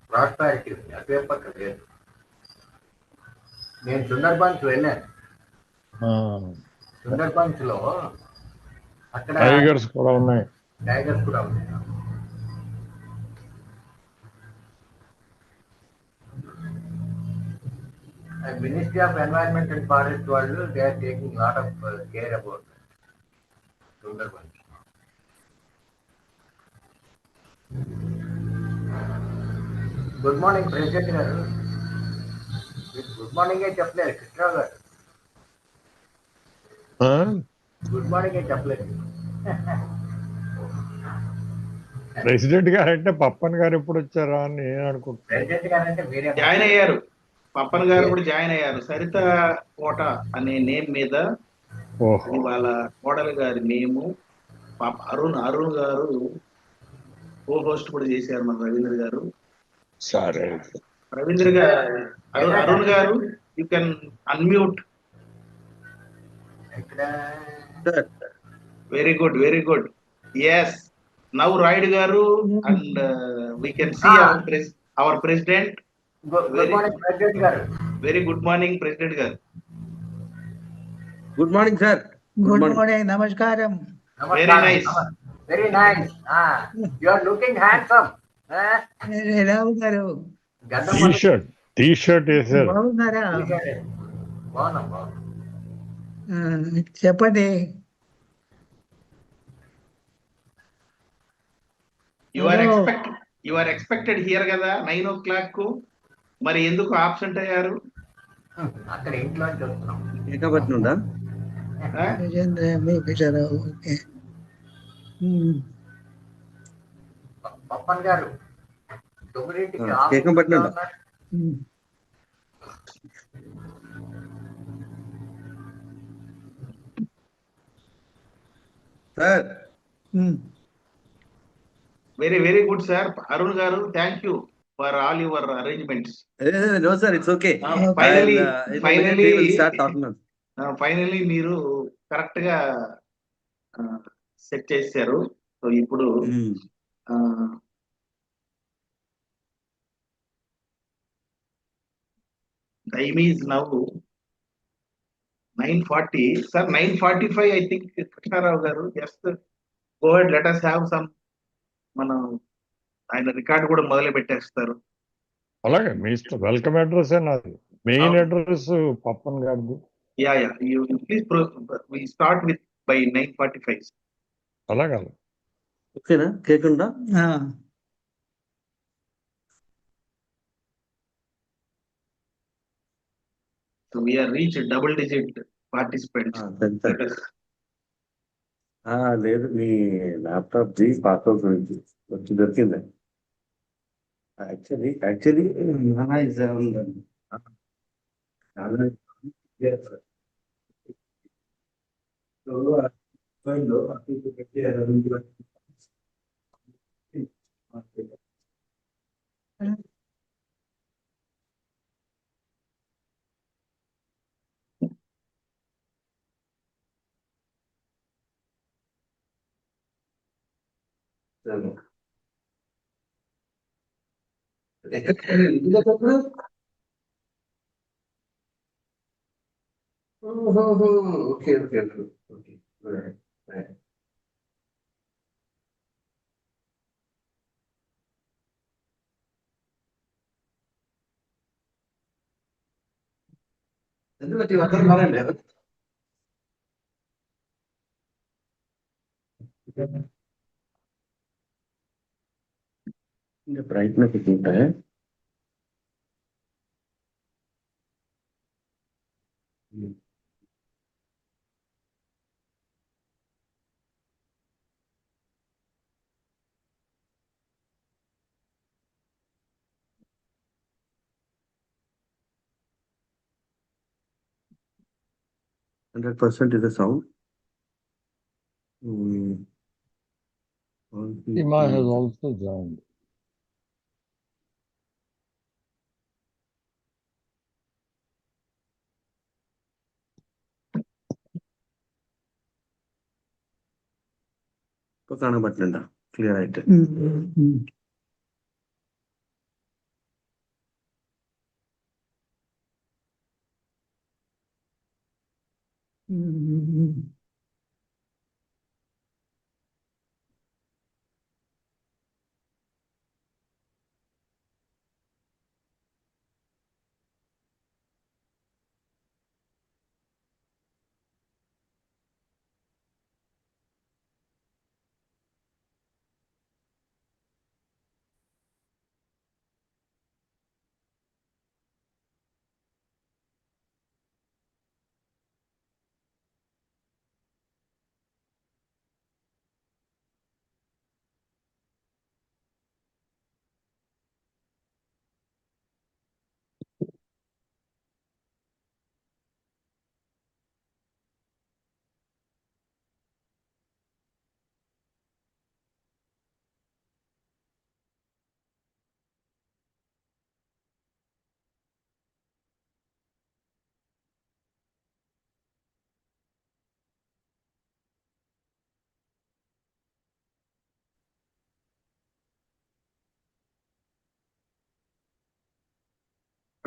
Prosperity ఉంది, అటువైపు పక్క లేదు. నేను సుందర్బన్స్ వెళ్ళాను. సుందర్బన్స్ లో అక్కడ టైగర్స్ కూడా ఉన్నాయి. టైగర్స్ కూడా ఉన్నాయి. Ministry of environment and forest వాళ్ళు they are taking lot of care about Sundarbans. Good morning president గారు. గుడ్ మార్నింగ్ ఏ చెప్పలేదు కృష్ణరావు గారు. గుడ్ మార్నింగ్ ఏ చెప్పలేదు. ప్రెసిడెంట్ గారు అంటే పప్పన్ గారు ఎప్పుడు వచ్చారా అని నేను అనుకుంటున్నాను. ప్రెసిడెంట్ గారు అంటే మీరే జాయిన్ అయ్యారు. పప్పన్ గారు కూడా జాయిన్ అయ్యారు. సరిత కోట అనే నేమ్ మీద. ఇది వాళ్ళ కోడలు గారి నేము. అరుణ్ గారు కో హోస్ట్ కూడా చేశారు మన రవీంద్ర గారు. సరే Ravindra garu, Arun garu you can unmute. Very good, very good. Yes, now Rayudu garu and we can see our president. Good morning president గారు. వెరీ గుడ్ మార్నింగ్ ప్రెసిడెంట్ గారు. Good morning sir. Good morning. నమస్కారం. Very nice, very nice. You are looking handsome. ఎలా ఉన్నారు? T shirt వేసారు. బాగున్నారా? బాగున్నా. చెప్పండి. You are expected here కదా 9 o'clock. మరి ఎందుకు ఆబ్సెంట్ అయ్యారు? అక్కడ ఇంట్లో చూస్తున్నాం. ఏకపట్నుందా? పప్పన్ గారు 9ంటికి ఏకపట్నుందా? Sir very very good sir. Arun garu, thank you for all your arrangements. No sir, it's okay. Finally మీరు కరెక్ట్ గా సెట్ చేశారు. సో ఇప్పుడు time is now 9:40. Sir 9:45 I think. Krishnarao garu, just go ahead, let us have some. మనం ఆయన record కూడా మొదలు పెట్టేస్తారు. అలాగే మీ ఇష్టం. వెల్కమ్ అడ్రస్ నాది, మెయిన్ అడ్రస్ పప్పన్ గారిది. Yeah you please we start with by 9:45. అలాగే ఓకేనా? కేకుండా So we are reached double digit participants. లేదు, మీ ల్యాప్టాప్ జీ పాస్వర్డ్ గురించి వచ్చి దొరికింది. Actually okay. ఎందుకంటే అందరూ మారండి. బ్రైట్నెస్ ఉంటాయి. %% is the sound. Ima has also joined. കാണാൻ പറ്റുന്നുണ്ടോ? ക്ലിയർ ആയിട്ട്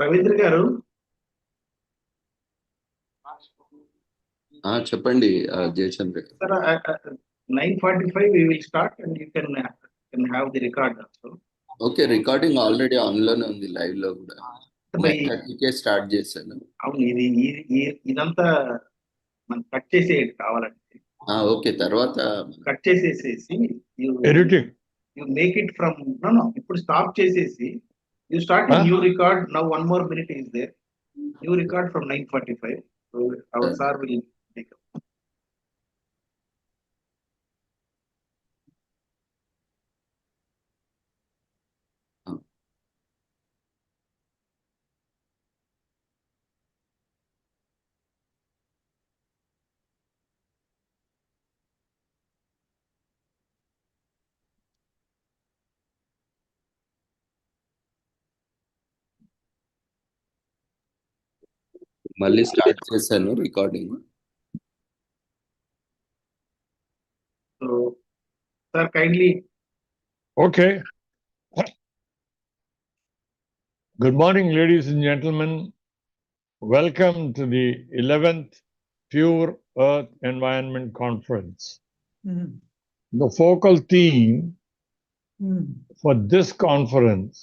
రవీంద్ర గారు, చెప్పండి Jayachandra. sir, 9:45 we will start and you can have the record also. Okay, recording already on లోనే ఉంది, లైవ్ లో కూడా. 9:30కే స్టార్ట్ చేశాను. అవును, ఇదంతా మనం కట్ చేసేది కావాలంటే. ఓకే, తర్వాత కట్ చేసేసేసి editing you make it from no ఇప్పుడు స్టాప్ చేసేసి you start a new record. Now one more minute is there, new record from 9:45. So our sir will take up. మళ్ళీ స్టార్ట్ చేశాను recording. So sir, kindly. Okay. Good morning, ladies and gentlemen. Welcome to the 11th Pure Earth Environment Conference. The focal theme for this conference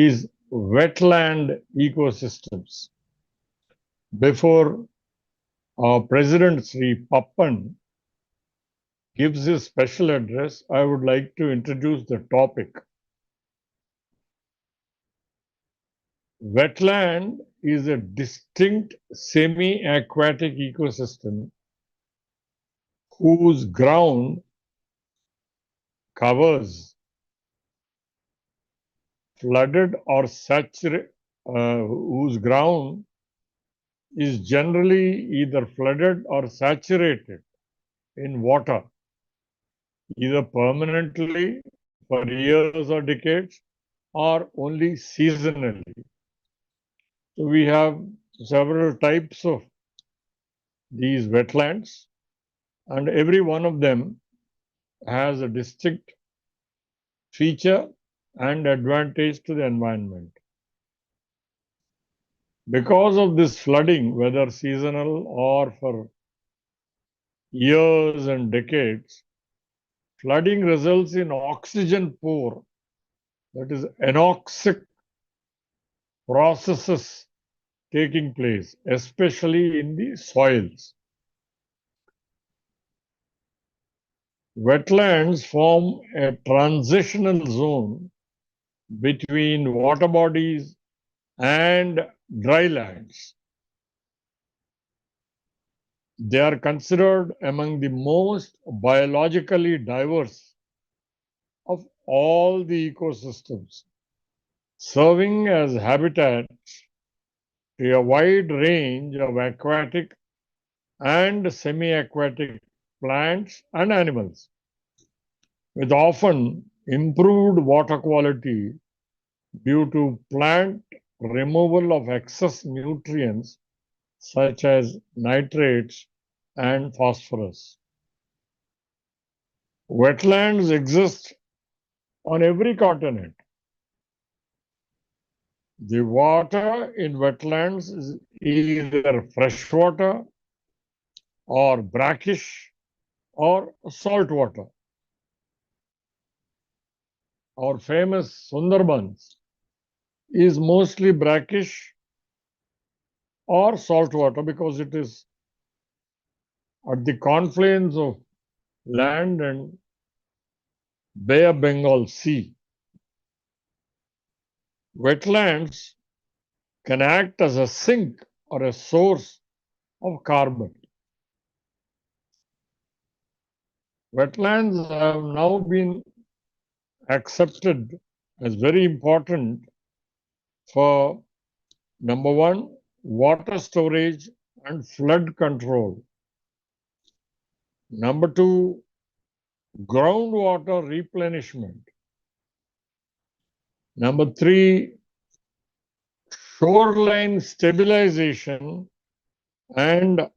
is wetland ecosystems. Before our President Sri Pappan gives his special address, I would like to introduce the topic. Wetland is a distinct semi-aquatic ecosystem whose ground covers flooded or saturated, whose ground is generally either flooded or saturated in water, either permanently for years or decades, or only seasonally. So we have several types of these wetlands, and every one of them has a distinct feature and advantage to the environment. Because of this flooding, whether seasonal or for years and decades, flooding results in oxygen poor, that is anoxic processes taking place, especially in the soils. Wetlands form a transitional zone between water bodies and dry lands. They are considered among the most biologically diverse of all the ecosystems, serving as habitats to a wide range of aquatic and semi-aquatic plants and animals, with often improved water quality due to plant removal of excess nutrients such as nitrates and phosphorus. Wetlands exist on every continent. The water in wetlands is either fresh water or brackish or salt water. Our famous Sundarbans is mostly brackish or salt water because it is at the confluence of land and Bay of Bengal Sea. Wetlands can act as a sink or a source of carbon. Wetlands have now been accepted as very important for number one, water storage and flood control. Number two, groundwater replenishment. Number three, shoreline stabilization and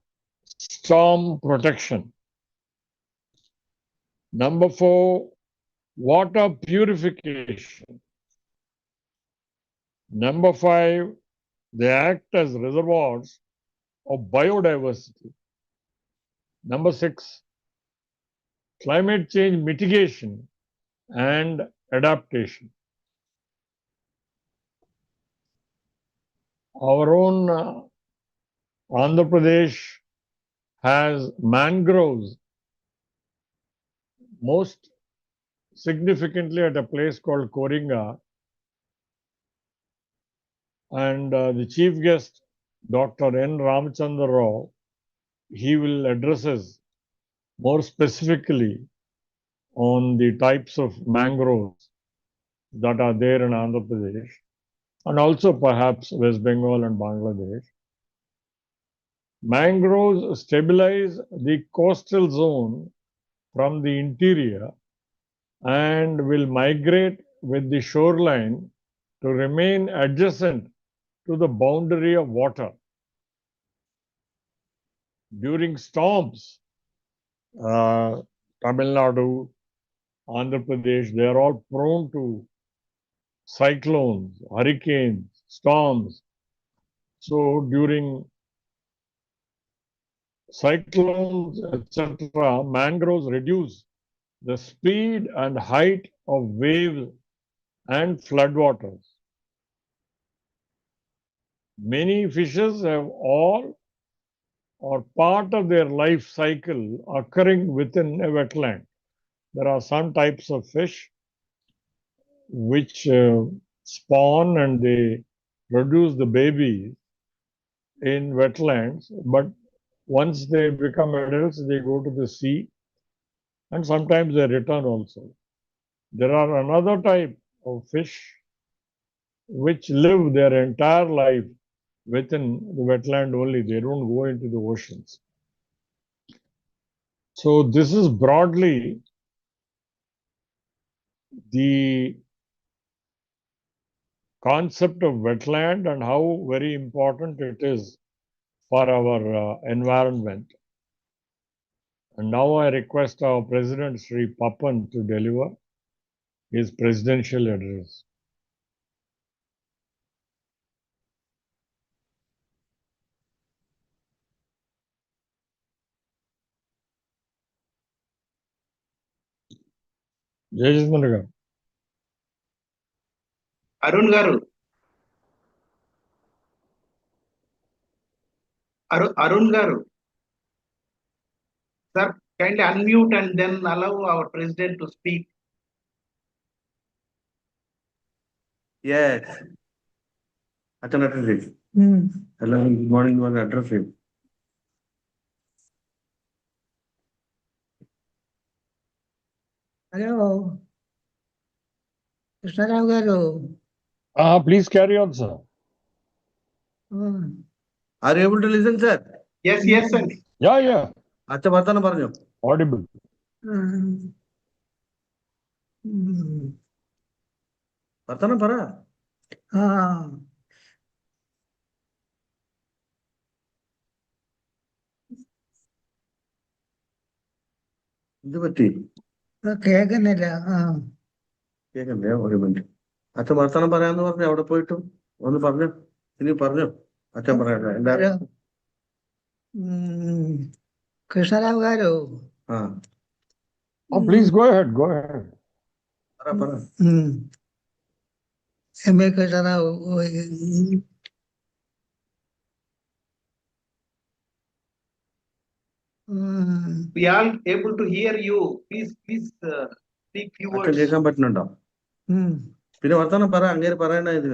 storm protection. Number four, water purification. Number five, they act as reservoirs of biodiversity. Number six, climate change mitigation and adaptation. Our own Andhra Pradesh has mangroves, most significantly at a place called Koringa. And the chief guest, Dr. N. Ramchandra Rao, he will address us more specifically on the types of mangroves that are there in Andhra Pradesh and also perhaps West Bengal and Bangladesh. Mangroves stabilize the coastal zone from the interior and will migrate with the shoreline to remain adjacent to the boundary of water. During storms, Tamil Nadu, Andhra Pradesh, they are all prone to cyclones, hurricanes, storms. So during cyclones, etc., mangroves reduce the speed and height of waves and floodwaters. Many fishes have all or part of their life cycle occurring within a wetland. There are some types of fish which spawn and they produce the babies in wetlands, but once they become adults, they go to the sea and sometimes they return also. There are another type of fish which live their entire life within the wetland only. They don't go into the oceans. So this is broadly the concept of wetland and how very important it is for our environment. And now I request our President Sri Papan to deliver his presidential address. Jayasindra garu. Arun గారు అరుణ్ గారు sir kindly unmute and then allow our president to speak. Yes. Address. Hello, good morning, you want to address him. Hello. Krishnarao garu. Please carry on, sir. Are you able to listen, sir? Yes, yes, sir. Yeah. Acha vartana paranjo. Audible. Vartana para. ഇത് പറ്റി കേൾക്കുന്നില്ല. കേൾക്കണ്ടേ ഒരു minute. അച്ഛൻ വർത്തമാനം പറയാന്ന് പറഞ്ഞു അവിടെ പോയിട്ടു ഒന്ന് പറഞ്ഞു ഇനി പറഞ്ഞു അച്ഛൻ പറയാ എന്താ కృష్ణారావు గారు ఆ, Oh, please go ahead, go ahead. పరా, పరా. MA Krishnarao We all able to hear you. Please speak few അച്ഛൻ words. കേൾക്കാൻ പറ്റുന്നുണ്ടോ? പിന്നെ വർത്താനം പറ, അങ്ങേര് പറയണ ഇത്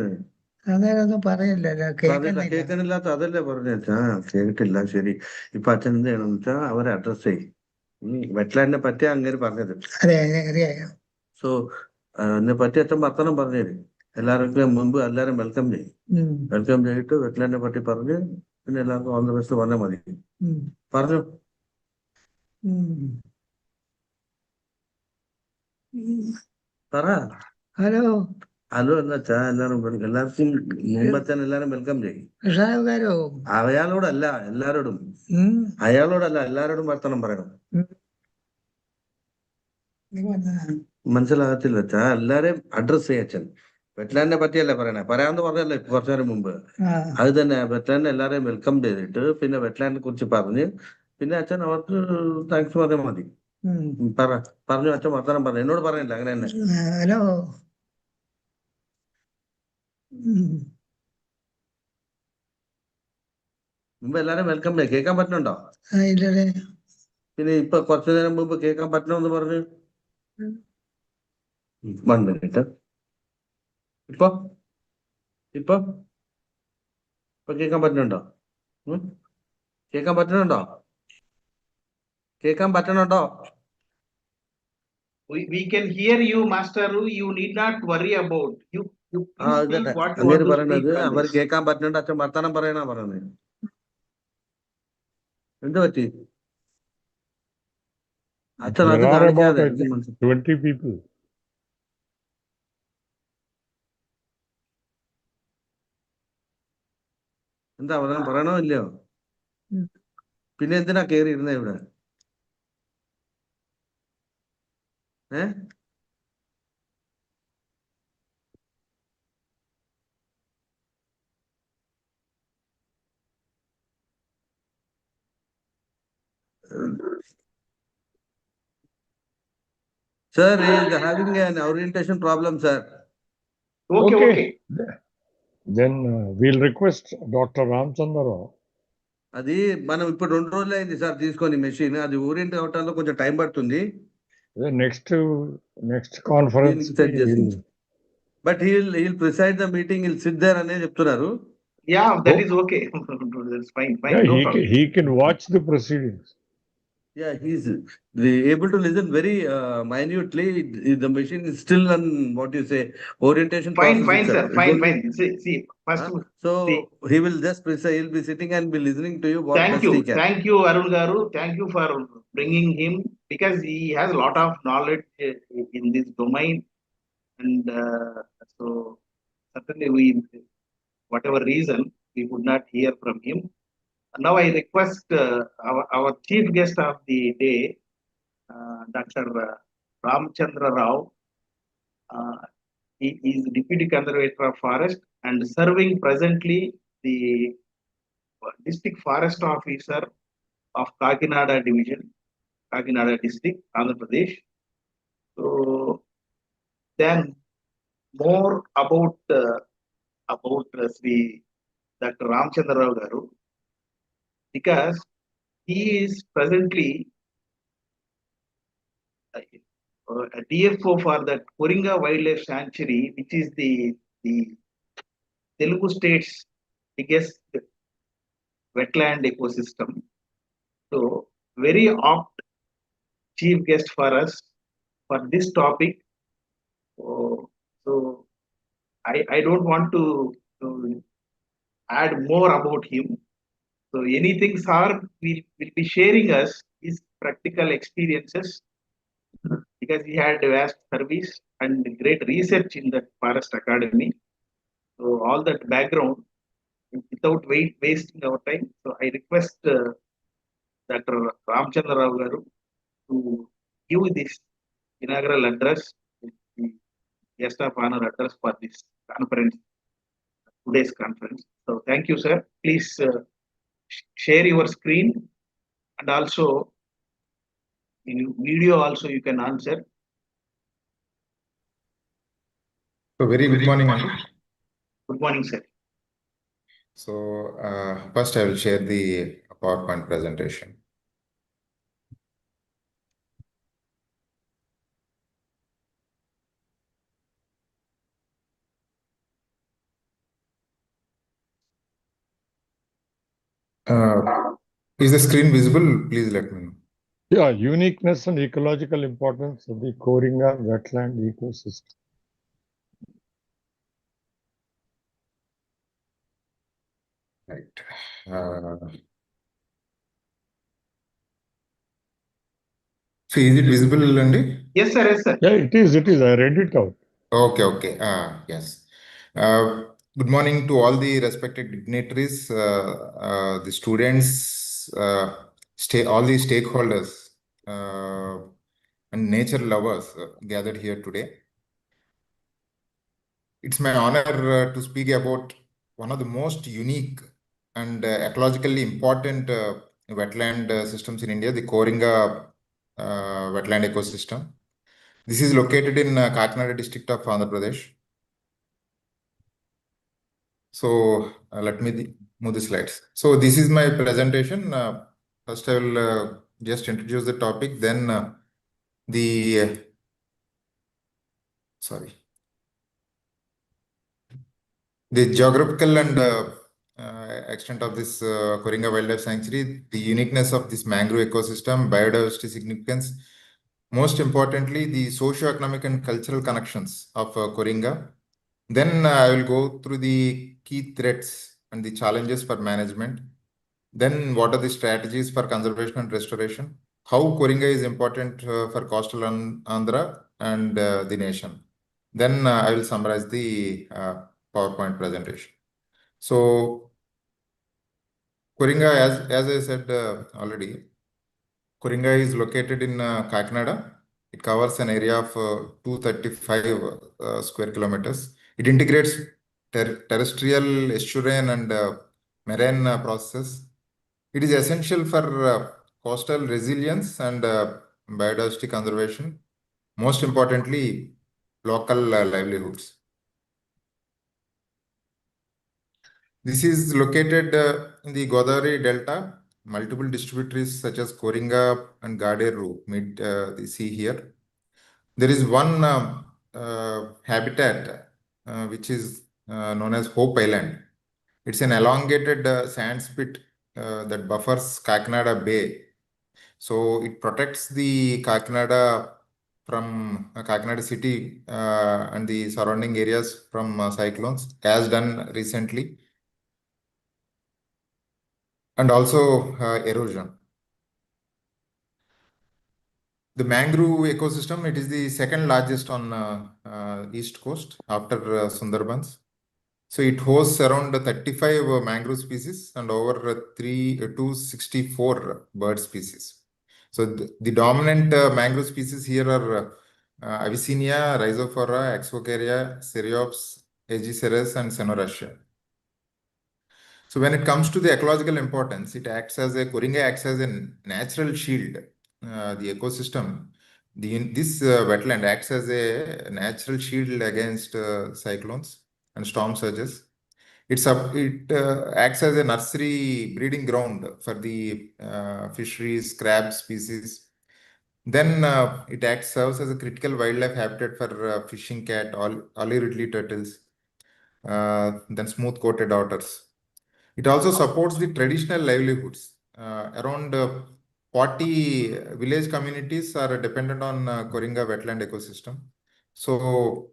അങ്ങനെയൊന്നും പറയില്ലല്ലോ, കേൾക്കുന്നില്ല. കേൾക്കുന്നില്ലാത്ത അതല്ലേ പറഞ്ഞ അച്ഛാ, കേട്ടില്ല. ശരി, ഇപ്പൊ അച്ഛൻ എന്ത് ചെയ്യണമെന്ന് വെച്ചാൽ അവരെ അഡ്രസ് ചെയ്യും. വെറ്റ്ലാൻഡിനെ പറ്റിയ അങ്ങേര് പറഞ്ഞത്. അതെ അറിയാം. സോ അതിനെ പറ്റി അച്ഛൻ വർത്തമാനം പറഞ്ഞു തരും. എല്ലാവർക്കും മുമ്പ് എല്ലാരും വെൽക്കം ചെയ്യും. വെൽക്കം ചെയ്തിട്ട് വെറ്റ്ലാൻഡിനെ പറ്റി പറഞ്ഞ് പിന്നെ എല്ലാവർക്കും ഓൾ ദ ബെസ്റ്റ് പറഞ്ഞാൽ മതി. പറഞ്ഞു. പറ. ഹലോ ഹലോ എന്നാച്ചാ എല്ലാവർക്കും മുമ്പത്തെ എല്ലാരും വെൽക്കം ചെയ്യും. കൃഷ്ണാരാവ് ഗാരു അയാളോടല്ല എല്ലാരോടും, അയാളോടല്ല എല്ലാരോടും വർത്തമാനം പറയണം. മനസ്സിലാകത്തില്ല അച്ഛാ, എല്ലാരെയും അഡ്രസ് ചെയ്യ അച്ഛൻ. വെറ്റ്ലാൻഡിനെ പറ്റിയല്ലേ പറയണേ, പറയാമെന്ന് പറഞ്ഞല്ലേ കുറച്ചു നേരം മുമ്പ്. അത് തന്നെ, വെറ്റ്ലാൻഡിനെ എല്ലാരെയും വെൽക്കം ചെയ്തിട്ട് പിന്നെ വെറ്റ്ലാൻഡിനെ കുറിച്ച് പറഞ്ഞ് പിന്നെ അച്ഛൻ അവർക്ക് താങ്ക്സ് പറഞ്ഞാൽ മതി. പറഞ്ഞു അച്ഛൻ വർത്തമാനം പറഞ്ഞു. എന്നോട് പറയണ്ട അങ്ങനെ തന്നെ. ഹലോ മുമ്പ് എല്ലാരും വെൽക്കം ചെയ്യും. കേൾക്കാൻ പറ്റുന്നുണ്ടോ? ഇല്ലേ പിന്നെ ഇപ്പൊ കുറച്ചു നേരം മുമ്പ് കേൾക്കാൻ പറ്റണമെന്ന് പറഞ്ഞു. 1 മിനിറ്റ്. ഇപ്പൊ ഇപ്പൊ ഇപ്പൊ കേൾക്കാൻ പറ്റുന്നുണ്ടോ? കേൾക്കാൻ പറ്റുന്നുണ്ടോ? കേൾക്കാൻ പറ്റുന്നുണ്ടോ? We can hear you, Master. You need not worry about. You please speak what you want അങ്ങേര് to പറയണത് speak on അവർ this. കേൾക്കാൻ പറ്റുന്നുണ്ട്. അച്ഛൻ വർത്താനം പറയണ പറയുന്നത്. എന്ത് പറ്റി? അച്ഛൻ അത് There are about, കാണിക്കാതെ I think, 20 people. എന്താ പറയണോ ഇല്ലയോ? പിന്നെ എന്തിനാ കേറി ഇരുന്നേ ഇവിടെ? Sir, he is having an orientation problem, sir. Okay. Then we'll request Dr. Ramchandra Rao. అది మనం ఇప్పుడు 2 రోజులు అయింది సార్ తీసుకొని మెషిన్. అది ఓరియంట్ అవటానికి కొంచెం టైం పడుతుంది. Next conference but he'll preside the meeting, he'll sit there అనే చెప్తున్నారు. Yeah, that is okay. That's fine. Yeah, no problem. He can watch the proceedings. Yeah, he's able to listen very minutely. The machine is still on what you say orientation Fine, process. sir. Fine. See, first. So see. he will just he'll be sitting and be listening to you what best he can. Thank you, Arun Garu. Thank you for bringing him because he has a lot of knowledge in this domain, and so certainly whatever reason we could not hear from him. Now I request our chief guest of the day, Dr. Ramchandra Rao. He is Deputy Conservator of Forest and serving presently the District Forest Officer of Kakinada Division, Kakinada District, Andhra Pradesh. So then more about Sri Dr. Ramchandra Rao Garu, because he is presently a DFO for the Koringa Wildlife Sanctuary, which is the Telugu state's biggest wetland ecosystem. So very apt chief guest for us for this topic. So I don't want to add more about him. So anything sir will be sharing us his practical experiences, because he had vast service and great research in the Forest Academy. So all that background, without wasting our time. So I request Dr. Ramchandra Rao Garu to give this inaugural address, the guest of honor address for this conference, today's conference. So thank you, sir. Please share your screen. And also in video also you can answer. So very good morning, Andy. Good morning, sir. So first I will share the PowerPoint presentation. Is the screen visible? Please let me know. Yeah, uniqueness and ecological importance of the Koringa wetland ecosystem. Right. So is it visible, Andy? Yes, sir. Yes, sir. Yeah, it is. It is. I read it out. Okay. Yes. Good morning to all the respected dignitaries, the students, all the stakeholders, and nature lovers gathered here today. It's my honor to speak about one of the most unique and ecologically important wetland systems in India, the Koringa wetland ecosystem. This is located in Kakinada district of Andhra Pradesh. So let me move the slides. So this is my presentation. First, I will just introduce the topic. Then the geographical and extent of this Koringa Wildlife Sanctuary, the uniqueness of this mangrove ecosystem, biodiversity significance, most importantly, the socio-economic and cultural connections of Koringa. Then I will go through the key threats and the challenges for management. Then what are the strategies for conservation and restoration? How Koringa is important for coastal Andhra and the nation. Then I will summarize the PowerPoint presentation. So Koringa, as I said already, Koringa is located in Kakinada. It covers an area of 235 square kilometers. It integrates terrestrial, estuarine, and marine processes. It is essential for coastal resilience and biodiversity conservation. Most importantly, local livelihoods. This is located in the Godavari Delta. Multiple distributaries such as Koringa and Gaderu meet the sea here. There is one habitat which is known as Hope Island. It's an elongated sand spit that buffers Kakinada Bay. So it protects the Kakinada from Kakinada city and the surrounding areas from cyclones, as done recently, and also erosion. The mangrove ecosystem, it is the second largest on east coast after Sundarbans. So it hosts around 35 mangrove species and over 264 bird species. So the dominant mangrove species here are Avicennia, Rhizophora, Exvocaria, Cereops, Aegiceras, and Cenorachia. So when it comes to the ecological importance, Koringa acts as a natural shield. The ecosystem, this wetland acts as a natural shield against cyclones and storm surges. It acts as a nursery breeding ground for the fisheries, crab species. Then it serves as a critical wildlife habitat for fishing cat, olive ridley turtles, then smooth-coated otters. It also supports the traditional livelihoods. Around 40 village communities are dependent on Koringa wetland ecosystem. So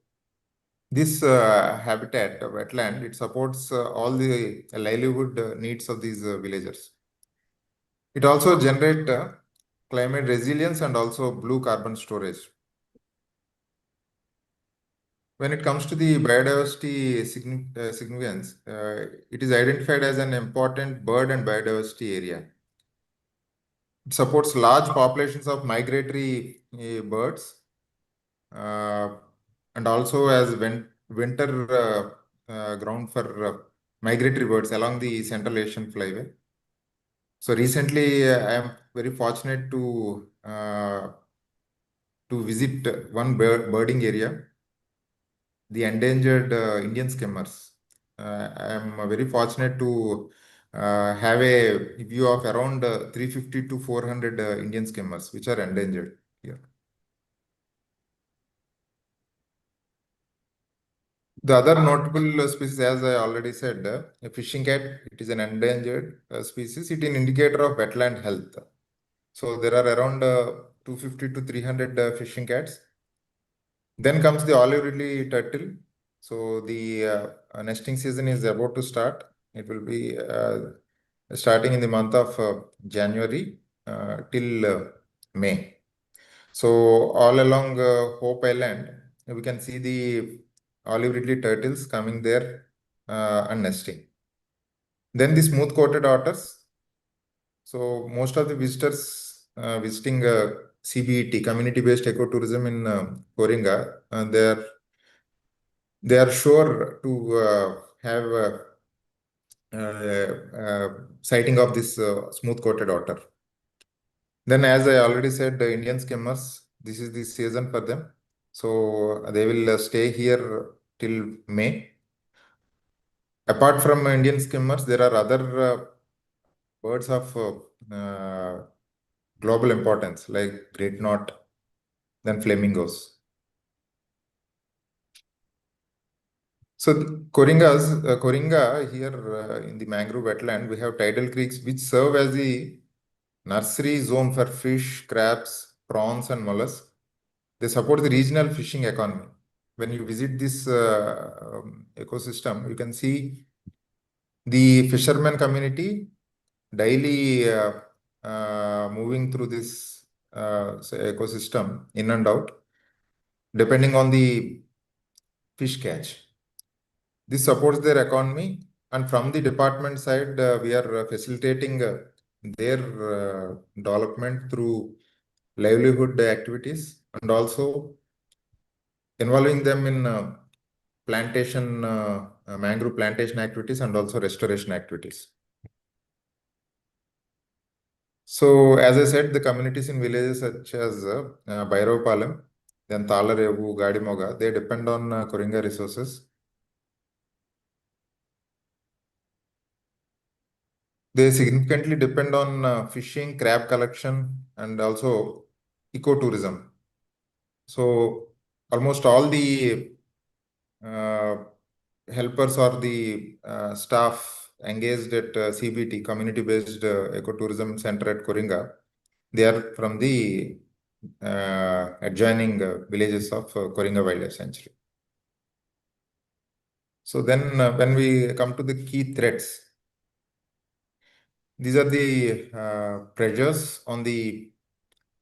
this habitat, wetland, it supports all the livelihood needs of these villagers. It also generates climate resilience and also blue carbon storage. When it comes to the biodiversity significance, it is identified as an important bird and biodiversity area. It supports large populations of migratory birds and also as winter ground for migratory birds along the Central Asian flyway. So recently, I am very fortunate to visit one birding area, the endangered Indian skimmers. I am very fortunate to have a view of around 350 to 400 Indian skimmers, which are endangered here. The other notable species, as I already said, a fishing cat, it is an endangered species. It is an indicator of wetland health. So there are around 250 to 300 fishing cats. Then comes the olive ridley turtle. So the nesting season is about to start. It will be starting in the month of January till May. So all along Hope Island, we can see the olive ridley turtles coming there and nesting. Then the smooth coated otters. So most of the visitors visiting CBET, community-based ecotourism in Koringa, they are sure to have sighting of this smooth coated otter. Then, as I already said, the Indian skimmers, this is the season for them. So they will stay here till May. Apart from Indian skimmers, there are other birds of global importance like great knot, then flamingos. So Koringa here in the mangrove wetland, we have tidal creeks which serve as the nursery zone for fish, crabs, prawns, and mollusks. They support the regional fishing economy. When you visit this ecosystem, you can see the fishermen community daily moving through this ecosystem in and out, depending on the fish catch. This supports their economy, and from the department side, we are facilitating their development through livelihood activities and also involving them in mangrove plantation activities and also restoration activities. So, as I said, the communities in villages such as Bairopalam, then Talarevu, Gadimoga, they depend on Koringa resources. They significantly depend on fishing, crab collection, and also ecotourism. So, almost all the helpers or the staff engaged at CBT, community-based ecotourism center at Koringa, they are from the adjoining villages of Koringa Wildlife Sanctuary. So then when we come to the key threats, these are the pressures on the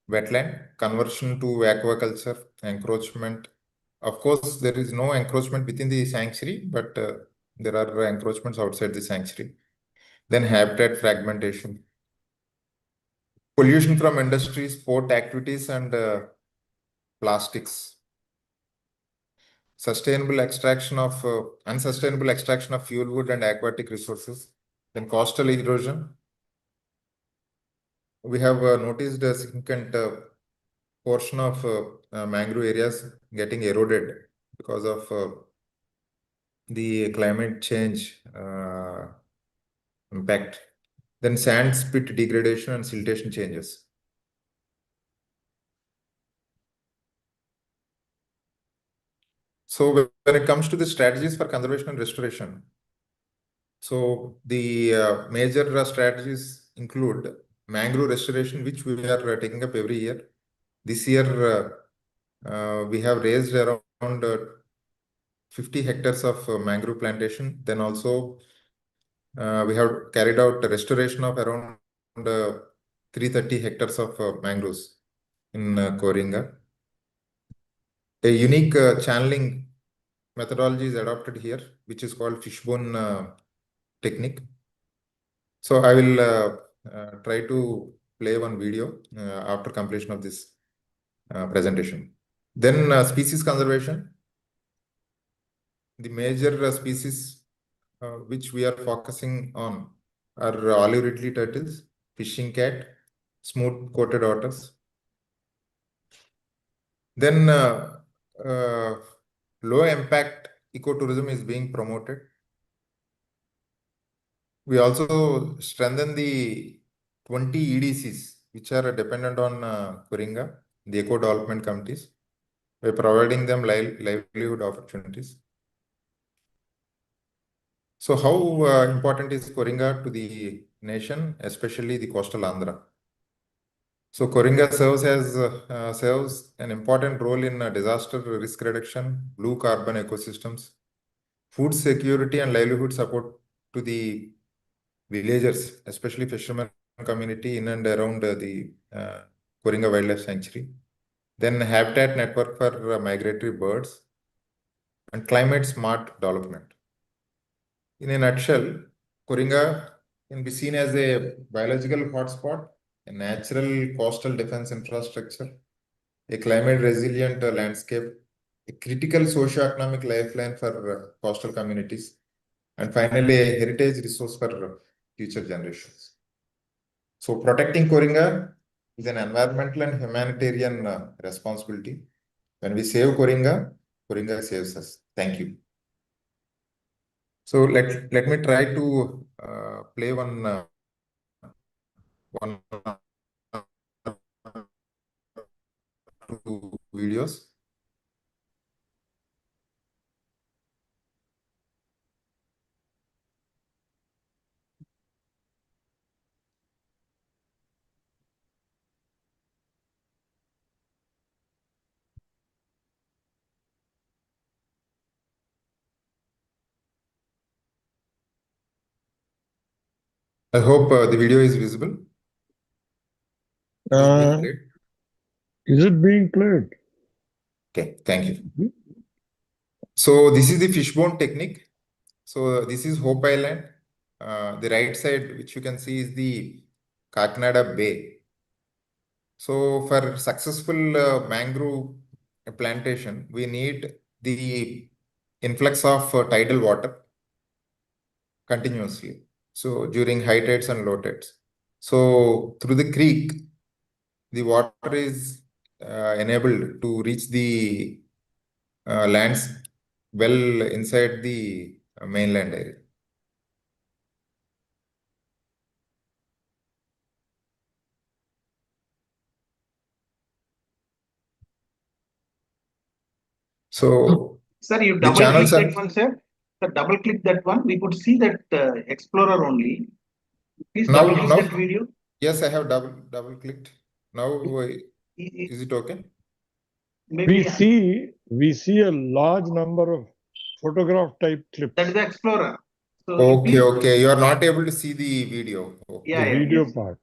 wetland, conversion to aquaculture, encroachment. Of course, there is no encroachment within the sanctuary, but there are encroachments outside the sanctuary. Then habitat fragmentation, pollution from industry, sport activities, and plastics. Unsustainable extraction of fuel wood and aquatic resources. Then coastal erosion. We have noticed a significant portion of mangrove areas getting eroded because of the climate change impact. Then sand spit degradation and siltation changes. So when it comes to the strategies for conservation and restoration, so the major strategies include mangrove restoration, which we are taking up every year. This year, we have raised around 50 hectares of mangrove plantation. Then also, we have carried out a restoration of around 330 hectares of mangroves in Koringa. A unique channeling methodology is adopted here, which is called fishbone technique. So I will try to play one video after completion of this presentation. Then species conservation. The major species which we are focusing on are olive ridley turtles, fishing cat, smooth coated otters. Then low impact ecotourism is being promoted. We also strengthen the 20 EDCs, which are dependent on Coringa, the eco development committees, by providing them livelihood opportunities. So how important is Coringa to the nation, especially the coastal Andhra? So Coringa serves an important role in disaster risk reduction, blue carbon ecosystems, food security and livelihood support to the villagers, especially fishermen community in and around the Coringa Wildlife Sanctuary. Then habitat network for migratory birds and climate smart development. In a nutshell, Coringa can be seen as a biological hotspot, a natural coastal defense infrastructure, a climate resilient landscape, a critical socio-economic lifeline for coastal communities, and finally a heritage resource for future generations. So protecting Coringa is an environmental and humanitarian responsibility. When we save Coringa, Coringa saves us. Thank you. So let me try to play one two videos. I hope the video is visible. Is it being played? Okay, thank you. So this is the fishbone technique. So this is Hope Island. The right side, which you can see, is the Kakinada Bay. So for successful mangrove plantation, we need the influx of tidal water continuously. So during high tides and low tides. So through the creek, the water is enabled to reach the lands well inside the mainland area. So, sir, you the double click channels are that one, sir. Sir, double click that one. We could see that Explorer only. Please now, double click now, that video. yes, I have double clicked. Now, is it okay? Maybe We see a large number of photograph type clips. that is the Explorer. So Okay, okay. You are not able to see the video. Okay. The video yes. part.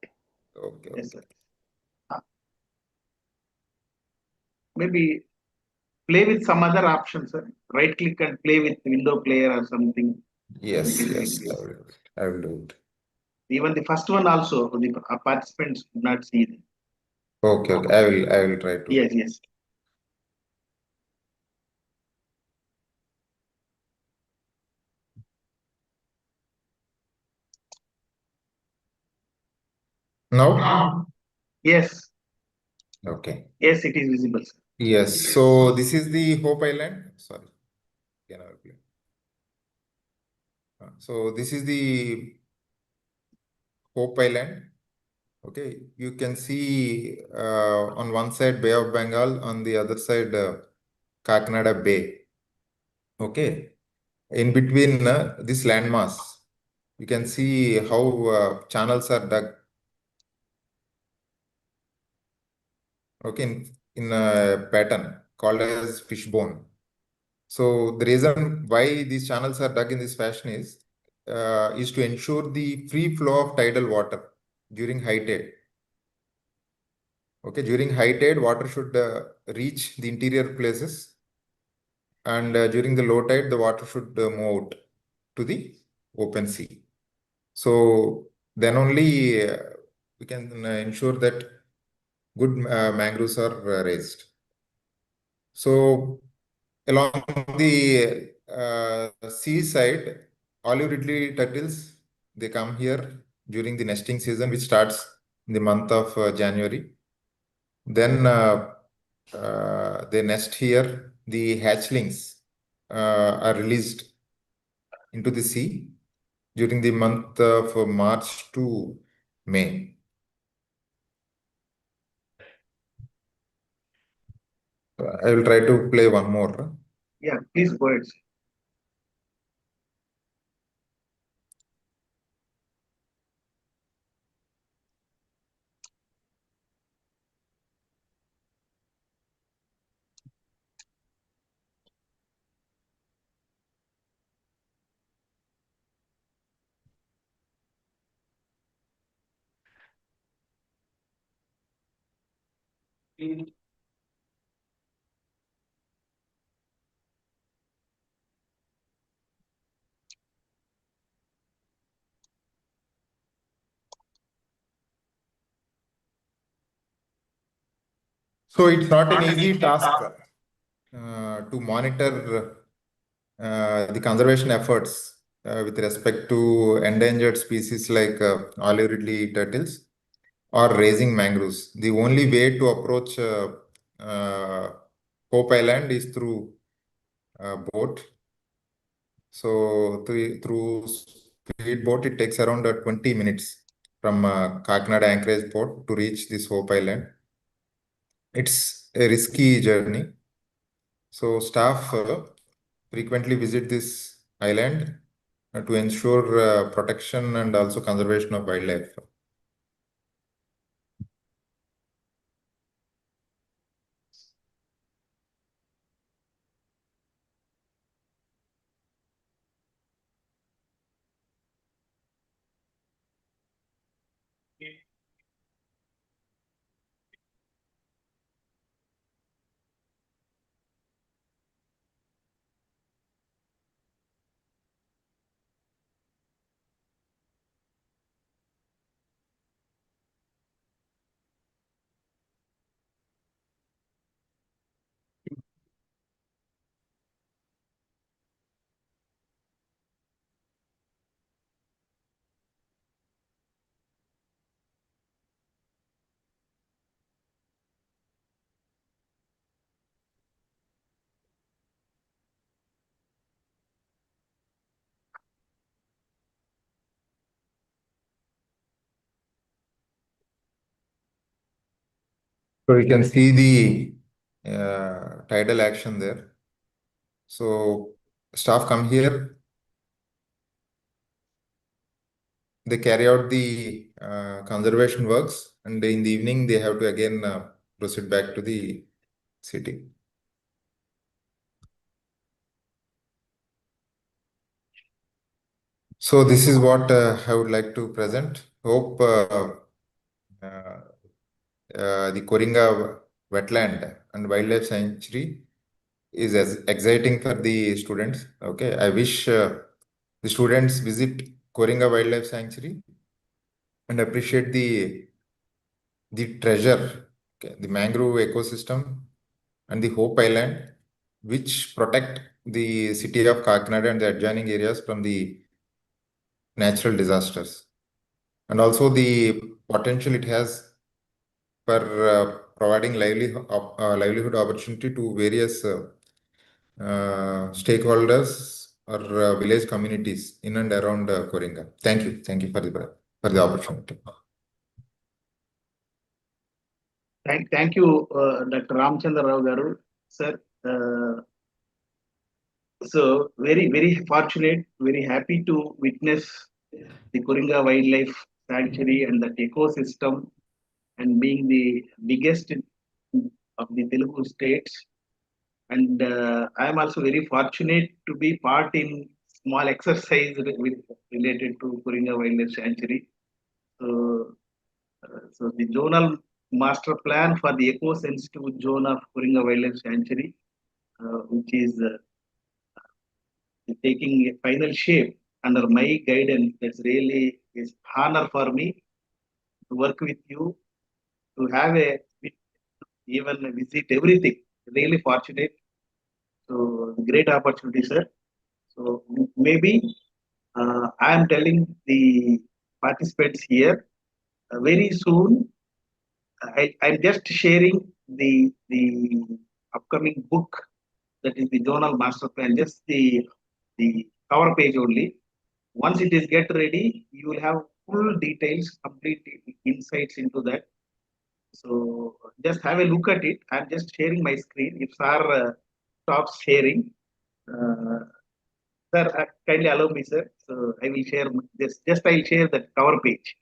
Okay, Yes, okay. sir. Maybe play with some other options, sir. Right click and play with window player or something. Yes, yes, I will do it. Even the first one also, the participants could not see them. Okay, okay. I will try to. Yes, yes. Now? Yes. Okay. Yes, it is visible, sir. Yes. So this is the Hope Island. Sorry. Again, I will play. So this is the Hope Island. Okay, you can see on one side Bay of Bengal, on the other side Kakinada Bay. Okay, in between this landmass, you can see how channels are dug. Okay, in a pattern called as fishbone. So the reason why these channels are dug in this fashion is to ensure the free flow of tidal water during high tide. Okay, during high tide, water should reach the interior places, and during the low tide, the water should move out to the open sea. So then only we can ensure that good mangroves are raised. So along the seaside, olive ridley turtles, they come here, during the nesting season, which starts in the month of January. Then they nest here. The hatchlings are released into the sea during the month of March to May. I will try to play one more. Yeah, please go ahead. So it's not an easy task to monitor the conservation efforts with respect to endangered species like olive ridley turtles or raising mangroves. The only way to approach Hope Island is through boat. So through speedboat, it takes around 20 minutes from Kakinada Anchorage Port to reach this Hope Island. It's a risky journey. So staff frequently visit this island to ensure protection and also conservation of wildlife. So you can see the tidal action there. So staff come here, they carry out the conservation works, and in the evening they have to again proceed back to the city. So this is what I would like to present. Hope the Koringa Wetland and Wildlife Sanctuary is as exciting for the students. Okay, I wish the students visit Koringa Wildlife Sanctuary and appreciate the treasure, okay, the mangrove ecosystem and the Hope Island, which protect the city of Kakinada and the adjoining areas from the natural disasters, and also the potential it has for providing livelihood opportunity to various stakeholders or village communities in and around Koringa. Thank you for the opportunity. Thank you, Dr. Ramchandra Rao garu, sir. So very fortunate, very happy to witness the Koringa Wildlife Sanctuary and that ecosystem, and being the biggest of the Telugu states. And I am also very fortunate to be part in small exercise related to Koringa Wildlife Sanctuary. So the zonal master plan for the eco-sensitive zone of Koringa Wildlife Sanctuary, which is taking a final shape under my guidance. That's really is honor for me to work with you, to have a even visit everything. Really fortunate. So great opportunity, sir. So maybe I am telling the participants here. Very soon, I'm just sharing the upcoming book, that is the journal master plan, just the cover page only. Once it is get ready, you will have full details, complete insights into that. So just have a look at it. I'm just sharing my screen. If sir stops sharing, sir, kindly allow me, sir. So I will share this. Just I'll share the cover page.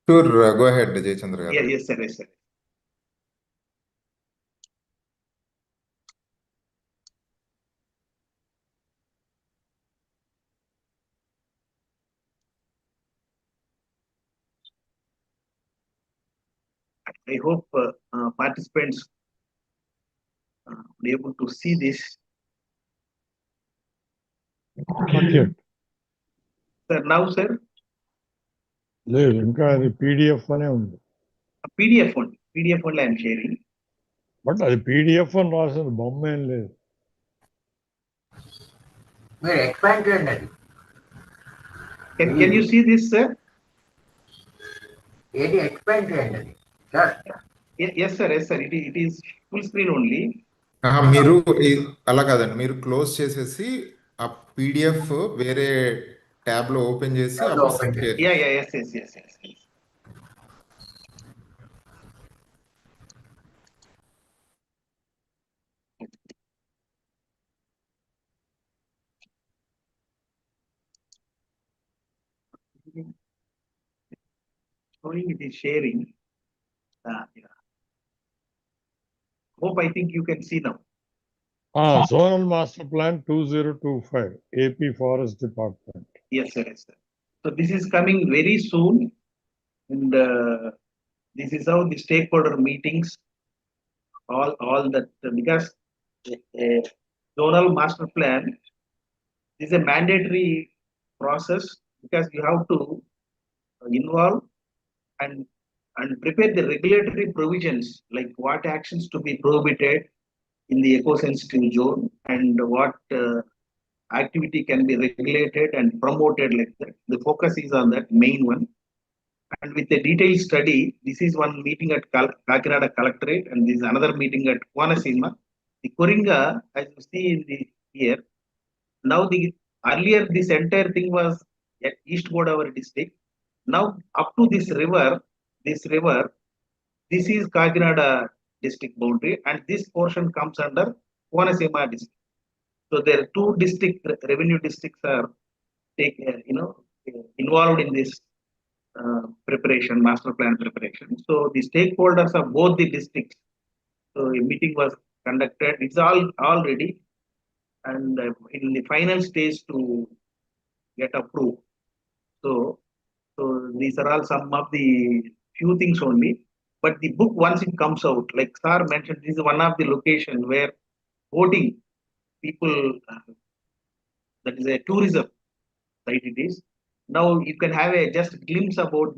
Sure, go ahead, Jayachandra garu. Yes, sir. Yes, sir. I hope participants be able to see this. Not yet. Sir, now, sir, లేదు ఇంకా అది PDF అనే ఉంది. PDF only I'm sharing. But అది PDF అని రాసింది, బొమ్మ ఏం లేదు. మీరు ఎక్స్పాండ్ చేయండి అది. Can you see this, sir? ఏది ఎక్స్పాండ్ చేయండి అది sir. Yes, sir. Yes, sir. It is full screen only. మీరు అలా కాదండి, మీరు క్లోజ్ చేసేసి ఆ పీడిఎఫ్ వేరే ట్యాబ్ లో ఓపెన్ చేసి అప్పుడు open share Yeah, yes. Showing it is sharing. Yeah. Hope I think you can see now. Zonal master plan 2025 AP forest department. Yes, sir. Yes, sir. So this is coming very soon, and this is how the stakeholder meetings, all that, because zonal master plan is a mandatory process, because you have to involve and prepare the regulatory provisions, like what actions to be prohibited in the eco-sensitive zone, and what activity can be regulated and promoted, like that. The focus is on that main one. And with a detailed study, this is one meeting at Kakinada Collectorate, and this is another meeting at Konaseema. The Koringa, as you see in the here, now earlier this entire thing was at East Godavari district. Now up to this river, this is Kakinada district boundary, and this portion comes under Konaseema district. So there are two revenue districts are involved in this preparation, master plan preparation. So the stakeholders of both the districts. So a meeting was conducted. It's all ready, and in the final stage to get approved. So these are all some of the few things only. But the book, once it comes out, like Sir mentioned, this is one of the location where voting people, that is a tourism site it is. Now you can have a just glimpse about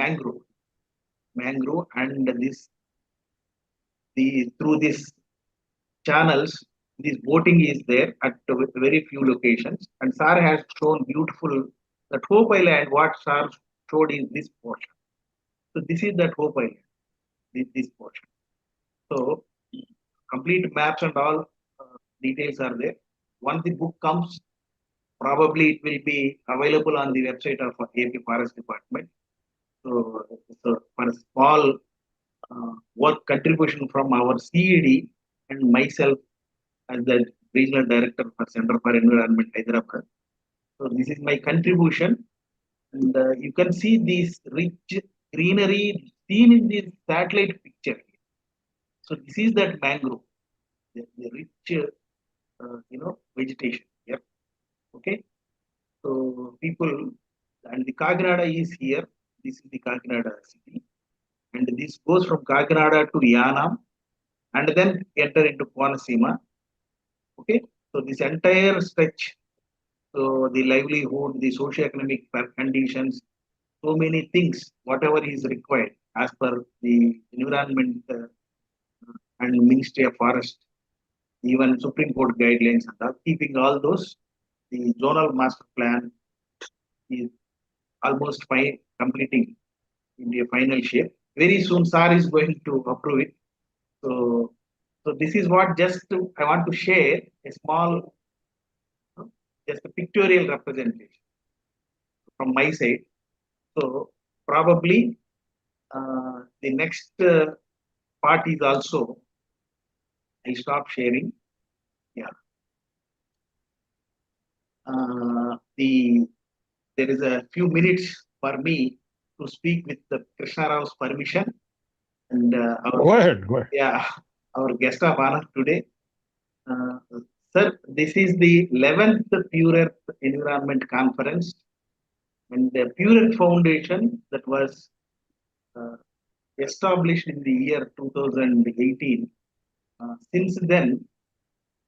mangrove, and through this channels, this boating is there at very few locations. And Sir has shown beautiful that Hope Island. What Sir showed is this portion. So this is that Hope Island, this portion. So complete maps and all details are there. Once the book comes, probably it will be available on the website of AP Forest Department. So for a small work contribution from our CED and myself as the regional director for Center for Environment, Hyderabad. So this is my contribution, and you can see this rich greenery seen in this satellite picture. So this is that mangrove, the rich, vegetation. Yep. Okay. So people, and the Kakinada is here. This is the Kakinada city, and this goes from Kakinada to Yanam, and then enter into Konaseema. Okay. So this entire stretch, so the livelihood, the socio-economic conditions, so many things, whatever is required as per the environment and Ministry of Forest, even Supreme Court guidelines and all, keeping all those, the zonal master plan is almost completing in the final shape. Very soon, SAR is going to approve it. So this is what I want to share a small, just a pictorial representation from my side. So probably the next part is also, I stop sharing. Yeah. There is a few minutes for me to speak with the Krishna Rao's permission, and Go ahead. Yeah, our guest of honor today. Sir, this is the 11th Pure Earth Environment Conference, and the Pure Earth Foundation that was established in the year 2018. Since then,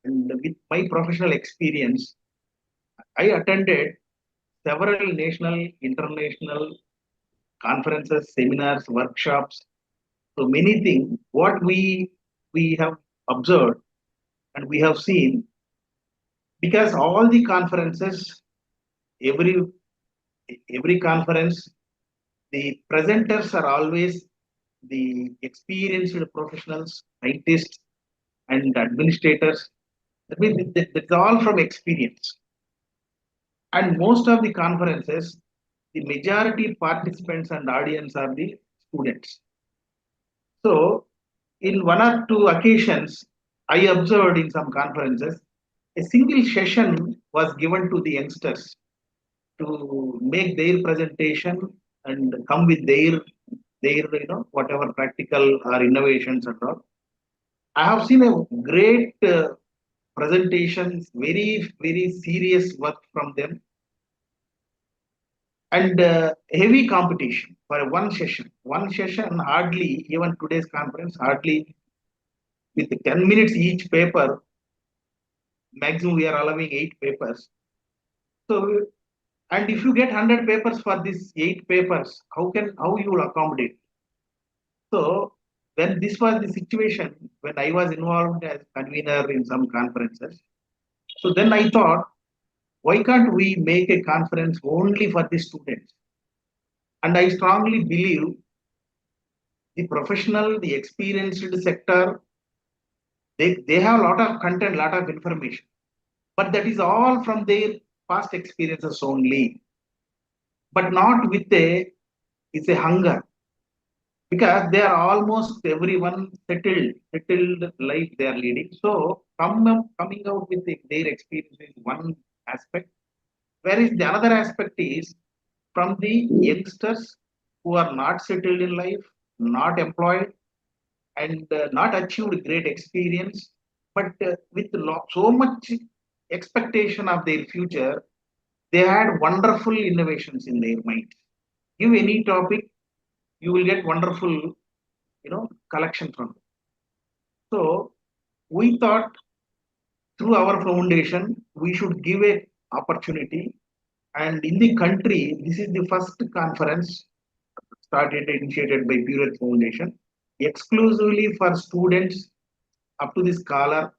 and with my professional experience, I attended several national, international conferences, seminars, workshops. So many things. What we have observed and we have seen, because all the conferences, every conference, the presenters are always the experienced professionals, scientists, and administrators. That means that's all from experience. And most of the conferences, the majority participants and audience are the students. So, in one or two occasions, I observed in some conferences, a single session was given to the youngsters to make their presentation and come with their whatever practical or innovations and all. I have seen a great presentations, very, very serious work from them, and heavy competition for one session. One session, hardly, even today's conference, hardly with 10 minutes each paper, maximum we are allowing 8 papers. So, and if you get 100 papers for these 8 papers, how you will accommodate? So, when this was the situation, when I was involved as convener in some conferences, so then I thought, why can't we make a conference only for the students? And I strongly believe the professional, the experienced sector, they have a lot of content, lot of information, but that is all from their past experiences only, but not with it's a hunger, because they are almost everyone settled life they are leading. So coming out with their experience is one aspect, whereas the another aspect is from the youngsters who are not settled in life, not employed, and not achieved great experience, but with so much expectation of their future, they had wonderful innovations in their mind. Give any topic, you will get wonderful, collection from it. So we thought through our foundation, we should give a opportunity. And in the country, this is the first conference initiated by Pure Earth Foundation, exclusively for students up to the scholar.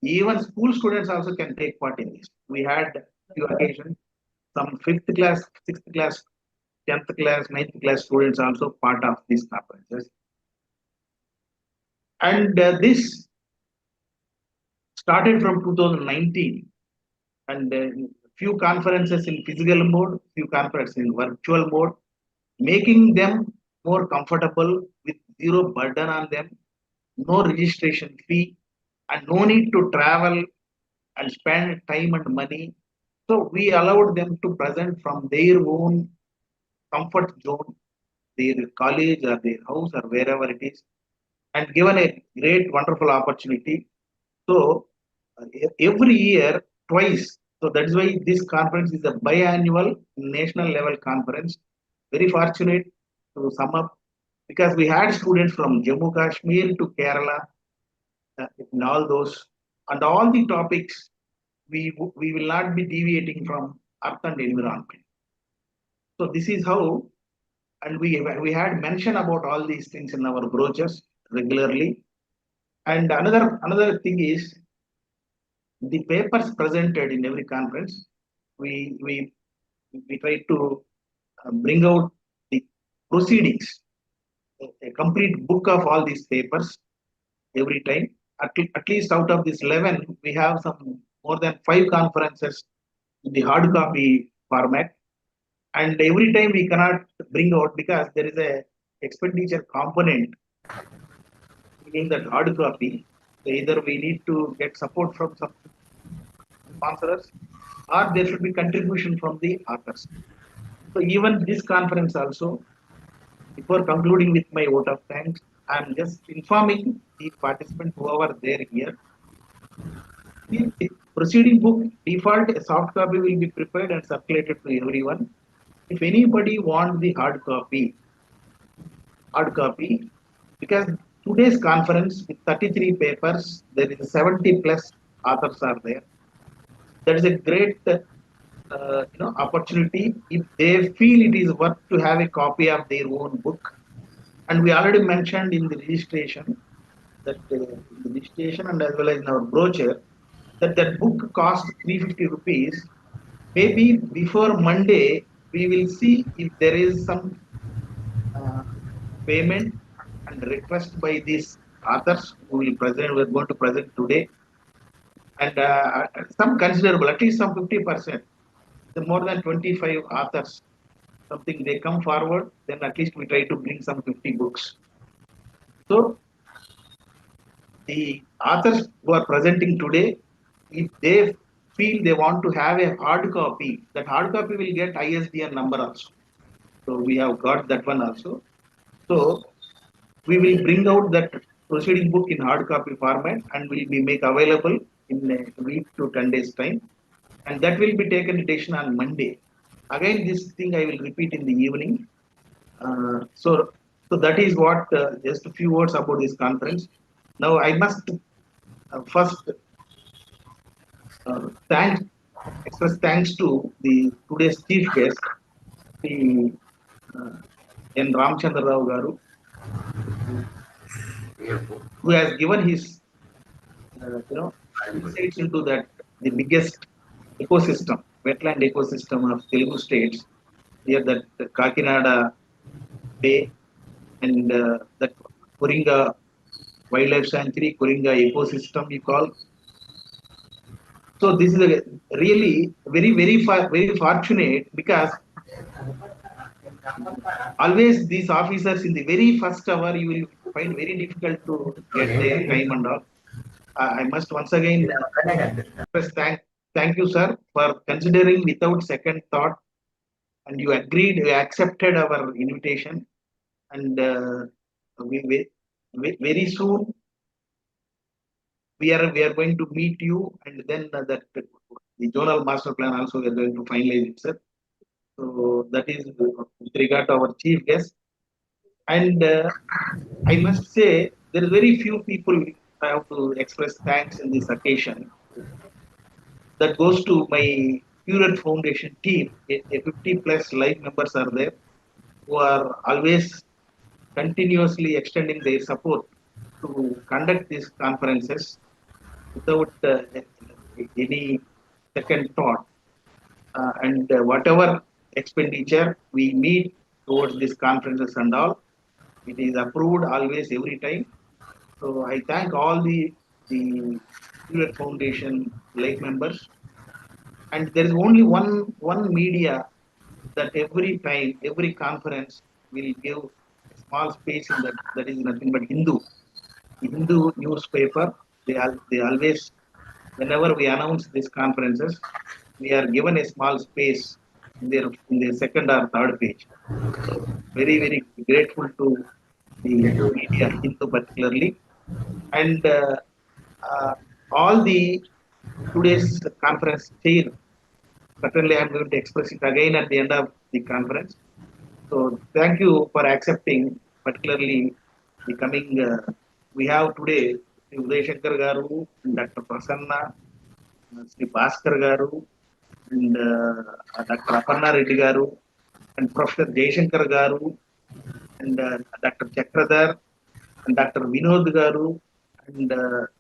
Even school students also can take part in this. We had few occasions, some 5th class, 6th class, 10th class, 9th class students also part of these conferences. And this started from 2019, and few conferences in physical mode, few conferences in virtual mode, making them more comfortable with zero burden on them, no registration fee, and no need to travel and spend time and money. So we allowed them to present from their own comfort zone, their college or their house or wherever it is, and given a great, wonderful opportunity. So every year, twice. So that's why this conference is a biannual national level conference. Very fortunate to sum up, because we had students from Jammu Kashmir to Kerala, in all those, and all the topics, we will not be deviating from earth and environment. So this is how, and we had mentioned about all these things in our brochures regularly. And another thing is, the papers presented in every conference, we try to bring out the proceedings, a complete book of all these papers every time. At least out of this 11, we have some more than 5 conferences in the hard copy format. And every time we cannot bring out because there is a expenditure component in that hard copy. So either we need to get support from some sponsors or there should be contribution from the authors. So even this conference also, before concluding with my vote of thanks, I am just informing the participants who are there here. The proceeding book default, a soft copy will be prepared and circulated to everyone. If anybody wants the hard copy, because today's conference with 33 papers, there is 70 plus authors are there. That is a great opportunity if they feel it is worth to have a copy of their own book. And we already mentioned in the registration that and as well as in our brochure that book costs 350 rupees. Maybe before Monday we will see if there is some payment and request by these authors who will present. We are going to present today, and some considerable, at least some 50%. The more than 25 authors, something they come forward, then at least we try to bring some 50 books. So the authors who are presenting today, if they feel they want to have a hard copy, that hard copy will get ISBN number also. So we have got that one also. So we will bring out that proceeding book in hard copy format and will be make available in a week to 10 days time. And that will be taken edition on Monday. Again, this thing I will repeat in the evening. So that is what, just a few words about this conference. Now I must first express thanks to the today's chief guest, the N. Ramchandra Rao Garu, who has given his insights into that the biggest ecosystem, wetland ecosystem of Telugu states. Here that Kakinada Bay and that Kuringa Wildlife Sanctuary, Kuringa ecosystem we call. So this is a really very fortunate because always these officers in the very first hour you will find very difficult to get their time and all. I must once again express thank you, sir, for considering without second thought, and you agreed, you accepted our invitation, and very soon we are going to meet you, and then that the zonal master plan also we are going to finalize it, sir. So that is with regard to our chief guest, and I must say there is very few people I have to express thanks in this occasion. That goes to my Pure Foundation team. A 50 plus live members are there who are always continuously extending their support to conduct these conferences without any second thought. And whatever expenditure we need towards these conferences and all, it is approved always every time. So I thank all the Pure Foundation live members. And there is only one media that every time, every conference will give a small space in that is nothing but Hindu newspaper. They always, whenever we announce these conferences, we are given a small space in their second or third page. So very grateful to the media Hindu particularly, and all the today's conference chair. Certainly, I am going to express it again at the end of the conference. So, thank you for accepting, particularly the coming. We have today Sri Uday Shankar Garu, Dr. Prasanna, Sri Bhaskar Garu, and Dr. Aparna Reddy Garu, and Professor Jayashankar Garu, and Dr. Chakradhar, and Dr. Vinod Garu, and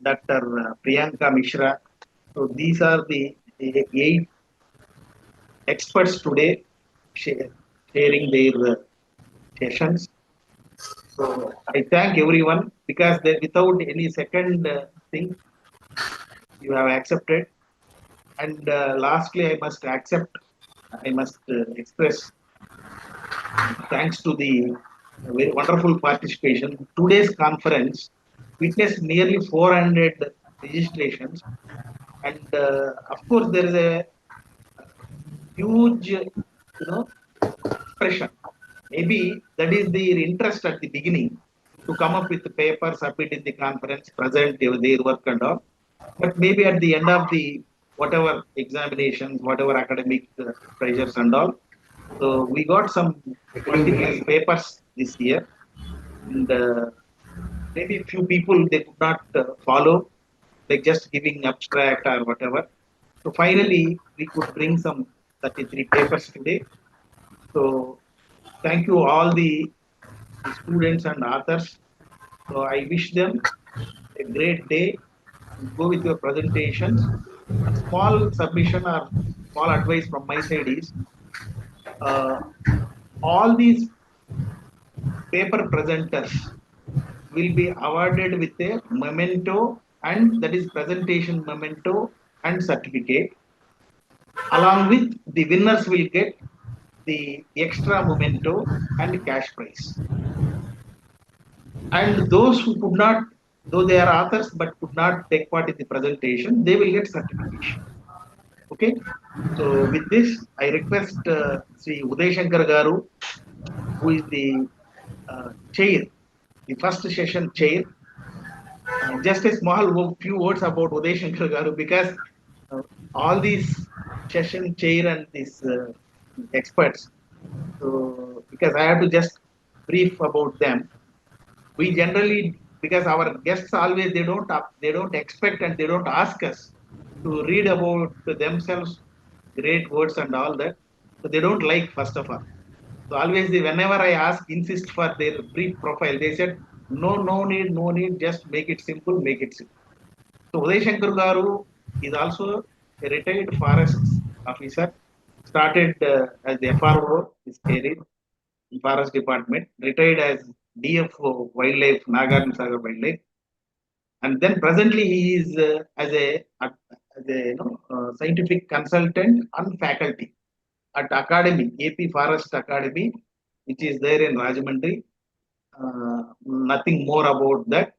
Dr. Priyanka Mishra, So these are the 8 experts today sharing their sessions. So I thank everyone because without any second thing, you have accepted. And lastly, I must express thanks to the very wonderful participation. Today's conference witnessed nearly 400 registrations, and of course, there is a huge, expression. Maybe that is their interest at the beginning to come up with the paper, submit in the conference, present their work and all. But maybe at the end of the whatever examinations, whatever academic pressures and all, so we got some 20 plus papers this year, and maybe few people they could not follow, like just giving abstract or whatever. So finally, we could bring some 33 papers today. So thank you all the students and authors. So I wish them a great day. Go with your presentations. A small submission or small advice from my side is uh, all these paper presenters will be awarded with a memento, and that is presentation memento and certificate. Along with the winners will get the extra memento and cash prize. And those who could not, though they are authors but could not take part in the presentation, they will get certification. Okay. So with this, I request Sri Uday Shankar Garu, who is the chair, the first session chair. Just a small few words about Uday Shankar Garu, because all these session chair and these experts. So because I have to just brief about them. We generally, because our guests always they don't expect and they don't ask us to read about themselves, great words and all that. So they don't like, first of all. So always whenever I insist for their brief profile, they said no need, just make it simple, make it simple. So Uday Shankar Garu is also a retired forest officer, started as the FRO, his career in forest department, retired as DFO Wildlife, Nagarjuna Sagar Wildlife, and then presently he is as a scientific consultant and faculty at Academy, AP Forest Academy, which is there in Rajahmundry. Nothing more about that.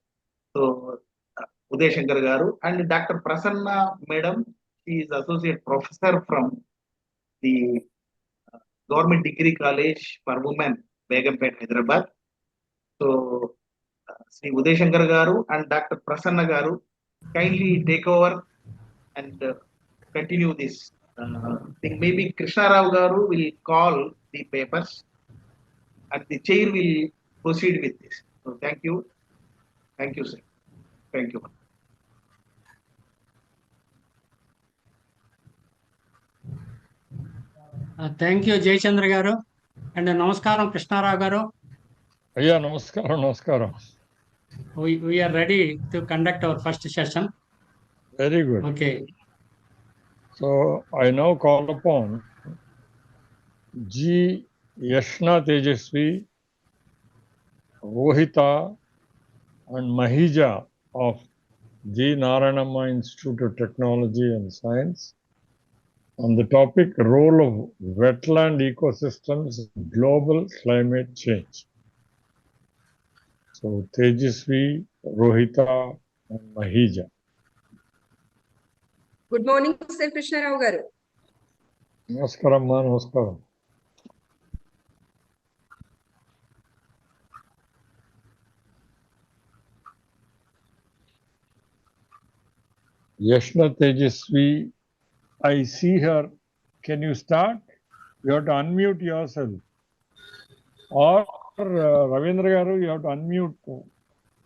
So Uday Shankar Garu and Dr. Prasanna Madam, she is associate professor from the Government Degree College for Women, Begumpet, Hyderabad. So Sri Uday Shankar Garu and Dr. Prasanna Garu kindly take over and continue this thing. Maybe Krishna Rao Garu will call the papers and the chair will proceed with this. So thank you. Thank you, sir. Thank you. Thank you, Jayachandra Garu. And Namaskaram, Krishnarao Garu. Yeah, Namaskaram. We are ready to conduct our first session. Very good. Okay. So I now call upon G. Yashna Tejasvi, Rohita, and Mahija of G. Narayanamma Institute of Technology and Science on the topic Role of Wetland Ecosystems in Global Climate Change. So Tejasvi, Rohita, and Mahija. Good morning, Sir Krishna Rao Garu. Namaskaram, namaskaram. Yashna Tejasvi, I see her. Can you start? You have to unmute yourself. Or Ravindra Garu, you have to unmute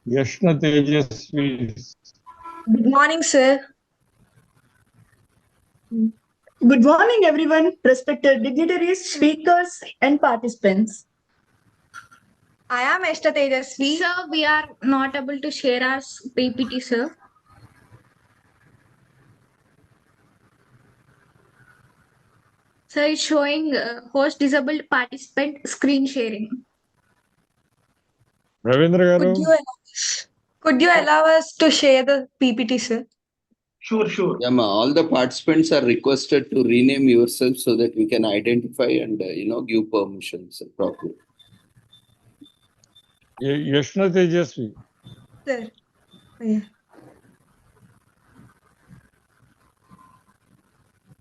Yashna Tejasvi. Good morning, sir. Good morning, everyone, respected dignitaries, speakers, and participants. I am Yashna Tejasvi. Sir, we are not able to share our PPT, sir. So it's showing host disabled participant screen sharing. Ravindra garu. Could you allow us to share the PPT, sir? Sure, sure. Yeah, all the participants are requested to rename yourself so that we can identify and give permissions properly. Yashna Tejasvi. Sir. Yeah.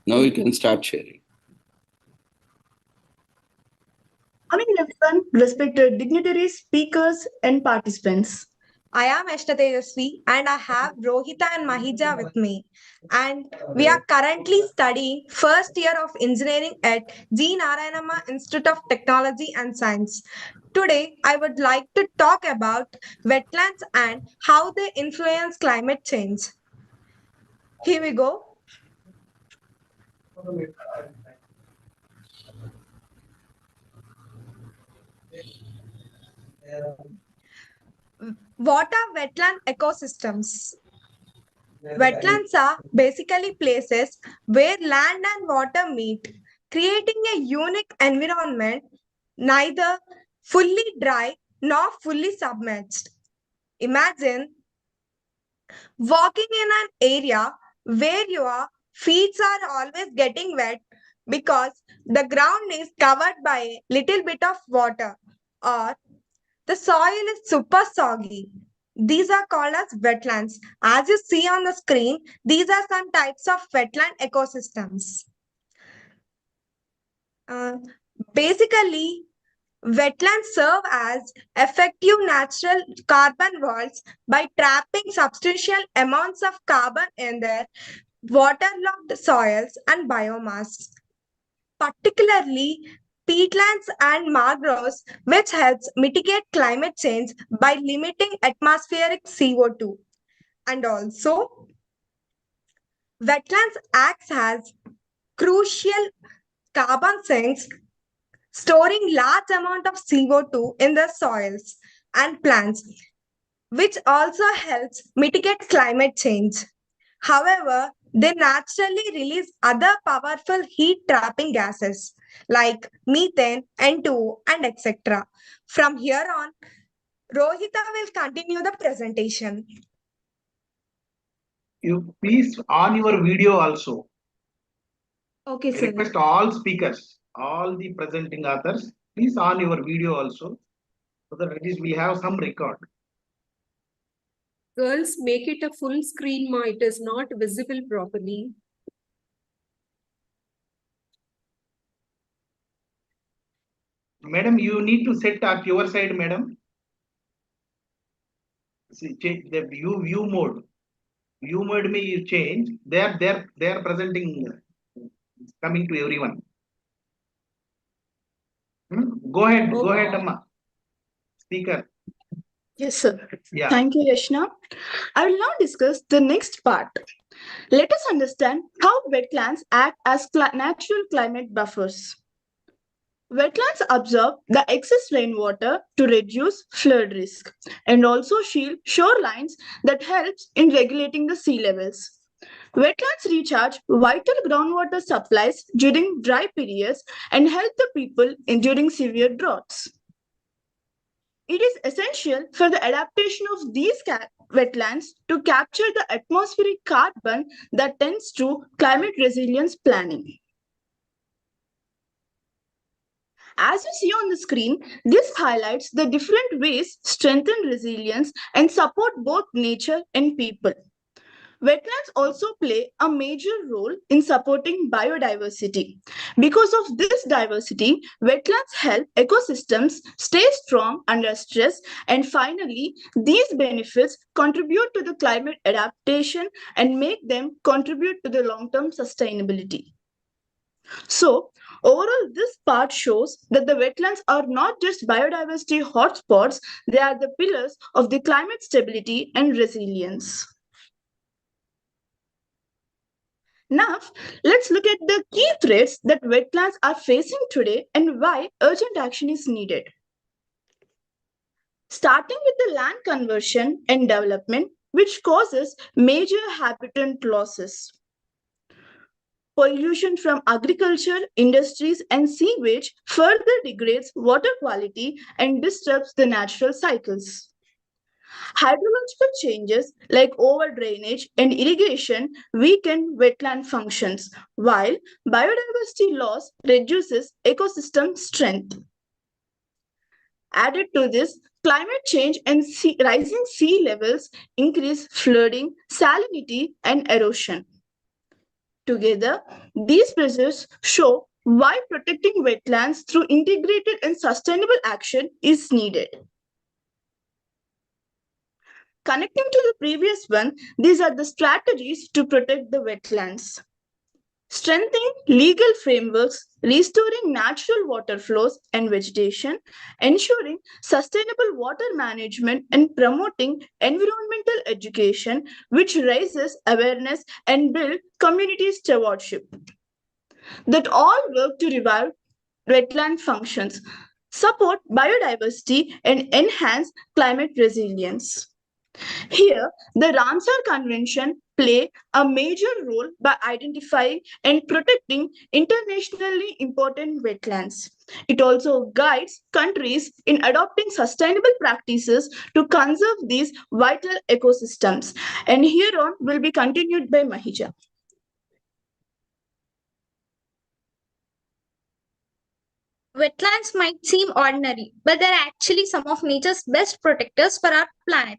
Now we can start sharing. Good morning, everyone, respected dignitaries, speakers, and participants. I am Ashta Tejasvi and I have Rohita and Mahija with me. And we are currently studying first year of engineering at G. Narayanamma Institute of Technology and Science. Today, I would like to talk about wetlands and how they influence climate change. Here we go. What are wetland ecosystems? Wetlands are basically places where land and water meet, creating a unique environment, neither fully dry nor fully submerged. Imagine walking in an area where your feet are always getting wet because the ground is covered by a little bit of water, or the soil is super soggy. These are called as wetlands. As you see on the screen, these are some types of wetland ecosystems. Basically, wetlands serve as effective natural carbon vaults by trapping substantial amounts of carbon in their waterlogged soils and biomass. Particularly, peatlands and mangroves, which helps mitigate climate change by limiting atmospheric CO2. And also, wetlands acts as crucial carbon sinks, storing large amount of CO2 in the soils and plants, which also helps mitigate climate change. However, they naturally release other powerful heat-trapping gases like methane, N2O, and etc. From here on, Rohita will continue the presentation. You please on your video also. Okay, I sir. request all speakers, all the presenting authors, please on your video also, so that at least we have some record. Girls, make it a full screen, ma. It is not visible properly. Madam, you need to set at your side, madam. See, change the view mode. View mode may you change. They are presenting, coming to everyone. Go ahead, Amma. Speaker. Yes, sir. Yeah. Thank you, Yashna. I will now discuss the next part. Let us understand how wetlands act as natural climate buffers. Wetlands absorb the excess rainwater to reduce flood risk and also shield shorelines that helps in regulating the sea levels. Wetlands recharge vital groundwater supplies during dry periods and help the people during severe droughts. It is essential for the adaptation of these wetlands to capture the atmospheric carbon that tends to climate resilience planning. As you see on the screen, this highlights the different ways strengthen resilience and support both nature and people. Wetlands also play a major role in supporting biodiversity. Because of this diversity, wetlands help ecosystems stay strong under stress, and finally, these benefits contribute to the climate adaptation and make them contribute to the long-term sustainability. So, overall, this part shows that the wetlands are not just biodiversity hotspots, they are the pillars of the climate stability and resilience. Now, let's look at the key threats that wetlands are facing today and why urgent action is needed. Starting with the land conversion and development, which causes major habitat losses. Pollution from agriculture, industries, and sewage further degrades water quality and disturbs the natural cycles. Hydrological changes like over drainage and irrigation weaken wetland functions, while biodiversity loss reduces ecosystem strength. Added to this, climate change and rising sea levels increase flooding, salinity, and erosion. Together, these pressures show why protecting wetlands through integrated and sustainable action is needed. Connecting to the previous one, these are the strategies to protect the wetlands. Strengthening legal frameworks, restoring natural water flows and vegetation, ensuring sustainable water management, and promoting environmental education, which raises awareness and build community stewardship. That all work to revive wetland functions, support biodiversity, and enhance climate resilience. Here, the Ramsar Convention play a major role by identifying and protecting internationally important wetlands. It also guides countries in adopting sustainable practices to conserve these vital ecosystems. And here on will be continued by Mahija. Wetlands might seem ordinary, but they're actually some of nature's best protectors for our planet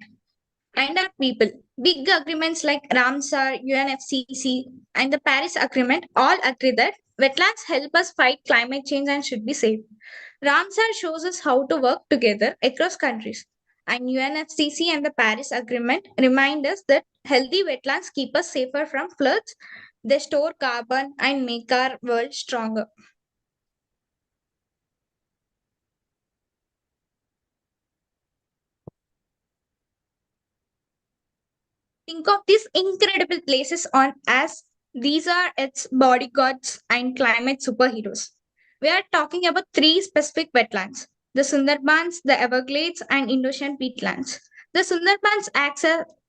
and our people. Big agreements like Ramsar, UNFCCC, and the Paris Agreement all agree that wetlands help us fight climate change and should be saved. Ramsar shows us how to work together across countries, and UNFCCC and the Paris Agreement remind us that healthy wetlands keep us safer from floods, they store carbon, and make our world stronger. Think of these incredible places on as these are its bodyguards and climate superheroes. We are talking about three specific wetlands: the Sundarbans, the Everglades, and Indonesian peatlands. The Sundarbans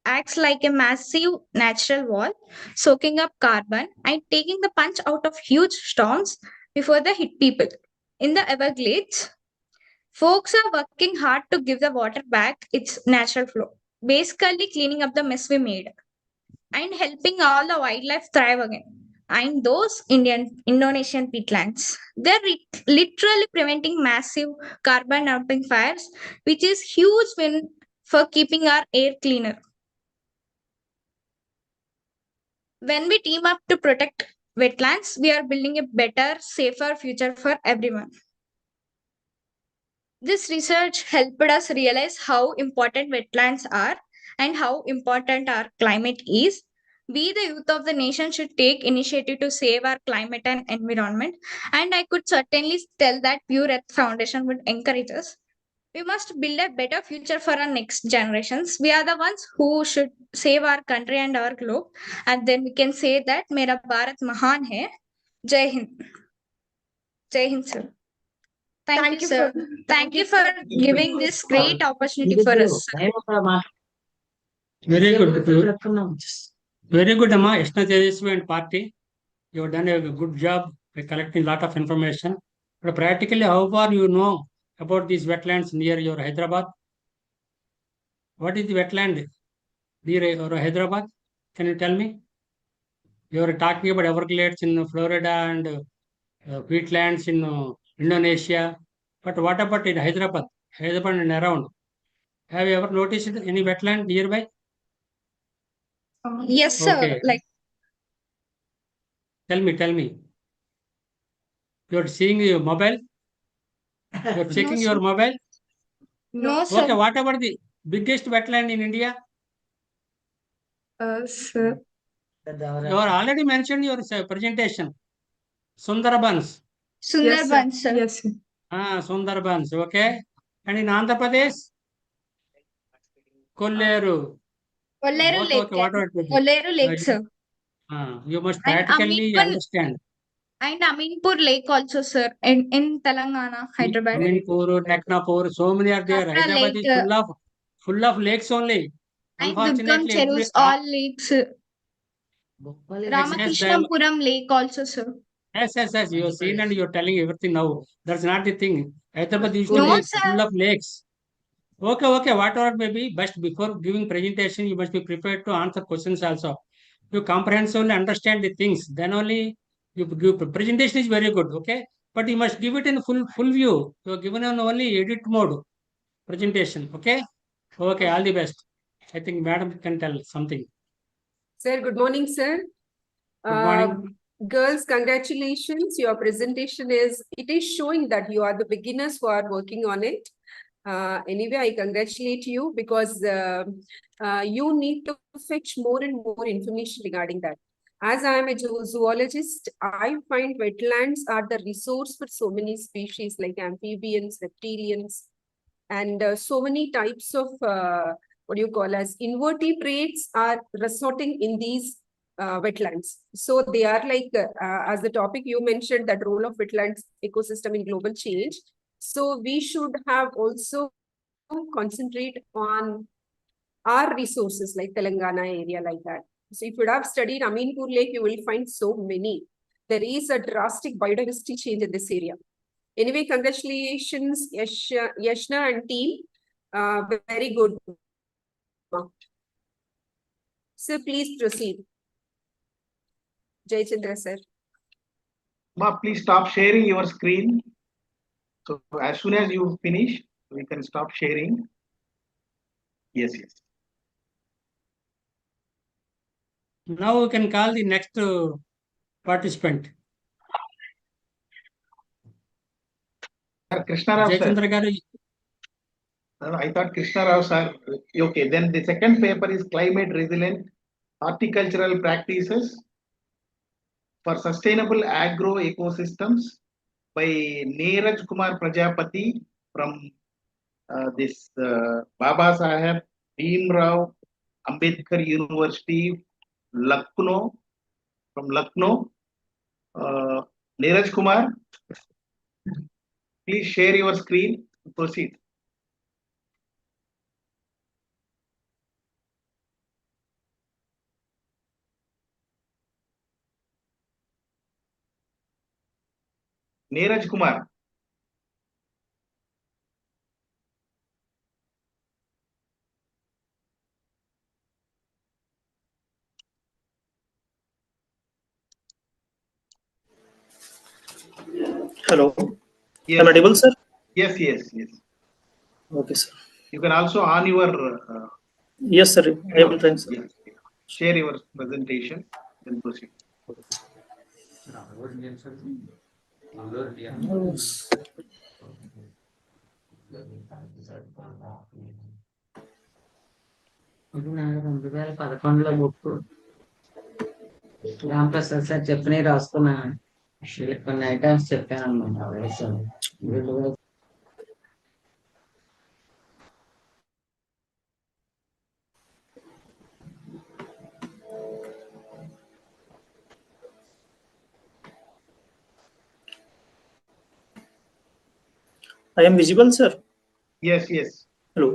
acts like a massive natural wall, soaking up carbon and taking the punch out of huge storms before they hit people. In the Everglades, folks are working hard to give the water back its natural flow, basically cleaning up the mess we made and helping all the wildlife thrive again. And those Indonesian peatlands, they're literally preventing massive carbon dumping fires, which is huge win for keeping our air cleaner. When we team up to protect wetlands, we are building a better, safer future for everyone. This research helped us realize how important wetlands are and how important our climate is. We, the youth of the nation, should take initiative to save our climate and environment. And I could certainly tell that Pure Earth Foundation would encourage us. We must build a better future for our next generations. We are the ones who should save our country and our globe. And then we can say that Mera Bharat Mahan hai. Jai Hind. Jai Hind, sir. Thank you, sir. Thank you for giving this great opportunity for us. Very good. Very good, Amma. Yashna Tejasvi and party. You have done a good job by collecting a lot of information. But practically, how far you know about these wetlands near your Hyderabad? What is the wetland near your Hyderabad? Can you tell me? You are talking about Everglades in Florida and wheatlands in Indonesia. But what about in Hyderabad? Hyderabad and around. Have you ever noticed any wetland nearby? Yes, sir. Okay. Like, Tell me. You're seeing your mobile? You're checking your mobile? no, sir. Okay, what about the biggest wetland in India? Sir. You are already mentioned your presentation. Sundarbans. Sundarbans, sir. Yes, sir. Sundarbans, okay. And in Andhra Pradesh? Kolleru. Kolleru Okay, Lake. what about it? Kolleru Lake, sir. You must And practically understand. And Aminpur Lake also, sir, in Telangana, Hyderabad. Aminpur, Neknapur, so many are there. Kapra Hyderabad Lake, is full of lakes only. and Durgam Unfortunately, Cherus, all lakes. Ramakrishnampuram Lake also, sir. Yes. You're seen and you're telling everything now. That's not the thing. Hyderabad is No, full sir. of lakes. Okay, whatever it may be, but before giving presentation, you must be prepared to answer questions also. You comprehensively understand the things, then only you give presentation is very good, okay? But you must give it in full view. You are given on only edit mode presentation, okay? Okay, all the best. I think madam can tell something. Sir, good morning, sir. Good morning. Girls, congratulations. Your presentation it is showing that you are the beginners who are working on it. Anyway, I congratulate you because you need to fetch more and more information regarding that. As I am a zoologist, I find wetlands are the resource for so many species like amphibians, reptilians, and so many types of what you call as invertebrates are resorting in these wetlands. So they are like, as the topic you mentioned, that role of wetlands ecosystem in global change. So we should have also concentrate on our resources like Telangana area like that. So if you have studied Aminpur Lake, you will find so many. There is a drastic biodiversity change in this area. Anyway, congratulations, Yashna and team. Very good. So please proceed. Jai Chandra sir. Ma, please stop sharing your screen. So as soon as you finish, we can stop sharing. Yes. Now we can call the next participant. Krishna Rao sir. Jayachandra garu. I thought Krishna Rao sir. Okay, then the second paper is climate resilient horticultural practices for sustainable agro ecosystems by Neeraj Kumar Prajapati from this Baba Saheb Bhimrao Ambedkar University, Lucknow, from Lucknow. Neeraj Kumar, please share your screen. Proceed. Neeraj Kumar. Hello. Yes. Am I audible, sir? Yes. Okay, sir. You can also on your. Yes, sir. I am trying, sir. Yes. Share your presentation. Then proceed. Ramprasad sir చెప్పినవి రాసుకున్నాను కొన్ని items చెప్పాను అనమాట. I am visible, sir. Yes. Hello.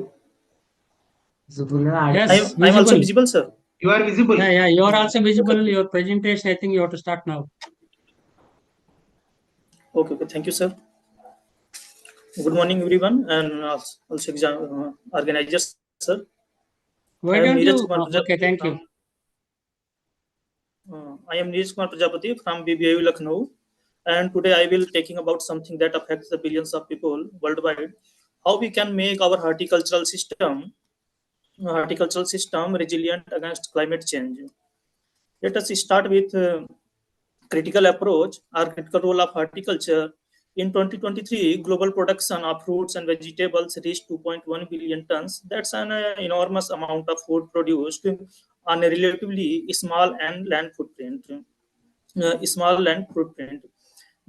Yes, I am also visible, sir. You are visible. Yeah, you are also visible. Your presentation, I think you have to start now. Okay. Thank you, sir. Good morning, everyone, and also exam organizers, sir. Why don't you? Okay, thank you. I am Neeraj Kumar Prajapati from BBIU Lucknow, and today I will talking about something that affects the billions of people worldwide. How we can make our horticultural system resilient against climate change. Let us start with critical approach or critical role of horticulture. In 2023, global production of fruits and vegetables reached 2.1 billion tons. That's an enormous amount of food produced on a relatively small land footprint.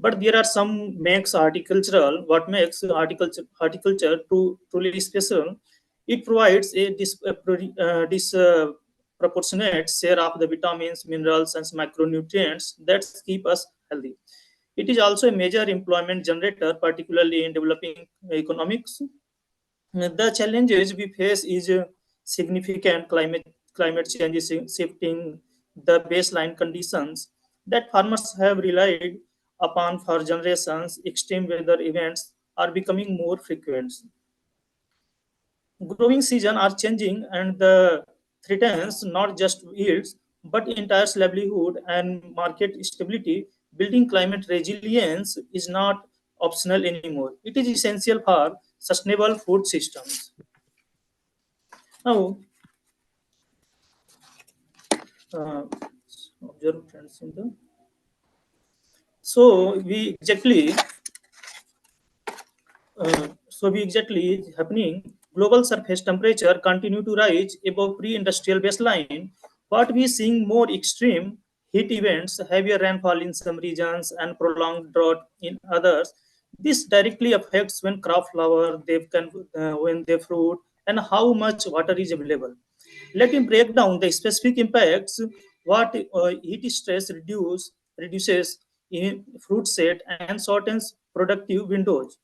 But there are some makes horticulture truly special. It provides a disproportionate share of the vitamins, minerals, and macronutrients that keep us healthy. It is also a major employment generator, particularly in developing economics. The challenges we face is significant climate change, shifting the baseline conditions that farmers have relied upon for generations. Extreme weather events are becoming more frequent. Growing season are changing and the threatens not just yields but entire livelihood and market stability. Building climate resilience is not optional anymore. It is essential for sustainable food systems. Now, observe trends in the. So we exactly is happening. Global surface temperature continue to rise above pre-industrial baseline. What we seeing more extreme heat events, heavier rainfall in some regions, and prolonged drought in others. This directly affects when crop flower, when they fruit, and how much water is available. Let me break down the specific impacts. What heat stress reduces in fruit set and shortens productive windows.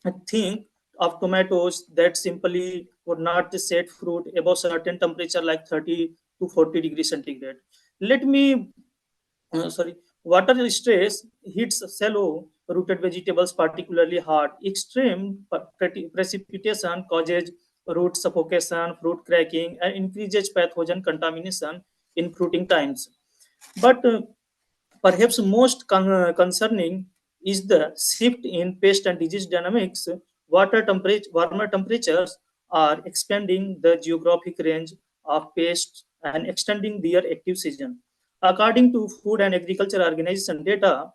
I think of tomatoes that simply would not set fruit above certain temperature like 30 to 40 degrees centigrade. Let me, sorry, water stress hits shallow rooted vegetables particularly hard. Extreme precipitation causes root suffocation, fruit cracking, and increases pathogen contamination in fruiting times. But perhaps most concerning is the shift in pest and disease dynamics. Warmer temperatures are expanding the geographic range of pests and extending their active season. According to Food and Agriculture Organization data,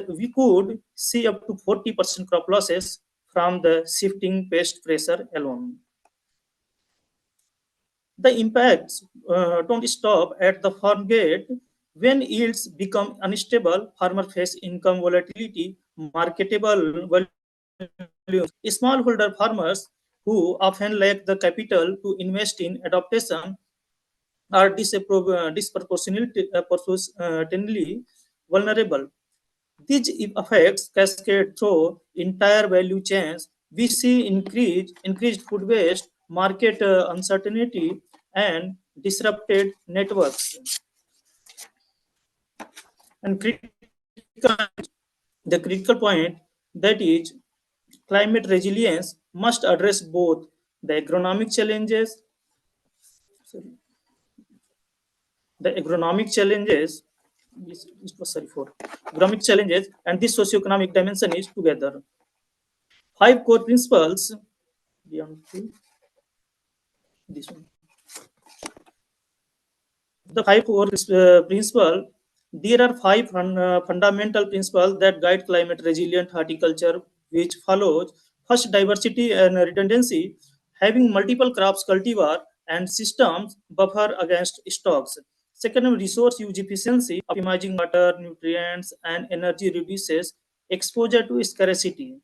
we could see up to 40% crop losses from the shifting pest pressure alone. The impacts don't stop at the farm gate. When yields become unstable, farmers face income volatility, marketable volumes. Smallholder farmers who often lack the capital to invest in adaptation are disproportionately vulnerable. These effects cascade through entire value chains. We see increased food waste, market uncertainty, and disrupted networks. And the critical point that is climate resilience must address both the agronomic challenges, the agronomic challenges, agronomic challenges, and this socioeconomic dimension is together. 5 core principles beyond this one. The 5 core principle. There are 5 fundamental principles that guide climate resilient horticulture, which follows: first, diversity and redundancy, having multiple crops cultivar and systems buffer against stocks. Second, resource use efficiency, optimizing water, nutrients, and energy reduces exposure to scarcity.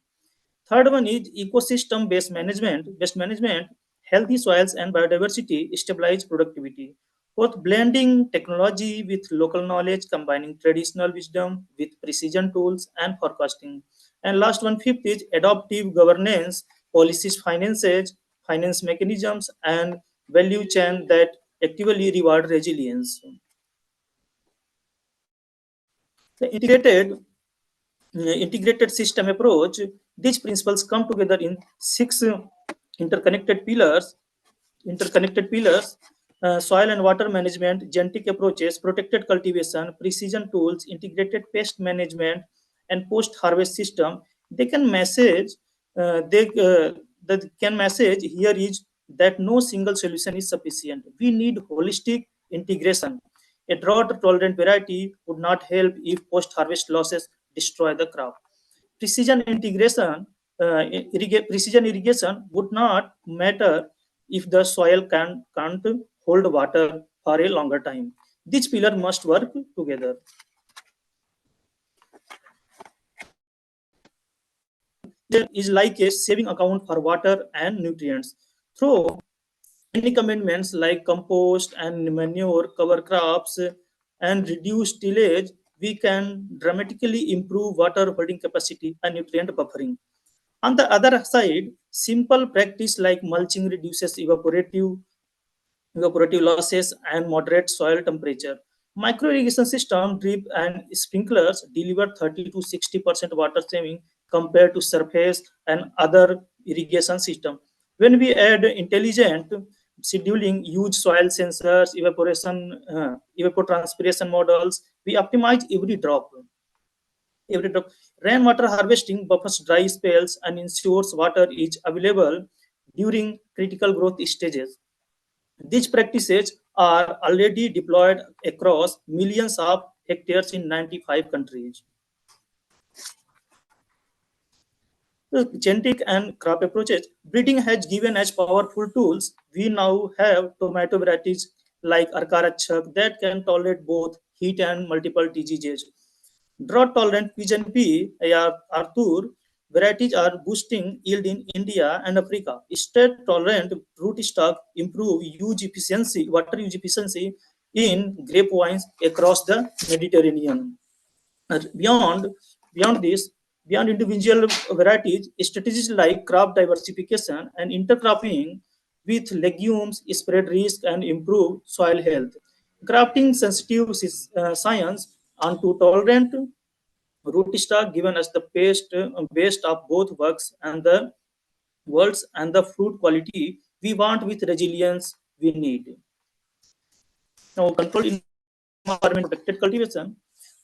Third one is ecosystem-based management. Best management, healthy soils and biodiversity stabilize productivity. Fourth, blending technology with local knowledge, combining traditional wisdom with precision tools and forecasting. And last one, fifth is adaptive governance, policies, finance mechanisms, and value chain that actively reward resilience. The integrated system approach, these principles come together in 6 interconnected pillars. Soil and water management, genetic approaches, protected cultivation, precision tools, integrated pest management, and post-harvest system. They can message, here is that no single solution is sufficient. We need holistic integration. A drought-tolerant variety would not help if post-harvest losses destroy the crop. Precision irrigation would not matter if the soil can't hold water for a longer time. These pillars must work together. There is like a saving account for water and nutrients. Through any commitments like compost and manure, cover crops, and reduce tillage, we can dramatically improve water holding capacity and nutrient buffering. On the other side, simple practice like mulching reduces evaporative losses, and moderate soil temperature. Micro irrigation system, drip and sprinklers deliver 30 to 60% water saving compared to surface and other irrigation system. When we add intelligent scheduling, use soil sensors, evapotranspiration models, we optimize every drop. Rainwater harvesting buffers dry spells and ensures water is available during critical growth stages. These practices are already deployed across millions of hectares in 95 countries. The genetic and crop approaches, breeding has given us powerful tools. We now have tomato varieties like Arkarachak that can tolerate both heat and multiple diseases. Drought tolerant pigeon pea, Arthur varieties are boosting yield in India and Africa. Stress tolerant rootstock improve water use efficiency in grape vines across the Mediterranean. Beyond, beyond this, beyond individual varieties, strategies like crop diversification and intercropping with legumes spread risk and improve soil health. Grafting sensitive science onto tolerant rootstock given us the best of both works and the worlds and the fruit quality we want with resilience we need. Now, control environment protected cultivation.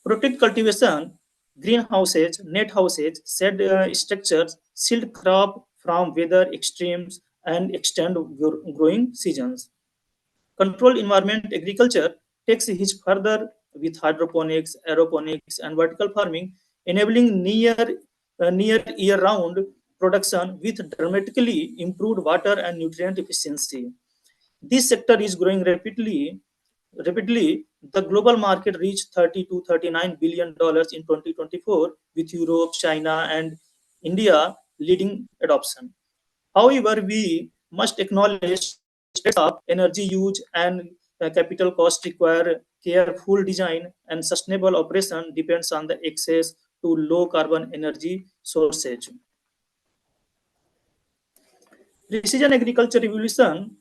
Protect cultivation, greenhouses, net houses, shade structures, shield crop from weather extremes and extend growing seasons. Controlled environment agriculture takes it further with hydroponics, aeroponics, and vertical farming, enabling near year-round production with dramatically improved water and nutrient efficiency. This sector is growing rapidly. The global market reached $30 to $39 billion in 2024, with Europe, China, and India leading adoption. However, we must acknowledge that energy use and capital cost require careful design, and sustainable operation depends on the access to low carbon energy sources. Precision agriculture revolution,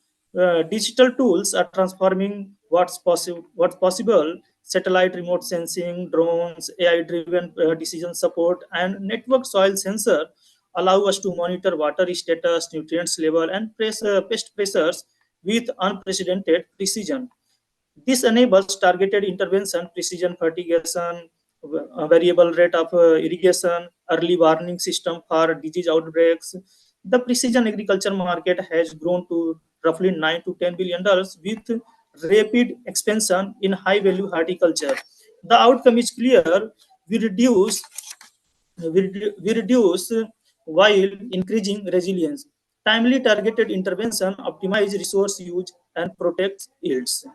digital tools are transforming what's possible. Satellite remote sensing, drones, AI-driven decision support, and network soil sensor allow us to monitor water status, nutrients level, and pest pressures with unprecedented precision. This enables targeted intervention, precision fertigation, variable rate of irrigation, early warning system for disease outbreaks. The precision agriculture market has grown to roughly $9 to $10 billion with rapid expansion in high value horticulture. The outcome is clear. We reduce, we reduce while increasing resilience. Timely targeted intervention optimize resource use and protects yields.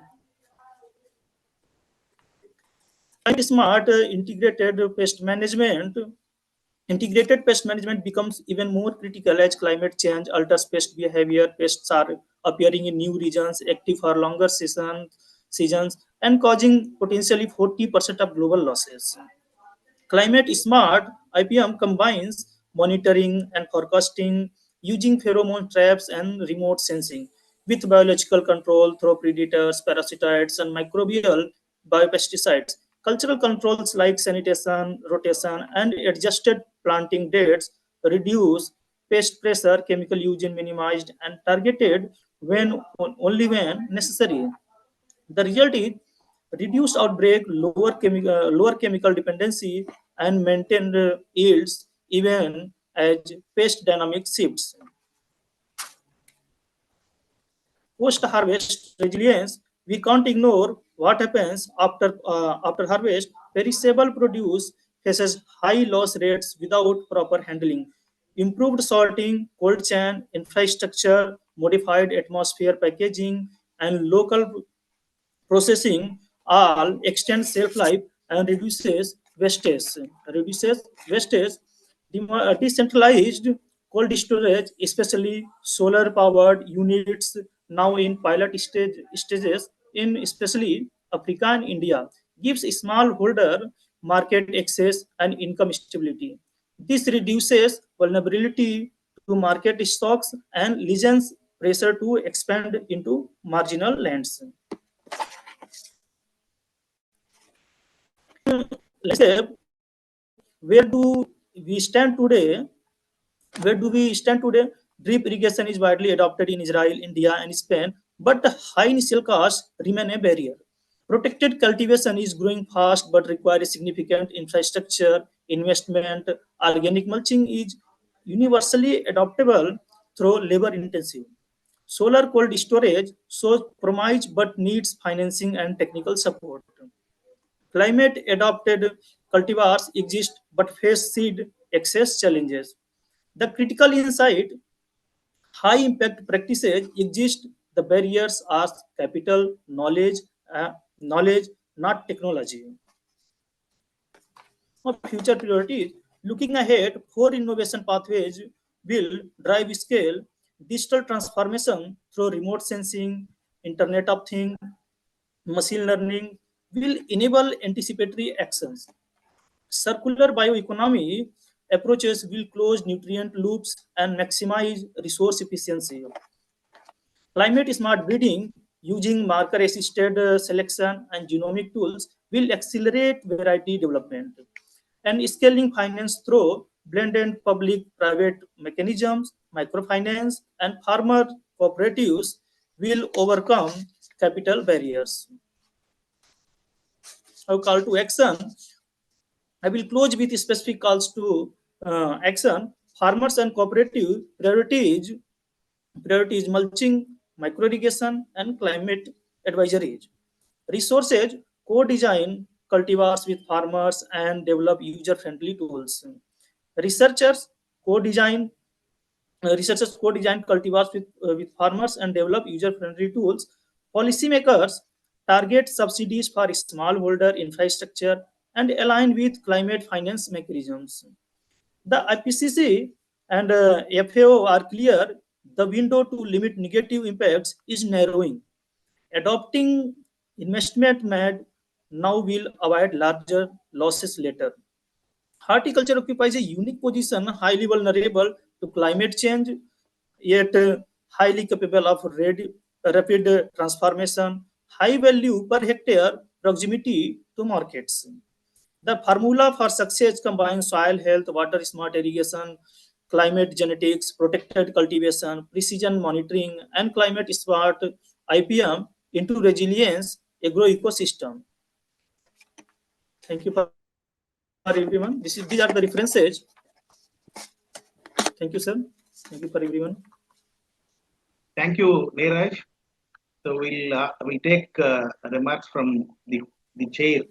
Smart integrated pest management becomes even more critical as climate change alters pest behavior. Pests are appearing in new regions, active for longer seasons, and causing potentially 40% of global losses. Climate smart IPM combines monitoring and forecasting using pheromone traps and remote sensing with biological control through predators, parasitoids, and microbial biopesticides. Cultural controls like sanitation, rotation, and adjusted planting dates reduce pest pressure, chemical use is minimized and targeted when only when necessary. The result is reduced outbreak, lower chemical dependency, and maintained yields even as pest dynamic shifts. Post-harvest resilience, we can't ignore what happens after harvest. Perishable produce faces high loss rates without proper handling. Improved sorting, cold chain, infrastructure, modified atmosphere packaging, and local processing all extends shelf life and reduces wastage. Decentralized cold storage, especially solar powered units now in stages in especially Africa and India, gives smallholder market access and income stability. This reduces vulnerability to market shocks and lessens pressure to expand into marginal lands. Let's say, where do we stand today? Where do we stand today? Drip irrigation is widely adopted in Israel, India, and Spain, but high initial costs remain a barrier. Protected cultivation is growing fast but requires significant infrastructure investment. Organic mulching is universally adoptable through labor intensive. Solar cold storage shows promise but needs financing and technical support. Climate adapted cultivars exist but face seed access challenges. The critical insight: high impact practices exist. The barriers are capital, knowledge, not technology. Of future priorities, looking ahead, 4 innovation pathways will drive scale: digital transformation through remote sensing, Internet of Things, machine learning will enable anticipatory actions. Circular bioeconomy approaches will close nutrient loops and maximize resource efficiency. Climate smart breeding using marker assisted selection and genomic tools will accelerate variety development. And scaling finance through blended public private mechanisms, microfinance, and farmer cooperatives will overcome capital barriers. Our call to action: I will close with specific calls to action. Farmers and cooperative priorities mulching, micro irrigation, and climate advisories. Resources: co-design cultivars with farmers and develop user-friendly tools. Researchers co-design cultivars with farmers and develop user-friendly tools. Policymakers target subsidies for smallholder infrastructure and align with climate finance mechanisms. The IPCC and FAO are clear. The window to limit negative impacts is narrowing. Adopting investment made now will avoid larger losses later. Horticulture occupies a unique position, highly vulnerable to climate change, yet highly capable of rapid transformation, high value per hectare, proximity to markets. The formula for success combines soil health, water smart irrigation, climate genetics, protected cultivation, precision monitoring, and climate smart IPM into resilience agroecosystem. Thank you for everyone. These are the references. Thank you, sir. Thank you for everyone. Thank you, Neeraj. So we'll take remarks from the chair.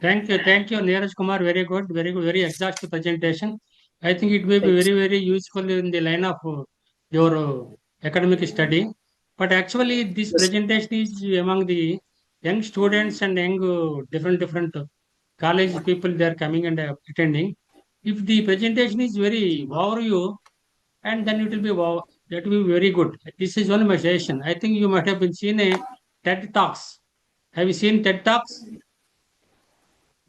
Thank you, Neeraj Kumar. Very good, very exhaustive presentation. I think it will be very useful in the line of your academic study. But actually, this presentation is among the young students and young different college people. They are coming and attending. If the presentation is very overview, and then it will be wow, that will be very good. This is one of my suggestion. I think you might have been seen a TED Talks. Have you seen TED Talks?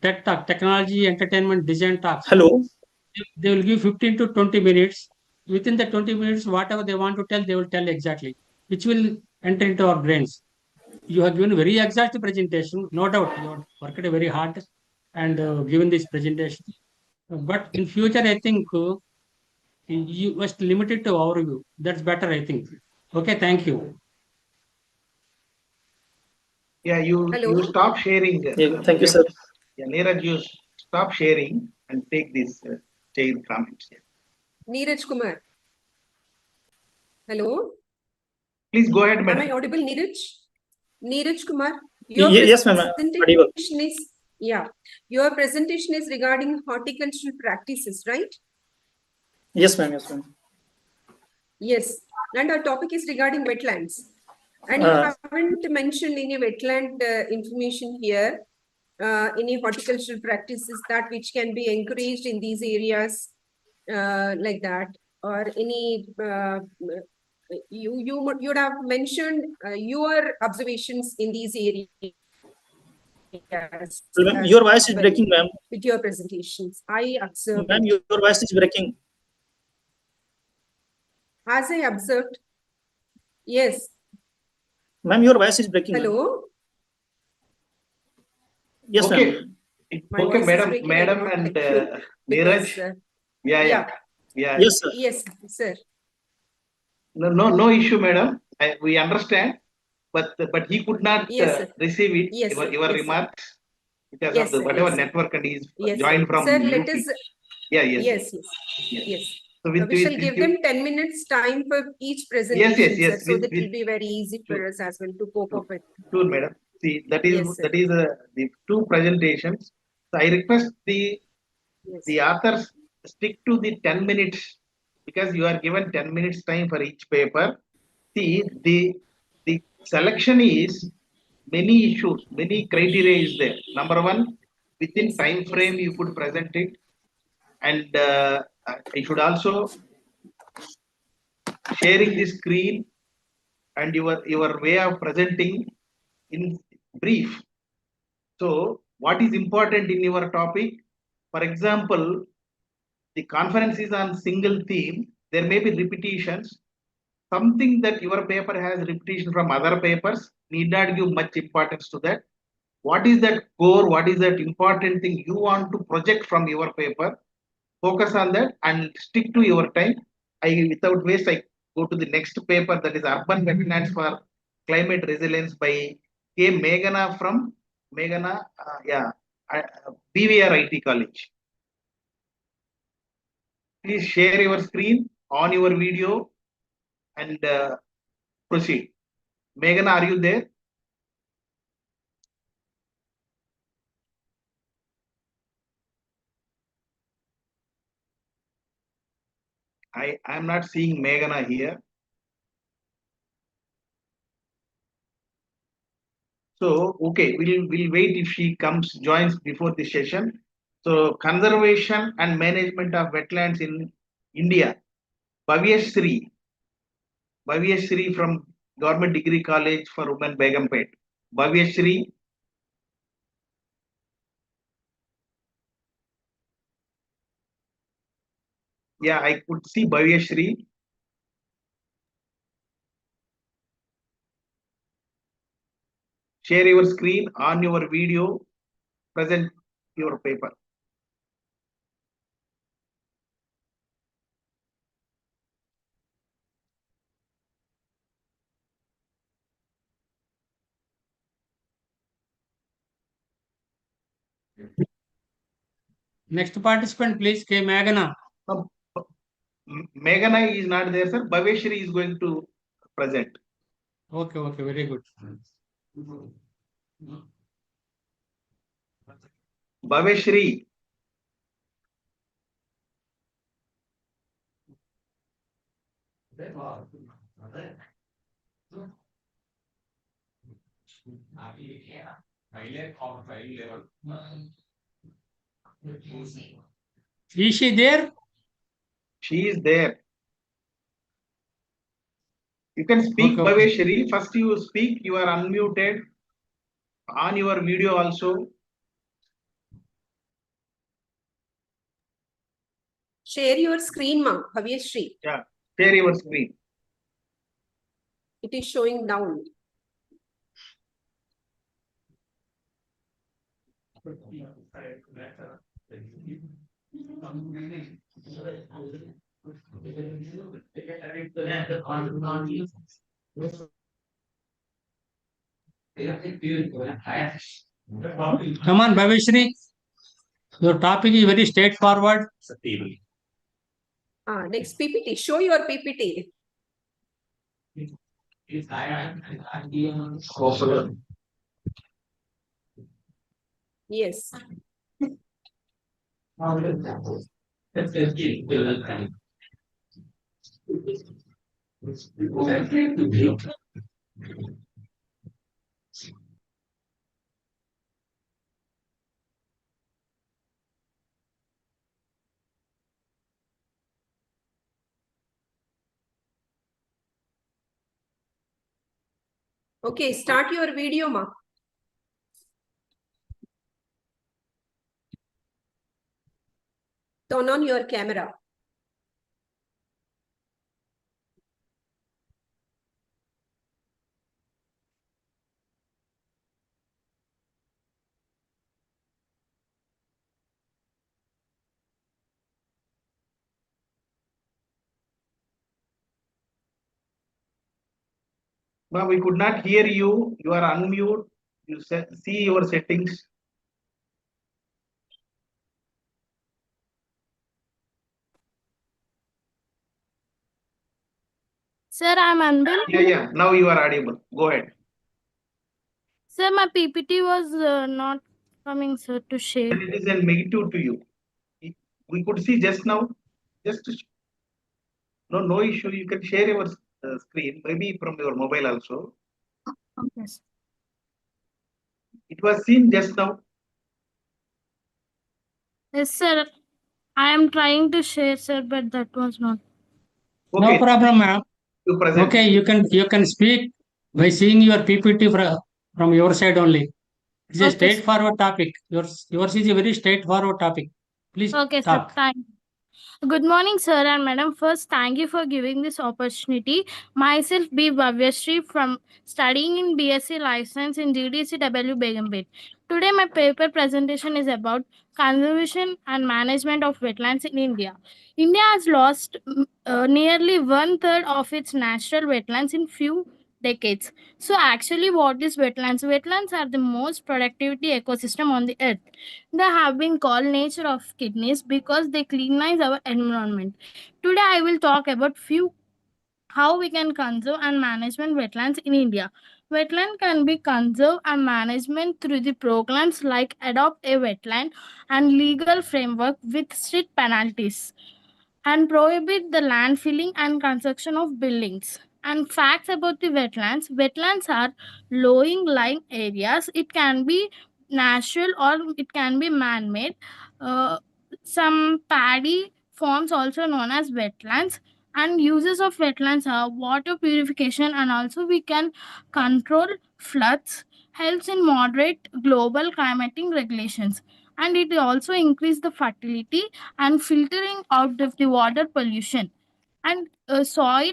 TED Talk, Technology, Entertainment, Design Talks. Hello. They will give 15 to 20 minutes. Within the 20 minutes, whatever they want to tell, they will tell exactly, which will enter into our brains. You have given a very exact presentation, no doubt. You have worked very hard and given this presentation. But in future, I think you must limit it to overview. That's better, I think. Okay, thank you. Yeah, you stop sharing. Thank you, sir. Yeah, Neeraj, you stop sharing and take this chair comments. Neeraj Kumar. Hello. Please go ahead, madam. Am I audible, Neeraj? Neeraj Kumar. Yes, ma'am. Your presentation is regarding horticultural practices, right? Yes, ma'am. Yes, ma'am. Yes, and our topic is regarding wetlands. And you haven't mentioned any wetland information here, any horticultural practices that which can be encouraged in these areas like that, or any, you would have mentioned your observations in these areas. Your voice is breaking, ma'am. With your presentations, I observed. Ma'am, your voice is breaking. As I observed, Yes. Ma'am, your voice is breaking. Hello. Yes, Okay. ma'am. My Okay, voice is madam, breaking. I madam cannot and get you Neeraj. because, Yeah. Yes, sir. Yes, sir. No issue, madam. We understand, but he could not Yes, sir. receive it. Yes, Your sir. Yes, sir. remarks because Yes, of the sir. whatever Yes, sir. network and he's Yes, joined sir. from Sir, let UP. us. Yes. Yes. So We shall give them 10 minutes time for each yes, presentation, sir, yes. so that it will be very easy for us as well to cope up with. Sure, madam. See, that is Yes, sir. the two presentations. So I request the authors stick to the 10 minutes because you are given 10 minutes time for each paper. See, the selection is many issues, many criteria is there. Number one, within time frame you could present it, and I should also sharing the screen and your way of presenting in brief. So, what is important in your topic? For example, the conference is on single theme. There may be repetitions. Something that your paper has repetition from other papers, need not give much importance to that. What is that core? What is that important thing you want to project from your paper? Focus on that and stick to your time. Without waste, I go to the next paper, that is Urban Wetlands for Climate Resilience by K. Meghana from BVR IT College. Please share your screen, on your video, and proceed. Meghana, are you there? I am not seeing Meghana here. So, okay, we'll wait if she comes, joins before the session. So, conservation and management of wetlands in India. Bhavyashree from Government Degree College for Women, Begumpet. Bhavyashree. Yeah, I could see Bhavyashree. Share your screen, on your video, present your paper. Next participant, please, K. Meghana. Meghana is not there, sir. Bhavyashree is going to present. Okay, very good. Bhavyashree. Is she there? She is there. You can speak, Okay. Bhavyashree. First you speak, you are unmuted. On your video also. Share your screen, ma'am, Bhavyashree. Yeah, share your screen. It is showing down. Come on, Bhavyashree. Your topic is very straightforward. Next PPT. Show your PPT. Yes. Okay, start your video, ma. Turn on your camera. 。 . 。 . 。 . 。 . 。 . 。 . 。 . 。 . 。 . 。 . 。 。 。 . 。 。 . 。 . 。 . 。 . 。 。 . 。 . 。 . 。 。 . 。 。 . 。 . 。Ma, we could not hear you. You are unmute. You see your settings. Sir, I'm unable. Yeah. Now you are audible. Go ahead. Sir, my PPT was not coming, sir, to share. And it is a negative to you. We could see just now. No issue. You can share your screen, maybe from your mobile also. Okay, sir. It was seen just now. Yes, sir. I am trying to share, sir, but that was not. No problem, ma'am. You present. Okay, you can speak by seeing your PPT from your side only. It's a Okay, straightforward topic. Yours is a very straightforward topic. Please Okay, talk. sir. Thank you. Good morning, sir and madam. First, thank you for giving this opportunity. Myself, B. Bhavyashree, from studying in BSc Life Science in GDCW Begumpet. Today, my paper presentation is about conservation and management of wetlands in India. India has lost nearly 1/3 of its natural wetlands in few decades. So, actually, what is wetlands? Wetlands are the most productivity ecosystem on the earth. They have been called nature of kidneys because they cleanize our environment. Today I will talk about few how we can conserve and management wetlands in India. Wetland can be conserved and management through the programs like Adopt a Wetland and legal framework with strict penalties and prohibit the landfilling and construction of buildings. And facts about the wetlands. Wetlands are low-lying areas. It can be natural or it can be man-made. Some paddy forms also known as wetlands, and uses of wetlands are water purification, and also we can control floods, helps in moderate global climatic regulations, and it also increase the fertility and filtering out of the water pollution. And soil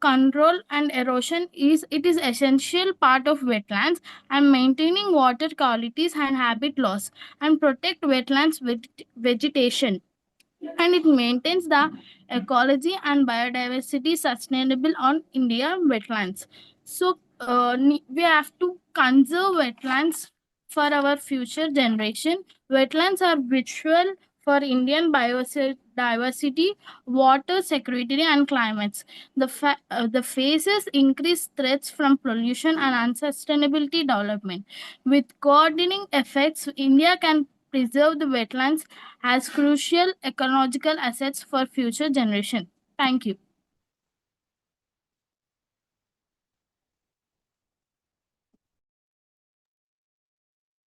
control and erosion is essential part of wetlands, and maintaining water qualities and habit loss, and protect wetlands with vegetation, and it maintains the ecology and biodiversity sustainable on India wetlands. So we have to conserve wetlands for our future generation. Wetlands are vital for Indian biodiversity, water security, and climates. The faces increased threats from pollution and unsustainability development. With coordinating effects, India can preserve the wetlands as crucial ecological assets for future generations. Thank you.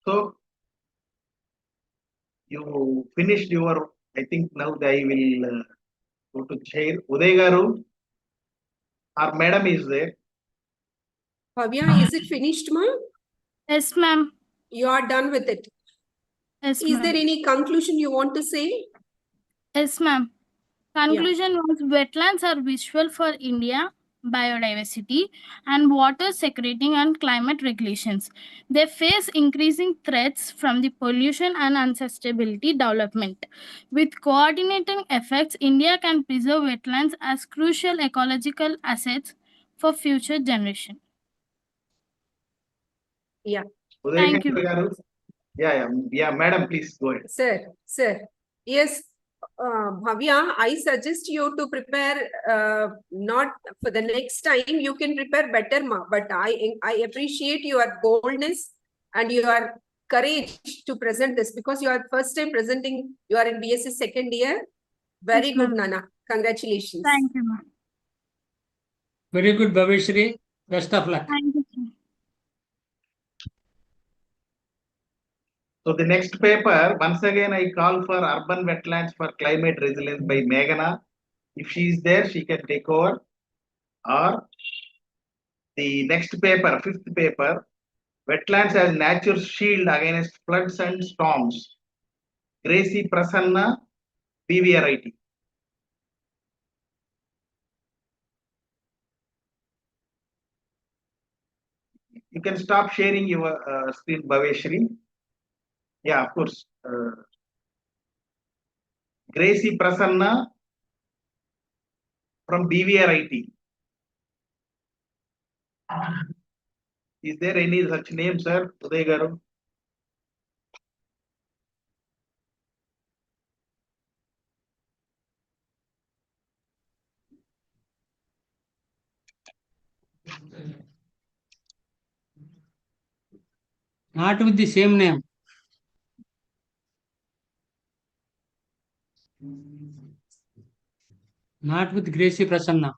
So you finished your, I think now I will go to chair. Uday Garu, our madam is there. Bhavya, is it finished, ma'am? Yes, ma'am. You are done with it. Yes, Is there any conclusion you want to say? Yes, ma'am. Conclusion was wetlands are vital for India biodiversity and water security and climate regulations. They face increasing threats from the pollution and unsustainability development. With coordinating efforts, India can preserve wetlands as crucial ecological assets for future generations. Yeah. Thank you. Yeah, madam, please go ahead. Sir. Yes, Bhavya, I suggest you to prepare, not for the next time, you can prepare better, but I appreciate your boldness and your courage to present this, because you are first time presenting, you are in BSc second year. Very Yes, good, ma'am. Nana. Congratulations. Thank you, ma'am. Very good, Bhavyashree. Best of luck. Thank you, sir. So the next paper, once again, I call for urban wetlands for climate resilience by Meghana. If she is there, she can take over. Or the next paper, fifth paper, wetlands as nature's shield against floods and storms. Gracie Prasanna, BVRIT. You can stop sharing your screen, Bhaveshri. Yeah, of course. Gracie Prasanna from BVRIT. Is there any such name, sir? Uday Garu? Not with the same name. Not with Gracie Prasanna.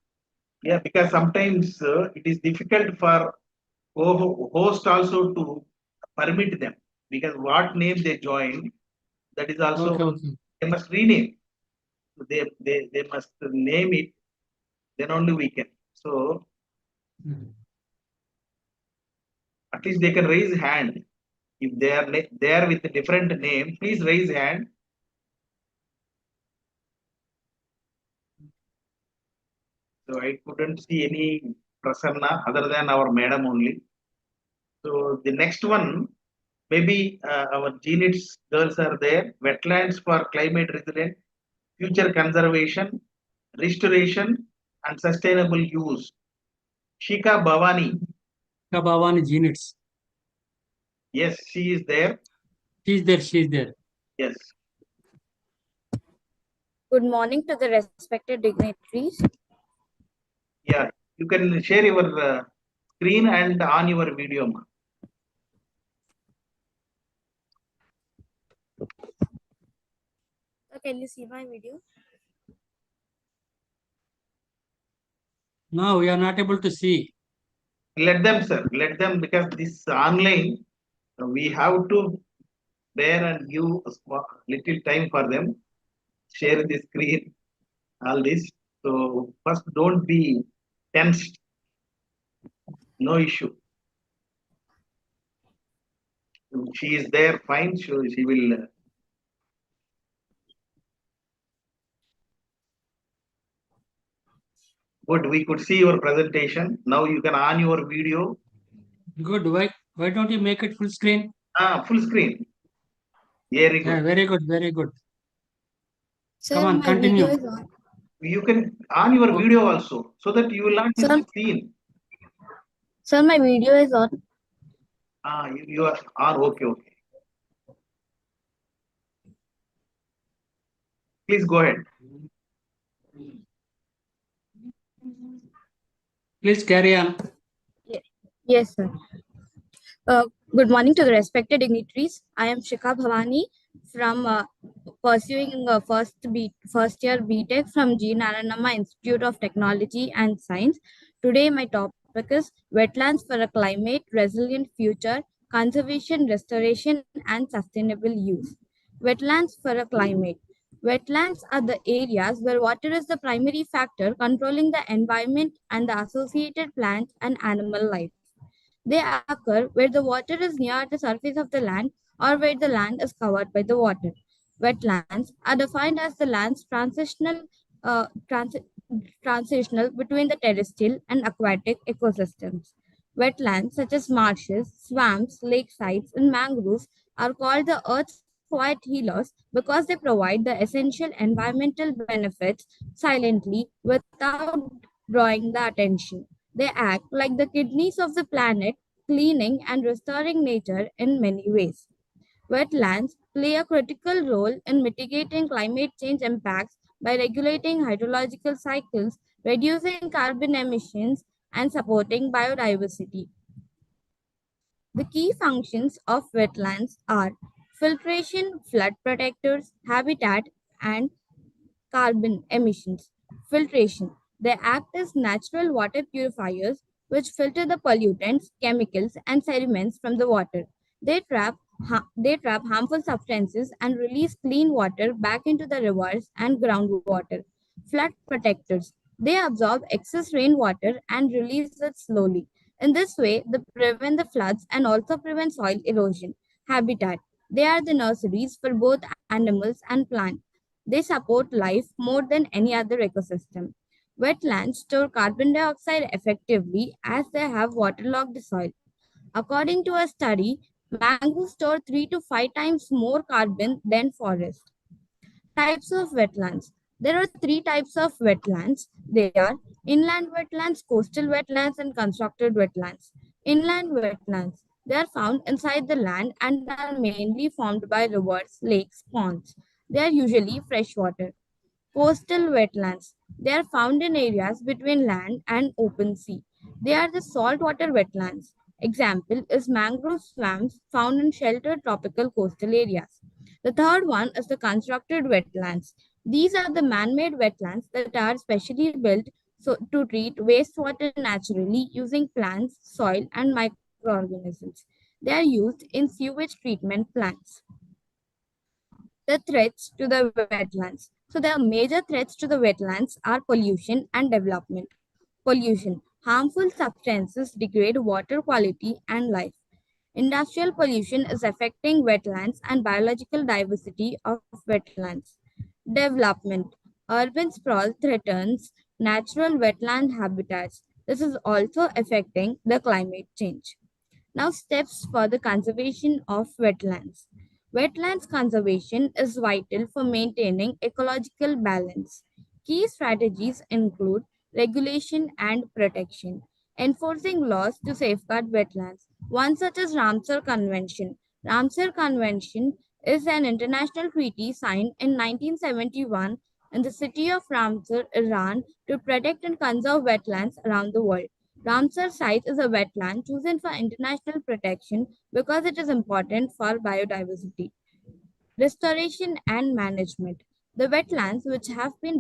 Yeah, because sometimes it is difficult for host also to permit them, because what name they join, that is also Okay. they must rename. They must name it, then only we can. So at least they can raise hand. If they are there with a different name, please raise hand. So I couldn't see any Prasanna other than our madam only. So the next one, maybe our Delegates girls are there. Wetlands for climate resilient, future conservation, restoration, and sustainable use. Shika Bhavani. Shika Bhavani Delegates. Yes, she is there. She is there. Yes. Good morning to the respected dignitaries. Yeah, you can share your screen and on your video. Can you see my video? No, we are not able to see. Let them, sir. Let them, because this online, we have to bear and give little time for them. Share the screen, all this. So first, don't be tensed. No issue. She is there, fine. So she will. Good. We could see your presentation. Now you can on your video. Good. Why don't you make it full screen? Full screen. Very good. Yeah, very good. Very good. Sir, Come on, my continue. video is on. You can on your video also, so that you will not miss the scene. Sir, my video is on. You are on. Okay. Please go ahead. Please carry on. Yes, sir. Good morning to the respected dignitaries. I am Shika Bhavani from pursuing first year BTech from G. Naranamma Institute of Technology and Science. Today, my topic is Wetlands for a Climate Resilient Future, Conservation, Restoration, and Sustainable Use. Wetlands for a Climate. Wetlands are the areas where water is the primary factor controlling the environment and the associated plant and animal life. They occur where the water is near the surface of the land or where the land is covered by the water. Wetlands are defined as the land's uh, trans- transitional between the terrestrial and aquatic ecosystems. Wetlands such as marshes, swamps, lakesides, and mangroves are called the Earth's quiet healers because they provide the essential environmental benefits silently without drawing the attention. They act like the kidneys of the planet, cleaning and restoring nature in many ways. Wetlands play a critical role in mitigating climate change impacts by regulating hydrological cycles, reducing carbon emissions, and supporting biodiversity. The key functions of wetlands are filtration, flood protectors, habitat, and carbon emissions. Filtration. They act as natural water purifiers which filter the pollutants, chemicals, and sediments from the water. They trap harmful substances and release clean water back into the rivers and groundwater. Flood protectors. They absorb excess rainwater and release it slowly. In this way, they prevent the floods and also prevent soil erosion. Habitat. They are the nurseries for both animals and plants. They support life more than any other ecosystem. Wetlands store carbon dioxide effectively as they have waterlogged soil. According to a study, mangroves store 3 to 5 times more carbon than forests. Types of wetlands. There are three types of wetlands. They are inland wetlands, coastal wetlands, and constructed wetlands. Inland wetlands. They are found inside the land and are mainly formed by rivers, lakes, ponds. They are usually freshwater. Coastal wetlands. They are found in areas between land and open sea. They are the saltwater wetlands. Example is mangrove swamps found in sheltered tropical coastal areas. The third one is the constructed wetlands. These are the man-made wetlands that are specially built to treat wastewater naturally using plants, soil, and microorganisms. They are used in sewage treatment plants. The threats to the wetlands. So the major threats to the wetlands are pollution and development. Pollution. Harmful substances degrade water quality and life. Industrial pollution is affecting wetlands and biological diversity of wetlands. Development. Urban sprawl threatens natural wetland habitats. This is also affecting the climate change. Now, steps for the conservation of wetlands. Wetlands conservation is vital for maintaining ecological balance. Key strategies include regulation and protection, enforcing laws to safeguard wetlands. One such as Ramsar Convention. Ramsar Convention is an international treaty signed in 1971 in the city of Ramsar, Iran, to protect and conserve wetlands around the world. Ramsar site is a wetland chosen for international protection because it is important for biodiversity. Restoration and management. The wetlands which have been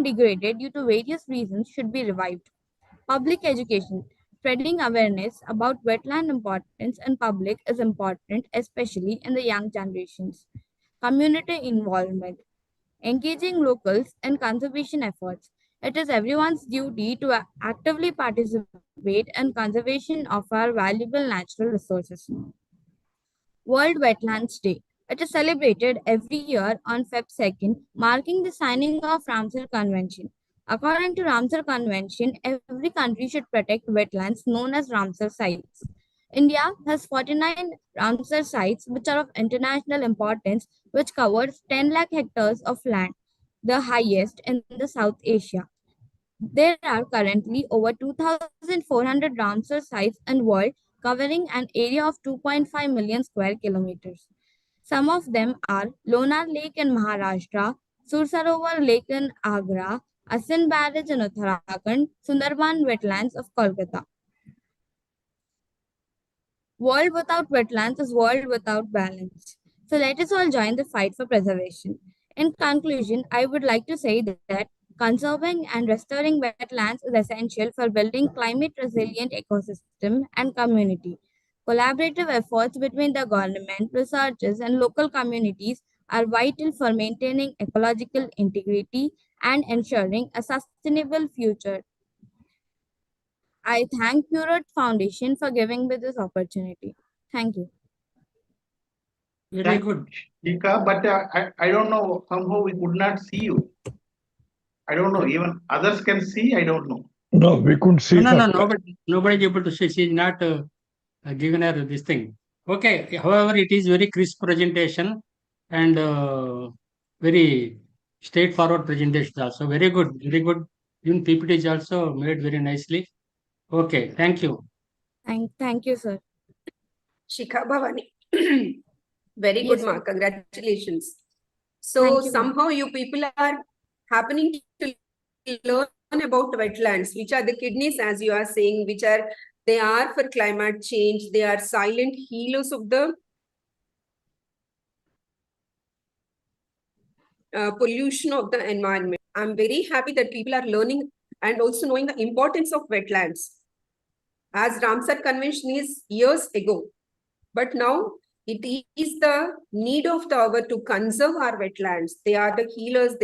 degraded due to various reasons should be revived. Public education. Spreading awareness about wetland importance in public is important, especially in the young generations. Community involvement. Engaging locals in conservation efforts. It is everyone's duty to actively participate in conservation of our valuable natural resources. World Wetlands Day. It is celebrated every year on Feb 2nd, marking the signing of Ramsar Convention. According to Ramsar Convention, every country should protect wetlands known as Ramsar sites. India has 49 Ramsar sites which are of international importance, which covers 10 lakh hectares of land, the highest in the South Asia. There are currently over 2,400 Ramsar sites in the world, covering an area of 2.5 million square kilometers. Some of them are Lonar Lake in Maharashtra, Sursarovar Lake in Agra, Asin Barrage in Uttarakhand, Sundarban Wetlands of Kolkata. World without wetlands is world without balance. So let us all join the fight for preservation. In conclusion, I would like to say that conserving and restoring wetlands is essential for building climate resilient ecosystem and community. Collaborative efforts between the government, researchers, and local communities are vital for maintaining ecological integrity and ensuring a sustainable future. I thank Purot Foundation for giving me this opportunity. Thank you. Very good. Dika, but I don't know, somehow we could not see you. I don't know, even others can see, I don't know. No, we couldn't see No, her. nobody is able to see. She is not given her this thing. Okay. However, it is very crisp presentation and very straightforward presentation also. Very good. Very good. Even PPT is also made very nicely. Okay. Thank you. Thank you, sir. Shikha Bhavani. Very good, Yes, ma. Congratulations. Thank So you, ma'am. somehow you people are happening to learn about wetlands, which are the kidneys, as you are saying, they are for climate change. They are silent healers of the pollution of the environment. I'm very happy that people are learning and also knowing the importance of wetlands. As Ramsar Convention is years ago, but now it is the need of the hour to conserve our wetlands. They are the healers.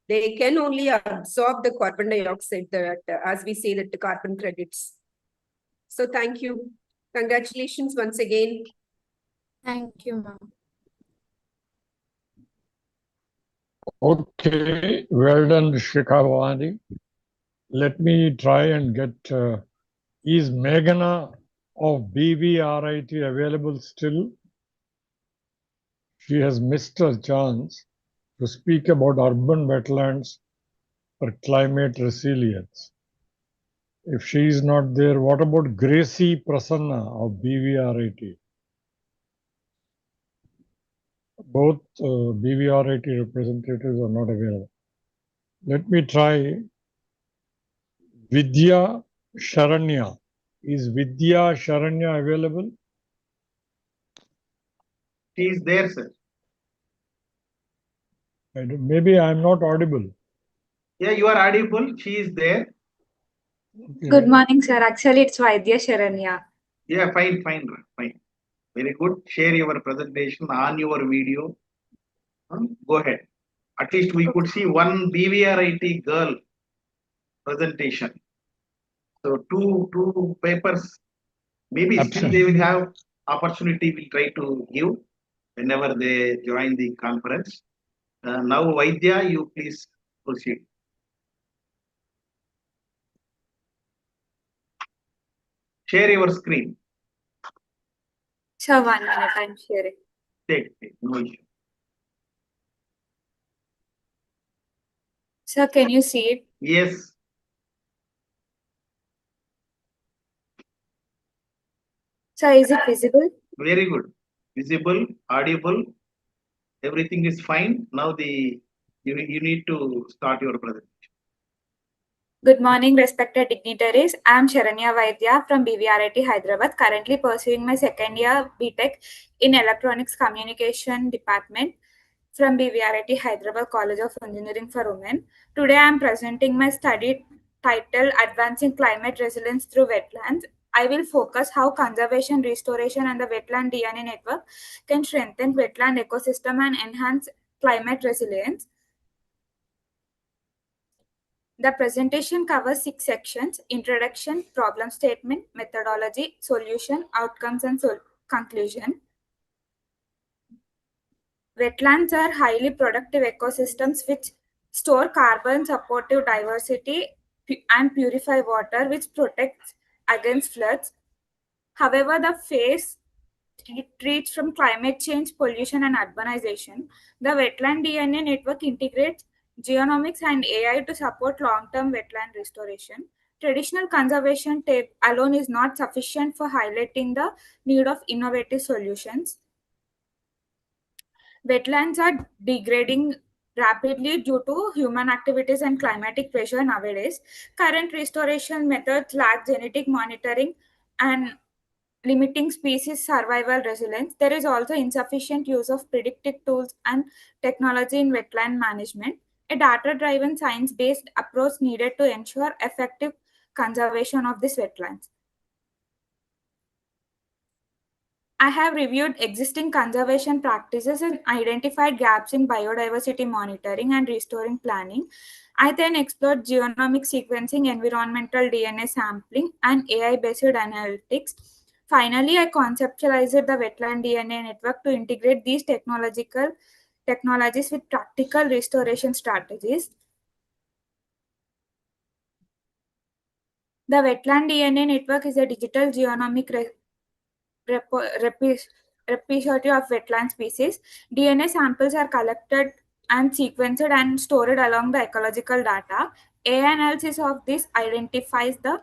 They can only absorb the carbon dioxide that, as we say, that the carbon credits. So thank you. Congratulations once again. Thank you, ma'am. Okay, well done, Shikhavani. Let me try and get, is Meghana of BVRIT available still? She has missed her chance. to speak about urban wetlands for climate resilience. If she is not there, what about Gracie Prasanna of BVR80? Both BVR80 representatives are not available. Let me try Vidya Sharanya. Is Vidya Sharanya available? She is there, sir. Maybe I am not audible. Yeah, you are audible. She is there. Okay. Good morning, sir. Actually, it's Vaidya Sharanya. Yeah, fine. Very good. Share your presentation on your video. Go ahead. At least we could see one BVRIT girl presentation. So two papers. Maybe still they will have opportunity. We'll try to give whenever they join the conference. Now, Vaidya, you please proceed. Share your screen. Sir, 1 minute. I'm sharing. Take no issue. Sir, can you see it? Yes. Sir, is it visible? Very good. Visible, audible, everything is fine. Now you need to start your presentation. Good morning, respected dignitaries. I am Sharanya Vaidya from BVRIT Hyderabad, currently pursuing my second year BTech in Electronics Communication Department from BVRIT Hyderabad College of Engineering for Women. Today I am presenting my study titled Advancing Climate Resilience Through Wetlands. I will focus how conservation, restoration, and the wetland DNA network can strengthen wetland ecosystem and enhance climate resilience. The presentation covers 6 sections: introduction, problem statement, methodology, solution, outcomes, and conclusion. Wetlands are highly productive ecosystems which store carbon, supportive diversity, and purify water, which protects against floods. However, the face threats from climate change, pollution, and urbanization. The wetland DNA network integrates genomics and AI to support long-term wetland restoration. Traditional conservation tape alone is not sufficient for highlighting the need of innovative solutions. Wetlands are degrading rapidly due to human activities and climatic pressure nowadays. Current restoration methods lack genetic monitoring and limiting species survival resilience. There is also insufficient use of predictive tools and technology in wetland management. A data-driven, science-based approach needed to ensure effective conservation of these wetlands. I have reviewed existing conservation practices and identified gaps in biodiversity monitoring and restoring planning. I then explored genomic sequencing, environmental DNA sampling, and AI-based analytics. Finally, I conceptualized the wetland DNA network to integrate these technologies with practical restoration strategies. The wetland DNA network is a digital genomic repository of wetland species. DNA samples are collected and sequenced and stored along the ecological data. AI analysis of this identifies the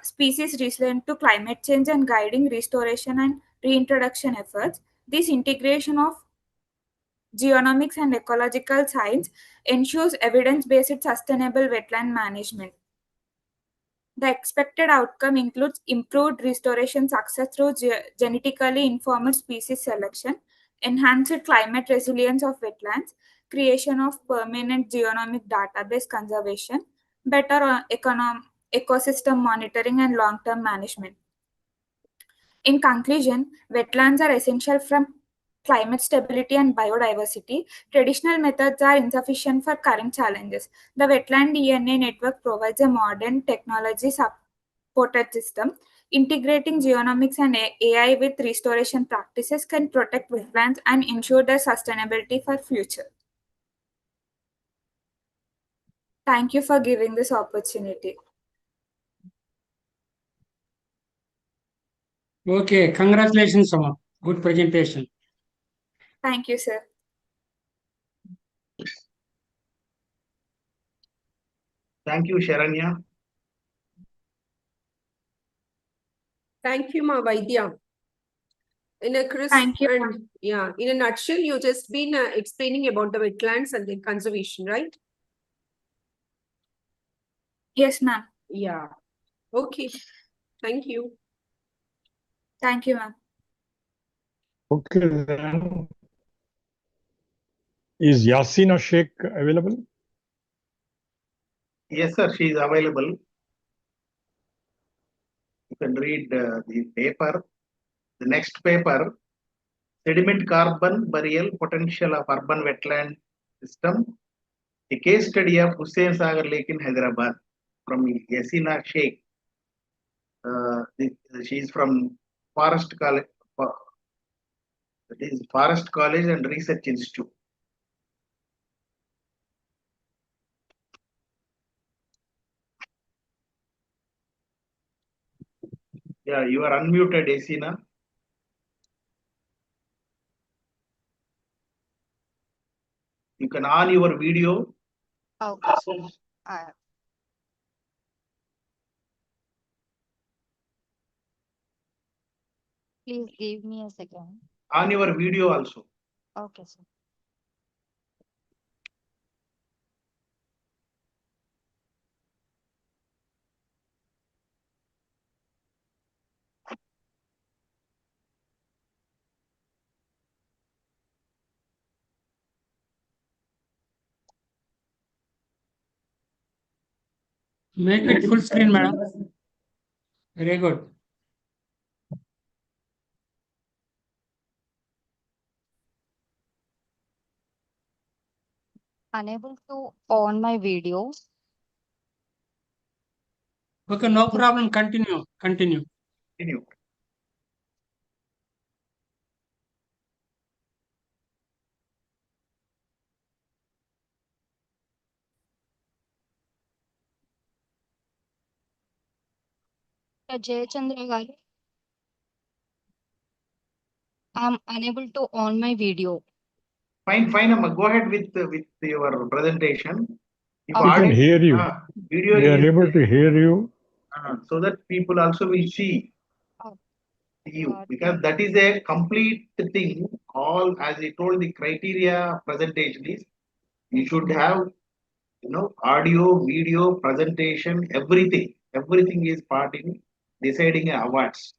species resilient to climate change and guiding restoration and reintroduction efforts. This integration of genomics and ecological science ensures evidence-based sustainable wetland management. The expected outcome includes improved restoration success through genetically informed species selection, enhanced climate resilience of wetlands, creation of permanent genomic database conservation, better ecosystem monitoring, and long-term management. In conclusion, wetlands are essential for climate stability and biodiversity. Traditional methods are insufficient for current challenges. The wetland DNA network provides a modern technology supported system. Integrating genomics and AI with restoration practices can protect wetlands and ensure their sustainability for future. Thank you for giving this opportunity. Okay, congratulations, Sama. Good presentation. Thank you, sir. Thank you, Sharanya. Thank you, Ma Vaidya. In a crisp Thank you. and in a nutshell, you just been explaining about the wetlands and their conservation, right? Yes, ma'am. Yeah. Okay. Thank you. Thank you, ma'am. Okay, then. Is Yasina Sheikh available? Yes, sir, she is available. You can read the paper. The next paper, sediment carbon burial potential of urban wetland system, a case study of Hussain Sagar Lake in Hyderabad from Yasina Sheikh. She is from Forest College, that is Forest College and Research Institute. Yeah, you are unmuted, Yasina. You can on your video. Okay, sir. Please give me a second. On your video also. Okay, sir. Make it full screen, madam. Very good. Unable to on my video. Okay, no problem. Continue. Continue. Continue. Jayachandra garu, I'm unable to on my video. Fine, fine, Amma. Go ahead with your presentation. If We can hear you. Video We are is able to hear you. so that people also will see you, because that is a complete thing. All, as I told, the criteria of presentation is you should have, audio, video, presentation, everything. Everything is part in deciding awards.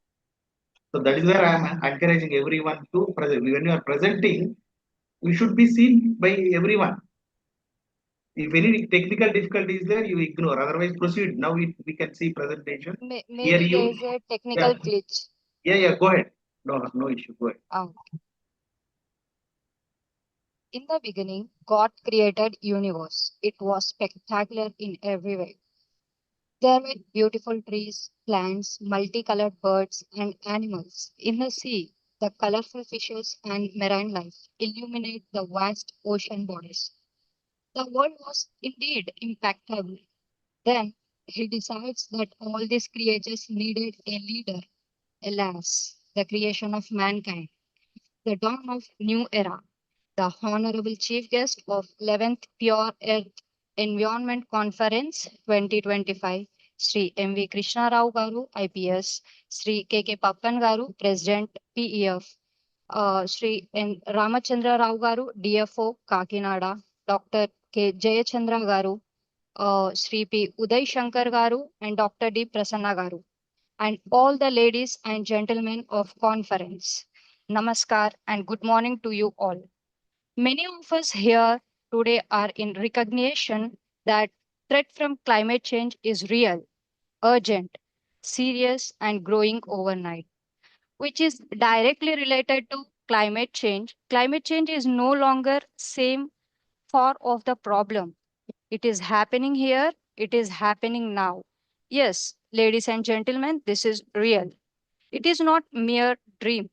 So that is where I am encouraging everyone to present. When you are presenting, you should be seen by everyone. If any technical difficulty is there, you ignore. Otherwise, proceed. Now we can see presentation. Hear Maybe you. there is a technical glitch. Yeah. Go ahead. No issue. Go ahead. Okay. In the beginning, God created universe. It was spectacular in every way. There were beautiful trees, plants, multicolored birds and animals. In the sea, the colorful fishes and marine life illuminate the vast ocean bodies. The world was indeed impeccable. Then he decides that all these creatures needed a leader. Alas, the creation of mankind, the dawn of new era. The Honorable Chief Guest of 11th Pure Earth Environment Conference 2025, Sri M.V. Krishna Rao Garu, IPS, Sri K.K. Pappan Garu, President PEF, Sri N. Ramachandra Rao Garu, DFO, Kakinada, Dr. K. Jayachandra Garu, Sri P. Uday Shankar Garu, and Dr. D. Prasanna Garu, and all the ladies and gentlemen of conference. Namaskar and good morning to you all. Many of us here today are in recognition that threat from climate change is real, urgent, serious, and growing overnight, which is directly related to climate change. Climate change is no longer same far of the problem. It is happening here. It is happening now. Yes, ladies and gentlemen, this is real. It is not mere dream.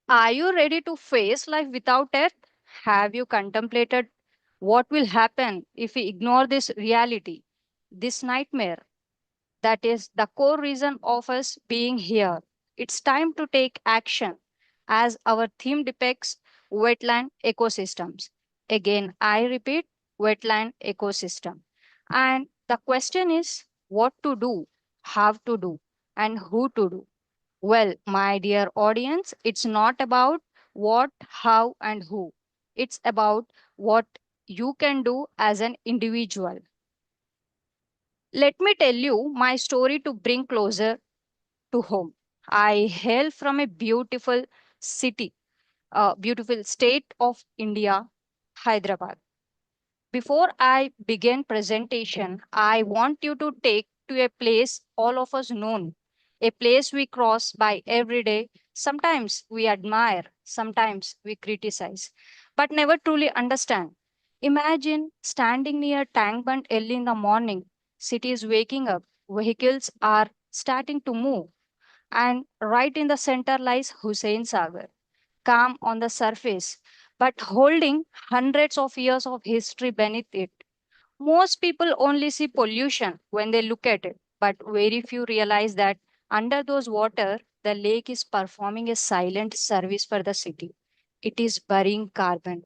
Are you ready to face life without Earth? Have you contemplated what will happen if we ignore this reality, this nightmare? That is the core reason of us being here. It's time to take action as our theme depicts wetland ecosystems. Again, I repeat, wetland ecosystem. And The question is what to do, how to do, and who to do. Well, my dear audience, it's not about what, how, and who. It's about what you can do as an individual. Let me tell you my story to bring closer to home. I hail from a beautiful state of India, Hyderabad. Before I begin presentation, I want you to take to a place all of us know, a place we cross by every day. Sometimes we admire, sometimes we criticize, but never truly understand. Imagine standing near Tank Bund early in the morning, cities waking up, vehicles are starting to move, and right in the center lies Hussain Sagar, calm on the surface, but holding hundreds of years of history beneath it. Most people only see pollution when they look at it, but very few realize that under those water, the lake is performing a silent service for the city. It is burying carbon,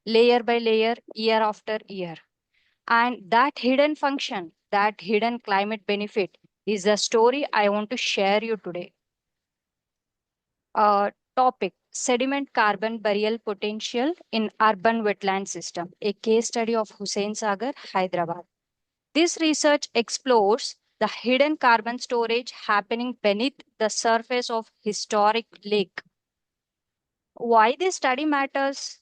layer by layer, year after year. And that hidden function, that hidden climate benefit is the story I want to share you today. Topic sediment carbon burial potential in urban wetland system, a case study of Hussain Sagar, Hyderabad. This research explores the hidden carbon storage happening beneath the surface of historic lake. Why this study matters?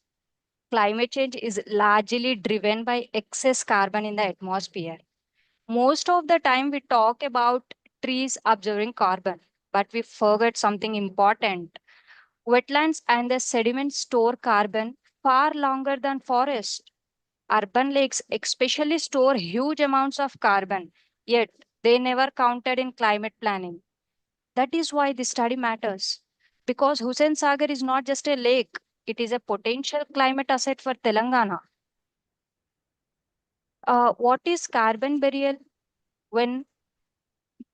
Climate change is largely driven by excess carbon in the atmosphere. Most of the time we talk about trees absorbing carbon, but we forget something important. Wetlands and the sediments store carbon far longer than forests. Urban lakes especially store huge amounts of carbon, yet they never counted in climate planning. That is why this study matters. Because Hussain Sagar is not just a lake, it is a potential climate asset for Telangana. What is carbon burial? When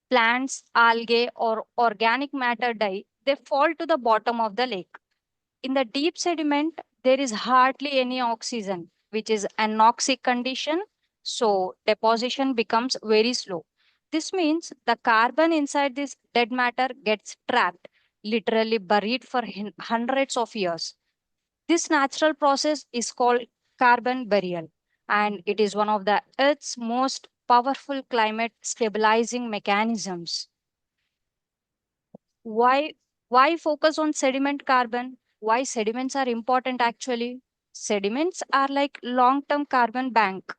plants, algae, or organic matter die, they fall to the bottom of the lake. In the deep sediment, there is hardly any oxygen, which is anoxic condition. So deposition becomes very slow. This means the carbon inside this dead matter gets trapped, literally buried for hundreds of years. This natural process is called carbon burial, and it is one of the Earth's most powerful climate stabilizing mechanisms. Why why focus on sediment carbon? Why sediments are important actually? Sediments are like long-term carbon bank.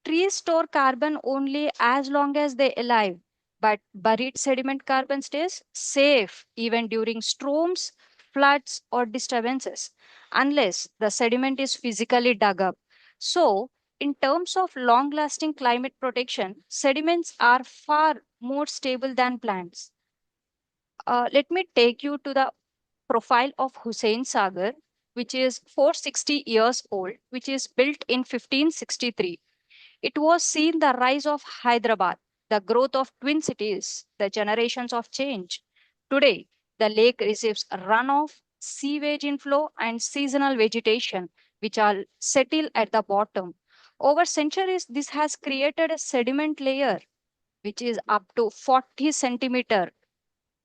Trees store carbon only as long as they alive, but buried sediment carbon stays safe even during storms, floods, or disturbances, unless the sediment is physically dug up. So, in terms of long-lasting climate protection, sediments are far more stable than plants. Let me take you to the profile of Hussain Sagar, which is 460 years old, which is built in 1563. It was seen the rise of Hyderabad, the growth of twin cities, the generations of change. Today, the lake receives runoff, sewage inflow, and seasonal vegetation, which are settle at the bottom. Over centuries, this has created a sediment layer, which is up to 40 centimeter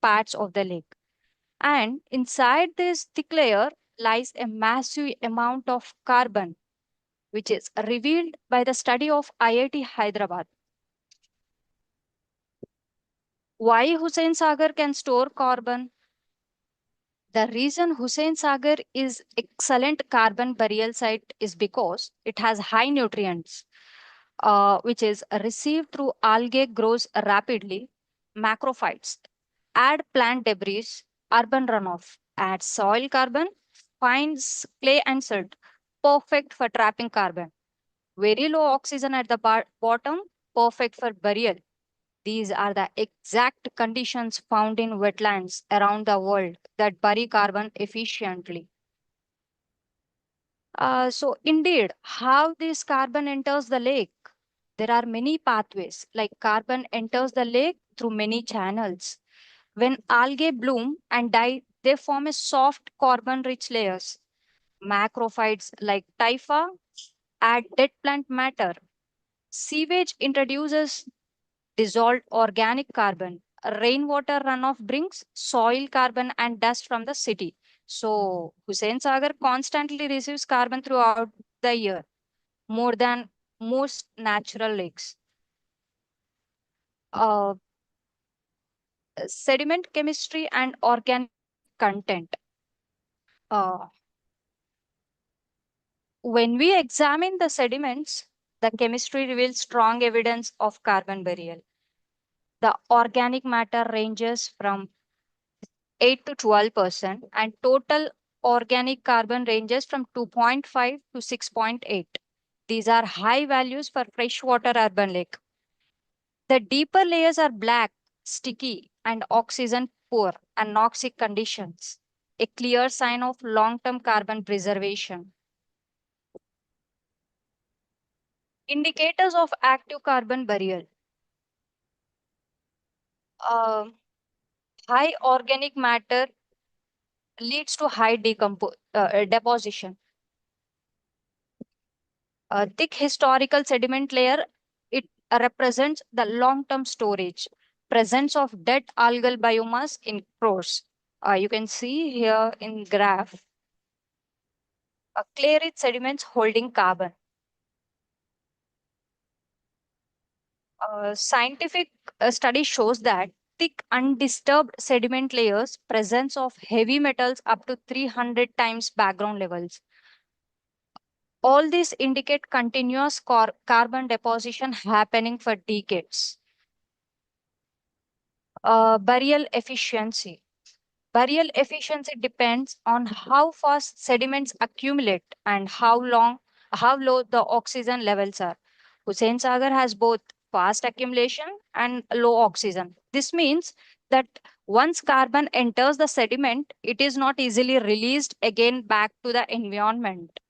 parts of the lake. And inside this thick layer lies a massive amount of carbon, which is revealed by the study of IIT Hyderabad. Why Hussain Sagar can store carbon? The reason Hussain Sagar is excellent carbon burial site is because it has high nutrients, which is received through algae grows rapidly, macrophytes, add plant debris, urban runoff, add soil carbon, finds clay and silt, perfect for trapping carbon. Very low oxygen at the bottom, perfect for burial. These are the exact conditions found in wetlands around the world that bury carbon efficiently. So indeed, how this carbon enters the lake? There are many pathways, like carbon enters the lake through many channels. When algae bloom and die, they form a soft carbon-rich layers. Macrophytes like typha add dead plant matter. Sewage introduces dissolved organic carbon. Rainwater runoff brings soil carbon and dust from the city. So Hussain Sagar constantly receives carbon throughout the year, more than most natural lakes. Uh, Sediment chemistry and organic content. Uh, when we examine the sediments, the chemistry reveals strong evidence of carbon burial. The organic matter ranges from 8 to 12%, and total organic carbon ranges from 2.5 to 6.8. These are high values for freshwater urban lake. The deeper layers are black, sticky, and oxygen poor, anoxic conditions, a clear sign of long-term carbon preservation. Indicators of active carbon burial. High organic matter leads to high deposition. A thick historical sediment layer, it represents the long-term storage. Presence of dead algal biomass in crores. You can see here in graph, clay rich sediments holding carbon. Scientific study shows that thick undisturbed sediment layers, presence of heavy metals up to 300 times background levels. All these indicate continuous carbon deposition happening for decades. Burial efficiency. Burial efficiency depends on how fast sediments accumulate and how low the oxygen levels are. Hussain Sagar has both fast accumulation and low oxygen. This means that once carbon enters the sediment, it is not easily released again back to the environment.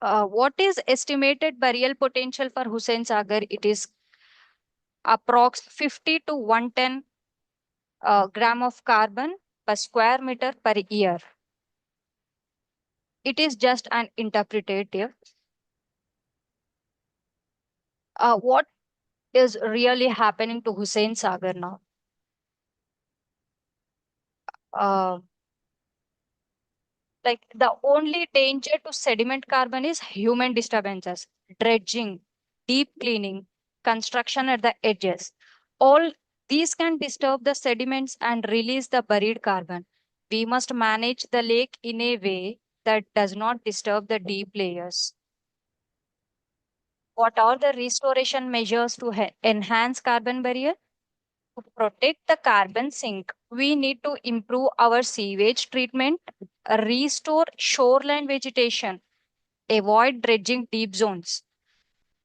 What is estimated burial potential for Hussain Sagar? It is approx 50 to 110 gram of carbon per square meter per year. It is just an interpretative. What is really happening to Hussain Sagar now? Like the only danger to sediment carbon is human disturbances, dredging, deep cleaning, construction at the edges. All these can disturb the sediments and release the buried carbon. We must manage the lake in a way that does not disturb the deep layers. What are the restoration measures to enhance carbon barrier? To protect the carbon sink, we need to improve our sewage treatment, restore shoreline vegetation, avoid dredging deep zones,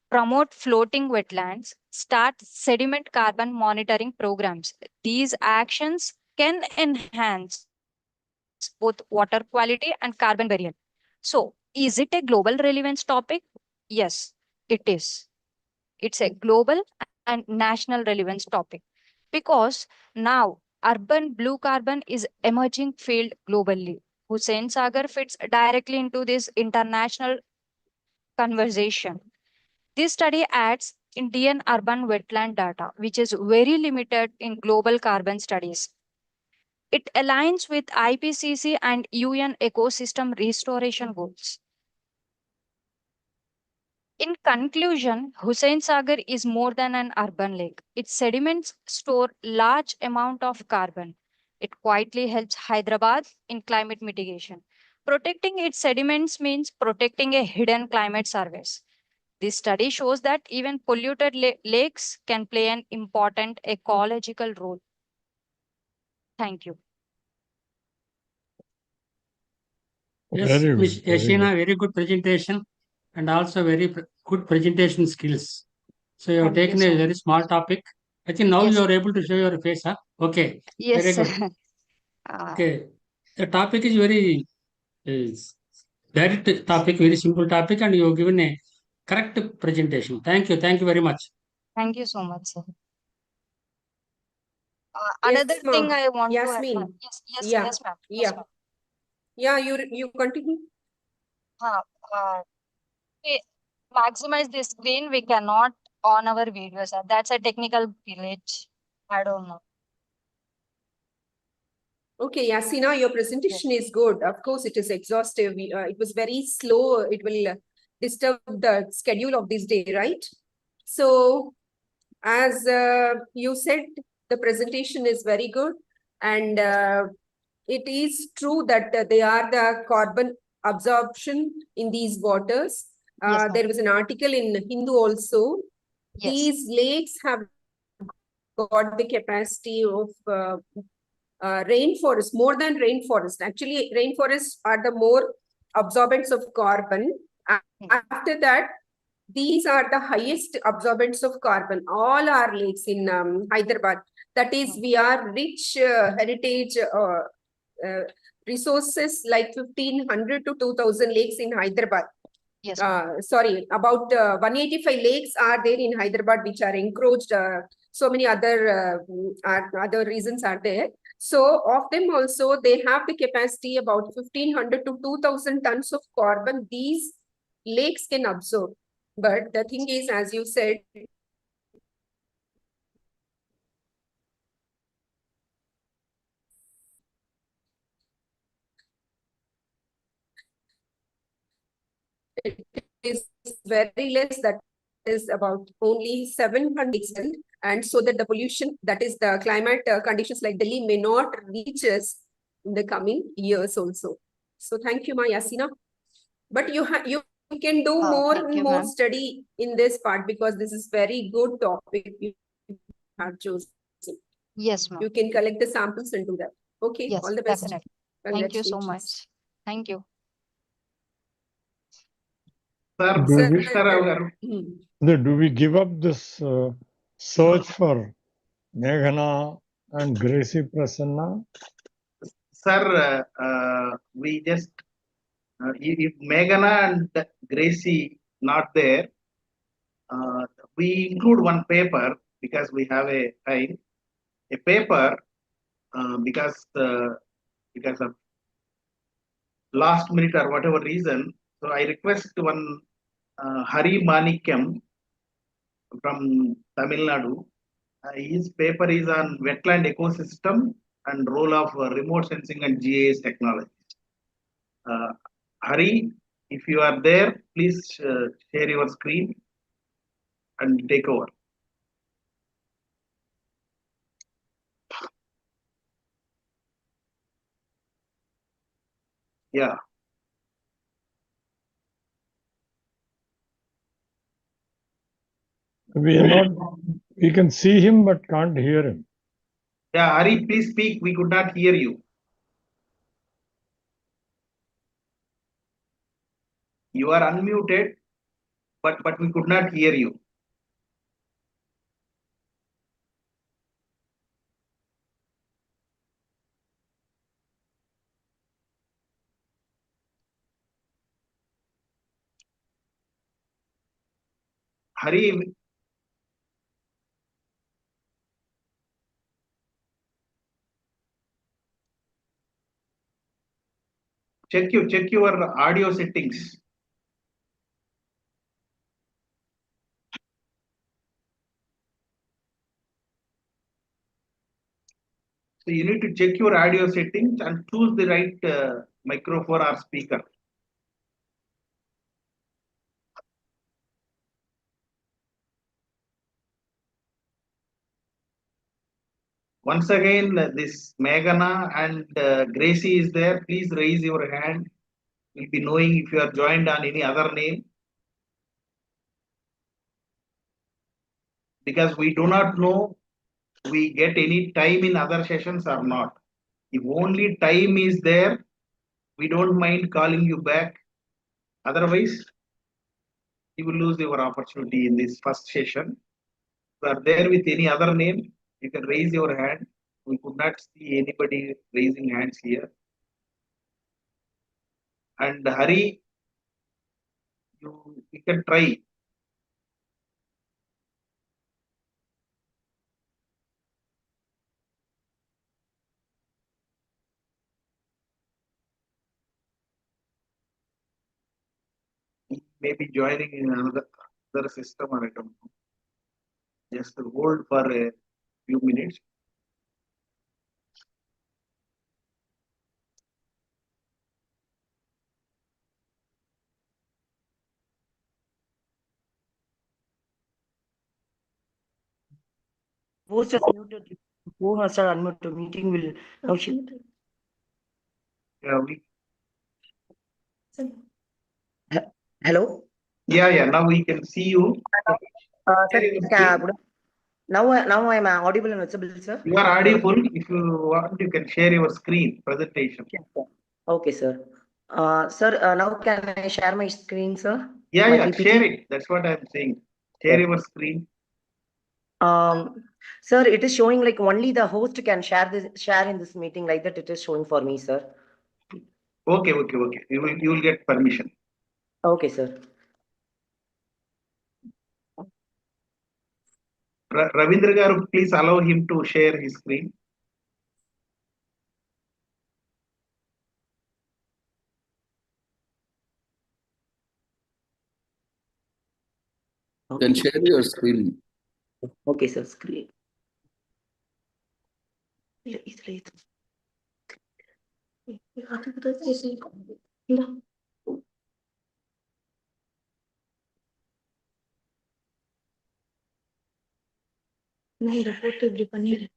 promote floating wetlands, start sediment carbon monitoring programs. These actions can enhance both water quality and carbon burial. So, is it a global relevance topic? Yes, it is. It's a global and national relevance topic because now urban blue carbon is emerging field globally. Hussain Sagar fits directly into this international conversation. This study adds Indian urban wetland data, which is very limited in global carbon studies. It aligns with IPCC and UN ecosystem restoration goals. In conclusion, Hussain Sagar is more than an urban lake. Its sediments store large amount of carbon. It quietly helps Hyderabad in climate mitigation. Protecting its sediments means protecting a hidden climate service. This study shows that even polluted lakes can play an important ecological role. Thank you. Yes, Very Ms. good, very Yashina, good. very good presentation and also very good presentation skills. So you have Thank you taken so a much. very small topic. I think now Yes. you are able to show your face, huh? Okay, Yes, very sir. good. Okay, the topic is very direct topic, very simple topic, and you have given a correct presentation. Thank you very much. Thank you so much, sir. Yes, Another ma'am. thing I want to add. Yasmin. Yes, Yeah. yes, ma'am. Yes, Yeah. ma'am. Yeah, you continue. Uh, okay. maximize the screen, we cannot on our video, sir. That's a technical glitch. I don't know. Okay, Yasina, your presentation is good. Of course, it is exhaustive. It was very slow. It will disturb the schedule of this day, right? So, as you said, the presentation is very good. And it is true that they are the carbon absorption in these waters. There was an article in Hindu also. Yes. These lakes have got the capacity of rainforest, more than rainforest. Actually, rainforests are the more absorbents of carbon. After that, these are the highest absorbents of carbon. All our lakes in Hyderabad. That is, we are rich heritage resources like 1500 to 2000 lakes in Hyderabad. Yes. Sorry, about 185 lakes are there in Hyderabad which are encroached. So many other reasons are there. So of them also, they have the capacity about 1500 to 2000 tons of carbon these lakes can absorb. But the thing is, as you said, it is very less, that is about only 700, and so that the pollution, that is the climate conditions like Delhi may not reach us in the coming years also. So thank you, Yasina. But you can do more and more study in this part, because this is very good topic you have chosen. Yes, ma'am. You can collect the samples and do that. Okay, Yes, all the best. definitely. Thank you so Congratulations. much. Thank you. Do we give up this search for Meghana and Gracie Prasanna? Sir, we just, if Meghana and Gracie not there, we include one paper because we have a time. A paper because of last minute or whatever reason. So I request one Hari Manikyam from Tamil Nadu. His paper is on wetland ecosystem and role of remote sensing and GIS technology. Hari, if you are there, please share your screen and take over. Yeah. We can see him but can't hear him. Yeah, Hari, please speak. We could not hear you. You are unmuted, but we could not hear you. Hari, check your audio settings. So you need to check your audio settings and choose the right microphone or speaker. Once again, this Meghana and Gracie is there. Please raise your hand. We'll be knowing if you are joined on any other name. Because we do not know we get any time in other sessions or not. If only time is there, we don't mind calling you back. Otherwise, you will lose your opportunity in this first session. If you are there with any other name, you can raise your hand. We could not see anybody raising hands here. And Hari, you can try. maybe joining in another system, or I don't know. Just hold for a few minutes. Host has muted. Who has unmuted meeting will now shift. Yeah, Hello. yeah. Now we can see you. Sir, now I am audible and visible, sir. You are audible. If you want, you can share your screen presentation. Okay, sir. Sir, now can I share my screen, sir? Yeah, My yeah. PPT? Share it. That's what I'm saying. Share your screen. Sir, it is showing like only the host can share in this meeting, like that. It is showing for me, sir. Okay. You will get permission. Okay, sir. Ravindra garu, please allow him to share his screen. You can share your screen. Okay, sir. Screen. नहीं report तो बनी है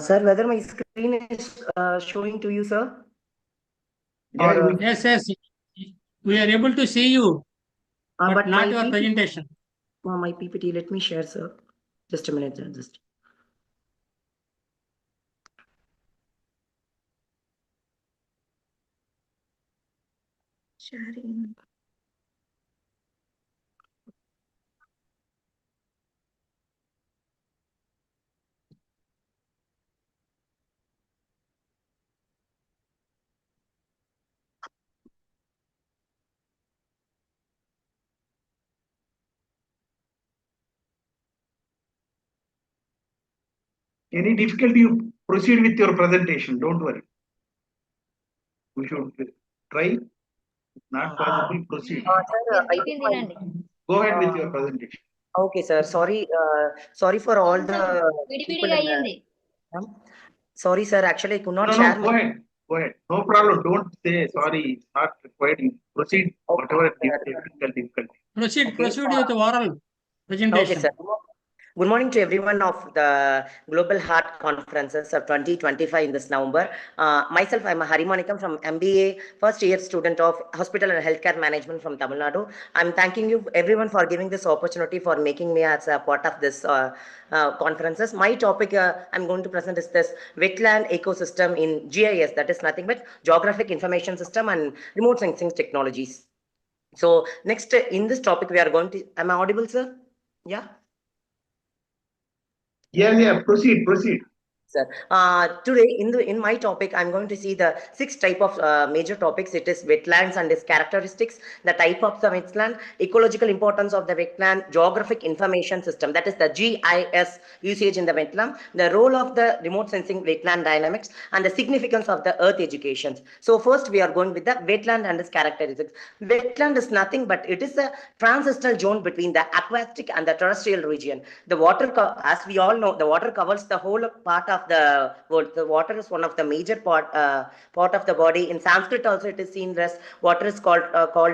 Sir, whether my screen is showing to you, sir? Or, Yes. We are able to see you, but not your PPT, presentation. My PPT, let me share, sir. Just a minute, sir. Sharing. Any difficulty, you proceed with your presentation. Don't worry. We should try. Not possible, proceed. Sir, Go ahead with your presentation. Okay, sir. Sorry for all the people in the, sorry, sir. Actually, I could not share. Go ahead. No problem. Don't say sorry. It's not required. Proceed. Whatever difficulty. Proceed with the oral presentation. Okay, sir. Good morning to everyone of the Global Heart Conferences of 2025 in this November. Myself, I'm Harimanikam from MBA, first year student of Hospital and Healthcare Management from Tamil Nadu. I'm thanking you everyone for giving this opportunity for making me as a part of this conferences. My topic I'm going to present is this wetland ecosystem in GIS, that is nothing but Geographic Information System and Remote Sensing Technologies. So next in this topic we are going to, am I audible, sir? Yeah. Yeah. Proceed. Sir, today in my topic, I'm going to see the 6 type of major topics. It is wetlands and its characteristics, the type of the wetland, ecological importance of the wetland, geographic information system, that is the GIS usage in the wetland, the role of the remote sensing wetland dynamics, and the significance of the earth education. So first we are going with the wetland and its characteristics. Wetland is nothing but it is a transitional zone between the aquatic and the terrestrial region. The water, as we all know, the water covers the whole part of the world. The water is one of the major part of the body. In Sanskrit also it is seen as water is called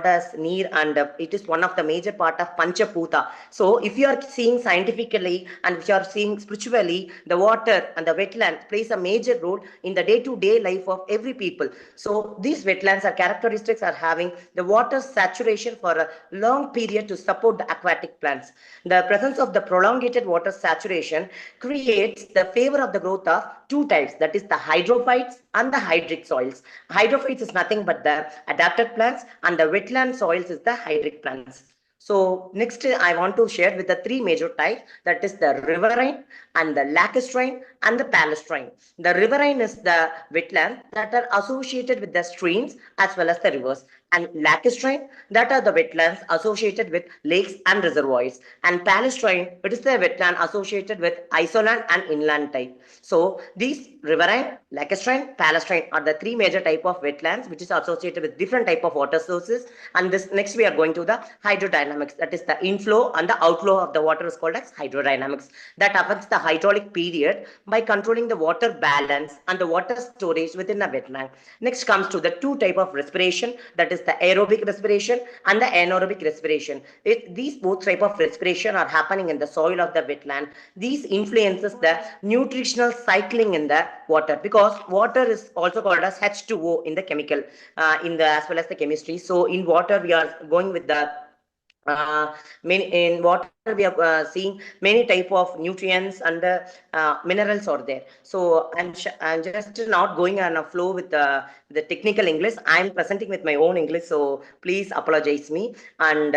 as neer, and it is one of the major part of Panchaputa. So if you are seeing scientifically and if you are seeing spiritually, the water and the wetland plays a major role in the day-to-day life of every people. So these wetlands are characteristics are having the water saturation for a long period to support the aquatic plants. The presence of the prolongated water saturation creates the favor of the growth of 2 types, that is the hydrophytes and the hydric soils. Hydrophytes is nothing but the adapted plants, and the wetland soils is the hydric plants. So next I want to share with the 3 major types, that is the riverine and the lacustrine and the palustrine. The riverine is the wetland that are associated with the streams as well as the rivers, and lacustrine, that are the wetlands associated with lakes and reservoirs, and palustrine, it is the wetland associated with isoland and inland type. So these riverine, lacustrine, palustrine are the three major type of wetlands which is associated with different type of water sources. And this next we are going to the hydrodynamics, that is the inflow and the outflow of the water is called as hydrodynamics, that affects the hydraulic period by controlling the water balance and the water storage within a wetland. Next comes to the two type of respiration, that is the aerobic respiration and the anaerobic respiration. These both type of respiration are happening in the soil of the wetland. These influences the nutritional cycling in the water, because water is also called as H2O in the chemical, as well as the chemistry. So in water we are going with the in water we are seeing many type of nutrients and minerals are there. So I'm just not going on a flow with the technical English. I'm presenting with my own English, so please apologize me. And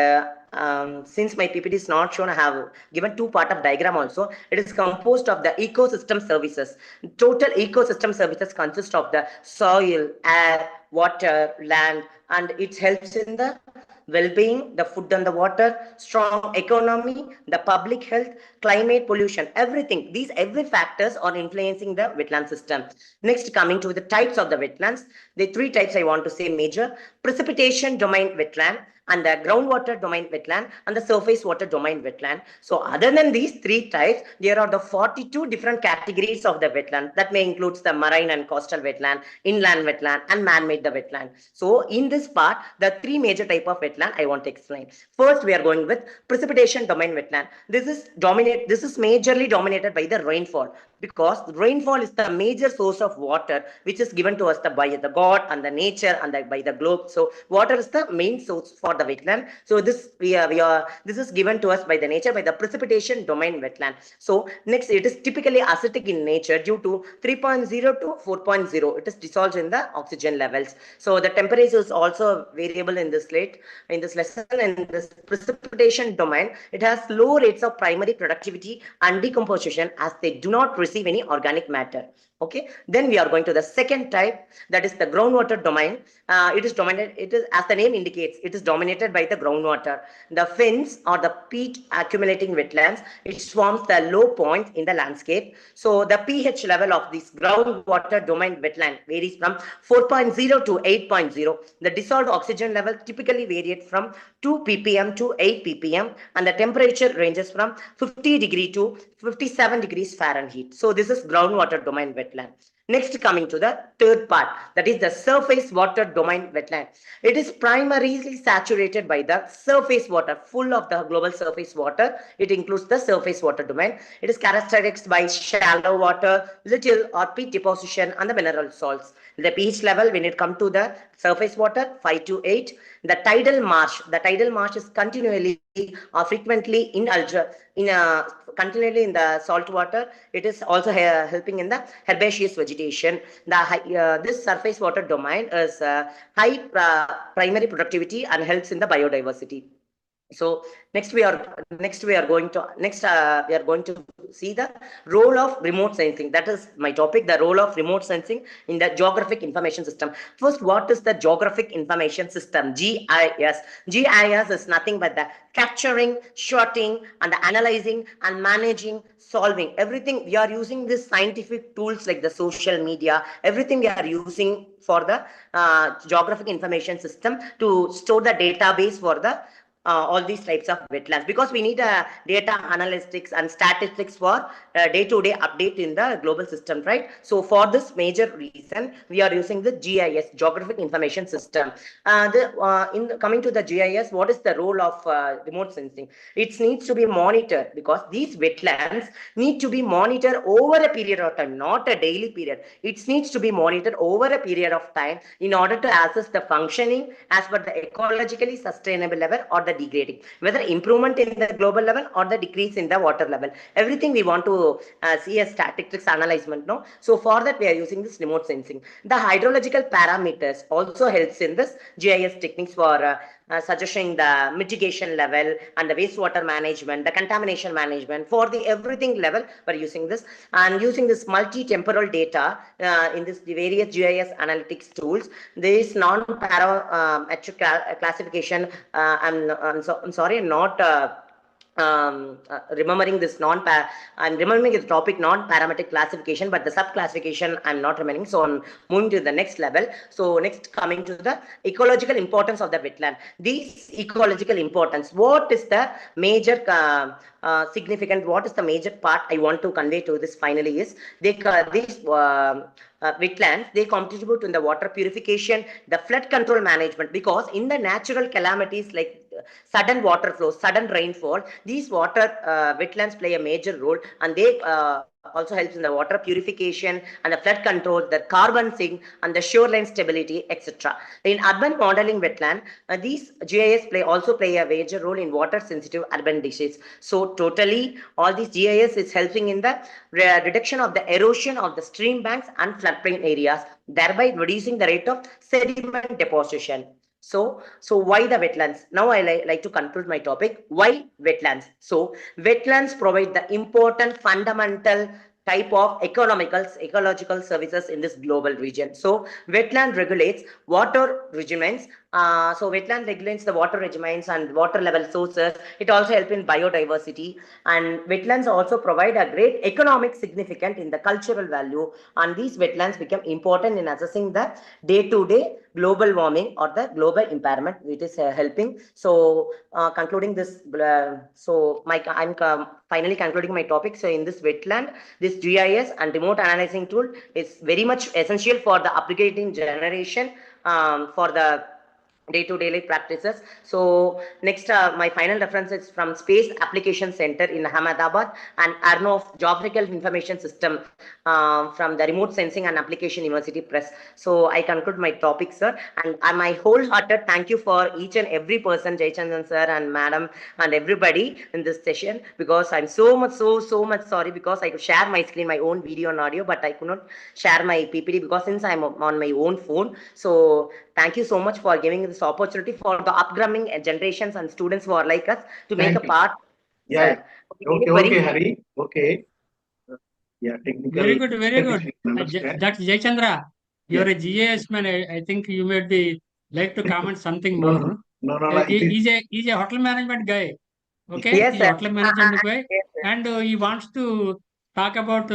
since my PPT is not shown, I have given two part of diagram also. It is composed of the ecosystem services. Total ecosystem services consist of the soil, air, water, land, and it helps in the well-being, the food and the water, strong economy, the public health, climate, pollution, everything. These every factors are influencing the wetland system. Next, coming to the types of the wetlands, the three types I want to say major: precipitation domain wetland, and the groundwater domain wetland, and the surface water domain wetland. So other than these three types, there are the 42 different categories of the wetland that may include the marine and coastal wetland, inland wetland, and man-made the wetland. So in this part, the three major type of wetland I want to explain. First, we are going with precipitation domain wetland. This is majorly dominated by the rainfall, because rainfall is the major source of water which is given to us by the God and the nature and by the globe. So water is the main source for the wetland. So this this is given to us by the nature, by the precipitation domain wetland. So next, it is typically acidic in nature due to 3.0 to 4.0. It is dissolved in the oxygen levels. So the temperature is also variable in this lesson. In this precipitation domain, it has low rates of primary productivity and decomposition as they do not receive any organic matter. Okay, then we are going to the second type, that is the groundwater domain. It is as the name indicates, it is dominated by the groundwater. The fens or the peat accumulating wetlands, it forms the low point in the landscape. So the pH level of this groundwater domain wetland varies from 4.0 to 8.0. The dissolved oxygen level typically varied from 2 ppm to 8 ppm, and the temperature ranges from 50 degrees to 57 degrees Fahrenheit. So this is groundwater domain wetland. Next, coming to the third part, that is the surface water domain wetland. It is primarily saturated by the surface water, full of the global surface water. It includes the surface water domain. It is characterized by shallow water, little or peat deposition, and the mineral salts. The pH level, when it comes to the surface water, 5 to 8. The tidal marsh is continually or frequently continually in the salt water. It is also helping in the herbaceous vegetation. This surface water domain is high primary productivity and helps in the biodiversity. So next we are going to see the role of remote sensing. That is my topic, the role of remote sensing in the geographic information system. First, what is the geographic information system? GIS. GIS is nothing but the capturing, sorting, and analyzing and managing, solving everything. We are using these scientific tools like the social media, everything we are using for the geographic information system to store the database for the all these types of wetlands, because we need data analytics and statistics for day-to-day update in the global system, right? So for this major reason, we are using the GIS, geographic information system. Coming to the GIS, what is the role of remote sensing? It needs to be monitored, because these wetlands need to be monitored over a period of time, not a daily period. It needs to be monitored over a period of time in order to assess the functioning as per the ecologically sustainable level or the degrading, whether improvement in the global level or the decrease in the water level. Everything we want to see as statistics analyzement, no? So for that we are using this remote sensing. The hydrological parameters also helps in this GIS techniques for suggesting the mitigation level and the wastewater management, the contamination management for the everything level. We're using this and using this multi-temporal data in this the various GIS analytics tools. This non-parametric classification. I'm sorry, not. Remembering this I'm remembering the topic non-parametric classification, but the sub-classification I'm not remembering. So I'm moving to the next level. So next, coming to the ecological importance of the wetland. These ecological importance, what is the major significant, what is the major part I want to convey to this finally is these wetlands, they contribute in the water purification, the flood control management, because in the natural calamities like sudden water flow, sudden rainfall, these wetlands play a major role, and they also helps in the water purification and the flood control, the carbon sink and the shoreline stability, etc. In urban modeling wetland, these GIS also play a major role in water sensitive urban dishes. So totally all these GIS is helping in the reduction of the erosion of the stream banks and floodplain areas, thereby reducing the rate of sediment deposition. So why the wetlands? Now I like to conclude my topic. Why wetlands? So wetlands provide the important fundamental type of ecological services in this global region. So wetland regulates water regimens. So wetland regulates the water regimens and water level sources. It also helps in biodiversity, and wetlands also provide a great economic significance in the cultural value, and these wetlands become important in assessing the day-to-day global warming or the global impairment, which is helping. So concluding this, I'm finally concluding my topic. So in this wetland, this GIS and remote analyzing tool is very much essential for the upgrading generation for the day-to-day life practices. So next, my final reference is from Space Application Center in Ahmedabad and Arnav Geographical Information System from the Remote Sensing and Application University Press. So I conclude my topic, sir, and my wholehearted thank you for each and every person, Jaychandran sir and madam and everybody in this session, because I'm so much sorry, because I could share my screen, my own video and audio, but I could not share my PPT because since I'm on my own phone. So thank you so much for giving this opportunity for the upcoming generations and students who are like us to make a part. Yeah. Okay, Hari. Okay. Yeah, technical. Very good, very good. Dr. Jaychandra, you're a GIS man. I think you may be like to comment something more. No. He's a hotel management guy. Okay, Yes, he's a hotel management guy, yes, and he wants to talk about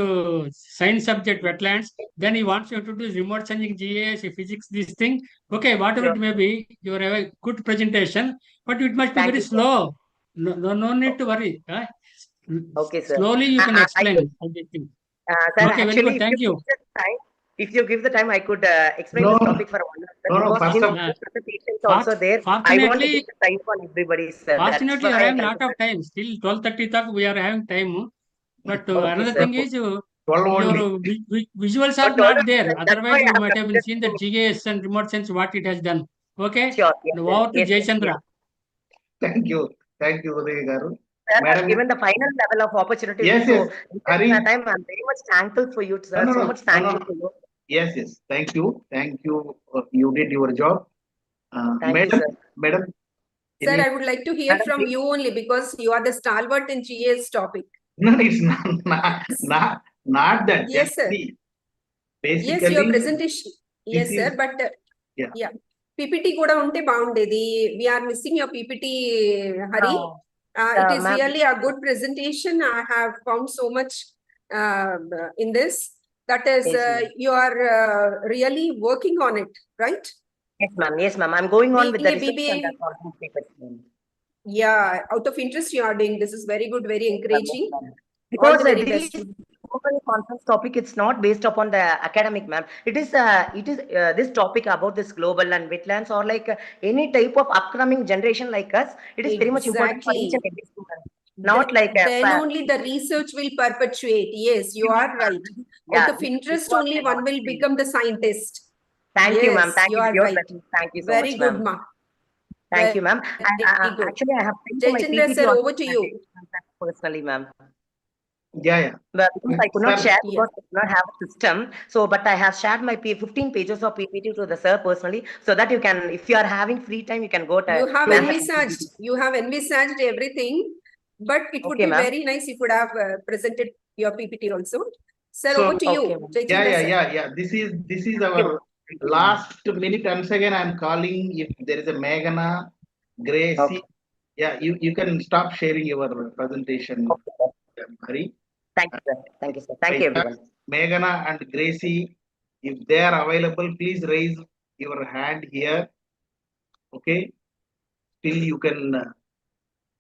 science subject wetlands. Then he wants you to do remote sensing, GIS, physics, this thing. Okay, whatever it may be, you have a good presentation, but it must be very slow. No need to worry. Okay, sir. Slowly you can explain. Sir, Okay, very good. Thank you. If you give the time, I could explain this topic for 1 hour. Because since patients also there, I want to give the time for everybody, sir. Fortunately, you are having a lot of time. Still 12:30 we are having time. But another thing is, your visuals are not there. Otherwise, you might have been seen the GIS and remote sense what it has done. Okay? Sure. Now over to Jaychandra. Thank you, Uday garu. Madam, given the final level of opportunity, yes. Hari, I'm very much thankful for you, sir. So much thankful for you. Yes. Thank you. You did your job. Thank you, sir. Madam. Sir, I would like to hear from you only because you are the stalwart in GIS topic. No, it's not that. Yes, sir. Basically, yes, your presentation. Yes, sir. But yeah. PPT kuda unte baundedi. We are missing your PPT, Hari. It is really a good presentation. I have found so much in this. That is, you are really working on it, right? Yes, ma'am. I'm going on with the research. Yeah, out of interest you are doing. This is very good, very encouraging. Because this conference topic, it's not based upon the academic, ma'am. It is this topic about this global and wetlands or like any type of upcoming generation like us. It is very much important for each and every student. Not then only the research will perpetuate. Yes, you are right. Out of interest only one will become the scientist. Thank you, ma'am. Thank you. Right. Thank you so very much, good, ma'am. Thank you, ma'am. Actually, I have Jaychandra sir, over to you. Personally, ma'am. Yeah. But because I could not Sir, share because I do not have a system. So, but I have shared my 15 pages of PPT to the sir personally, so that you can, if you are having free time, you can go to. You have envisaged everything, but it would Okay, be ma'am. very nice if you would have presented your PPT also. Sir, So, over to you. Yeah. This is our last minute. Once again, I'm calling if there is a Meghana, Gracie. Okay. Yeah, you can stop sharing your presentation. Hari. Thank you, sir. Thank you, sir. Thank you, everyone. Meghana and Gracie, if they are available, please raise your hand here. Okay. Till you can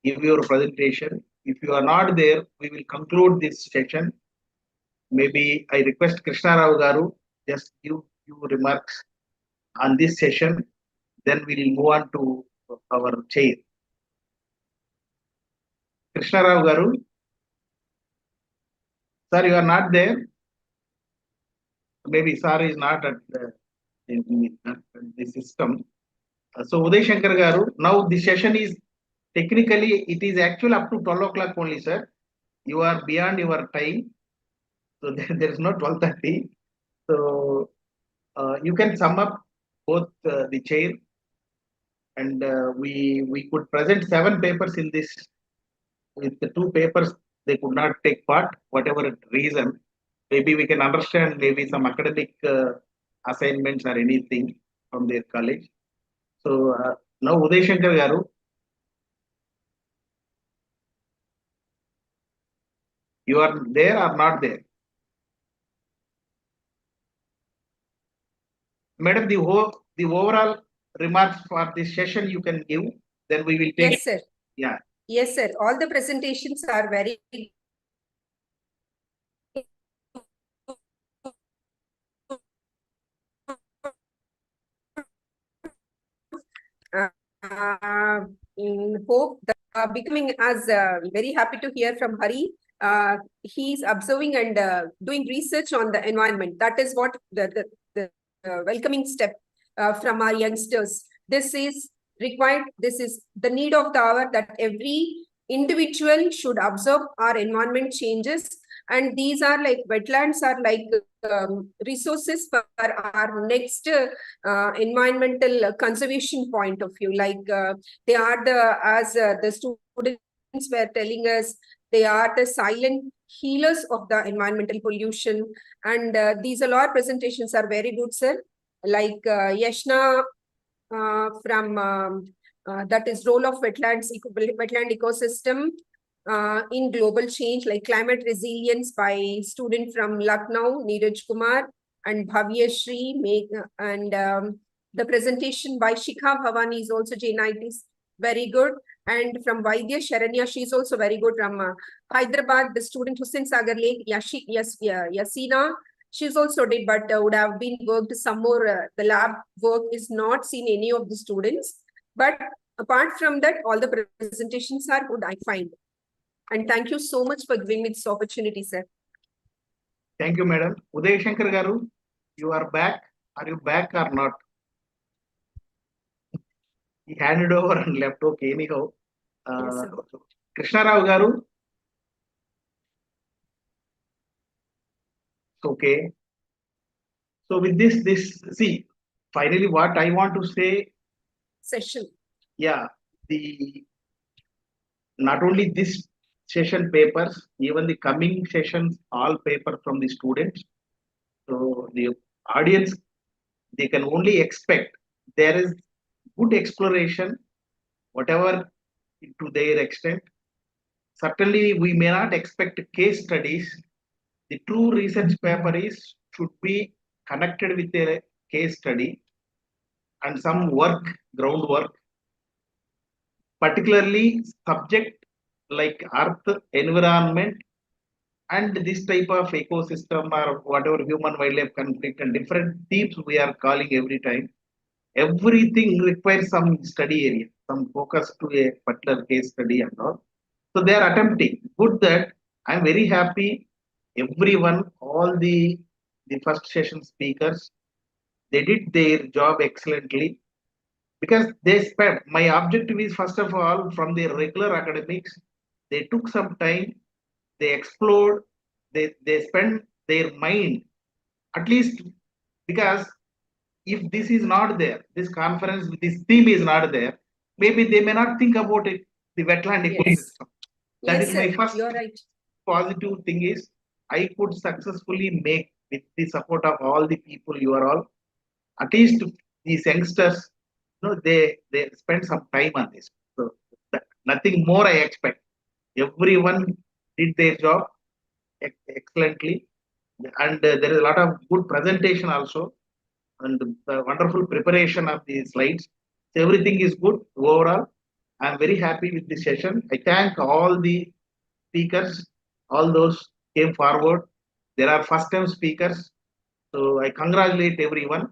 give your presentation. If you are not there, we will conclude this session. Maybe I request Krishna Rao Garu just give few remarks on this session. Then we will move on to our chair. Krishna Rao Garu, sir, you are not there. Maybe sir is not at the system. So Uday Shankar Garu, now the session is technically it is actually up to 12 o'clock only, sir. You are beyond your time. So there is no 12:30. So you can sum up both the chair, and we could present 7 papers in this. With the 2 papers, they could not take part, whatever reason. Maybe we can understand maybe some academic assignments or anything from their college. So now Uday Shankar Garu, you are there or not there? Madam, the overall remarks for this session you can give, then we will take. Yes, sir. Yeah. Yes, sir. All the presentations are very hope that becoming as very happy to hear from Hari. He's observing and doing research on the environment. That is what the welcoming step from our youngsters. This is required. This is the need of the hour, that every individual should observe our environment changes. And these are like wetlands are like resources for our next environmental conservation point of view. Like they are the students were telling us, they are the silent healers of the environmental pollution. And these a lot presentations are very good, sir. Like Yashna from that is role of wetland ecosystem in global change, like climate resilience by student from Lucknow, Neeraj Kumar, and Bhavya Shri, and the presentation by Shikha Bhavani is also J90s, very good. And from Vaidya Sharanya, she is also very good. From Hyderabad, the student Hussain Sagar Lake, Yasina, she's also did, but would have been worked some more. The lab work is not seen any of the students. But apart from that, all the presentations are good, I find. And thank you so much for giving me this opportunity, sir. Thank you, madam. Uday Shankar Garu, you are back. Are you back or not? He handed over and left. Okay, anyhow. Yes, Krishna Rao Garu. Okay. So with this, see, finally what I want to say. Session. Yeah, not only this session papers, even the coming sessions, all paper from the students. So the audience, they can only expect there is good exploration, whatever to their extent. Certainly, we may not expect case studies. The true research paper should be connected with a case study and some work, groundwork, particularly subject like earth, environment, and this type of ecosystem or whatever human wildlife conflict and different themes we are calling every time. Everything requires some study area, some focus to a particular case study and all. So they are attempting. Good that I'm very happy. Everyone, all the first session speakers, they did their job excellently because they spent. My objective is first of all from their regular academics, they took some time they explode, they spend their mind, at least, because if this is not there, this conference, this theme is not there, maybe they may not think about it, the wetland ecosystem. That Yes, is my sir. first You're right. positive thing is I could successfully make, with the support of all the people, you are all, at least these youngsters, they spend some time on this. So nothing more I expect. Everyone did their job excellently, and there is a lot of good presentation also, and wonderful preparation of the slides. So everything is good overall. I am very happy with this session. I thank all the speakers, all those came forward. There are first time speakers. So I congratulate everyone.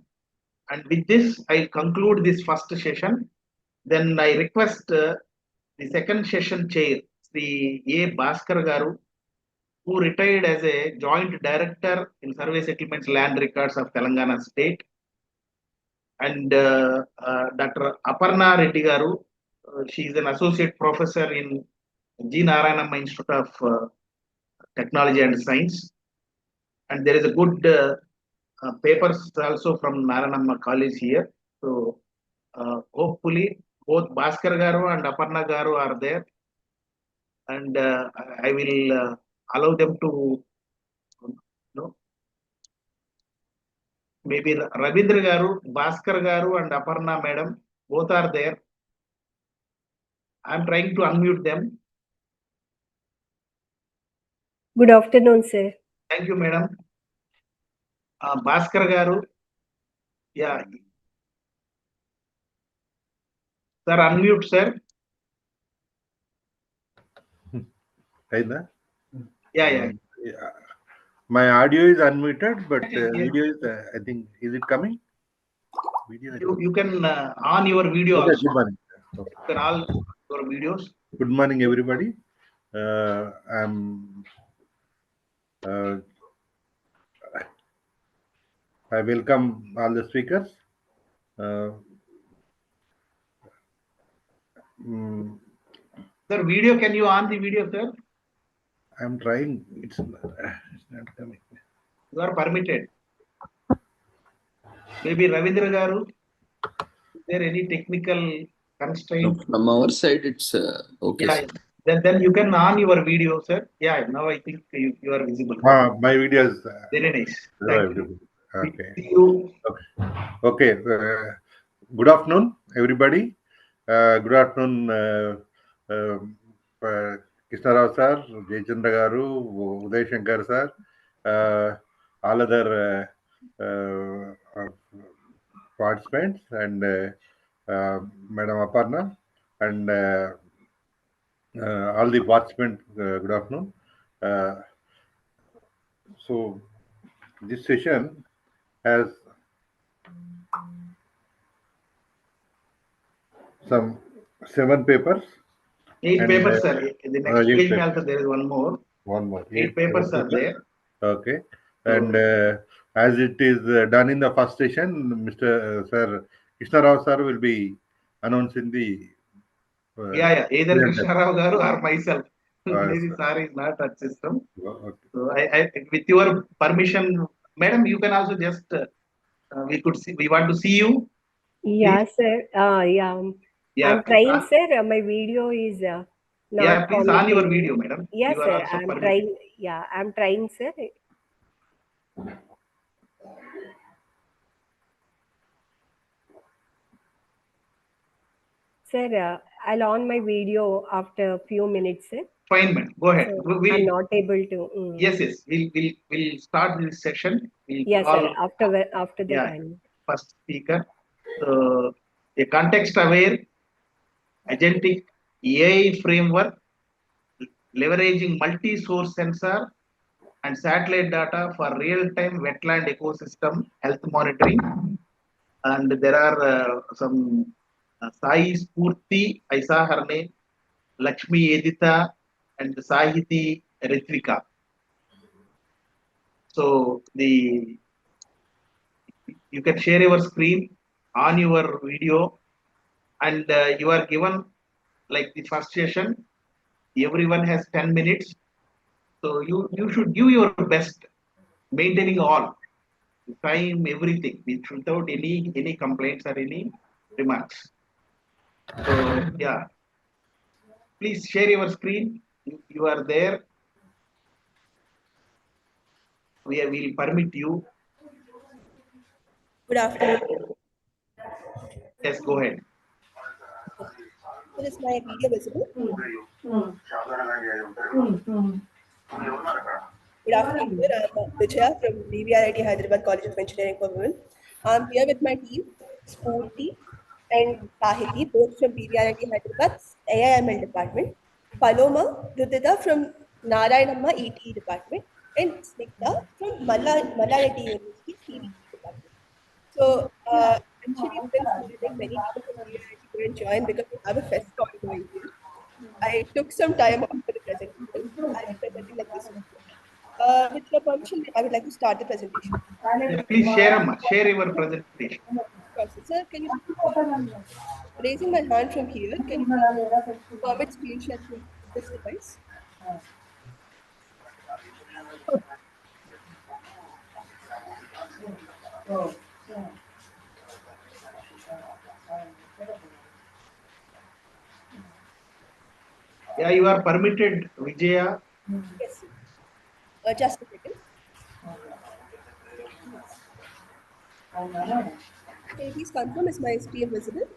And with this, I conclude this first session. Then I request the second session chair, Sri A. Bhaskar Garu, who retired as a joint director in Survey Settlements Land Records of Telangana State. And Dr. Aparna Reddy Garu, she is an associate professor in G. Narayanamma Institute of Technology and Science. And there is a good papers also from Narayanamma College here. So hopefully both Bhaskar Garu and Aparna Garu are there. And I will allow them to, maybe Ravindra Garu, Bhaskar Garu and Aparna Madam, both are there. I am trying to unmute them. Good afternoon, sir. Thank you, madam. Bhaskar Garu, yeah. Sir, unmute, sir. Either? Yeah. My audio is unmuted, but video is, I think, is it coming? Video. You can on your video okay, also. Good morning. Okay. You can all your videos. Good morning, everybody. I welcome all the speakers. Sir, video, can you on the video, sir? I'm trying. It's not coming. You are permitted. Maybe Ravindra Garu, is there any technical constraint? From our side, it's okay. Yeah. Then you can on your video, sir. Yeah, now I think you are visible. My video is very nice. Thank you. Okay. See you. Okay. Good afternoon, everybody. Good afternoon, Krishna Rao sir, Jayachandra Garu, Uday Shankar sir, all other participants, and Madam Aparna, and all the participants. Good afternoon. So this session has some 7 papers. 8 papers, sir. In the next page also there is one more. One more. 8 papers are there. Okay. And as it is done in the first session, Mr. Sir Krishna Rao sir will be announcing the. Yeah. Either Krishna Rao Garu or myself. Maybe sir is not that system. Okay. So I, with your permission, madam, you can also just we want to see you. Yeah, sir. Yeah. I'm trying, sir. My video is not. Yeah, please on your video, madam. Yes, you are sir. also I'm permitted. trying. Yeah, I'm trying, sir. Sir, I'll on my video after a few minutes, sir. Fine, madam. Go ahead. So I'm not able to. Yes. We'll start this session. Yes, sir. After the yeah, time. First speaker. So a context-aware agentic AI framework leveraging multi-source sensor and satellite data for real-time wetland ecosystem health monitoring. And there are some Sai Spurti, I saw her name, Lakshmi Edita, and Sahiti Ritvika. So you can share your screen on your video, and you are given, like the first session, everyone has 10 minutes. So you should give your best, maintaining all, time, everything, without any complaints or any remarks. So yeah, please share your screen. You are there. We will permit you. Good afternoon. Yes, go ahead. Is my video visible? Good afternoon, sir. I'm Vijaya from DVRIT Hyderabad College of Engineering for Women. I'm here with my team, Spurti and Tahiti, both from DVRIT Hyderabad's AIML department, Paloma Rudida from Narayanamma ETE department, and Snigdha from Malayati University CVE department. So, actually, since morning, many people from DVRIT couldn't join because we have a fest ongoing here. I took some time off for the presentation. I'll be presenting like this. With your permission, I would like to start the presentation. Yeah, please share your presentation. Sir, can you raising my hand from here? Can you permit screen share from this device? Yeah, you are permitted, Vijaya. Yes, sir. Just a second. Can you please confirm, is my screen visible?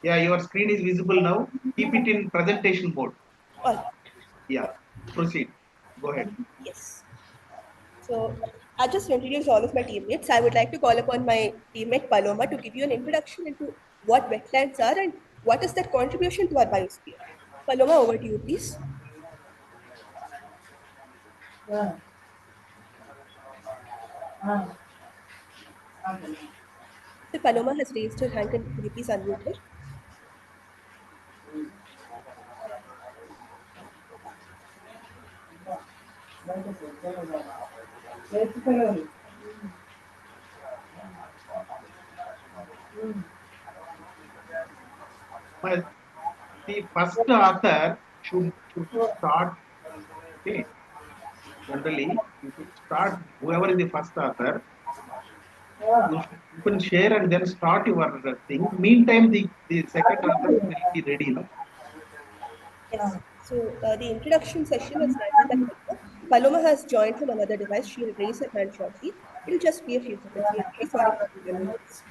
Yeah, your screen is visible now. Keep it in presentation mode. All. Yeah, proceed. Go ahead. Yes. So, I just introduced all of my teammates. I would like to call upon my teammate Paloma to give you an introduction into what wetlands are and what is their contribution to our biosphere. Paloma, over to you, please. The Paloma has raised her hand. Can you please unmute her? But the first author should start. Okay. Generally, you should start, whoever is the first author, you can share and then start your thing. Meantime, the second author will be ready now. Yes. So the introduction session is started by Paloma. Paloma has joined from another device. She will raise her hand shortly. It'll just be a few seconds. We are very sorry for the inconvenience.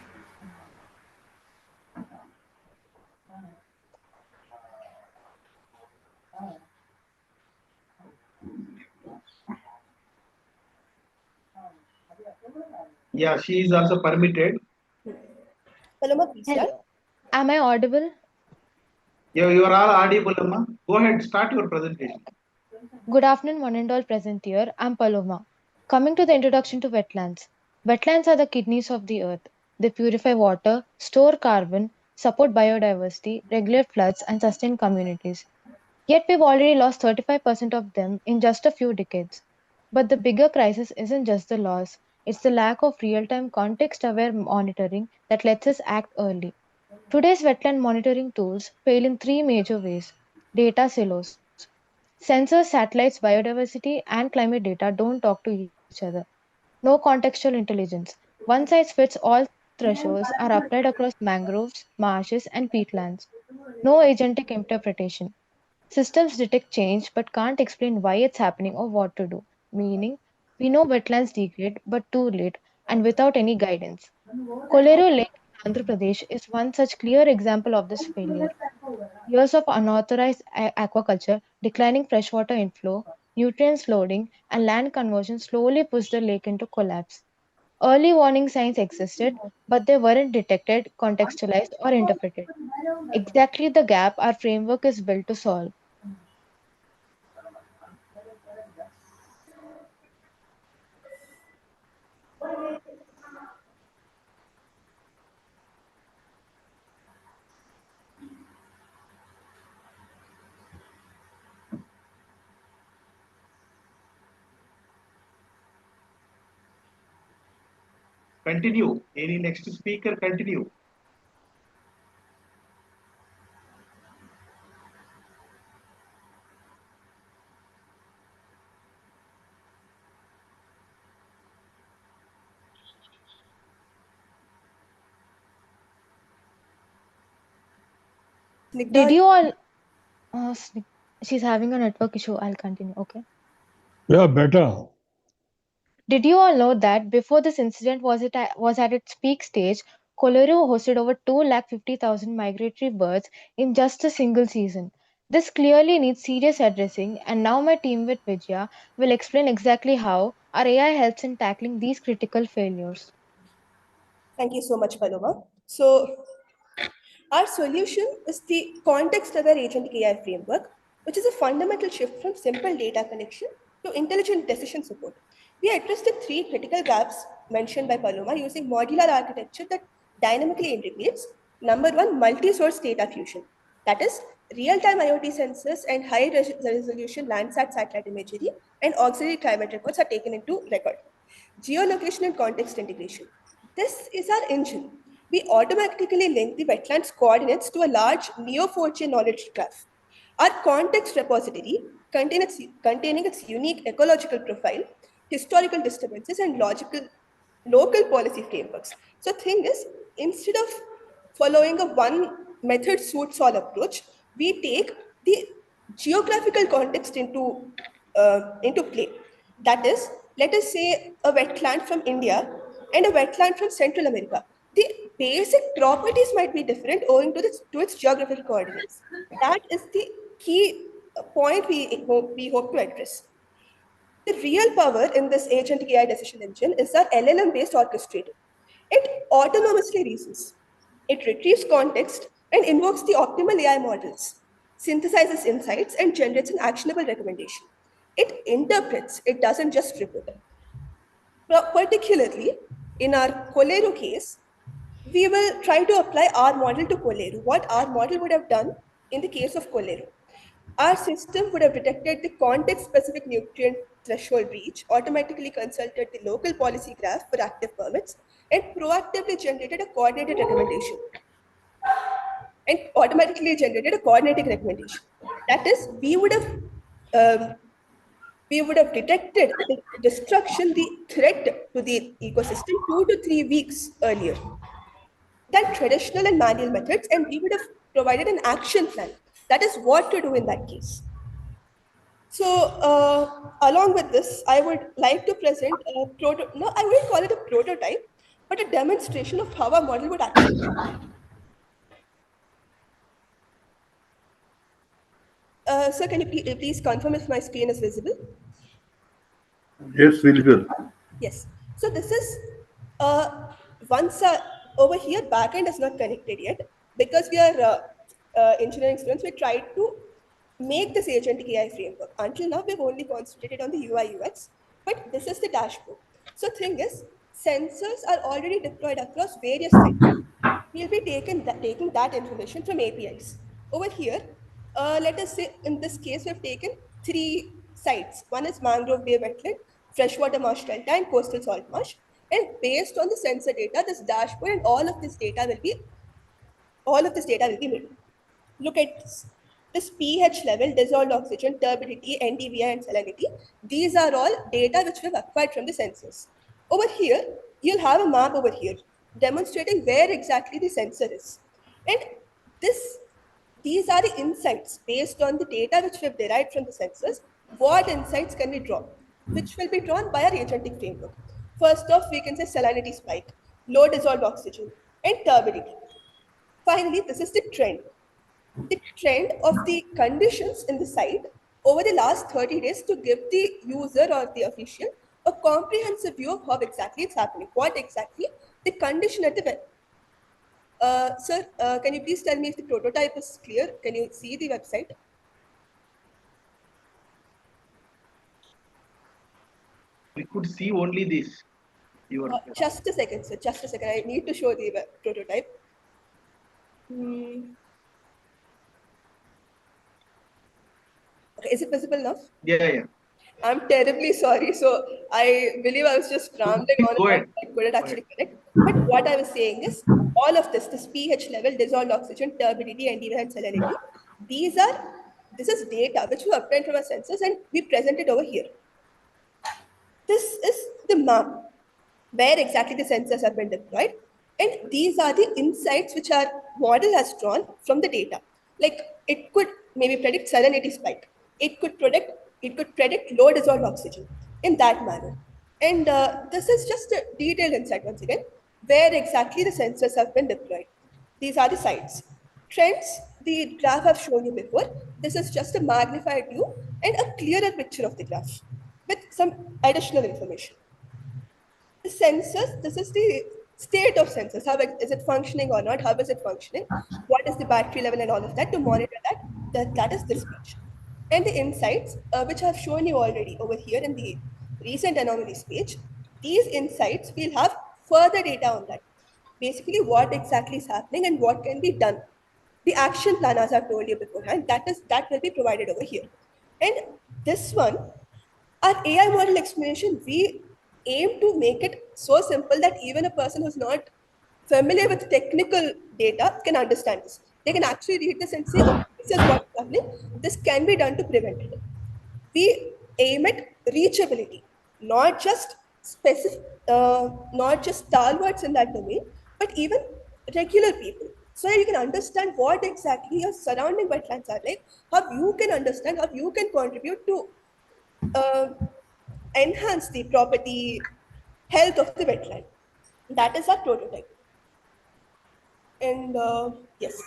Yeah, she is also permitted. Paloma, please start. Hello. Am I audible? Yeah, you are all audible, Amma. Go ahead, start your presentation. Good afternoon, one and all present here. I'm Paloma. Coming to the introduction to wetlands. Wetlands are the kidneys of the earth. They purify water, store carbon, support biodiversity, regulate floods, and sustain communities. Yet we've already lost 35% of them in just a few decades. But the bigger crisis isn't just the loss, it's the lack of real time context aware monitoring that lets us act early. Today's wetland monitoring tools fail in three major ways: data silos. Sensors, satellites, biodiversity, and climate data don't talk to each other. No contextual intelligence. One size fits all thresholds are applied across mangroves, marshes, and peatlands. No agentic interpretation. Systems detect change but can't explain why it's happening or what to do. Meaning, we know wetlands degrade, but too late and without any guidance. Kolero Lake in Andhra Pradesh is one such clear example of this failure. Years of unauthorized aquaculture, declining freshwater inflow, nutrients loading, and land conversion slowly pushed the lake into collapse. Early warning signs existed, but they weren't detected, contextualized, or interpreted. Exactly the gap our framework is built to solve. Continue. Any next speaker, continue. Did you all? She's having a network issue. I'll continue. Okay. Yeah, better. Did you all know that before this incident was at its peak stage, Kolleru hosted over 250,000 migratory birds in just a single season? This clearly needs serious addressing, and now my team with Vijaya will explain exactly how our AI helps in tackling these critical failures. Thank you so much, Paloma. So, our solution is the context-aware agentic AI framework, which is a fundamental shift from simple data collection to intelligent decision support. We address the three critical gaps mentioned by Paloma using modular architecture that dynamically integrates. Number one, multi-source data fusion. That is, real-time IoT sensors and high-resolution Landsat satellite imagery and auxiliary climate records are taken into record. Geolocation and context integration. This is our engine. We automatically link the wetlands coordinates to a large Neo4j knowledge graph. Our context repository, containing its unique ecological profile, historical disturbances, and local policy frameworks. So thing is, instead of following a one method suits all approach, we take the geographical context into play. That is, let us say a wetland from India and a wetland from Central America. The basic properties might be different owing to its geographical coordinates. That is the key point we hope to address. The real power in this agent AI decision engine is our LLM-based orchestrator. It autonomously reasons. It retrieves context and invokes the optimal AI models, synthesizes insights, and generates an actionable recommendation. It interprets, it doesn't just report. Particularly in our Kolleru case, we will try to apply our model to Kolleru, what our model would have done in the case of Kolleru. Our system would have detected the context-specific nutrient threshold reach, automatically consulted the local policy graph for active permits, and proactively generated a coordinated recommendation. That is, we would have detected the destruction, the threat to the ecosystem 2 to 3 weeks earlier than traditional and manual methods, and we would have provided an action plan. That is what to do in that case. So, along with this, I would like to present I wouldn't call it a prototype, but a demonstration of how our model would actually work. Sir, can you please confirm if my screen is visible? Yes, visible. Yes. So this is once over here, backend is not connected yet because we are engineering students. We tried to make this agentic AI framework. Until now, we've only concentrated on the UI UX, but this is the dashboard. So thing is, sensors are already deployed across various sites. We'll be taking that information from APIs. Over here, let us say in this case, we've taken 3 sites. One is mangrove bay wetland, freshwater marsh delta, and coastal salt marsh. And based on the sensor data, this dashboard and all of this data will be made. Look at this pH level, dissolved oxygen, turbidity, NDVI, and salinity. These are all data which we've acquired from the sensors. Over here, you'll have a map over here demonstrating where exactly the sensor is. And these are the insights based on the data which we've derived from the sensors. What insights can we draw? Which will be drawn by our agentic framework. First off, we can say salinity spike, low dissolved oxygen, and turbidity. Finally, this is the trend of the conditions in the site over the last 30 days to give the user or the official a comprehensive view of how exactly it's happening, what exactly the condition at the web. Sir, can you please tell me if the prototype is clear? Can you see the website? We could see only this. Just a second, sir. Just a second. I need to show the prototype. Okay, is it visible now? Yeah. I'm terribly sorry. So I believe I was just rambling on and on. I couldn't actually connect. But what I was saying is all of this pH level, dissolved oxygen, turbidity, NDVI, and salinity, this is data which we obtained from our sensors and we present it over here. This is the map where exactly the sensors have been deployed. And these are the insights which our model has drawn from the data. Like it could maybe predict salinity spike. It could predict low dissolved oxygen in that manner. And this is just a detailed insight once again, where exactly the sensors have been deployed. These are the sites. Trends, the graph I've shown you before. This is just a magnified view and a clearer picture of the graph with some additional information. The sensors, this is the state of sensors. How is it functioning or not? How is it functioning? What is the battery level and all of that to monitor that is this page. And the insights, which I've shown you already over here in the recent anomalies page, these insights will have further data on that. Basically, what exactly is happening and what can be done. The action plan, as I've told you beforehand, that will be provided over here. And this one, our AI model explanation, we aim to make it so simple that even a person who's not familiar with technical data can understand this. They can actually read this and say, okay, this is what's happening. This can be done to prevent it. We aim at reachability, not just specific, not just stalwarts in that domain, but even regular people. So that you can understand what exactly your surrounding wetlands are like, how you can understand, how you can contribute to uh, enhance the property health of the wetland. That is our prototype. And yes,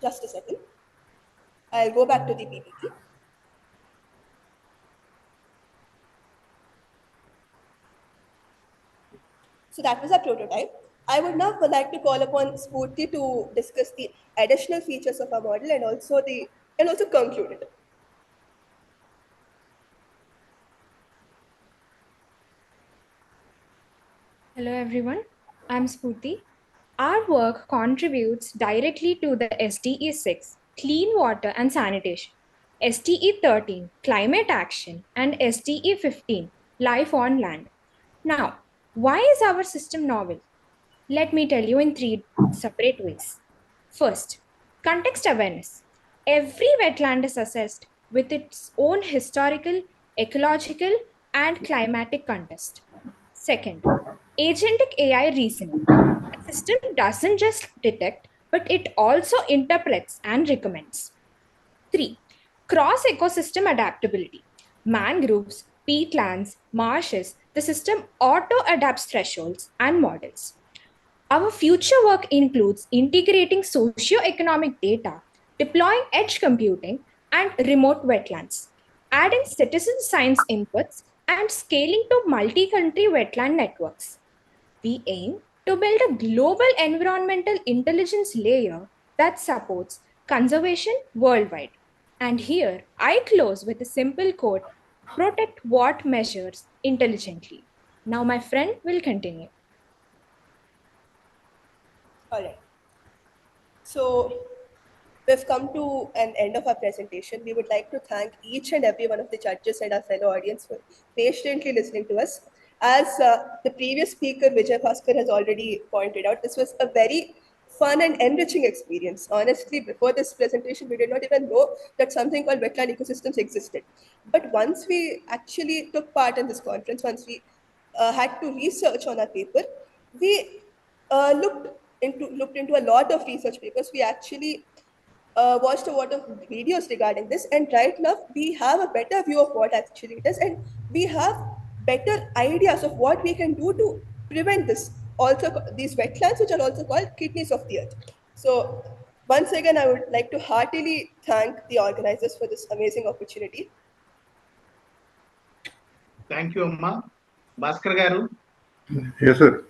just a second. I'll go back to the PPT. So that was our prototype. I would now like to call upon Spurti to discuss the additional features of our model and also conclude it. Hello everyone, I'm Spurti. Our work contributes directly to the SDE 6, Clean Water and Sanitation, SDE 13, Climate Action, and SDE 15, Life on Land. Now, why is our system novel? Let me tell you in 3 separate ways. First, context awareness. Every wetland is assessed with its own historical, ecological, and climatic context. Second, agentic AI reasoning. The system doesn't just detect, but it also interprets and recommends. 3. Cross ecosystem adaptability. Mangroves, peatlands, marshes, the system auto adapts thresholds and models. Our future work includes integrating socio-economic data, deploying edge computing, and remote wetlands, adding citizen science inputs, and scaling to multi-country wetland networks. We aim to build a global environmental intelligence layer that supports conservation worldwide. And here I close with a simple quote: protect what measures intelligently. Now my friend will continue. All right. So we've come to an end of our presentation. We would like to thank each and every one of the judges and our fellow audience for patiently listening to us. As the previous speaker, Vijay Bhaskar, has already pointed out, this was a very fun and enriching experience. Honestly, before this presentation, we did not even know that something called wetland ecosystems existed. But once we actually took part in this conference, once we had to research on our paper, we looked into a lot of research papers. We actually watched a lot of videos regarding this, and right now we have a better view of what actually it is, and we have better ideas of what we can do to prevent this. Also, these wetlands, which are also called kidneys of the earth. So, once again, I would like to heartily thank the organizers for this amazing opportunity. Thank you, Amma. Bhaskar garu. Yes, sir.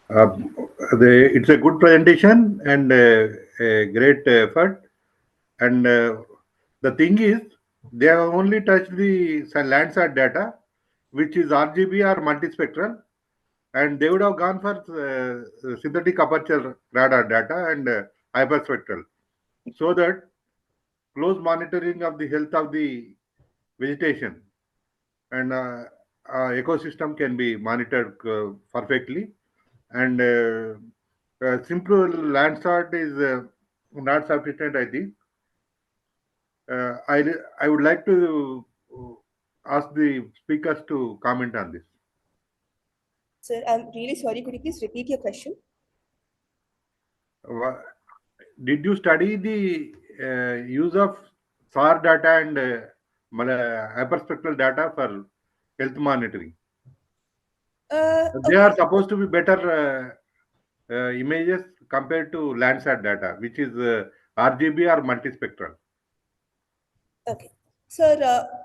It's a good presentation and a great effort. And the thing is, they have only touched the Landsat data, which is RGB or multispectral, and they would have gone for synthetic aperture radar data and hyperspectral, so that close monitoring of the health of the vegetation and ecosystem can be monitored perfectly. And simple Landsat is not sufficient, I think. I would like to ask the speakers to comment on this. Sir, I'm really sorry. Could you please repeat your question? Did you study the use of SAR data and hyperspectral data for health monitoring? They are supposed to be better images compared to Landsat data, which is RGB or multispectral. Okay. So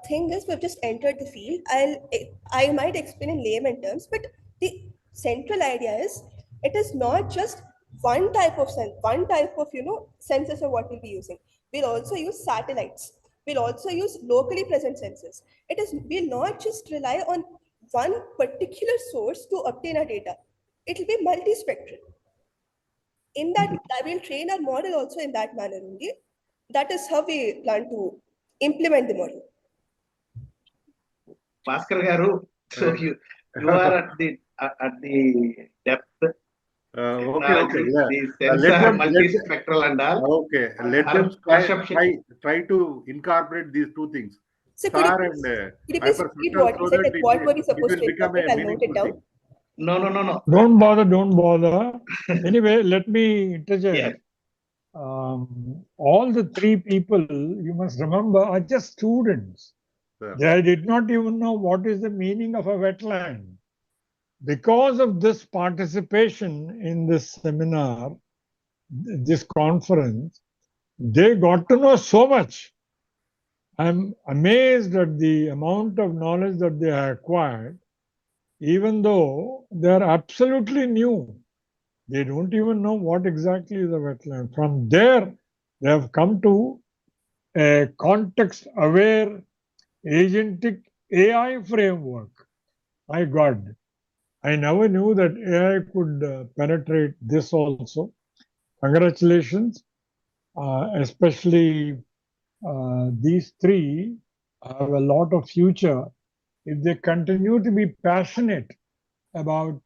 thing is, we've just entered the field. I might explain in layman terms, but the central idea is it is not just one type of sensors of what we'll be using. We'll also use satellites. We'll also use locally present sensors. We'll not just rely on one particular source to obtain our data. It'll be multispectral. In that, I will train our model also in that manner only. That is how we plan to implement the model. Bhaskar garu, so you are at the depth. Okay, yeah. The sensor multispectral and all. Okay, let them try to incorporate these two things. So could you please repeat what you said? Like what were we supposed to incorporate? I'll note it down. No. Don't bother. Anyway, let me interject. All the three people, you must remember, are just students. They did not even know what is the meaning of a wetland. Because of this participation in this seminar, this conference, they got to know so much. I'm amazed at the amount of knowledge that they have acquired, even though they are absolutely new. They don't even know what exactly is a wetland. From there, they have come to a context-aware agentic AI framework. My God, I never knew that AI could penetrate this also. Congratulations, especially these three have a lot of future if they continue to be passionate about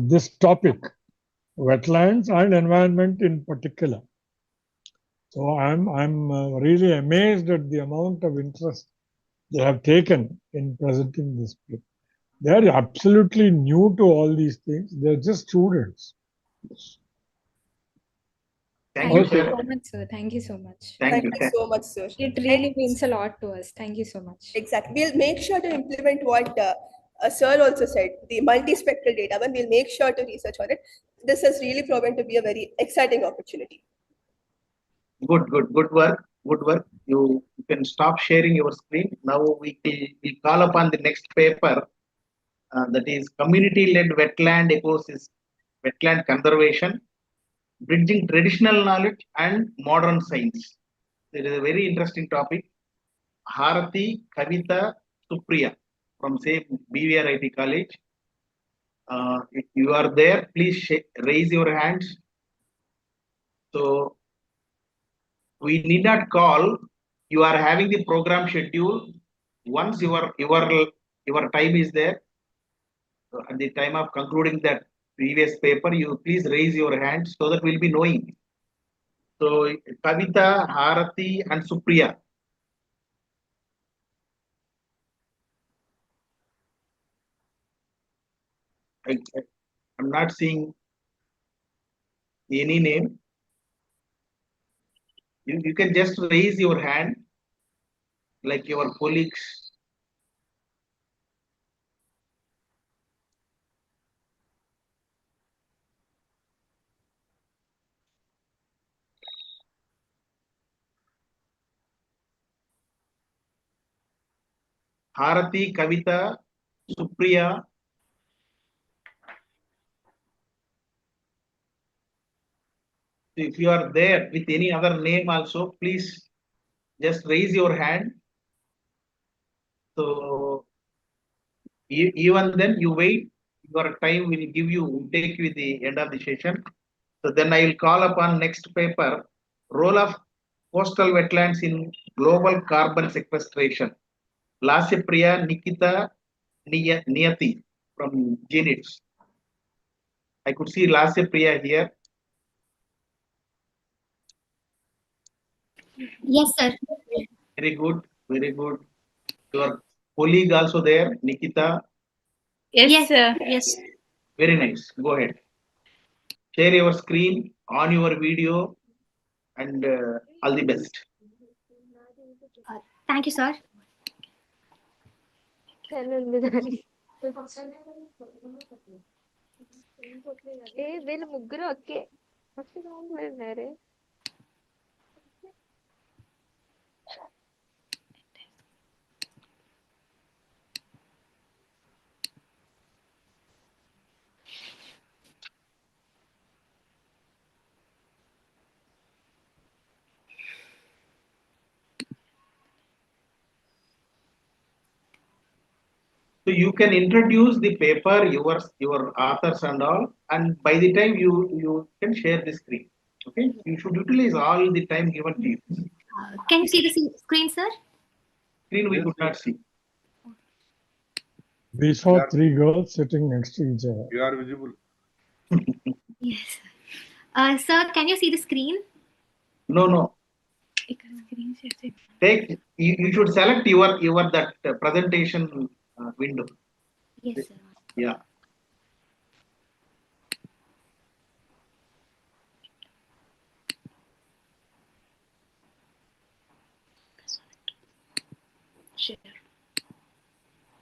this topic, wetlands and environment in particular. So I'm really amazed at the amount of interest they have taken in presenting this paper. They are absolutely new to all these things. They're just students. Thank you so much, sir. Thank you so much. Thank you so much, sir. It really means a lot to us. Thank you so much. Exactly. We'll make sure to implement what sir also said, the multispectral data. But we'll make sure to research on it. This has really proven to be a very exciting opportunity. Good work. You can stop sharing your screen. Now we call upon the next paper, that is community-led wetland ecosystem, wetland conservation, bridging traditional knowledge and modern science. It is a very interesting topic. Harati, Kavita, Supriya from same BVRIT college. If you are there, please raise your hands. So we need not call. You are having the program schedule. Once your time is there, so at the time of concluding that previous paper, you please raise your hand so that we'll be knowing. So Kavita, Harati, and Supriya. I'm not seeing any name. You can just raise your hand like your colleagues. Harati, Kavita, Supriya. If you are there with any other name also, please just raise your hand. So even then you wait, your time will take you to the end of the session. So then I will call upon next paper, role of coastal wetlands in global carbon sequestration. Lasya Nikita Niyati from Genits. I could see Lasya here. Yes, sir. Very good. Your colleague also there, Nikita. Yes, sir. Yes. Very nice. Go ahead. share your screen, on your video, and all the best. Thank you, sir. వీళ్ళు ముగ్గురు okay So you can introduce the paper, your authors and all, and by the time you can share the screen. Okay, you should utilize all the time given to you. Can you see the screen, sir? Screen we could not see. We saw three girls sitting next to each other. You are visible. Yes. Sir, can you see the screen? No. Take you should select your that presentation window. Yes, sir. Yeah. Share.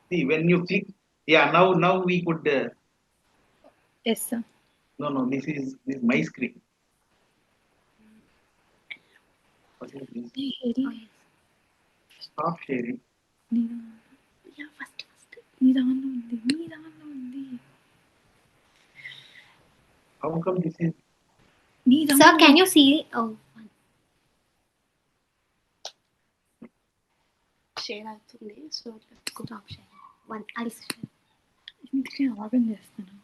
See, when you click, yeah, now we could. Yes, sir. No, this is my screen. What is this? Stop sharing. How come this is? Sir, can you see? Oh. Share అవుతుంది so stop share one I'll share ఇందుకే ఆర్గన్ చేస్తాను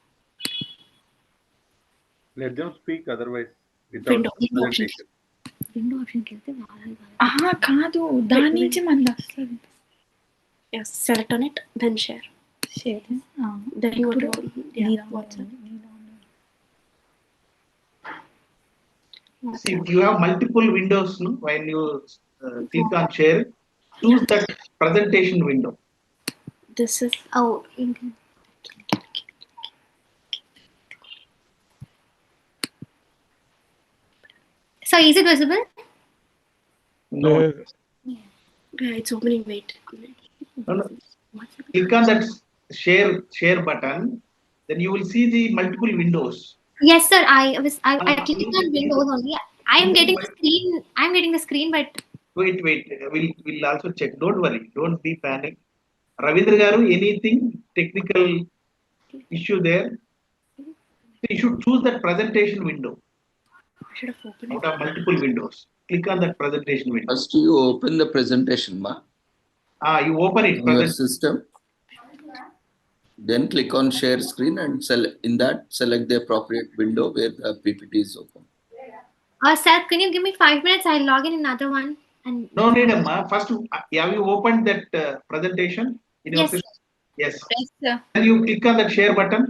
Let them speak, otherwise without presentation. Window ఆప్షన్కి వెళ్తే వాళ్ళని కాదు దాని నుంచి మనది వస్తుంది yes select on it then share then go to WhatsApp. See, you have multiple windows. No? When you click on share, choose that presentation window. This is so is it visible? No. Yeah, it's opening. Wait. No. Click on that share button, then you will see the multiple windows. Yes, sir. I clicked on Windows only. I'm getting the screen, but wait. We'll also check. Don't worry. Don't be panic. Ravindra garu, anything technical issue there? So you should choose that presentation window. I should have opened out of multiple windows. Click on that presentation window. First, you open the presentation, ma. You open it. On your system. Then click on share screen and select the appropriate window where the PPT is open. Sir, can you give me 5 minutes? I'll log in another one. And no need, amma. First, have you opened that presentation in your system? Yes. Yes, sir. Then you click on that share button.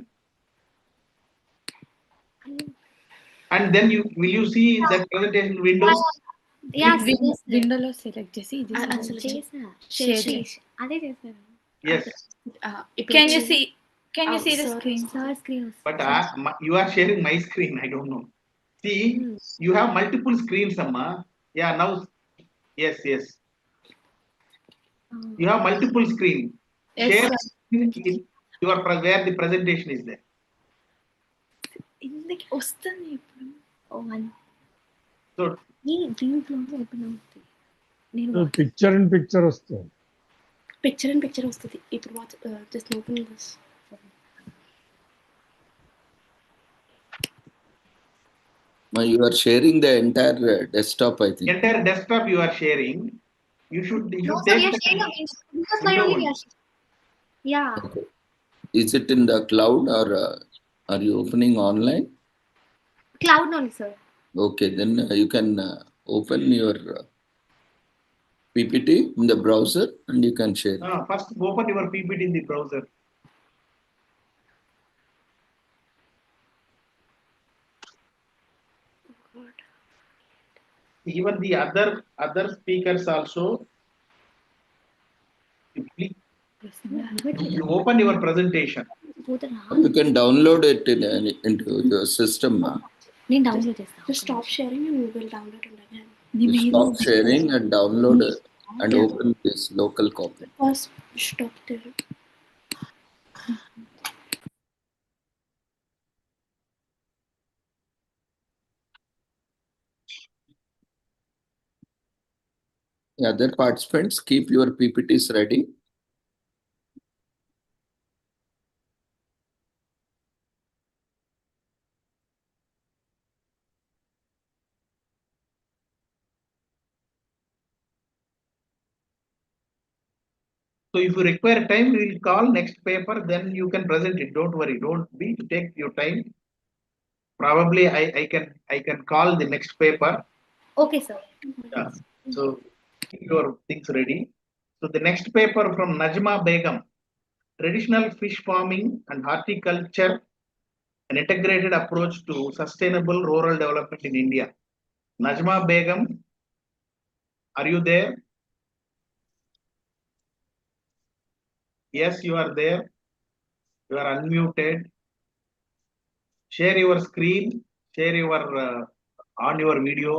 And then will you see that presentation window? Yes. Window lo select chesi ade chesaru. Yes. Can you see the screen? Screen. But you are sharing my screen. I don't know. See, you have multiple screens, amma. Yeah, now. Yes. You have multiple screen. Yes, Share screen where the presentation is there. ఇందుకి వస్తుంది ఇప్పుడు So picture in picture వస్తుంది. Picture in picture వస్తుంది ఇప్పుడు just open this. You are sharing the entire desktop, I think. Entire desktop you are sharing. You should take yeah. Okay. Is it in the cloud or are you opening online? Cloud only, sir. Okay, then you can open your PPT in the browser and you can share. First open your PPT in the browser. Even the other speakers also. You open your presentation. You can download it into your system. నేను download చేస్తాను. Stop sharing and we will download it again. You stop sharing and download it and open this local copy. First stop there. The other participants, keep your PPTs ready. So if you require time, we will call next paper, then you can present it. Don't worry, don't be take your time. Probably I can call the next paper. Okay, sir. Yeah. So keep your things ready. So the next paper from Najma Begum, traditional fish farming and horticulture, an integrated approach to sustainable rural development in India. Najma Begum, are you there? Yes, you are there. You are unmuted. Share your screen, share your on your video.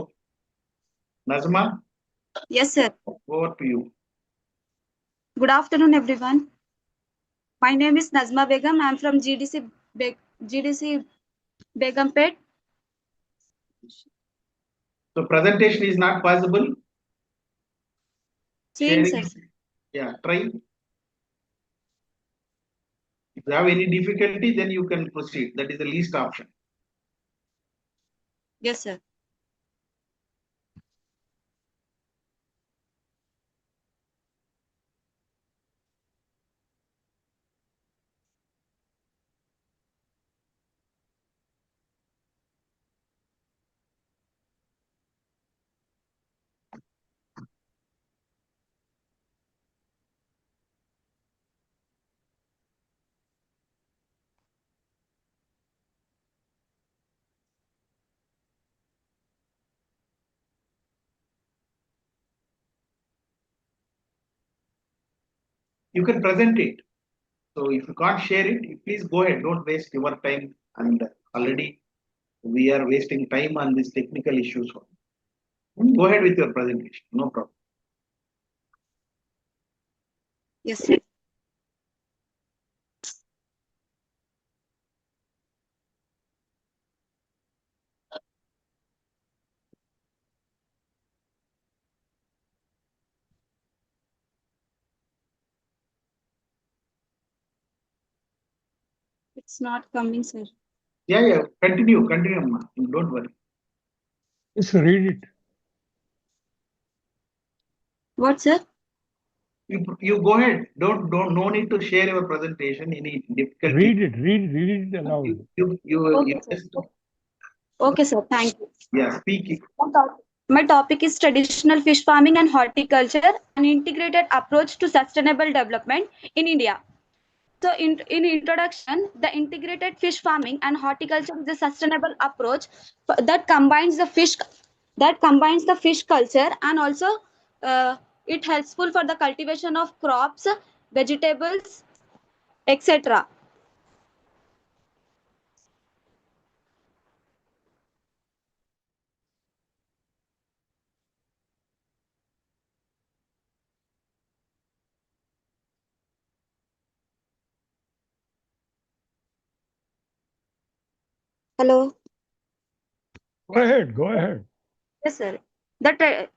Najma? Yes, sir. Over to you. Good afternoon, everyone. My name is Nazma Begum. I am from GDC Begumpet. So presentation is not possible. Seeing, sir. Yeah, try. If you have any difficulty, then you can proceed. That is the least option. Yes, sir. You can present it. So if you can't share it, please go ahead. Don't waste your time. And already we are wasting time on these technical issues. Go ahead with your presentation. No problem. Yes, sir. It's not coming, sir. Yeah. Continue, Amma. Don't worry. Just read it. What, sir? You go ahead. Don't no need to share your presentation. Any difficulty? Read it aloud. Okay, sir. Okay, sir. Thank you. Yeah, speak it. My topic is traditional fish farming and horticulture, an integrated approach to sustainable development in India. So in introduction, the integrated fish farming and horticulture is a sustainable approach that combines the fish culture and also it helpful for the cultivation of crops, vegetables, etc. Hello. Go ahead. Yes, sir. The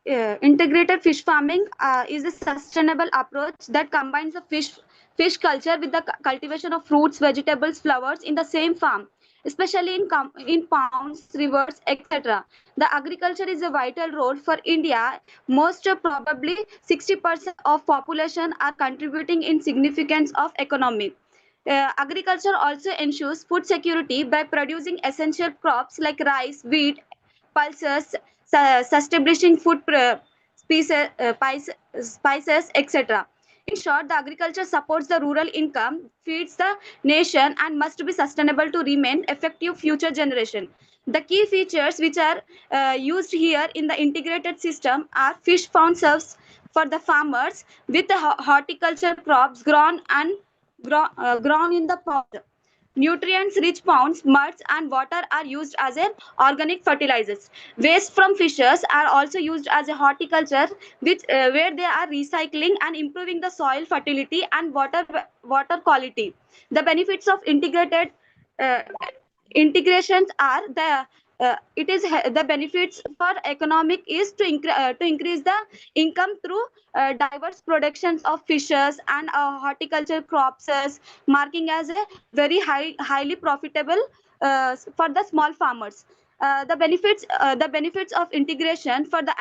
integrated fish farming is a sustainable approach that combines the fish culture with the cultivation of fruits, vegetables, flowers in the same farm, especially in ponds, rivers, etc. The agriculture is a vital role for India. Most probably 60% of population are contributing in significance of economy. Agriculture also ensures food security by producing essential crops like rice, wheat, pulses, establishing food spices, etc. In short, the agriculture supports the rural income, feeds the nation, and must be sustainable to remain effective future generation. The key features which are used here in the integrated system are fish pond serves for the farmers with the horticulture crops grown in the pond. Nutrients-rich ponds, muds, and water are used as an organic fertilizers. Waste from fishes are also used as a horticulture, where they are recycling and improving the soil fertility and water quality. The benefits of uh, integrations are the benefits for economic is to increase the income through diverse productions of fishes and horticultural crops, marking as a very highly profitable for the small farmers. The benefits of integration for the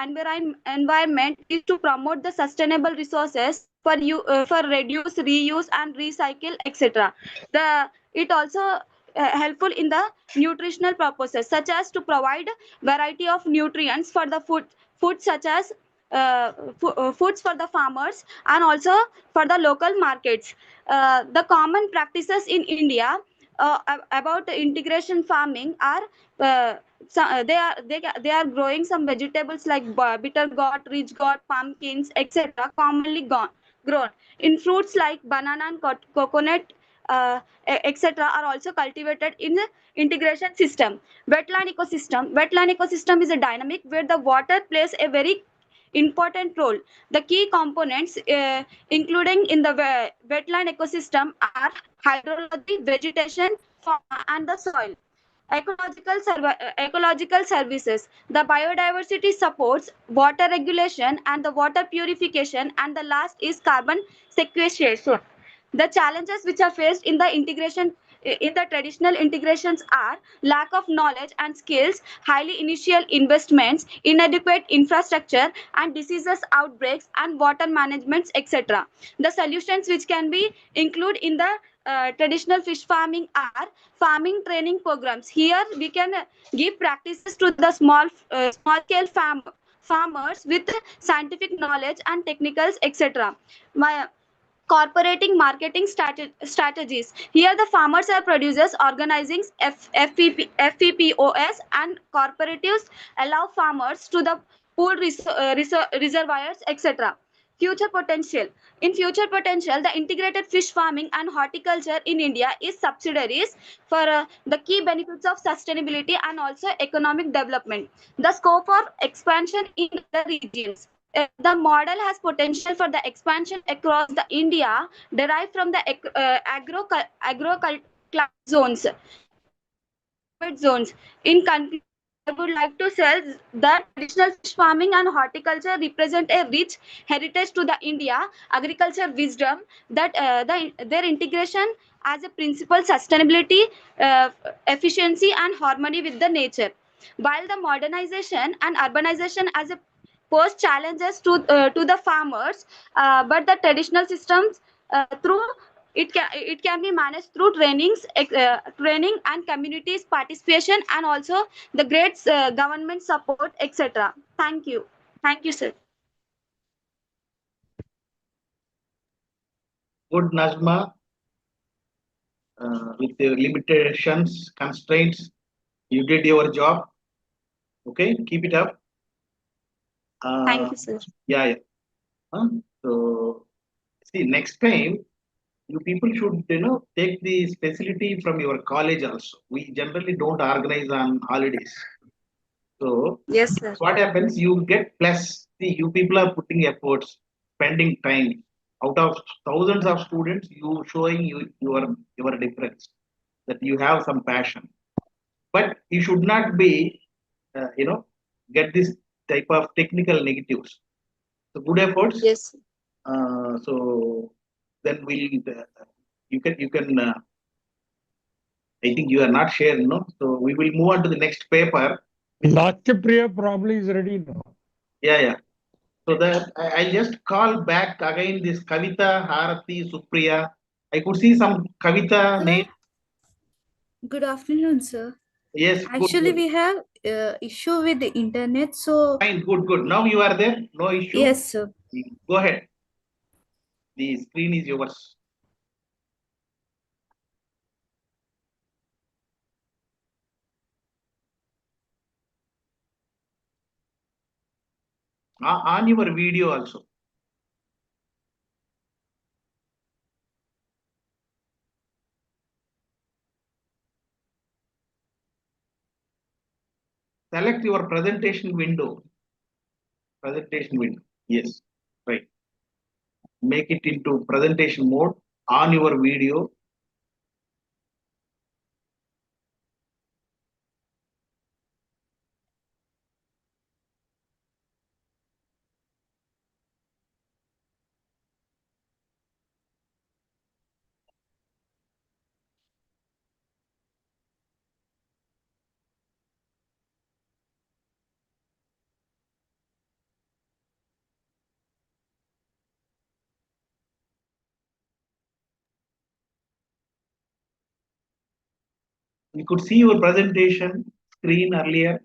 environment is to promote the sustainable resources for reduce, reuse, and recycle, etc. The it also helpful in the nutritional purposes, such as to provide variety of nutrients for the food such as foods for the farmers and also for the local markets. The common practices in India about integration farming are they are growing some vegetables like bitter gourd, ridge gourd, pumpkins, etc. commonly grown in fruits like banana and coconut, etc. are also cultivated in the integration system. Wetland ecosystem is a dynamic where the water plays a very important role. The key components including in the wetland ecosystem are hydrology, vegetation, fauna, and the soil. Ecological services. The biodiversity supports water regulation and the water purification, and the last is carbon sequestration. The challenges which are faced in the integration in the traditional integrations are lack of knowledge and skills, highly initial investments, inadequate infrastructure, and diseases outbreaks and water management, etc. The solutions which can be included in the traditional fish farming are farming training programs. Here we can give practices to the small scale farmers with scientific knowledge and technicals, etc. My Corporating marketing strategies. Here the farmers are producers, organizing FPPOS and cooperatives allow farmers to the pool reservoirs, etc. Future potential. In future potential, the integrated fish farming and horticulture in India is subsidiaries for the key benefits of sustainability and also economic development. The scope for expansion in the regions. The model has potential for the expansion across the India, derived from the agro zones, climate zones. In conclusion, I would like to say that traditional fish farming and horticulture represent a rich heritage to the India agriculture wisdom, that their integration as a principle sustainability, efficiency, and harmony with the nature. While the modernization and urbanization as a pose challenges to the farmers, but the traditional systems through it can be managed through training and communities participation, and also the great government support, etc. Thank you, sir. Good, Najma. With the limitations, constraints, you did your job. Okay, keep it up. Thank you, sir. Yeah. So, see, next time, you people should, take the facility from your college also. We generally don't organize on holidays. So, yes, sir. What happens? You get plus. See, you people are putting efforts, spending time. Out of thousands of students, you showing your difference, that you have some passion. But you should not be, get this type of technical negatives. So good efforts. Yes. So then you can. I think you are not sharing, no? So we will move on to the next paper. Lakshyapriya probably is ready now. Yeah. So that I'll just call back again this Kavita, Harati, Supriya. I could see some Kavita name. Good afternoon, sir. Yes, Actually, good. we have issue with the internet, so Fine, good. Now you are there. No issue. yes, sir. Go ahead. The screen is yours. On your video also. Select your presentation window. Presentation window. Yes, right. Make it into presentation mode on your video. You could see your presentation screen earlier.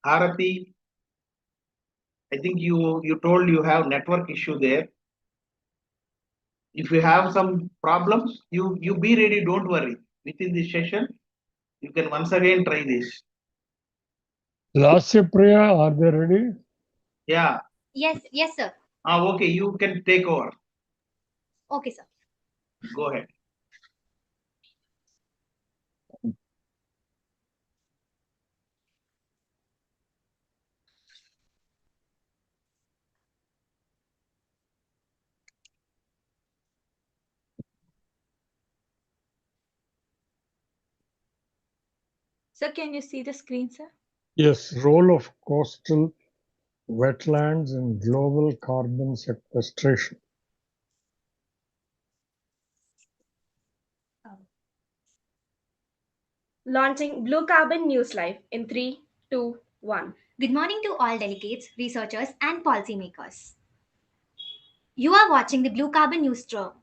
Arati, I think you told you have network issue there. If you have some problems, you be ready, don't worry. Within this session, you can once again try this. Lasya Priya, are they ready? Yeah. Yes, sir. Okay, you can take over. Okay, sir. Go ahead. Sir, can you see the screen, sir? Yes, role of coastal wetlands in global carbon sequestration. Launching Blue Carbon News Live in 3, 2, 1. Good morning to all delegates, researchers, and policymakers. You are watching the Blue Carbon News Show,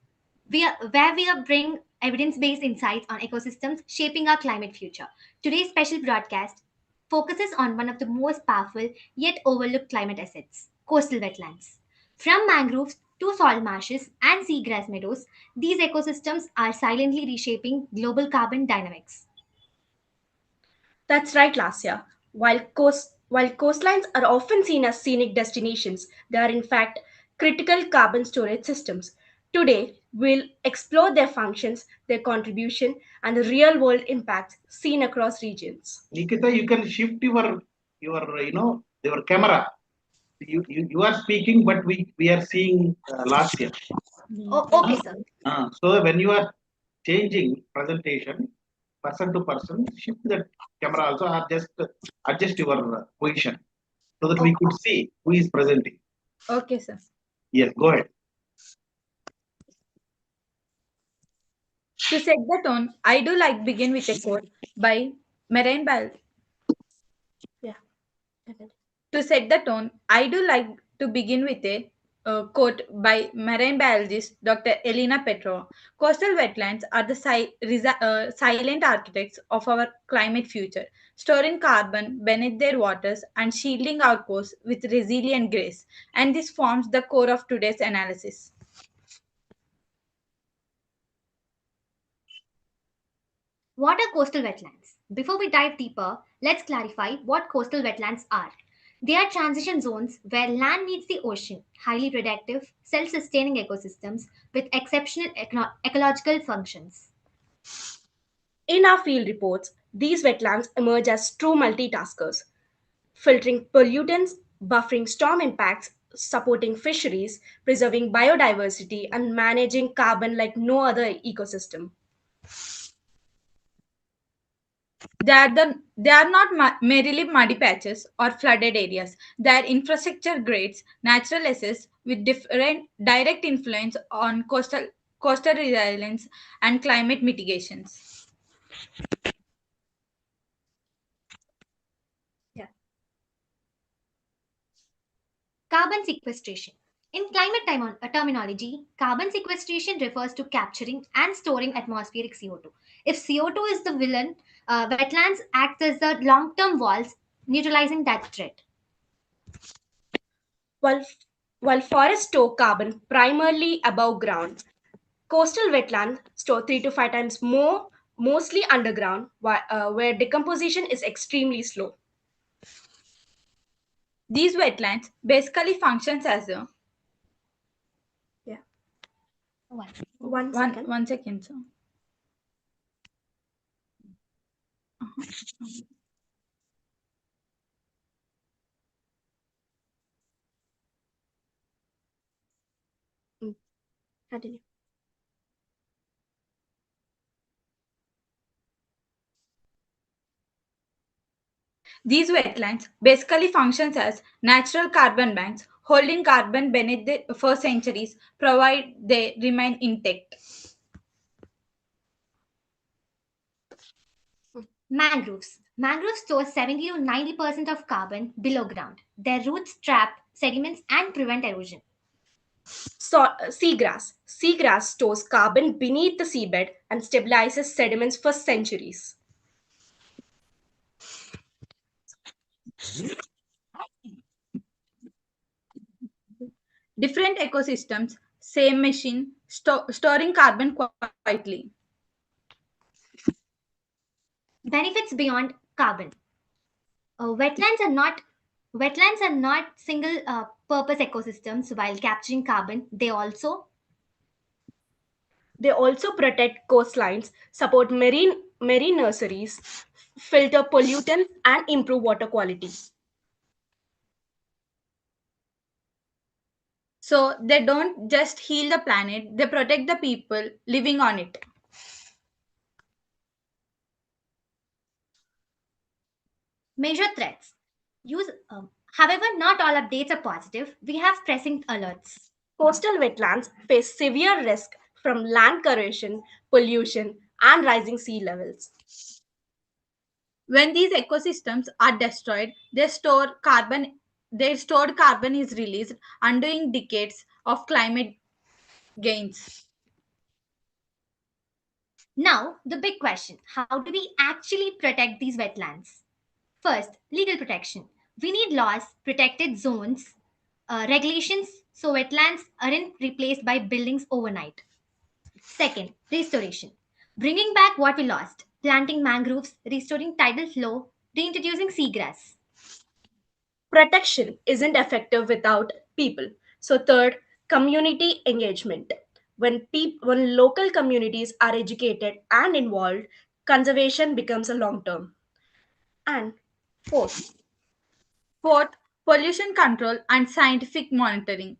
where we are bring evidence-based insights on ecosystems shaping our climate future. Today's special broadcast focuses on one of the most powerful yet overlooked climate assets, coastal wetlands. From mangroves to salt marshes and seagrass meadows, these ecosystems are silently reshaping global carbon dynamics. That's right, Lasya. While coastlines are often seen as scenic destinations, they are in fact critical carbon storage systems. Today, we'll explore their functions, their contribution, and the real-world impacts seen across regions. Nikita, you can shift your your camera. You are speaking, but we are seeing last year. Oh, okay, sir. So when you are changing presentation, person to person, shift the camera also, or just adjust your position so that we could see who is presenting. Okay, sir. Yes, go ahead. To set the tone, I do like begin with a quote by Marine Bal. Yeah. To set the tone, I do like to begin with a quote by marine biologist Dr. Elena Petrova. Coastal wetlands are the silent architects of our climate future, storing carbon beneath their waters and shielding our coast with resilient grace. And this forms the core of today's analysis. What are coastal wetlands? Before we dive deeper, let's clarify what coastal wetlands are. They are transition zones where land meets the ocean, highly productive, self sustaining ecosystems with exceptional ecological functions. In our field reports, these wetlands emerge as true multitaskers, filtering pollutants, buffering storm impacts, supporting fisheries, preserving biodiversity, and managing carbon like no other ecosystem. They are not merely muddy patches or flooded areas. They are infrastructure grades, natural assets with different direct influence on coastal resilience and climate mitigations. Carbon sequestration. In climate terminology, carbon sequestration refers to capturing and storing atmospheric CO2. If CO2 is the villain, wetlands act as the long term walls neutralizing that threat. While forests store carbon primarily above ground, coastal wetlands store 3 to 5 times more, mostly underground, where decomposition is extremely slow. These wetlands basically functions as a One second. One second, sir. Continue. These wetlands basically functions as natural carbon banks, holding carbon beneath for centuries, provided they remain intact. Mangroves. Mangroves store 70 to 90% of carbon below ground. Their roots trap sediments and prevent erosion. Seagrass. Seagrass stores carbon beneath the seabed and stabilizes sediments for centuries. Different ecosystems, same machine, storing carbon quietly. Benefits beyond carbon. Wetlands are not single purpose ecosystems. While capturing carbon, they also protect coastlines, support marine nurseries, filter pollutants, and improve water quality. So they don't just heal the planet, they protect the people living on it. Major threats. However, not all updates are positive. We have pressing alerts. Coastal wetlands face severe risk from land corrosion, pollution, and rising sea levels. When these ecosystems are destroyed, their stored carbon is released, undoing decades of climate gains. Now, the big question: how do we actually protect these wetlands? First, legal protection. We need laws, protected zones, regulations so wetlands aren't replaced by buildings overnight. Second, restoration. Bringing back what we lost, planting mangroves, restoring tidal flow, reintroducing seagrass. Protection isn't effective without people. So, third, community engagement. When local communities are educated and involved, conservation becomes a long term. And fourth, Fourth, pollution control and scientific monitoring.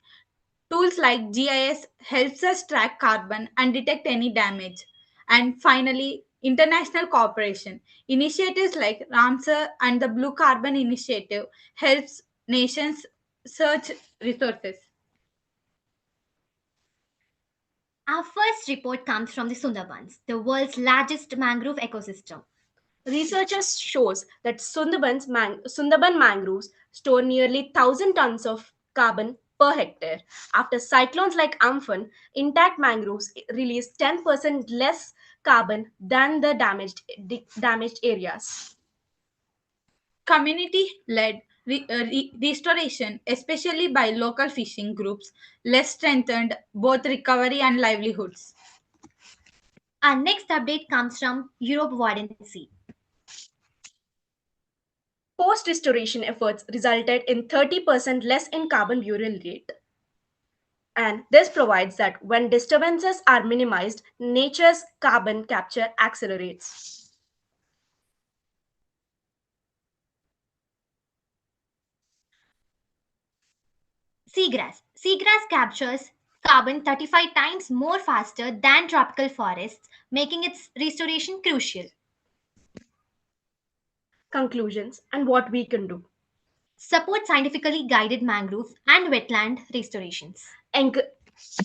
Tools like GIS helps us track carbon and detect any damage. And finally, international cooperation. Initiatives like Ramsar and the Blue Carbon Initiative helps nations search resources. Our first report comes from the Sundarbans, the world's largest mangrove ecosystem. researchers shows that Sundarban mangroves store nearly 1,000 tons of carbon per hectare. After cyclones like Amphan, intact mangroves release 10% less carbon than the damaged areas. Community-led restoration, especially by local fishing groups, less strengthened both recovery and livelihoods. Our next update comes from Europe Warden Sea. Post restoration efforts resulted in 30% less in carbon burial rate. And this provides that when disturbances are minimized, nature's carbon capture accelerates. Seagrass. Seagrass captures carbon 35 times more faster than tropical forests, making its restoration crucial. Conclusions and what we can do. Support scientifically guided mangrove and wetland restorations.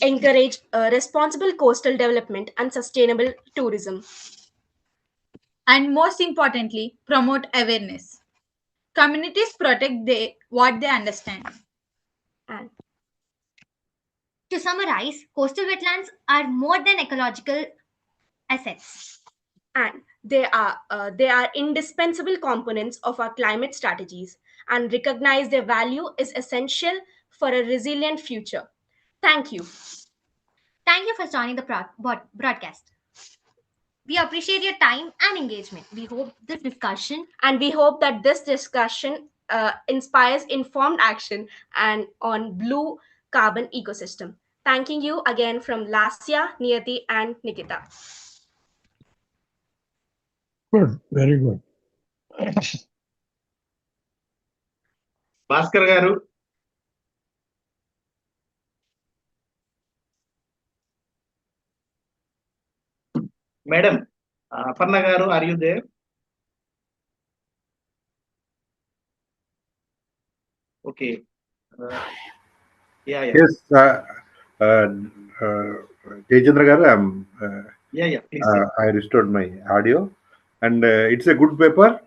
Encourage responsible coastal development and sustainable tourism. And most importantly, promote awareness. Communities protect what they understand. And to summarize, coastal wetlands are more than ecological assets. And they are indispensable components of our climate strategies, and recognize their value is essential for a resilient future. Thank you. Thank you for joining the broadcast. We appreciate your time and engagement. We hope that this discussion inspires informed action and on blue carbon ecosystem. Thanking you again from Lasya, Niyati, and Nikita. Good, very good. Bhaskar garu, madam, Aparna garu, are you there? Okay. Yeah. Yes, Tejendra garu, Yeah, please. I restored my audio, and it's a good paper.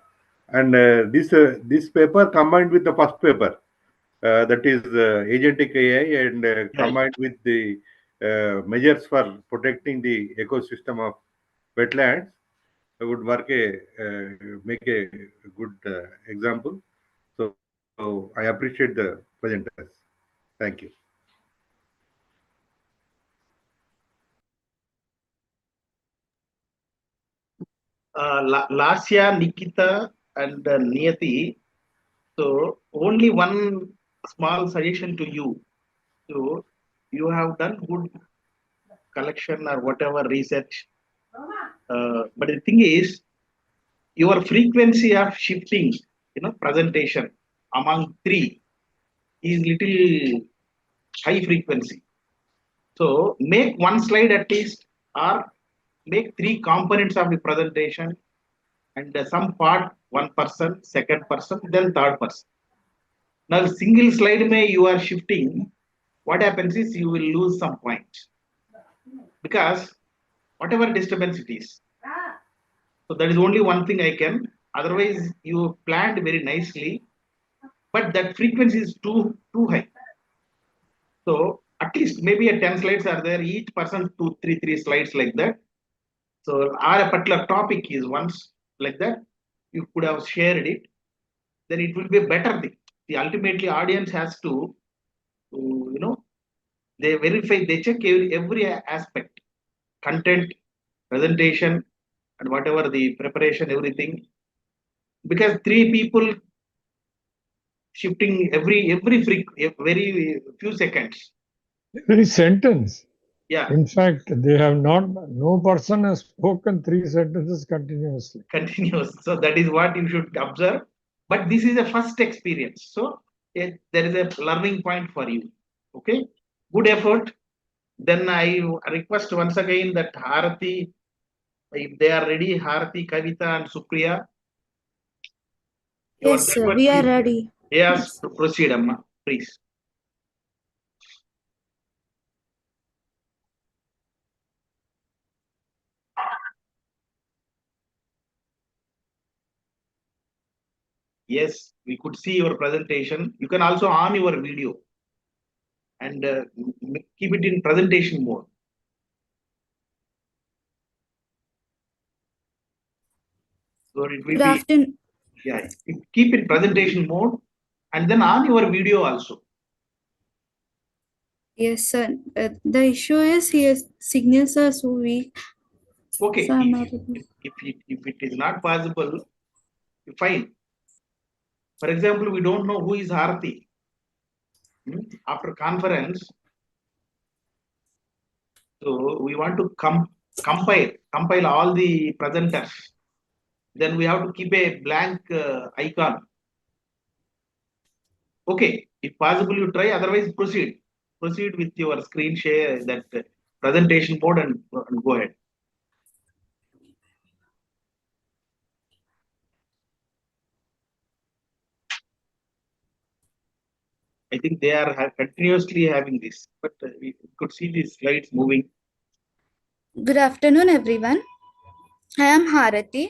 And this paper combined with the first paper, that is agentic AI, and combined with the measures for protecting the ecosystem of wetlands, would make a good example. So I appreciate the presenters. Thank you. Lasya, Nikita, and Niyati. So only one small suggestion to you. So you have done good collection or whatever research. But the thing is, your frequency of shifting, presentation among three is little high frequency. So make one slide at least, or make three components of the presentation, and some part one person, second person, then third person. Now single slide may you are shifting. What happens is you will lose some point because whatever disturbance it is. So that is only one thing I can. Otherwise, you planned very nicely, but that frequency is too high. So at least maybe a 10 slides are there. Each person 2, 3 slides like that. So our particular topic is once like that. You could have shared it. Then it will be a better thing. The ultimately audience has to they verify, they check every aspect, content, presentation, and whatever the preparation, everything. Because three people shifting every very few seconds. Every sentence. Yeah. In fact, no person has spoken 3 sentences continuously. Continuous. So that is what you should observe. But this is a first experience. So there is a learning point for you. Okay. Good effort. Then I request once again that Harati, if they are ready, Harati, Kavita, and Supriya. Yes, sir, we are ready. Yes, proceed, Amma, please. Yes, we could see your presentation. You can also on your video and keep it in presentation mode. So it will Good afternoon. Yeah, keep in presentation mode and then on your video also. Yes, sir. The issue is his signals are so weak. Okay, So I'm not able. if it is not possible, fine. For example, we don't know who is Harati. After conference, so we want to compile all the presenters. Then we have to keep a blank icon. Okay, if possible, you try. Otherwise, proceed. Proceed with your screen share, that presentation mode, and go ahead. I think they are continuously having this, but we could see these slides moving. Good afternoon, everyone. I am Harati.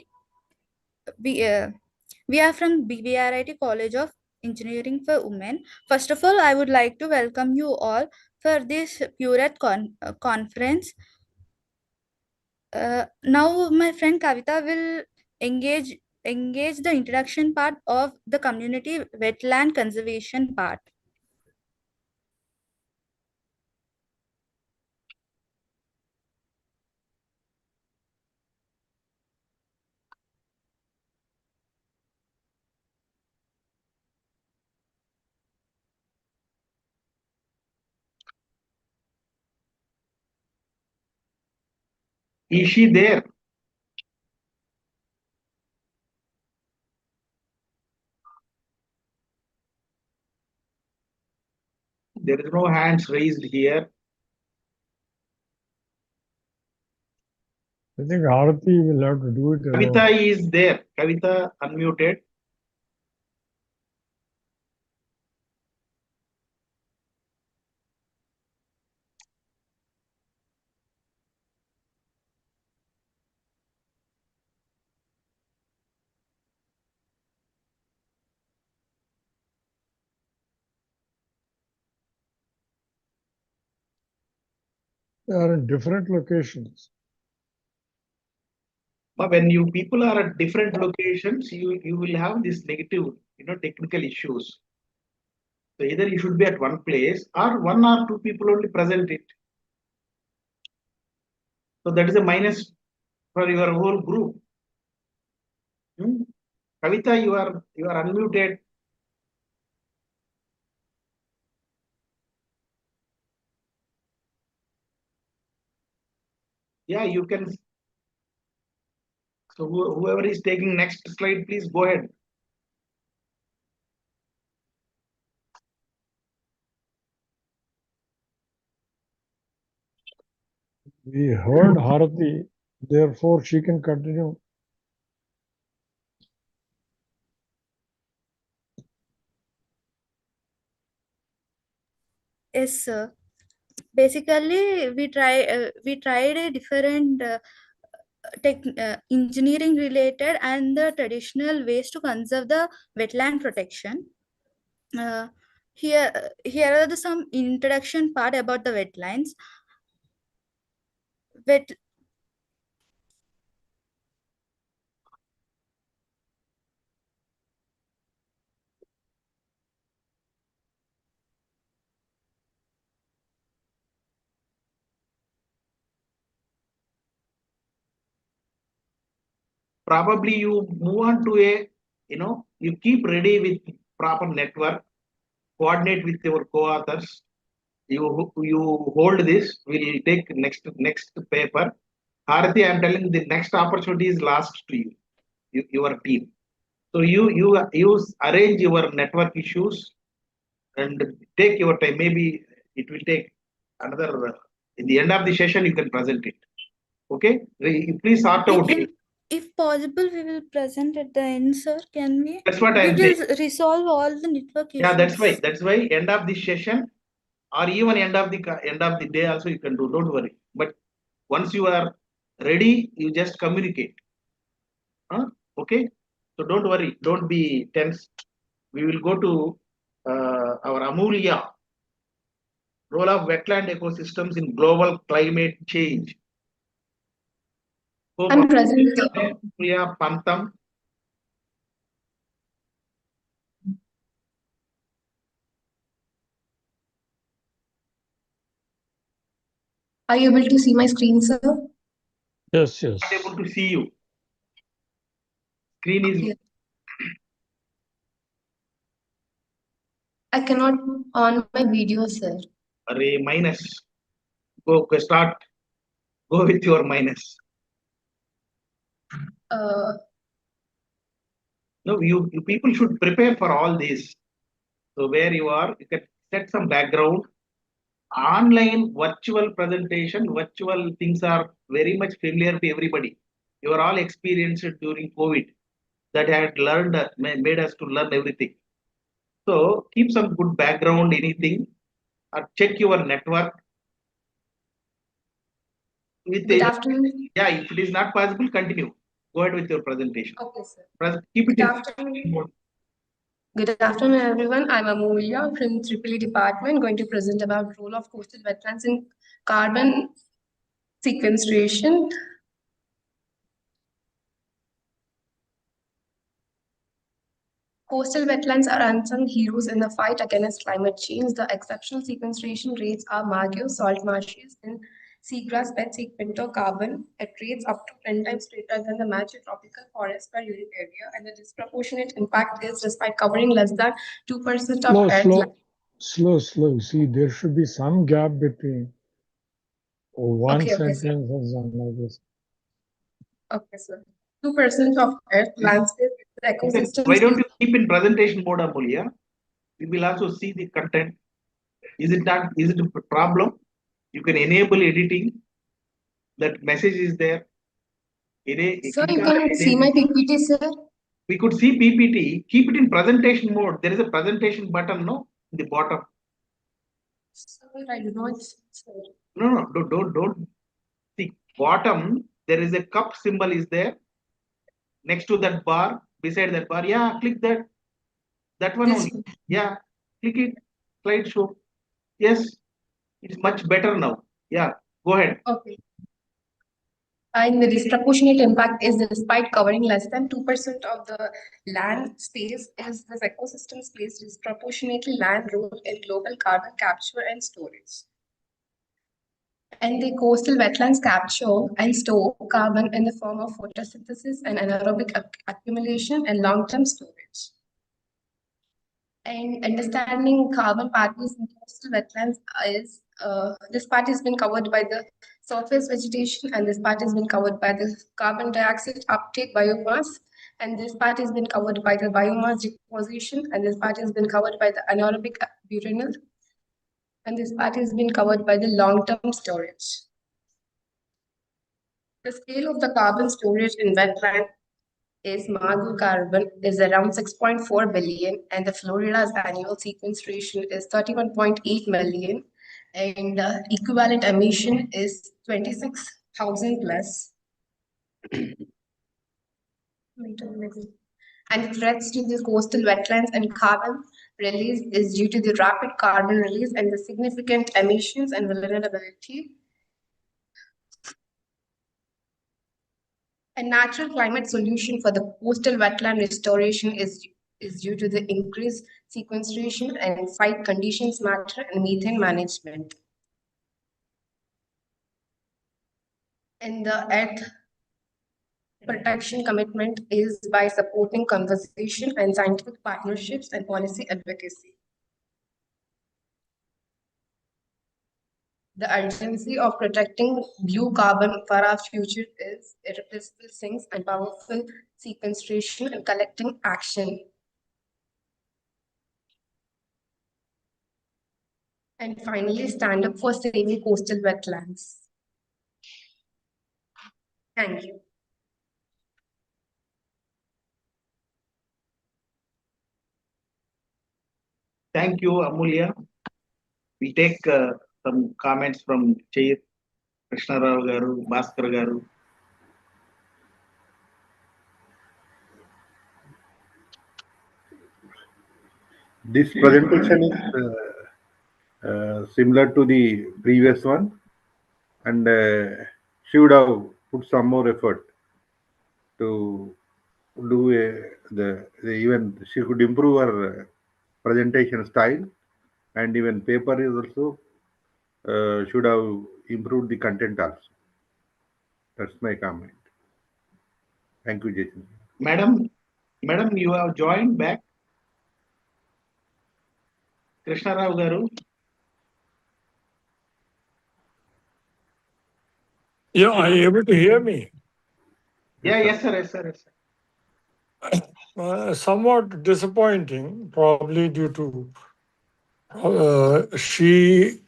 We are from BVRIT College of Engineering for Women. First of all, I would like to welcome you all for this Puret conference. Now, my friend Kavita will engage the introduction part of the community wetland conservation part. Is she there? There is no hands raised here. I think Arati will have to do it alone. Kavita is there. Kavita unmuted. They are in different locations. But when you people are at different locations, you will have this negative, technical issues. So either you should be at one place or one or two people only present it. So that is a minus for your whole group. Kavita, you are unmuted. Yeah, you can. So whoever is taking next slide, please go ahead. We heard Harati, therefore she can continue. Yes, sir. Basically, we tried a different engineering related and the traditional ways to conserve the wetland protection. Here are some introduction part about the wetlands. Probably you move on to you keep ready with proper network, coordinate with your co-authors. You hold this. We'll take next paper. Harati, I'm telling the next opportunity is last to you, your team. So you arrange your network issues and take your time. Maybe it will take another. In the end of the session, you can present it. Okay, please sort out. If possible, we will present at the end, sir. Can we? That's what I will say. resolve all the network issues. Yeah, that's why. That's why end of this session, or even end of the day also you can do. Don't worry. But once you are ready, you just communicate. Okay. So don't worry. Don't be tense. We will go to our Amulya, role of wetland ecosystems in global climate change. So, I'm present. Amulya Pantam. Are you able to see my screen, sir? Yes, yes. Not able to see you. Screen is. Yes. I cannot on my video, sir. Array minus. Go start. Go with your minus. No, you people should prepare for all this. So where you are, you can set some background. Online virtual presentation, virtual things are very much familiar to everybody. You are all experienced during COVID. That had learned, made us to learn everything. So keep some good background, anything, or check your network. Good afternoon. Yeah, if it is not possible, continue. Go ahead with your presentation. Okay, sir. Keep it Good afternoon. Good afternoon, everyone. I'm Amulya from EEE department, going to present about role of coastal wetlands in carbon sequestration. Coastal wetlands are unsung heroes in the fight against climate change. The exceptional sequestration rates are maguey salt marshes in seagrass beds sequester carbon at rates up to 10 times greater than the major tropical forest per unit area, and the disproportionate impact is despite covering less than 2% of Earth. Slow. See, there should be some gap between one sentence and another. Okay, sir. 2% of Earth landscape ecosystem. Why don't you keep in presentation mode, Amulya? We will also see the content. Is it not? Is it a problem? You can enable editing. That message is there. Sir, you can see my PPT, sir. We could see PPT. Keep it in presentation mode. There is a presentation button, no, in the bottom. Sir, I do not. No, don't. See, bottom, there is a cup symbol is there. Next to that bar, beside that bar. Yeah, click that. That one only. Yeah, click it. Slideshow. Yes, it's much better now. Yeah, go ahead. Okay. And the disproportionate impact is despite covering less than 2% of the land space, as this ecosystem plays disproportionately land role in global carbon capture and storage. And the coastal wetlands capture and store carbon in the form of photosynthesis and anaerobic accumulation and long-term storage. And understanding carbon pathways in coastal wetlands is this part has been covered by the surface vegetation, and this part has been covered by the carbon dioxide uptake biomass, and this part has been covered by the biomass deposition, and this part has been covered by the anaerobic butyryl, and this part has been covered by the long-term storage. The scale of the carbon storage in wetland is marginal carbon is around 6.4 billion, and the Florida's annual sequestration is 31.8 million, and equivalent emission is 26,000 plus. And the threats to the coastal wetlands and carbon release is due to the rapid carbon release and the significant emissions and vulnerability. A natural climate solution for the coastal wetland restoration is due to the increased sequestration and site conditions matter and methane management. And the earth protection commitment is by supporting conservation and scientific partnerships and policy advocacy. The urgency of protecting blue carbon for our future is irreplaceable sinks and powerful sequestration and collecting action. And finally, stand up for saving coastal wetlands. Thank you. Thank you, Amulya. We take some comments from Chair Krishna Rao Garu, Bhaskar Garu. This presentation is similar to the previous one, and she would have put some more effort to do even she could improve her presentation style, and even paper is also should have improved the content also. That's my comment. Thank you, Jason. Madam, you have joined back. Krishna Rao Garu. Yeah, are you able to hear me? Yeah, yes, sir. Yes, sir. Yes, sir. Somewhat disappointing, probably due to she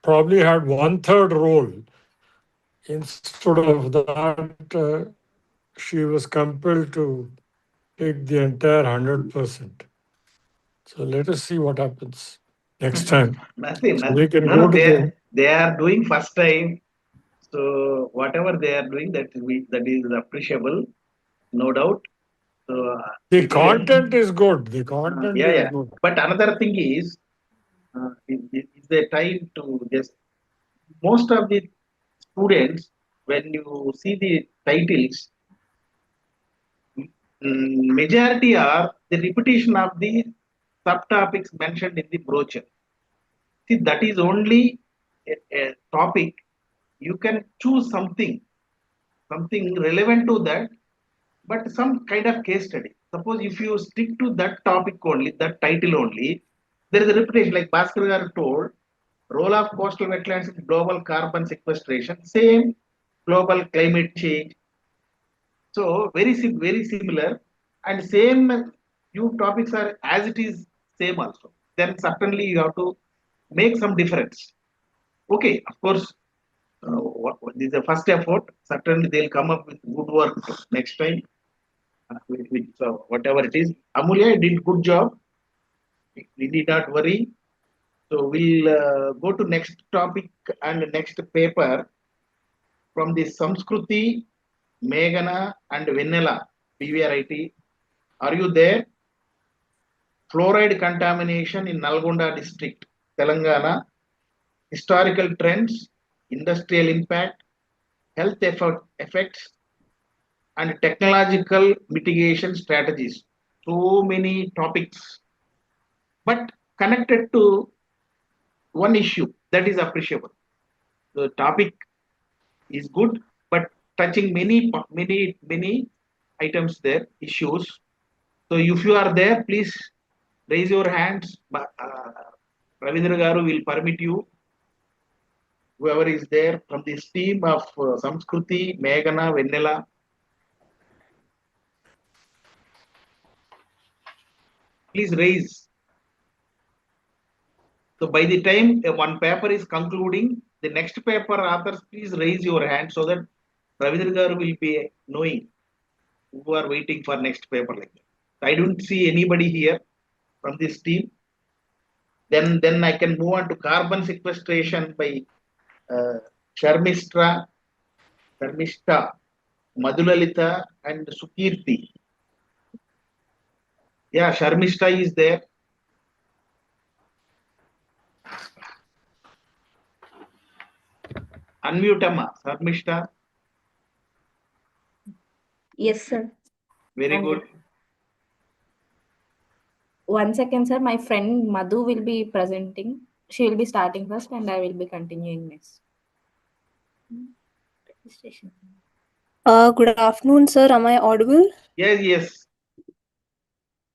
probably had 1/3 role. Instead of that, she was compelled to take the entire 100%. So let us see what happens next time. Nothing. So we can No, go they are doing first time. So whatever they are doing, that is appreciable, no doubt. So the content is good. The content is good. But another thing is, is the time to just most of the students, when you see the titles, majority are the repetition of the subtopics mentioned in the brochure. See, that is only a topic. You can choose something relevant to that, but some kind of case study. Suppose if you stick to that topic only, that title only, there is a repetition, like Bhaskar Garu told, role of coastal wetlands in global carbon sequestration, same global climate change. So very similar, and same few topics are as it is same also. Then certainly you have to make some difference. Okay, of course, this is the first effort. Certainly, they'll come up with good work next time. With whatever it is, Amulya did good job. We need not worry. So we'll go to next topic and next paper from the Samskruti, Meghana and Vanilla, PVRIT. Are you there? Fluoride contamination in Nalgonda district, Telangana. Historical trends, industrial impact, health effects, and technological mitigation strategies. So many topics, but connected to one issue that is appreciable. The topic is good, but touching many items there, issues. So if you are there, please raise your hands. Ravindra Garu will permit you. Whoever is there from this team of Samskruti, Meghana, Vanilla. Please raise. So by the time one paper is concluding, the next paper authors, please raise your hand so that Ravindra Garu will be knowing who are waiting for next paper like that. I don't see anybody here from this team. Then I can move on to carbon sequestration by Sharmishta, Madhulalita and Sukirti. Yeah, Sharmishta is there. Unmute Amma, Sharmishta. Yes, sir. Very good. One second, sir. My friend Madhu will be presenting. She will be starting first and I will be continuing next. Good afternoon, sir. Am I audible? Yes.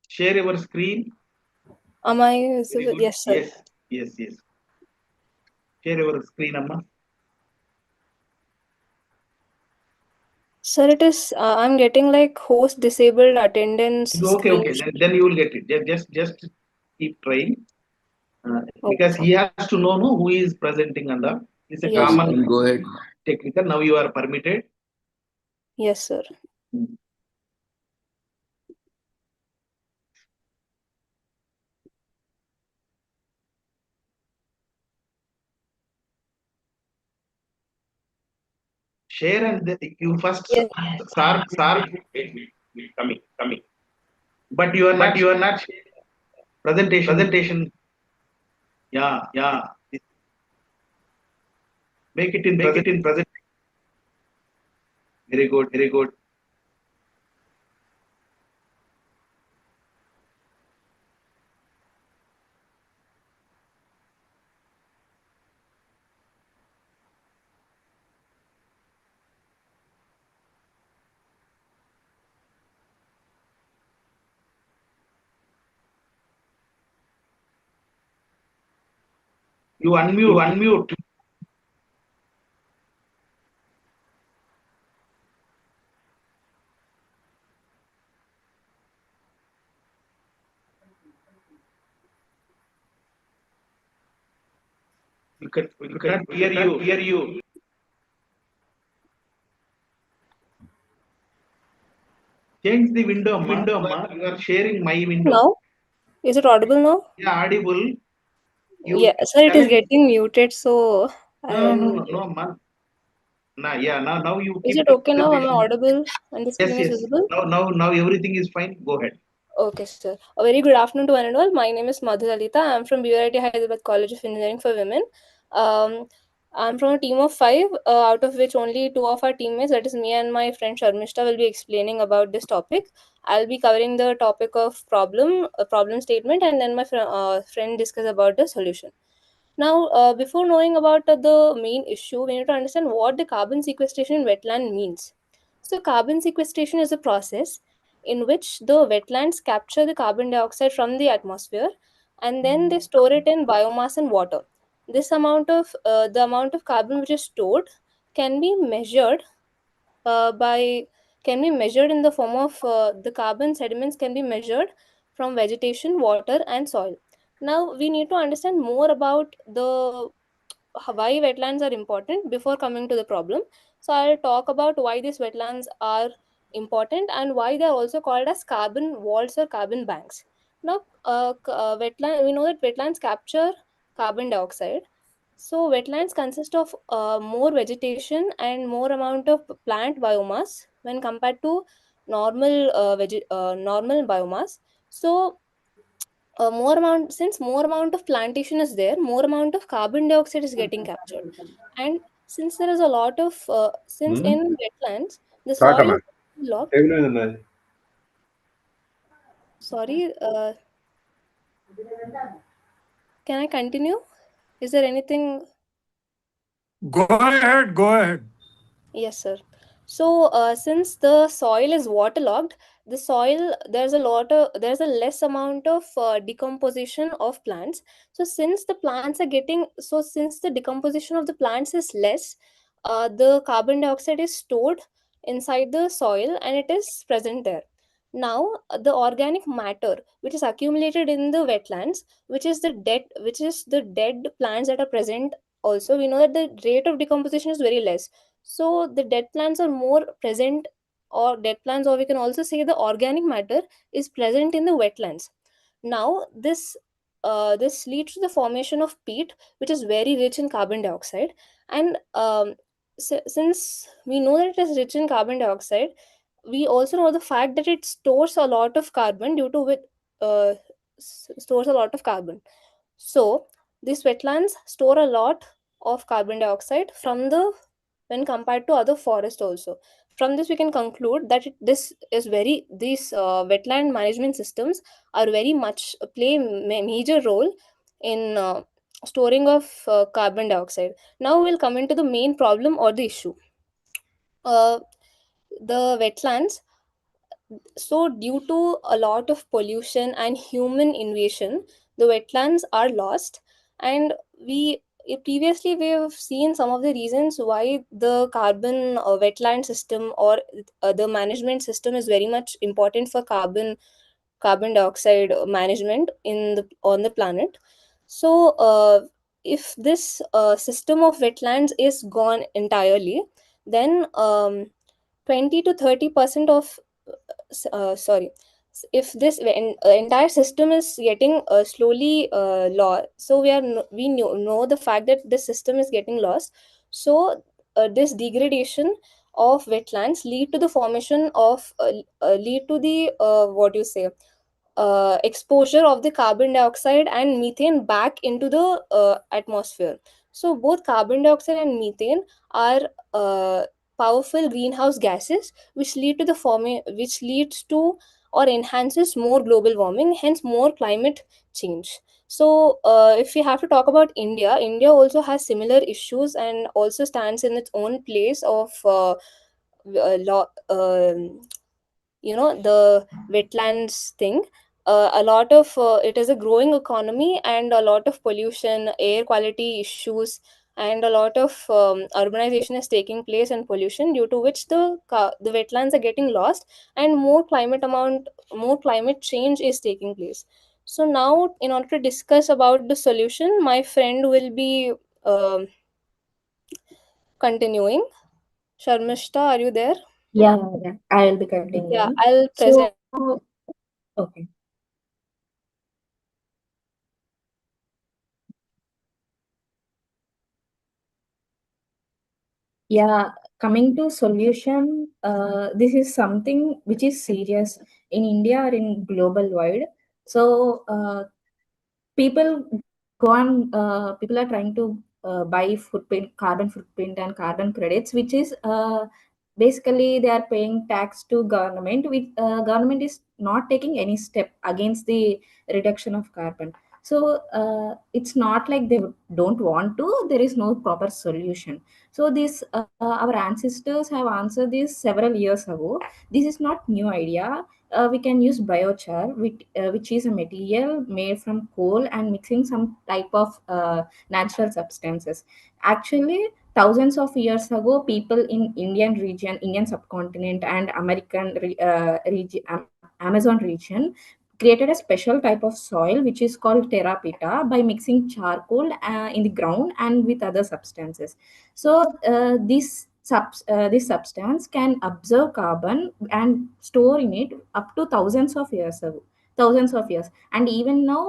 Share your screen. Am I? Yes, sir. Yes. Share your screen, Amma. Sir, it is. I'm getting like host disabled attendance. Okay. Then you will get it. Just keep trying. Because he has to know who is presenting under. It's a common Go ahead. technical. Now you are permitted. Yes, sir. Share and you first start coming. But you are not presentation. Yeah. Make it in present. Very good. You unmute. We can't hear you. Change the window, Ma. You are sharing my window. Now, is it audible now? Yeah, audible. Yeah, sir. It is getting muted, so. No, Ma. Now you keep. Is it okay now? Am I audible and the screen is Yes. visible? Now everything is fine. Go ahead. Okay, sir. A very good afternoon to one and all. My name is Madhulalita. I'm from BYT Hyderabad College of Engineering for Women. I'm from a team of 5, out of which only 2 of our teammates, that is me and my friend Sharmishta, will be explaining about this topic. I'll be covering the topic of problem statement, and then my friend discuss about the solution. Now, before knowing about the main issue, we need to understand what the carbon sequestration in wetland means. So, carbon sequestration is a process in which the wetlands capture the carbon dioxide from the atmosphere and then they store it in biomass and water. This amount of the amount of carbon which is stored can be measured in the form of the carbon sediments can be measured from vegetation, water, and soil. Now we need to understand more about the why wetlands are important before coming to the problem. So I'll talk about why these wetlands are important and why they are also called as carbon vaults or carbon banks. Now, wetland, we know that wetlands capture carbon dioxide. So wetlands consist of more vegetation and more amount of plant biomass when compared to normal biomass. So more amount of plantation is there, more amount of carbon dioxide is getting captured. And since there is a lot of since Hmm? in wetlands the soil Saatama. is locked. Evident. Sorry, can I continue? Is there anything? Go ahead, go ahead. Yes, sir. So, since the soil is waterlogged, the soil there's a less amount of decomposition of plants. So, since the decomposition of the plants is less, the carbon dioxide is stored inside the soil and it is present there. Now, the organic matter which is accumulated in the wetlands, which is the dead plants that are present. Also, we know that the rate of decomposition is very less, so the dead plants are more present, or dead plants, or we can also say the organic matter is present in the wetlands. Now this leads to the formation of peat, which is very rich in carbon dioxide. And since we know that it is rich in carbon dioxide, we also know the fact that it stores a lot of carbon, due to which uh, stores a lot of carbon. So these wetlands store a lot of carbon dioxide from the when compared to other forests also. From this we can conclude that these wetland management systems are very much play major role in storing of carbon dioxide. Now we'll come into the main problem or the issue. uh, the wetlands, so due to a lot of pollution and human invasion, the wetlands are lost. And previously we have seen some of the reasons why the carbon wetland system, or the management system, is very much important for carbon dioxide management on the planet. So if this system of wetlands is gone entirely, then 20 to 30% of sorry, if this entire system is getting slowly lost, so we know the fact that this system is getting lost. So this degradation of wetlands lead to the formation of lead to the what you say exposure of the carbon dioxide and methane back into the atmosphere. So both carbon dioxide and methane are powerful greenhouse gases, which leads to or enhances more global warming, hence more climate change. So if we have to talk about India also has similar issues and also stands in its own place of law. The wetlands thing. A lot of it is a growing economy, and a lot of pollution, air quality issues, and a lot of urbanization is taking place, and pollution, due to which the wetlands are getting lost, and more climate change is taking place. So now, in order to discuss about the solution, my friend will be continuing. Sharmishta, are you there? Yeah, I will be Yeah, continuing. I'll So, present. okay. Yeah, coming to solution, this is something which is serious in India or in global wide. So, people are trying to buy carbon footprint and carbon credits, which is basically they are paying tax to government, which government is not taking any step against the reduction of carbon. So it's not like they don't want to, there is no proper solution. So this our ancestors have answered this several years ago. This is not new idea. We can use biochar, which is a material made from coal and mixing some type of natural substances. Actually, thousands of years ago, people in Indian subcontinent, and Amazon region created a special type of soil which is called terra pita by mixing charcoal in the ground and with other substances. So this substance can absorb carbon and store in it up to thousands of years ago. Thousands of years, and even now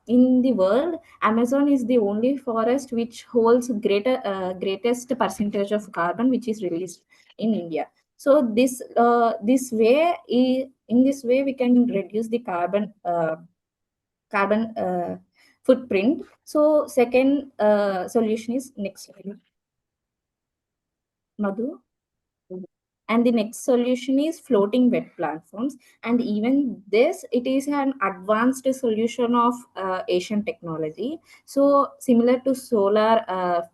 in the world, Amazon is the only forest which holds greatest percentage of carbon which is released in India. So in this way we can reduce the carbon footprint. So second solution is next slide, Madhu. And the next solution is floating wet platforms, and even this, it is an advanced solution of Asian technology. So similar to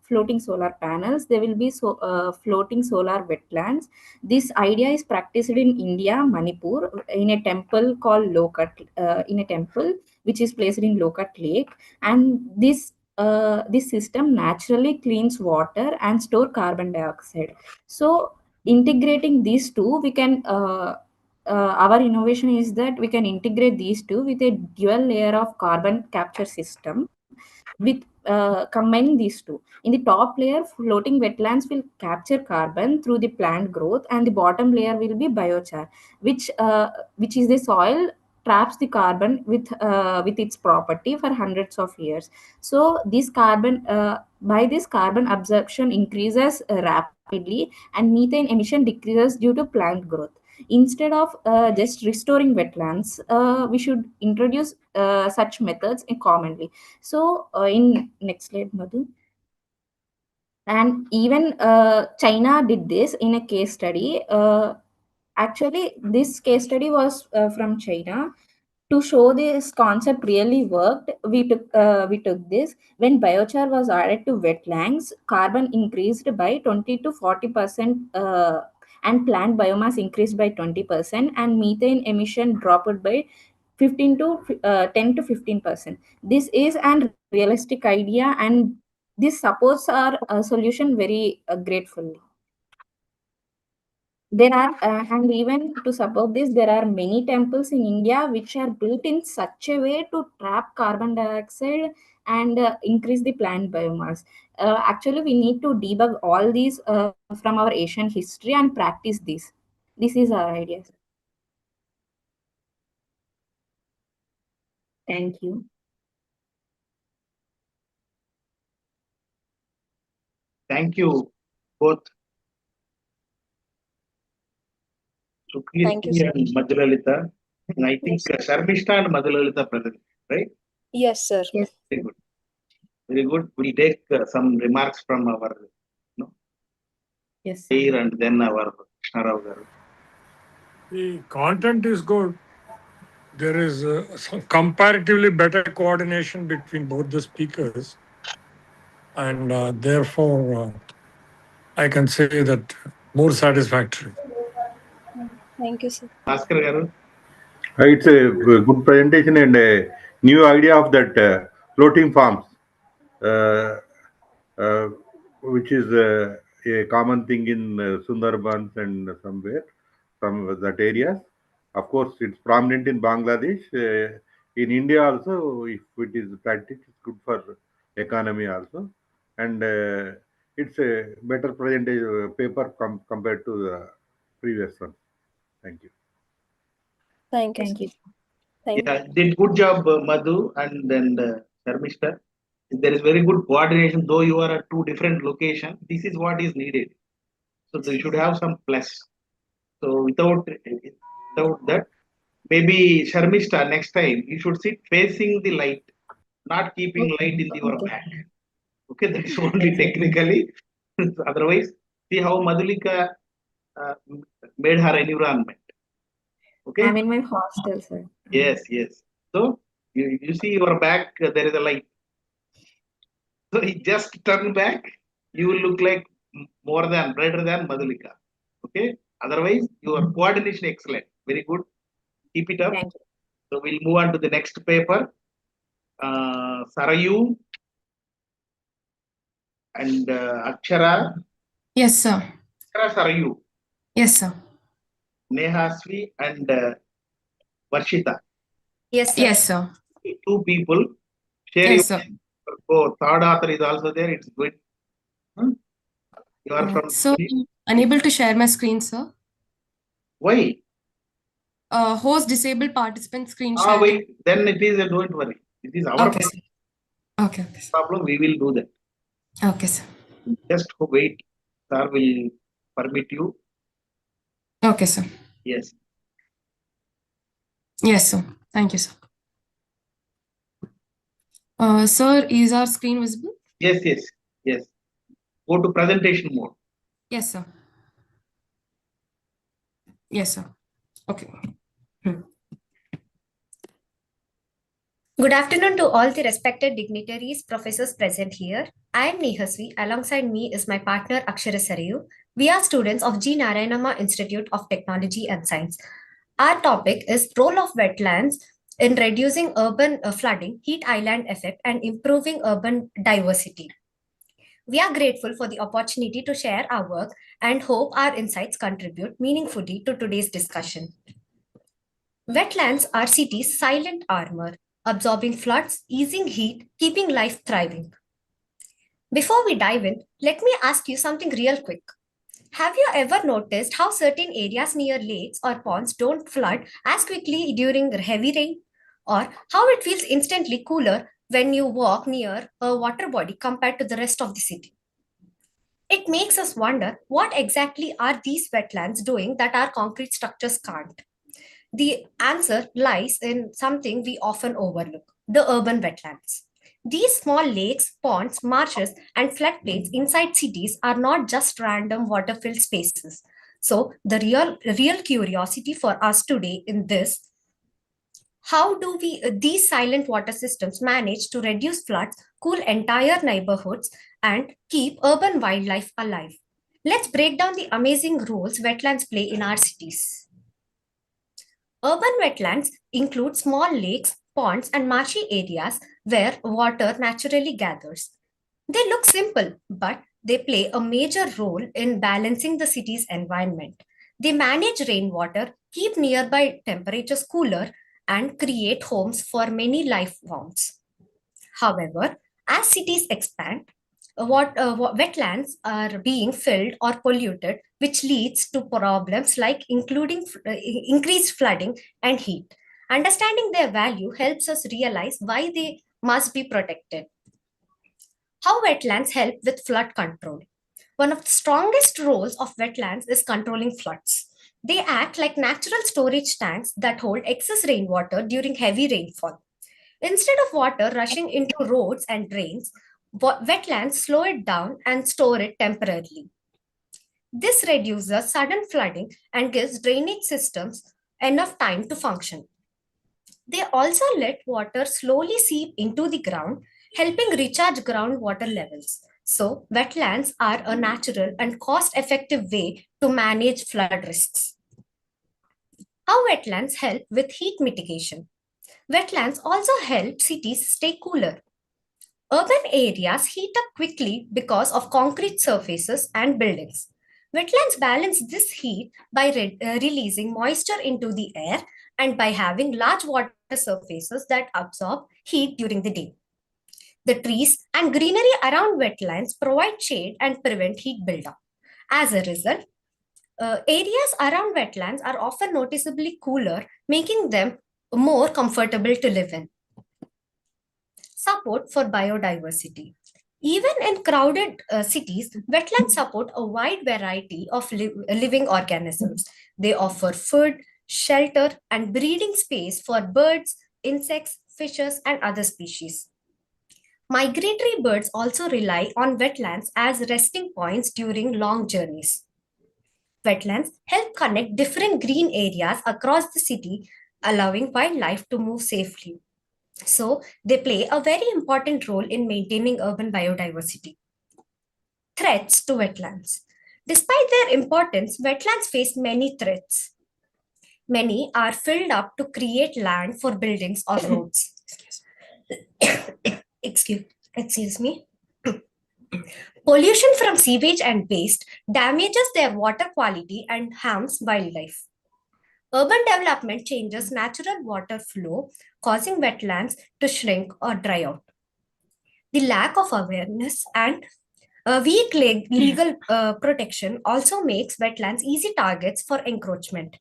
floating solar panels, there will be floating solar wetlands. This idea is practiced in India, Manipur, in a temple called Lokat, in a temple which is placed in Lokat Lake. And this system naturally cleans water and store carbon dioxide. So integrating these two, we can our innovation is that we can integrate these two with a dual layer of carbon capture system with combining these two. In the top layer, floating wetlands will capture carbon through the plant growth, and the bottom layer will be biochar, which is the soil traps the carbon with its property for hundreds of years. So this carbon by this carbon absorption increases rapidly, and methane emission decreases due to plant growth. Instead of just restoring wetlands, we should introduce such methods commonly. So in next slide, Madhu. And even China did this in a case study. Actually, this case study was from China. To show this concept really worked, we took this. When biochar was added to wetlands, carbon increased by 20 to 40%, and plant biomass increased by 20%, and methane emission dropped by 10 to 15%. This is an realistic idea, and this supports our solution very gratefully. There are, and even to support this, there are many temples in India which are built in such a way to trap carbon dioxide and increase the plant biomass. Actually, we need to debug all these from our Asian history and practice this. This is our idea. Thank you. Thank you both, Thank you, Sukirti sir. and Madhulalita. And I think Yes, sir. Sharmishta and Madhulalita present, right? Yes, sir. Yes. Very good. Very good. We'll take some remarks from our Yes, here and then our Krishnarao garu. The content is good. There is some comparatively better coordination between both the speakers, and therefore I can say that more satisfactory. Thank you, sir. Bhaskar garu. It's a good presentation and a new idea of that floating farms, uh, uh, which is a common thing in Sundarbans and somewhere, some that areas. Of course, it's prominent in Bangladesh. In India also, if it is practiced, it's good for economy also. And it's a better presentation paper compared to the previous one. Thank you. Thank you, Thank sir. you. Thank Yeah, did good job, Madhu and then Sharmishta. There is very good coordination, though you are at two different locations. This is what is needed. So they should have some plus. So without that, maybe Sharmishta next time you should sit facing the light, not keeping light in your back. Okay, that is only technically. Otherwise, see how Madhulika made her environment. Okay. I'm in my hostel, sir. Yes, yes. So you see your back, there is a light. So he just turn back, you will look like better than Madhulika. Okay. Otherwise, your coordination excellent. Very good. Keep it up. Thank you. So we'll move on to the next paper. Sarayu and Akshara. Yes, sir. Akshara, Sarayu. Yes, sir. Nehasvi and Varshita. Yes, sir. Yes, sir. Two people share Yes, your. sir. Oh, third author is also there. It's good. You are from. So I'm unable to share my screen, sir. Why? Host disabled participant screen Ah, sharing. wait. Then it is. Don't worry. It is our Okay, sir. Okay. problem. We will do that. Okay, sir. Just wait. Sir will permit you. Okay, sir. Yes. Yes, sir. Thank you, sir. Sir, is our screen visible? Yes, yes, yes. Go to presentation mode. Yes, sir. Yes, sir. Okay. Good afternoon to all the respected dignitaries, professors present here. I am Nehasvi. Alongside me is my partner Akshara Sarayu. We are students of G. Narayanama Institute of Technology and Science. Our topic is role of wetlands in reducing urban flooding, heat island effect, and improving urban diversity. We are grateful for the opportunity to share our work and hope our insights contribute meaningfully to today's discussion. Wetlands are cities' silent armor, absorbing floods, easing heat, keeping life thriving. Before we dive in, let me ask you something real quick. Have you ever noticed how certain areas near lakes or ponds don't flood as quickly during heavy rain? Or how it feels instantly cooler when you walk near a water body compared to the rest of the city? It makes us wonder what exactly are these wetlands doing that our concrete structures can't? The answer lies in something we often overlook: the urban wetlands. These small lakes, ponds, marshes, and floodplains inside cities are not just random water filled spaces. So, the real curiosity for us today in this: how do these silent water systems manage to reduce floods, cool entire neighborhoods, and keep urban wildlife alive? Let's break down the amazing roles wetlands play in our cities. Urban wetlands include small lakes, ponds, and marshy areas where water naturally gathers. They look simple, but they play a major role in balancing the city's environment. They manage rainwater, keep nearby temperatures cooler, and create homes for many life forms. However, as cities expand, wetlands are being filled or polluted, which leads to problems like increased flooding and heat. Understanding their value helps us realize why they must be protected. How wetlands help with flood control. One of the strongest roles of wetlands is controlling floods. They act like natural storage tanks that hold excess rainwater during heavy rainfall. Instead of water rushing into roads and drains, wetlands slow it down and store it temporarily. This reduces sudden flooding and gives drainage systems enough time to function. They also let water slowly seep into the ground, helping recharge groundwater levels. So, wetlands are a natural and cost effective way to manage flood risks. How wetlands help with heat mitigation. Wetlands also help cities stay cooler. Urban areas heat up quickly because of concrete surfaces and buildings. Wetlands balance this heat by releasing moisture into the air and by having large water surfaces that absorb heat during the day. The trees and greenery around wetlands provide shade and prevent heat buildup. As a result, areas around wetlands are often noticeably cooler, making them more comfortable to live in. Support for biodiversity. Even in crowded cities, wetlands support a wide variety of living organisms. They offer food, shelter, and breeding space for birds, insects, fishes, and other species. Migratory birds also rely on wetlands as resting points during long journeys. Wetlands help connect different green areas across the city, allowing wildlife to move safely. So, they play a very important role in maintaining urban biodiversity. Threats to wetlands. Despite their importance, wetlands face many threats. Many are filled up to create land for buildings or roads. excuse, excuse me. Pollution from sewage and waste damages their water quality and harms wildlife. Urban development changes natural water flow, causing wetlands to shrink or dry out. The lack of awareness and weak legal protection also makes wetlands easy targets for encroachment.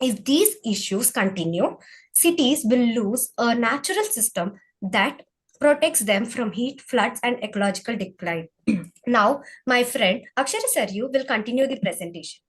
If these issues continue, cities will lose a natural system that protects them from heat, floods, and ecological decline. Now, my friend Akshara Saryu will continue the presentation.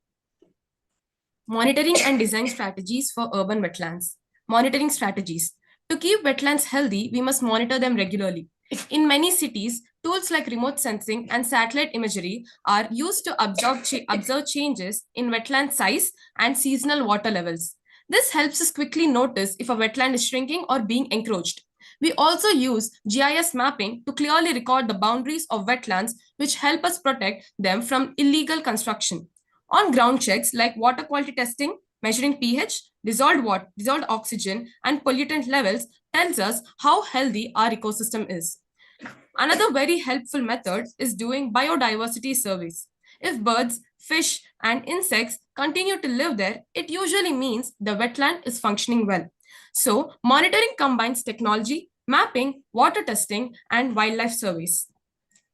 Monitoring and design strategies for urban wetlands. Monitoring strategies. To keep wetlands healthy, we must monitor them regularly. In many cities, tools like remote sensing and satellite imagery are used to observe changes in wetland size and seasonal water levels. This helps us quickly notice if a wetland is shrinking or being encroached. We also use GIS mapping to clearly record the boundaries of wetlands, which help us protect them from illegal construction. On ground checks like water quality testing, measuring pH, dissolved oxygen, and pollutant levels tells us how healthy our ecosystem is. Another very helpful method is doing biodiversity surveys. If birds, fish, and insects continue to live there, it usually means the wetland is functioning well. So, monitoring combines technology, mapping, water testing, and wildlife surveys.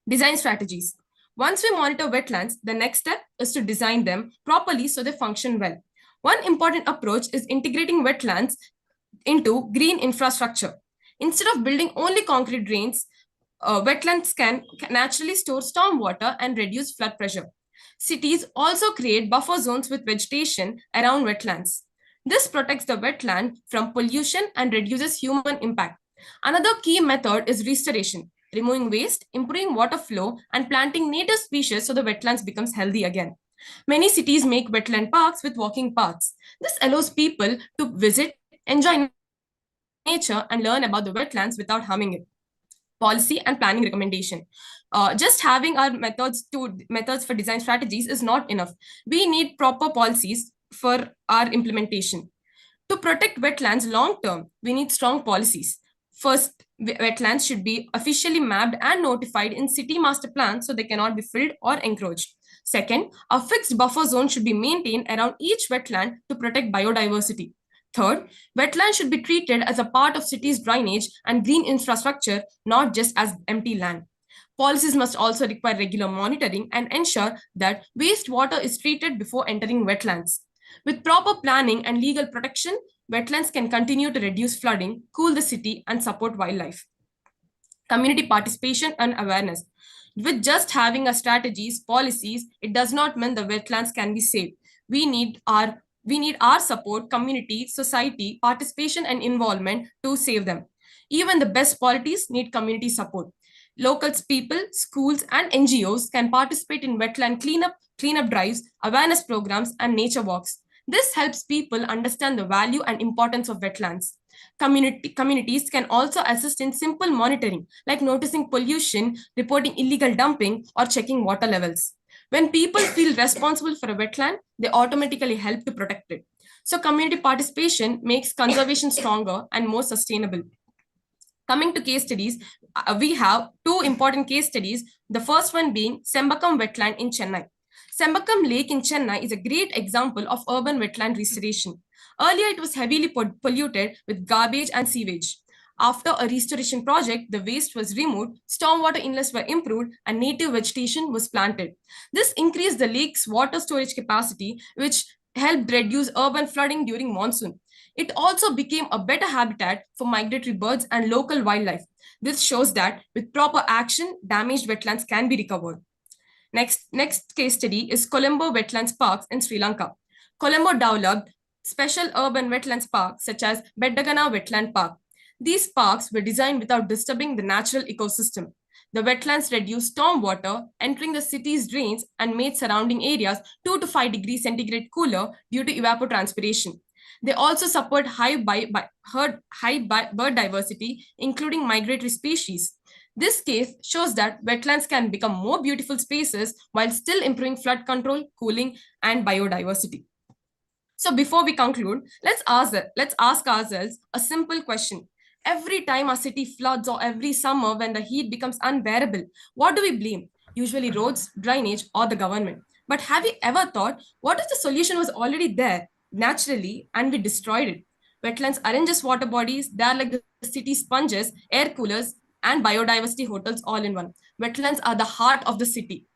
Design strategies. Once we monitor wetlands, the next step is to design them properly so they function well. One important approach is integrating wetlands into green infrastructure. Instead of building only concrete drains, wetlands can naturally store storm water and reduce flood pressure. Cities also create buffer zones with vegetation around wetlands. This protects the wetland from pollution and reduces human impact. Another key method is restoration, removing waste, improving water flow, and planting native species so the wetlands becomes healthy again. Many cities make wetland parks with walking paths. This allows people to visit, enjoy nature, and learn about the wetlands without harming it. Policy and planning recommendation. Just having our methods for design strategies is not enough. We need proper policies for our implementation. To protect wetlands long term, we need strong policies. First, wetlands should be officially mapped and notified in city master plans so they cannot be filled or encroached. Second, a fixed buffer zone should be maintained around each wetland to protect biodiversity. Third, wetlands should be treated as a part of cities' drainage and green infrastructure, not just as empty land. Policies must also require regular monitoring and ensure that wastewater is treated before entering wetlands. With proper planning and legal protection, wetlands can continue to reduce flooding, cool the city, and support wildlife. Community participation and awareness. With just having a strategies, policies, it does not mean the wetlands can be saved. We need our support, community, society, participation, and involvement to save them. Even the best policies need community support. Local people, schools, and NGOs can participate in wetland cleanup drives, awareness programs, and nature walks. This helps people understand the value and importance of wetlands. Communities can also assist in simple monitoring, like noticing pollution, reporting illegal dumping, or checking water levels. When people feel responsible for a wetland, they automatically help to protect it. So community participation makes conservation stronger and more sustainable. Coming to case studies, we have two important case studies. The first one being Sembakam wetland in Chennai. Sembakam Lake in Chennai is a great example of urban wetland restoration. Earlier, it was heavily polluted with garbage and sewage. After a restoration project, the waste was removed, stormwater inlets were improved, and native vegetation was planted. This increased the lake's water storage capacity, which helped reduce urban flooding during monsoon. It also became a better habitat for migratory birds and local wildlife. This shows that with proper action, damaged wetlands can be recovered. Next case study is Colombo Wetlands Parks in Sri Lanka. Colombo developed special urban wetlands parks such as Beddagana Wetland Park. These parks were designed without disturbing the natural ecosystem. The wetlands reduced storm water entering the city's drains and made surrounding areas 2 to 5 degrees centigrade cooler due to evapotranspiration. They also support high bird diversity, including migratory species. This case shows that wetlands can become more beautiful spaces while still improving flood control, cooling, and biodiversity. So before we conclude, let's ask ourselves a simple question. Every time our city floods or every summer when the heat becomes unbearable, what do we blame? Usually roads, drainage, or the government. But have you ever thought, what if the solution was already there? naturally and we destroyed it. Wetlands aren't just water bodies, they are like the city sponges, air coolers, and biodiversity hotels all in one. Wetlands are the heart of the city.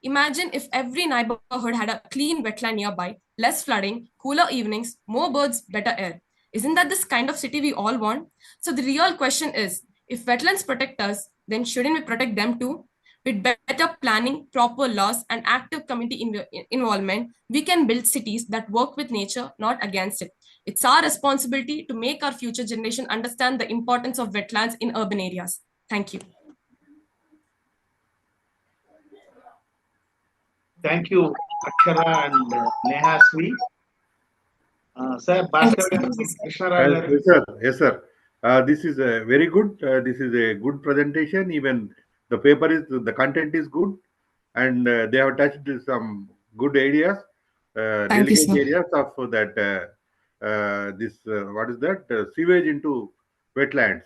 Imagine if every neighborhood had a clean wetland nearby, less flooding, cooler evenings, more birds, better air. Isn't that this kind of city we all want? So the real question is, if wetlands protect us, then shouldn't we protect them too? With better planning, proper laws, and active community involvement, we can build cities that work with nature, not against it. It's our responsibility to make our future generation understand the importance of wetlands in urban areas. Thank you. Thank you, Akshara and Nehasri. Sir, Passcode, Krishna Rao. Yes, sir. Yes, sir. This is very good. This is a good presentation. Even the content is good, and they have touched some good areas, delicate areas of that. What is that? Sewage into wetlands.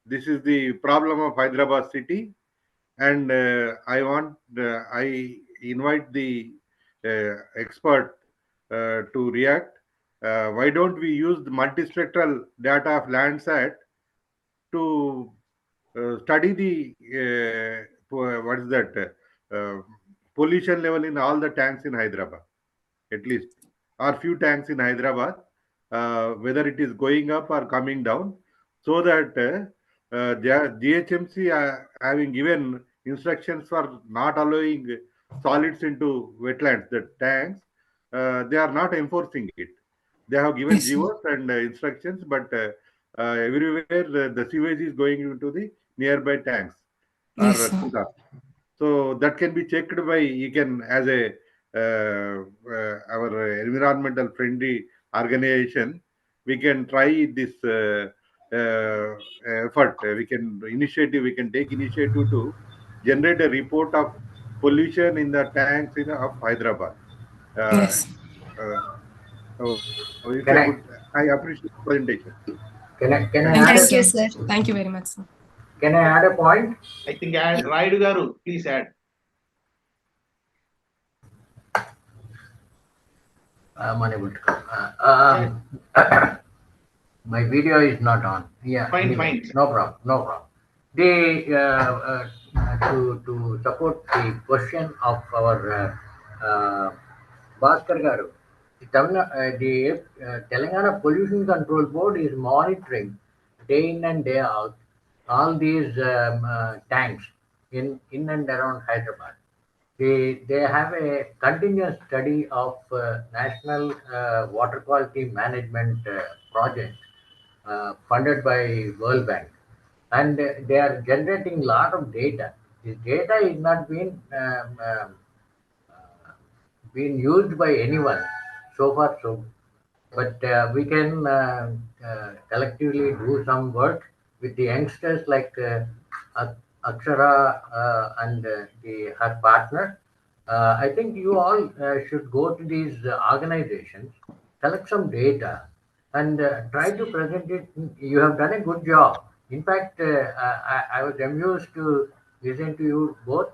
This is the problem of Hyderabad city, and I invite the expert to react. Why don't we use the multispectral data of Landsat to study the what is that pollution level in all the tanks in Hyderabad, at least, or few tanks in Hyderabad, whether it is going up or coming down, so that GHMC having given instructions for not allowing solids into wetlands, the tanks, they are not enforcing it. They have given GOs and instructions, but everywhere the sewage is going into the nearby tanks or kudas. So that can be checked by, you can, as a our environmental friendly organization, we can try this effort. We can take initiative to generate a report of pollution in the tanks of Hyderabad. It's a good. I appreciate the presentation. Can I Thank you, sir. Thank you very much, sir. Can I add a point? I think Raidu Garu, please add. I'm unable to come. My video is not on. Yeah, fine, anyway, fine. No problem, no problem. To support the question of our Bhaskar Garu, the Telangana Pollution Control Board is monitoring day in and day out all these tanks in and around Hyderabad. They have a continuous study of National Water Quality Management project funded by World Bank, and they are generating a lot of data. This data is not being used by anyone so far, but we can collectively do some work with the youngsters like Akshara and her partner. I think you all should go to these organizations, collect some data, and try to present it. You have done a good job. In fact, I was amused to listen to you both,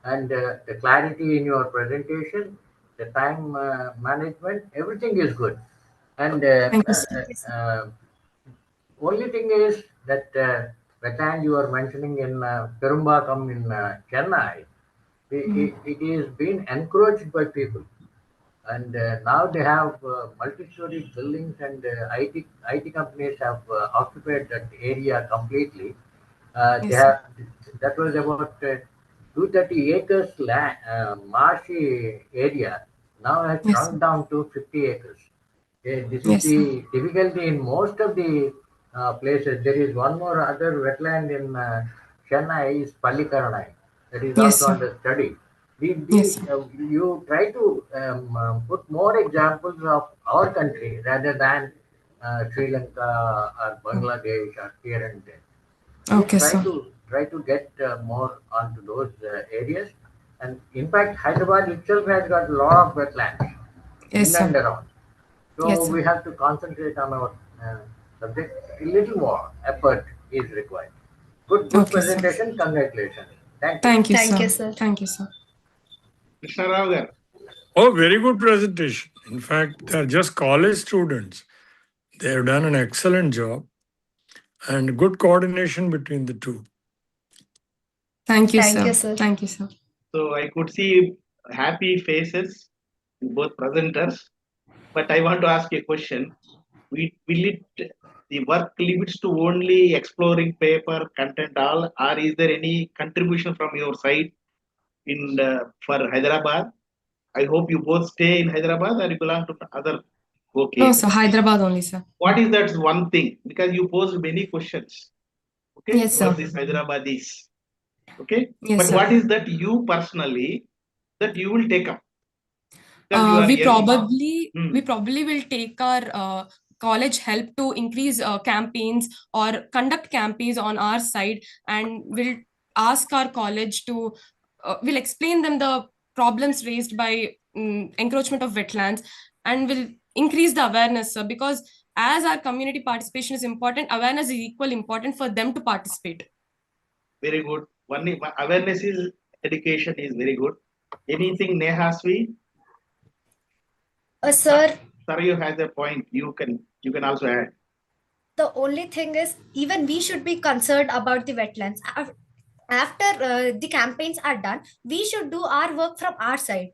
and the clarity in your presentation, the time management, everything is good. And only thing is that wetland you are mentioning in Perumbakam in Chennai, it is being encroached by people, and now they have multi-story buildings, and IT companies have occupied that area completely. They have, that was about 230 acres land, marshy area. Now has shrunk down to 50 acres. This is the difficulty in most of the places. There is one more other wetland in Chennai is Pallikaranai. That is also under study. You try to put more examples of our country rather than Sri Lanka or Bangladesh or here and there. Try to get more onto those areas. And in fact, Hyderabad itself has got a lot of wetlands in and around. So we have to concentrate on our subject. A little more effort is required. Good presentation. Sir. Congratulations. Thank you. Thank you, sir. Thank you, sir. Krishna Rao. Oh, very good presentation. In fact, they are just college students. They have done an excellent job and good coordination between the two. Thank you, Thank sir. you, sir. Thank you, sir. So I could see happy faces in both presenters. But I want to ask a question. Will it the work limits to only exploring paper content all, or is there any contribution from your side in for Hyderabad? I hope you both stay in Hyderabad or you belong to other. Okay. No, sir. Hyderabad only, sir. What is that one thing? Because you posed many questions. Okay. Yes, sir. What is Hyderabadis? Okay. Yes, but sir. what is that you personally that you will take up? Because you are We young. probably will take our college help to increase campaigns or conduct campaigns on our side, and will ask our college to will explain them the problems raised by encroachment of wetlands, and will increase the awareness, sir, because as our community participation is important, awareness is equal important for them to participate. Very good. One awareness is education is very good. Anything Nehasvi? Sir, Sarayu has a point. You can also add. the only thing is, even we should be concerned about the wetlands. After the campaigns are done, we should do our work from our side.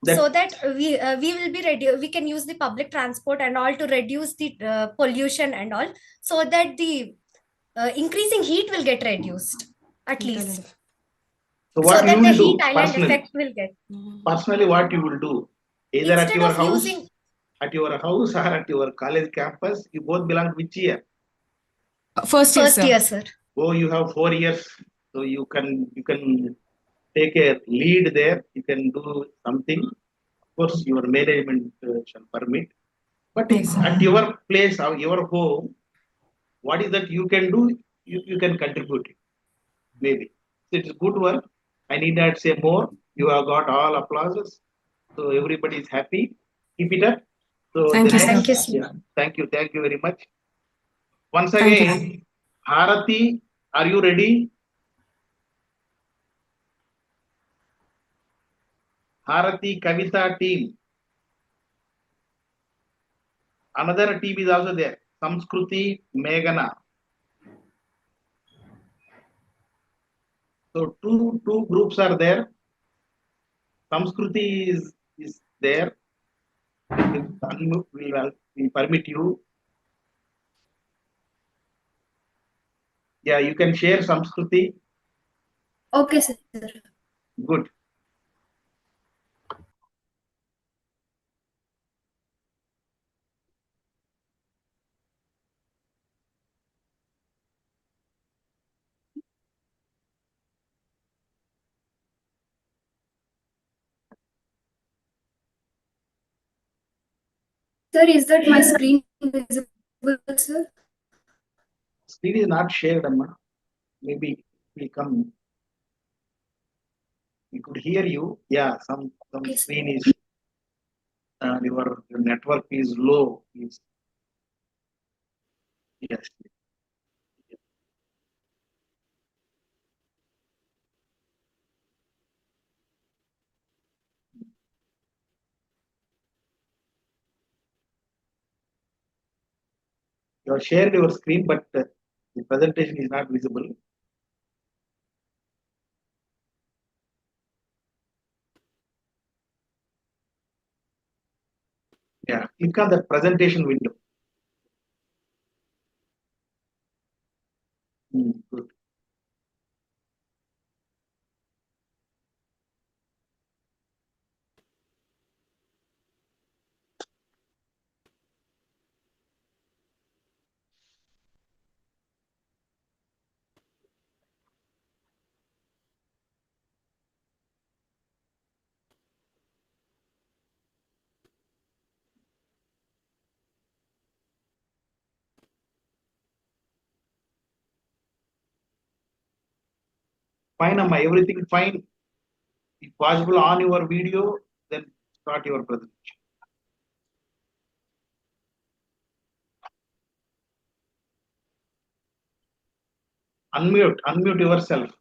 So that we will be ready. We can use the public transport and all to reduce the pollution and all, so that the increasing heat will get reduced at least. So what so you that the will heat do island personally? effect will get. Personally, what you will do? Either Instead of at your house or at your college campus, you both belong to which year? First year, sir. Oh, you have 4 years, so you can take a lead there. You can do something. Of course, your management shall permit. But at your place or your home, what is that you can do? You can contribute. Maybe it's good work. I need not say more. You have got all applauses, so everybody is happy. Keep it up. So Thank you, next, sir. yeah, thank you very much. Once Thank again, Harati, are you ready? Harati Kavita team. Another team is also there. Samskruti Meghana. So two groups are there. Samskruti is there. We permit you. Yeah, you can share Samskruti. Okay, sir. Good. Sir, is that my screen visible, sir? Screen is not shared, Amma. Maybe we come. We could hear you. Yeah, some screen is your network is low. Yes. You have shared your screen, but the presentation is not visible. Yeah, click on the presentation window. Good. Fine, Amma, everything fine. If possible, on your video, then start your presentation. Unmute yourself.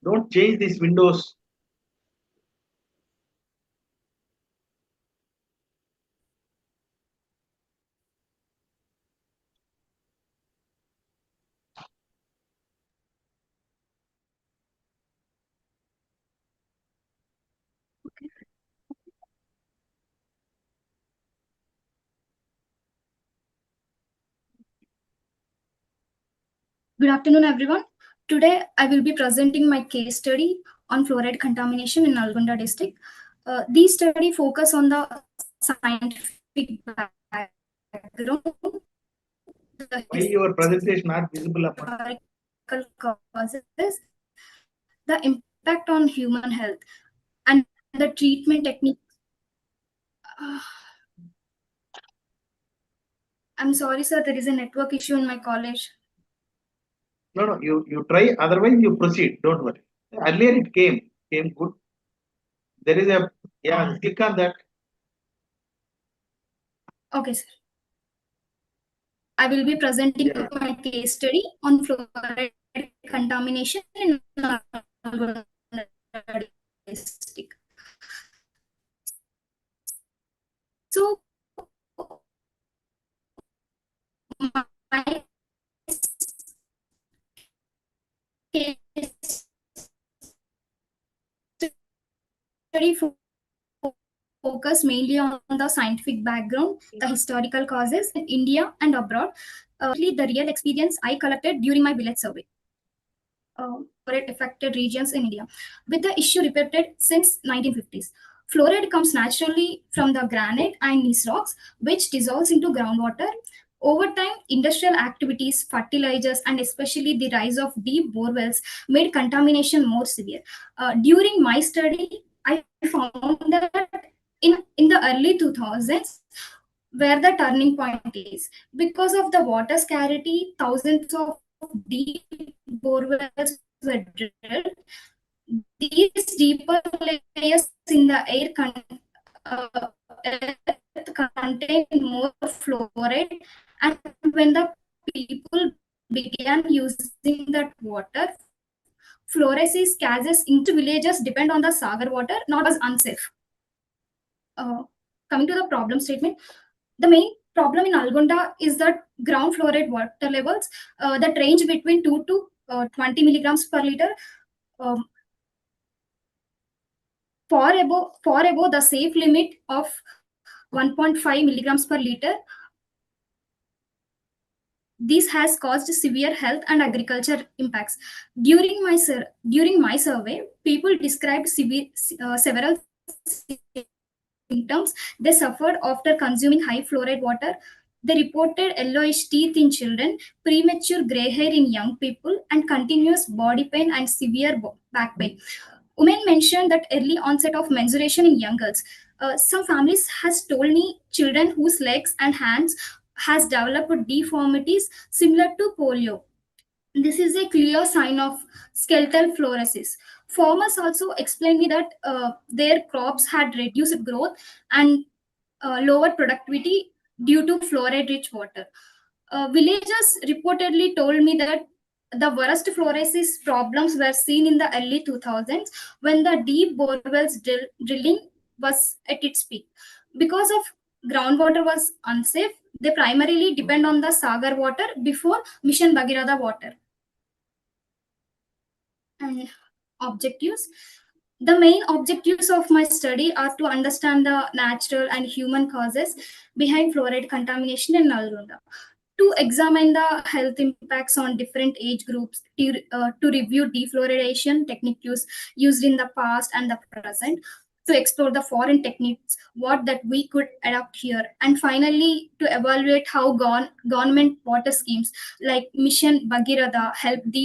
Don't change these windows. Good afternoon, everyone. Today, I will be presenting my case study on fluoride contamination in Nalgonda district. These study focus on the scientific background, Why your presentation not visible? historical causes, the impact on human health, and the treatment techniques. I'm sorry, sir. There is a network issue in my college. No, you try. Otherwise, you proceed. Don't worry. Earlier it came good. There is a click on that. Okay, sir. I will be presenting my case study on fluoride contamination in Nalgonda district. So, my case study focus mainly on the scientific background, the historical causes in India and abroad, the real experience I collected during my village survey. Fluoride affected regions in India, with the issue repeated since 1950s. Fluoride comes naturally from the granite and gneiss rocks, which dissolves into groundwater. Over time, industrial activities, fertilizers, and especially the rise of deep borewells made contamination more severe. During my study, I found that in the early 2000s, where the turning point is, because of the water scarcity, thousands of deep borewells were drilled. These deeper layers in the air contain more fluoride, and when the people began using that water, fluorescence gases into villages depend on the sagar water, not as unsafe. Coming to the problem statement, the main problem in Nalgonda is that ground fluoride water levels that range between 2 to 20 milligrams per liter, far above the safe limit of 1.5 milligrams per liter. This has caused severe health and agriculture impacts. During my survey, people described several symptoms they suffered after consuming high fluoride water. They reported yellowish teeth in children, premature gray hair in young people, and continuous body pain and severe back pain. Women mentioned that early onset of menstruation in young girls. Some families has told me children whose legs and hands has developed deformities similar to polio. This is a clear sign of skeletal fluorosis. Farmers also explained me that their crops had reduced growth and lower productivity due to fluoride-rich water. Villagers reportedly told me that the worst fluorosis problems were seen in the early 2000s when the deep borewells drilling was at its peak. Because of groundwater was unsafe, they primarily depend on the Sagar water before Mission Bhagirath water. And objectives. The main objectives of my study are to understand the natural and human causes behind fluoride contamination in Nalgonda, to examine the health impacts on different age groups, to review defluoridation techniques used in the past and the present, to explore the foreign techniques, what that we could adopt here, and finally to evaluate how government water schemes like Mission Bhagirath helped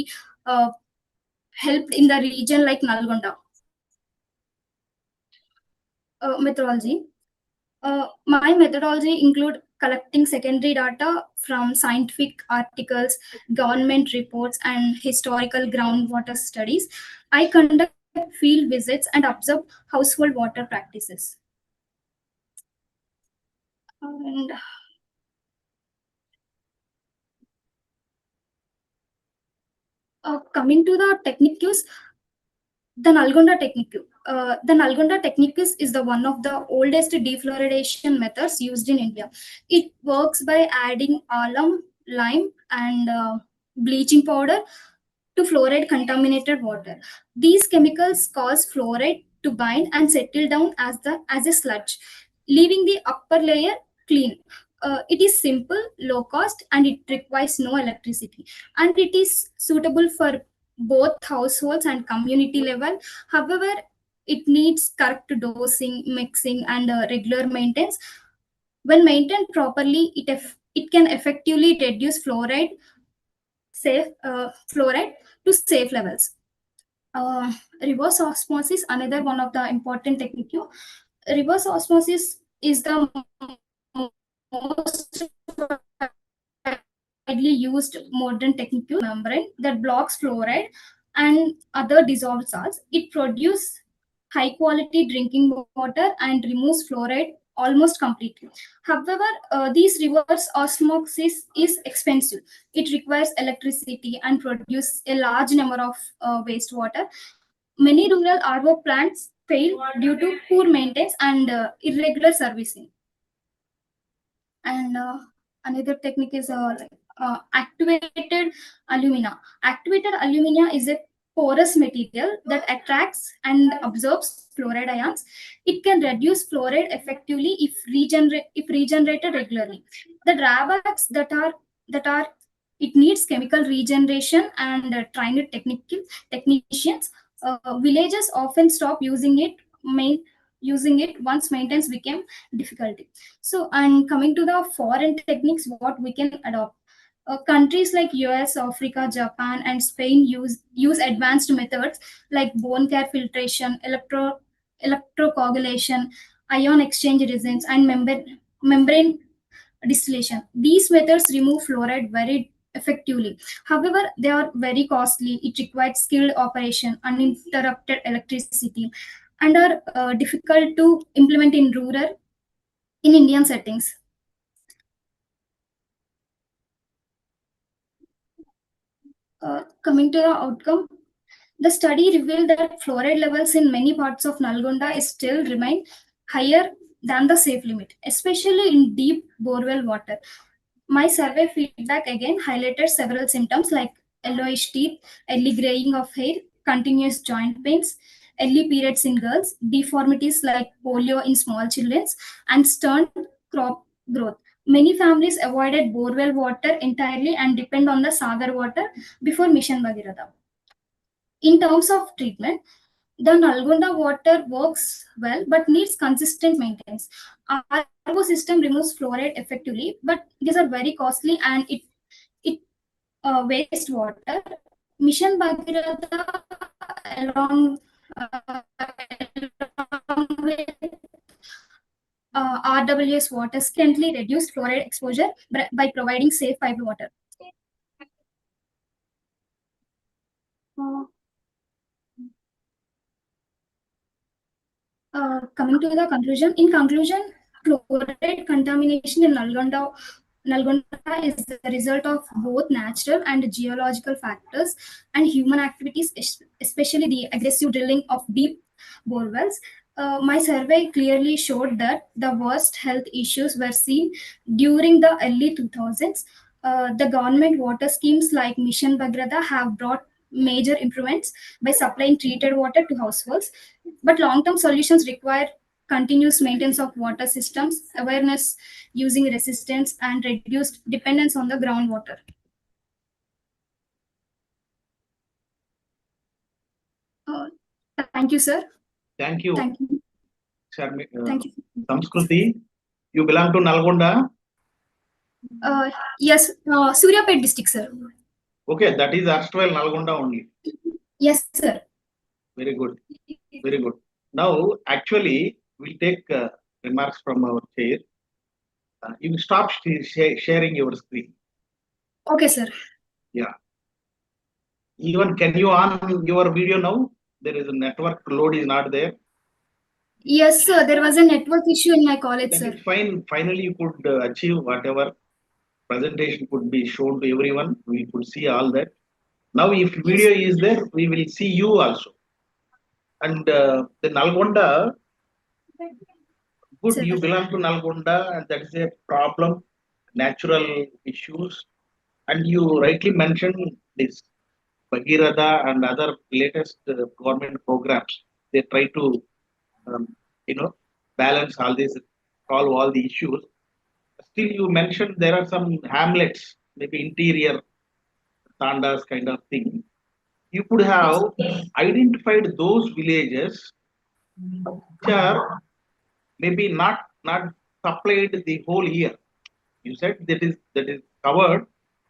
in the region like Nalgonda. Methodology. My methodology include collecting secondary data from scientific articles, government reports, and historical groundwater studies. I conduct field visits and observe household water practices. And coming to the techniques, The Nalgonda technique. The Nalgonda technique is the one of the oldest defluoridation methods used in India. It works by adding alum, lime, and bleaching powder to fluoride contaminated water. These chemicals cause fluoride to bind and settle down as a sludge, leaving the upper layer clean. It is simple, low cost, and it requires no electricity. And it is suitable for both households and community level. However, it needs correct dosing, mixing, and regular maintenance. When maintained properly, it can effectively reduce fluoride to safe levels. Reverse osmosis, another one of the important technique. Reverse osmosis is the most widely used modern technique membrane that blocks fluoride and other dissolved salts. It produces high quality drinking water and removes fluoride almost completely. However, this reverse osmosis is expensive. It requires electricity and produces a large number of wastewater. Many rural RO plants fail due to poor maintenance and irregular servicing. And another technique is activated alumina. Activated alumina is a porous material that attracts and absorbs fluoride ions. It can reduce fluoride effectively if regenerated regularly. The drawbacks that are it needs chemical regeneration and trained technicians. Villages often stop using it once maintenance became difficulty. So, and coming to the foreign techniques, what we can adopt. Countries like US, Africa, Japan, and Spain use advanced methods like bone care filtration, electrocoagulation, ion exchange resins, and membrane distillation. These methods remove fluoride very effectively. However, they are very costly. It requires skilled operation, uninterrupted electricity, and are difficult to implement in Indian settings. Coming to the outcome, the study revealed that fluoride levels in many parts of Nalgonda still remain higher than the safe limit, especially in deep borewell water. My survey feedback again highlighted several symptoms like yellowish teeth, early graying of hair, continuous joint pains, early periods in girls, deformities like polio in small children, and stunned crop growth. Many families avoided borewell water entirely and depend on the Sagar water before Mission Bhagirath. In terms of treatment, the Nalgonda water works well but needs consistent maintenance. RO system removes fluoride effectively, but these are very costly and it waste water. Mission Bhagirath along with RWS water significantly reduced fluoride exposure by providing safe piped water. Coming to the conclusion, in conclusion, fluoride contamination in Nalgonda is the result of both natural and geological factors and human activities, especially the aggressive drilling of deep bore wells. My survey clearly showed that the worst health issues were seen during the early 2000s. The government water schemes like Mission Bhagirath have brought major improvements by supplying treated water to households, but long-term solutions require continuous maintenance of water systems, awareness using resistance, and reduced dependence on the groundwater. Thank you, sir. Thank you. Thank you. Thank you. Samskruti, you belong to Nalgonda? Yes, Suryapet district, sir. Okay, that is erstwhile Nalgonda only. Yes, sir. Very good. Very good. Now, actually, we'll take remarks from our chair. You stop sharing your screen. Okay, sir. Yeah. Even can you on your video now? There is a network load is not there. Yes, sir. There was a network issue in my college, That sir. is fine. Finally, you could achieve whatever presentation could be shown to everyone. We could see all that. Now, if video is there, we will see you also. And the Nalgonda, good, you belong to Nalgonda, and that is a problem, natural issues. And you rightly mentioned this Bhagirath and other latest government programs. They try to, um, balance all these, solve all the issues. Still, you mentioned there are some hamlets, maybe interior tandas kind of thing. You could have identified those villages which are maybe not supplied the whole year. You said that is covered,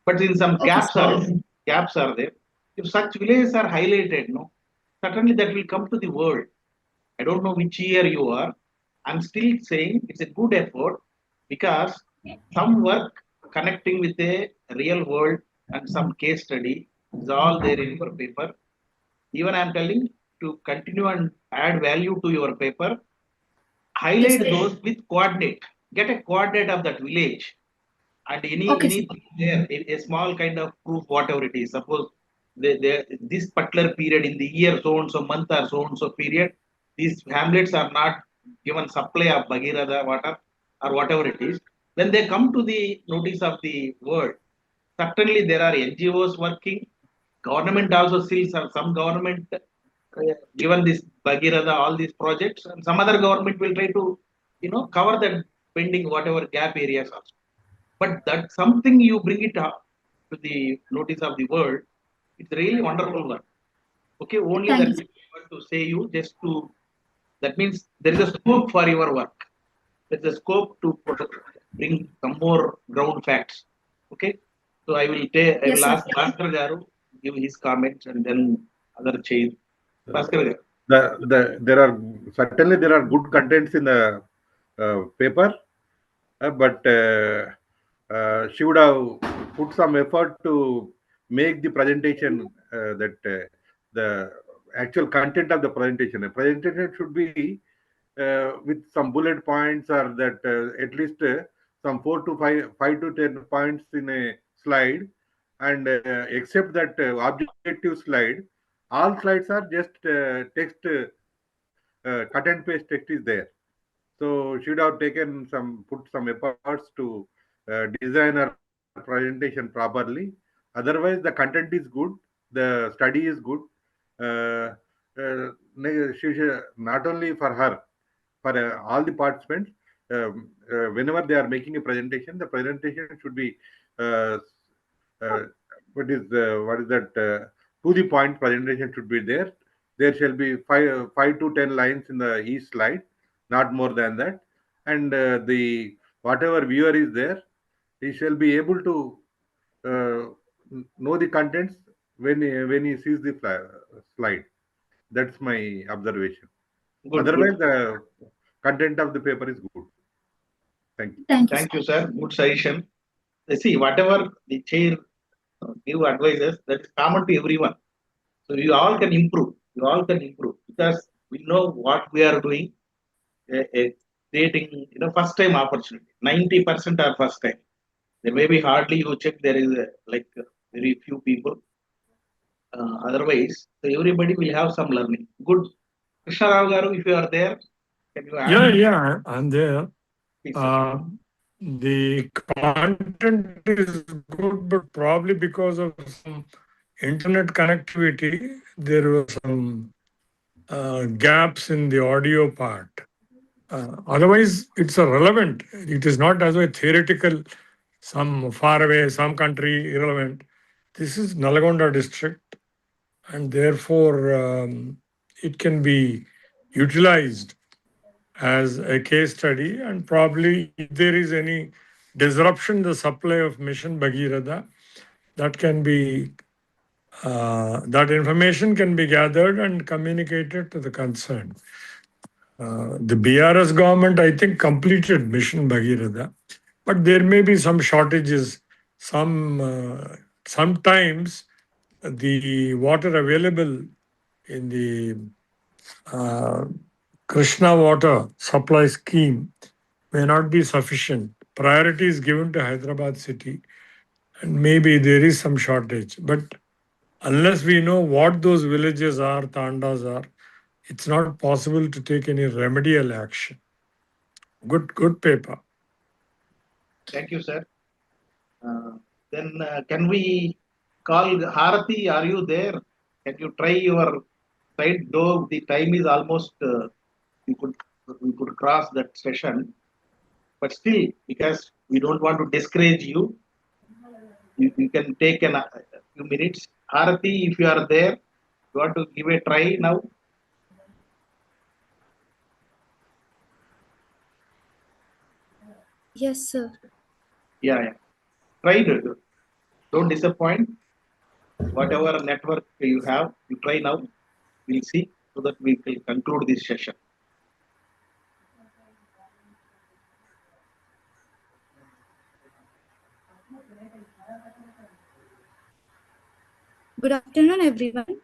but in some gaps are there. If such villages are highlighted, no, certainly that will come to the world. I don't know which year you are. I'm still saying it's a good effort because some work connecting with a real world and some case study is all there in your paper. Even I'm telling to continue and add value to your paper, highlight those with coordinate. Get a coordinate of that village and anything there, a small kind of proof, whatever it is. Suppose this particular period in the year, so and so month or so and so period, these hamlets are not given supply of Bhagirath water or whatever it is. When they come to the notice of the world, certainly there are NGOs working. Government also still some government given this Bhagirath, all these projects, and some other government will try to cover that pending whatever gap areas also. But that something you bring it up to the notice of the world, it's really wonderful work. Okay, only that we want to say you just to, that means there is a scope for your work. There is a scope to bring some more ground facts. Okay, so I will ask Bhaskar Garu give his comments and then other chair. Bhaskar Garu. There are good contents in the paper, but she would have put some effort to make the presentation the actual content of the presentation. A presentation should be with some bullet points or that at least some 5 to 10 points in a slide, and except that objective slide, all slides are just text, cut and paste text is there. So should have put some efforts to design our presentation properly. Otherwise, the content is good, the study is good. Not only for her, for all the participants, whenever they are making a presentation, the presentation should be what is that to the point presentation should be there. There shall be 5 to 10 lines in the each slide, not more than that. And the whatever viewer is there, he shall be able to know the contents when he sees the slide. That's my observation. Otherwise, the content of the paper is good. Thank you. Thank you, sir. Good suggestion. See, whatever the chair give advices, that is common to everyone. So you all can improve. You all can improve because we know what we are doing. Creating, first time opportunity. 90% are first time. There may be hardly you check. There is very few people. Otherwise, so everybody will have some learning. Good. Krishna Rao Garu, if you are there, can you add? Yeah, I'm there. The content is good, but probably because of some internet connectivity, there were some gaps in the audio part. Otherwise, it's relevant. It is not as a theoretical, some far away, some country irrelevant. This is Nalgonda district, and therefore it can be utilized as a case study, and probably if there is any disruption in the supply of Mission Bhagirath, that can be that information can be gathered and communicated to the concerned. The BRS government, I think, completed Mission Bhagirath, but there may be some shortages. Sometimes the water available in the Krishna water supply scheme may not be sufficient. Priority is given to Hyderabad city, and maybe there is some shortage. But unless we know what those villages are, tandas are, it's not possible to take any remedial action. Good paper. Thank you, sir. Then can we call Harati? Are you there? Can you try your side? Though the time is almost, we could cross that session, but still, because we don't want to discourage you, you can take a few minutes. Harati, if you are there, you want to give a try now? Yes, sir. Yeah. Try it. Don't disappoint. Whatever network you have, you try now. We'll see so that we will conclude this session. Good afternoon, everyone.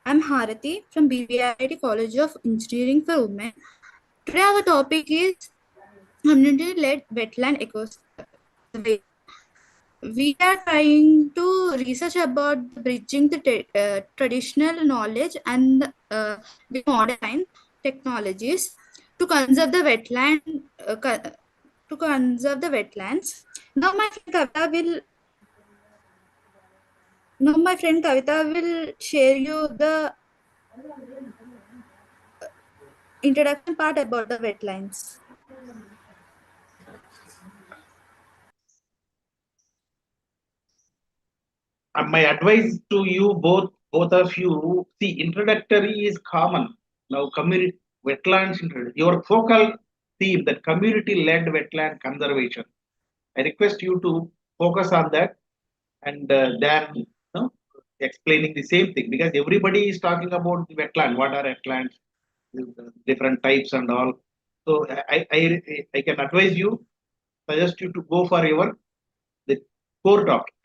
I'm Harati from BVIT College of Engineering for Women. Today, our topic is community-led wetland ecosystem. We are trying to research about bridging the traditional knowledge and with modern technologies to conserve the wetland. To conserve the wetlands. Now, my friend Kavita will share you the introduction part about the wetlands. My advice to you both of you, see, introductory is common. Now, community wetlands, your focal theme, that community-led wetland conservation. I request you to focus on that, and then explaining the same thing, because everybody is talking about the wetland. What are wetlands? Different types and all. So I can advise you, suggest you to go for the core topic.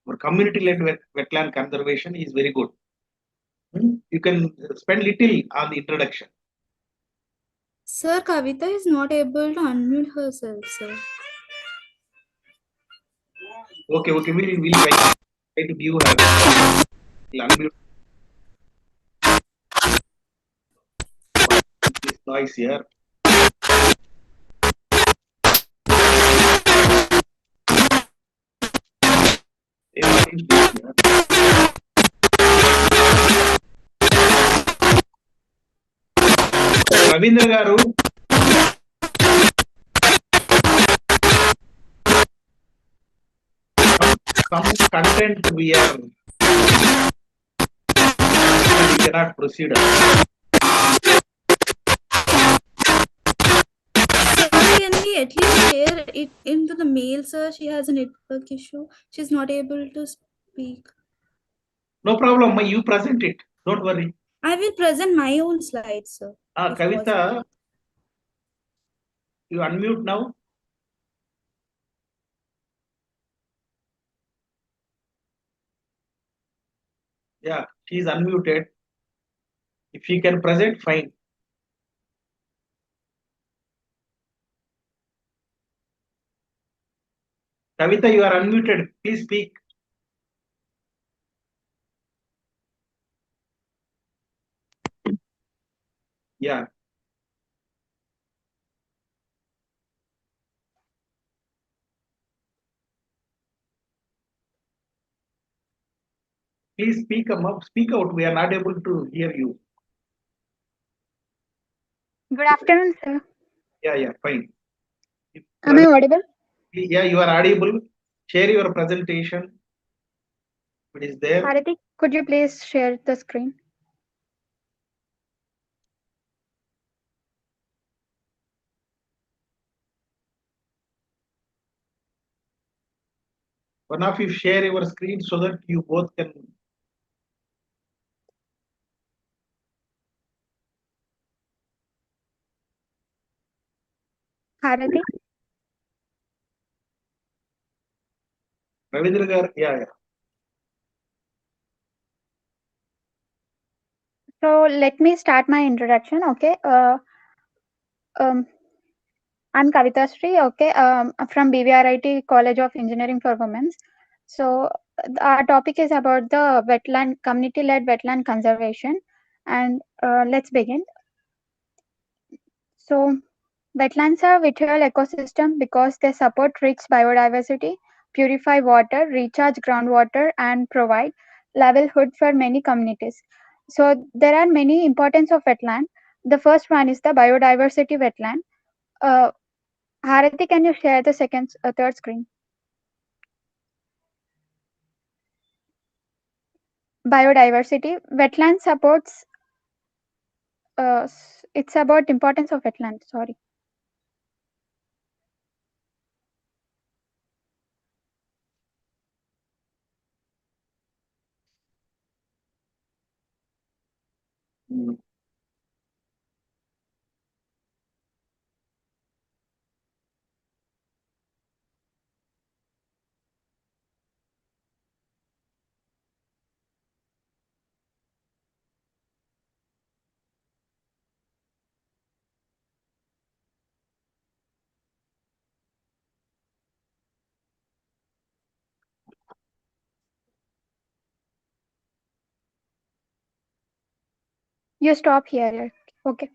For community-led wetland conservation is very good. You can spend little on the introduction. Sir, Kavita is not able to unmute herself, sir. Okay, we'll try to give her. We'll unmute. This noise here. Ravindra garu, some content we cannot proceed. Can we at least share it into the mail, sir? She has a network issue. She's not able to speak. No problem. You present it. Don't worry. I will present my own slides, sir. Kavita, possible. You unmute now. Yeah, she's unmuted. If she can present, fine. Kavita, you are unmuted. Please speak. Yeah. Please speak up. Speak out. We are not able to hear you. Good afternoon, sir. Yeah, fine. Am I audible? Yeah, you are audible. Share your presentation. It is there. Harati, could you please share the screen? One of you share your screen so that you both can. Harati? Ravindra gar, yeah. So let me start my introduction, okay? I'm Kavita Sri, okay, from BVRIT College of Engineering for Women. So our topic is about the wetland, community-led wetland conservation. And let's begin. So, wetlands are vital ecosystem because they support rich biodiversity, purify water, recharge groundwater, and provide livelihood for many communities. So, there are many importance of wetland. The first one is the biodiversity wetland. Harati, can you share the third screen? Biodiversity. Wetland supports, it's about importance of wetland, sorry. You stop here. Okay.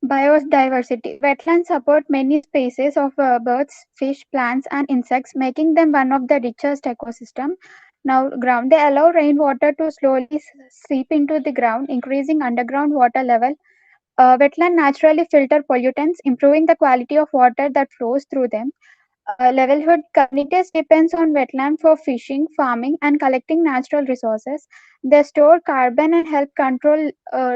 Biodiversity. Wetlands support many species of birds, fish, plants, and insects, making them one of the richest ecosystem. Now, ground. They allow rainwater to slowly seep into the ground, increasing underground water level. Wetland naturally filter pollutants, improving the quality of water that flows through them. Livelihood communities depends on wetland for fishing, farming, and collecting natural resources. They store carbon and help control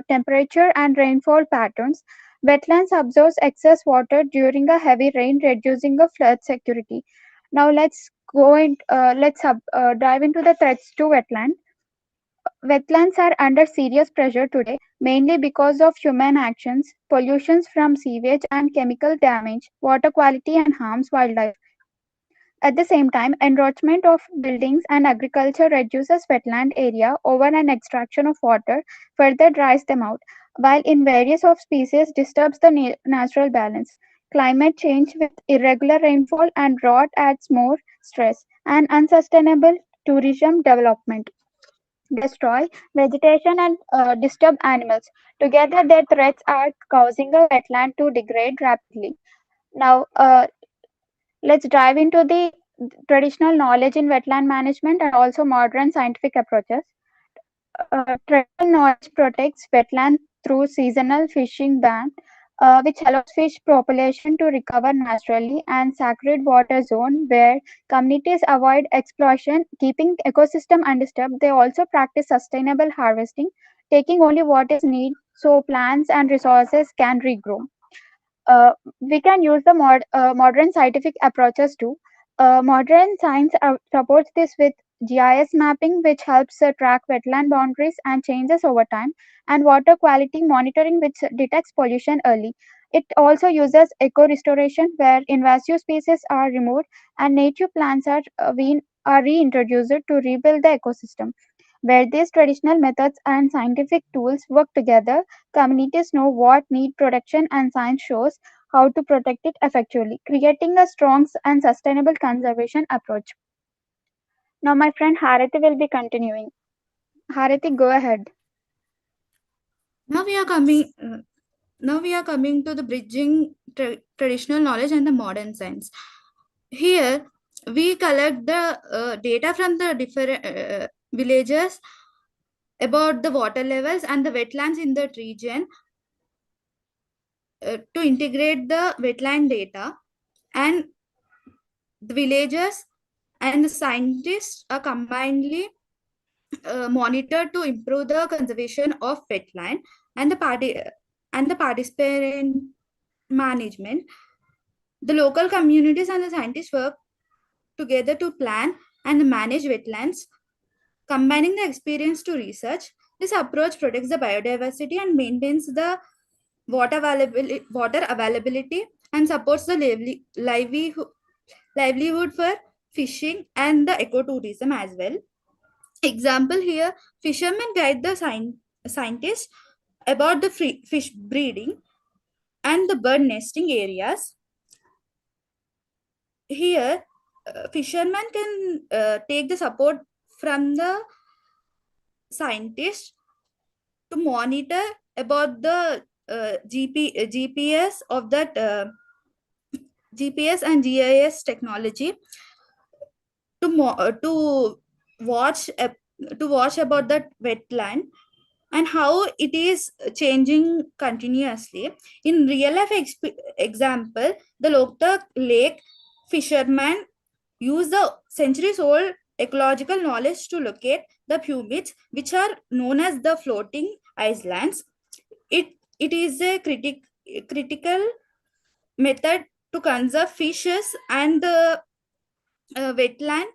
temperature and rainfall patterns. Wetlands absorb excess water during a heavy rain, reducing a flood security. Now let's dive into the threats to wetland. Wetlands are under serious pressure today, mainly because of human actions, pollutions from sewage and chemical damage, water quality, and harms wildlife. At the same time, encroachment of buildings and agriculture reduces wetland area over an extraction of water further dries them out, while invariance of species disturbs the natural balance. Climate change with irregular rainfall and drought adds more stress, and unsustainable tourism development destroy vegetation and disturb animals. Together, their threats are causing a wetland to degrade rapidly. Now, let's dive into the traditional knowledge in wetland management and also modern scientific approaches. Traditional knowledge protects wetland through seasonal fishing ban, which allows fish population to recover naturally, and sacred water zone where communities avoid exploitation, keeping ecosystem undisturbed. They also practice sustainable harvesting, taking only what is needed so plants and resources can regrow. We can use the modern scientific approaches too. Modern science supports this with GIS mapping, which helps track wetland boundaries and changes over time, and water quality monitoring, which detects pollution early. It also uses eco restoration, where invasive species are removed and native plants are reintroduced to rebuild the ecosystem. Where these traditional methods and scientific tools work together, communities know what need protection and science shows how to protect it effectively, creating a strong and sustainable conservation approach. Now, my friend Harati will be continuing. Harati, go ahead. Now we are coming. Now we are coming to the bridging traditional knowledge and the modern science. Here we collect the data from the different villages about the water levels and the wetlands in that region to integrate the wetland data, and the villagers and the scientists are combinedly monitored to improve the conservation of wetland and the participant management. The local communities and the scientists work together to plan and manage wetlands, combining the experience to research. This approach protects the biodiversity and maintains the water availability and supports the livelihood for fishing and the ecotourism as well. Example here, fishermen guide the scientists about the fish breeding and the bird nesting areas. Here, fishermen can take the support from the scientists to monitor about the GPS of that GPS and GIS technology, to watch to watch about that wetland and how it is changing continuously. In real life example, the Loktak Lake fishermen use the centuries old ecological knowledge to locate the pumids, which are known as the floating islands. It is a critical method to conserve fishes and the wetland.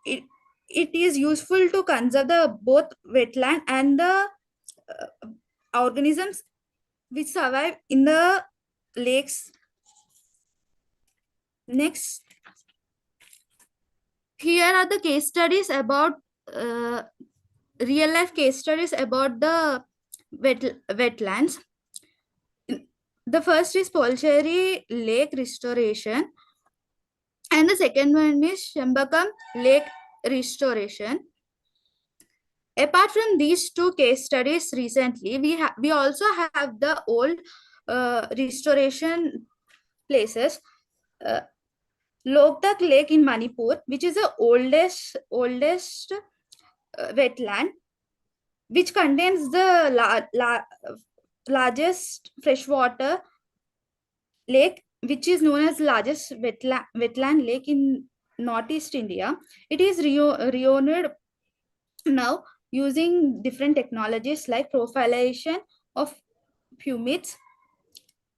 It is useful to conserve the both wetland and the organisms which survive in the lakes. Next, here are the case studies about real life case studies about the wetlands. The first is Polcheri Lake restoration, and the second one is Shambakam Lake restoration. Apart from these two case studies recently, we also have the old restoration places. Loktak Lake in Manipur, which is the oldest wetland, which contains the largest freshwater lake, which is known as largest wetland lake in Northeast India. It is renowned now using different technologies like profilation of pumids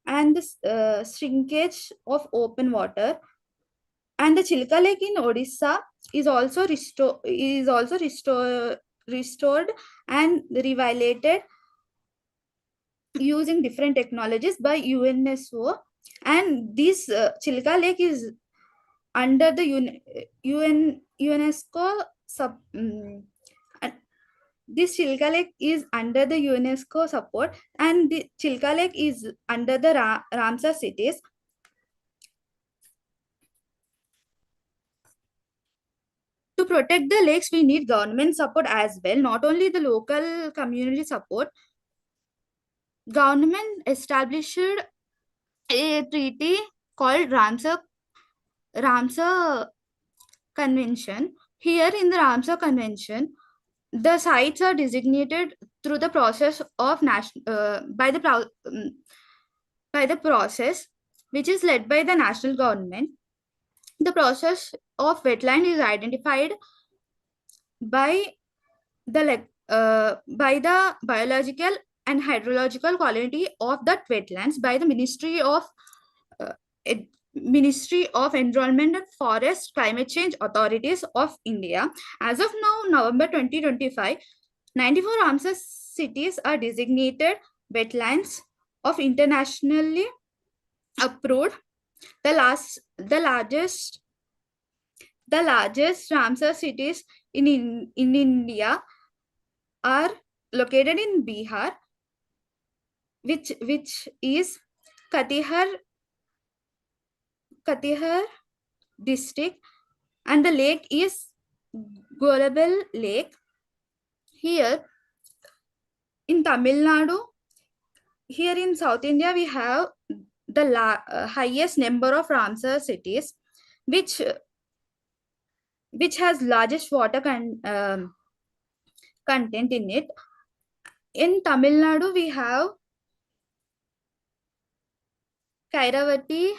and the shrinkage of open water. And the Chilka Lake in Odisha is also restored and revitalized using different technologies by UNESCO. And this Chilka Lake is under the UNESCO this Chilka Lake is under the UNESCO support, and the Chilka Lake is under the Ramsar cities. To protect the lakes, we need government support as well, not only the local community support. Government established a treaty called Ramsar Convention. Here in the Ramsar Convention, the sites are designated through the process of by the process which is led by the national government. The process of wetland is identified by the biological and hydrological quality of that wetlands by the Ministry of Environment and Forest Climate Change Authorities of India. As of now, November 2025, 94 Ramsar cities are designated wetlands of internationally approved. The largest Ramsar cities in India are located in Bihar, which is Katihar district, and the lake is Gorabel Lake. Here in Tamil Nadu, here in South India, we have the highest number of Ramsar cities, which has largest water content in it. In Tamil Nadu, we have Kairavati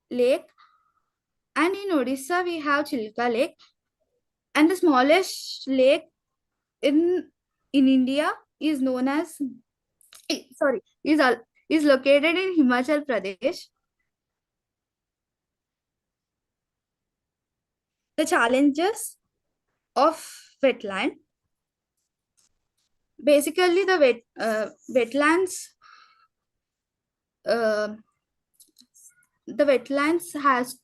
Lake, and in Odisha, we have Chilka Lake. And the smallest lake in India is known as is located in Himachal Pradesh. The challenges of wetland. Basically, the wetlands has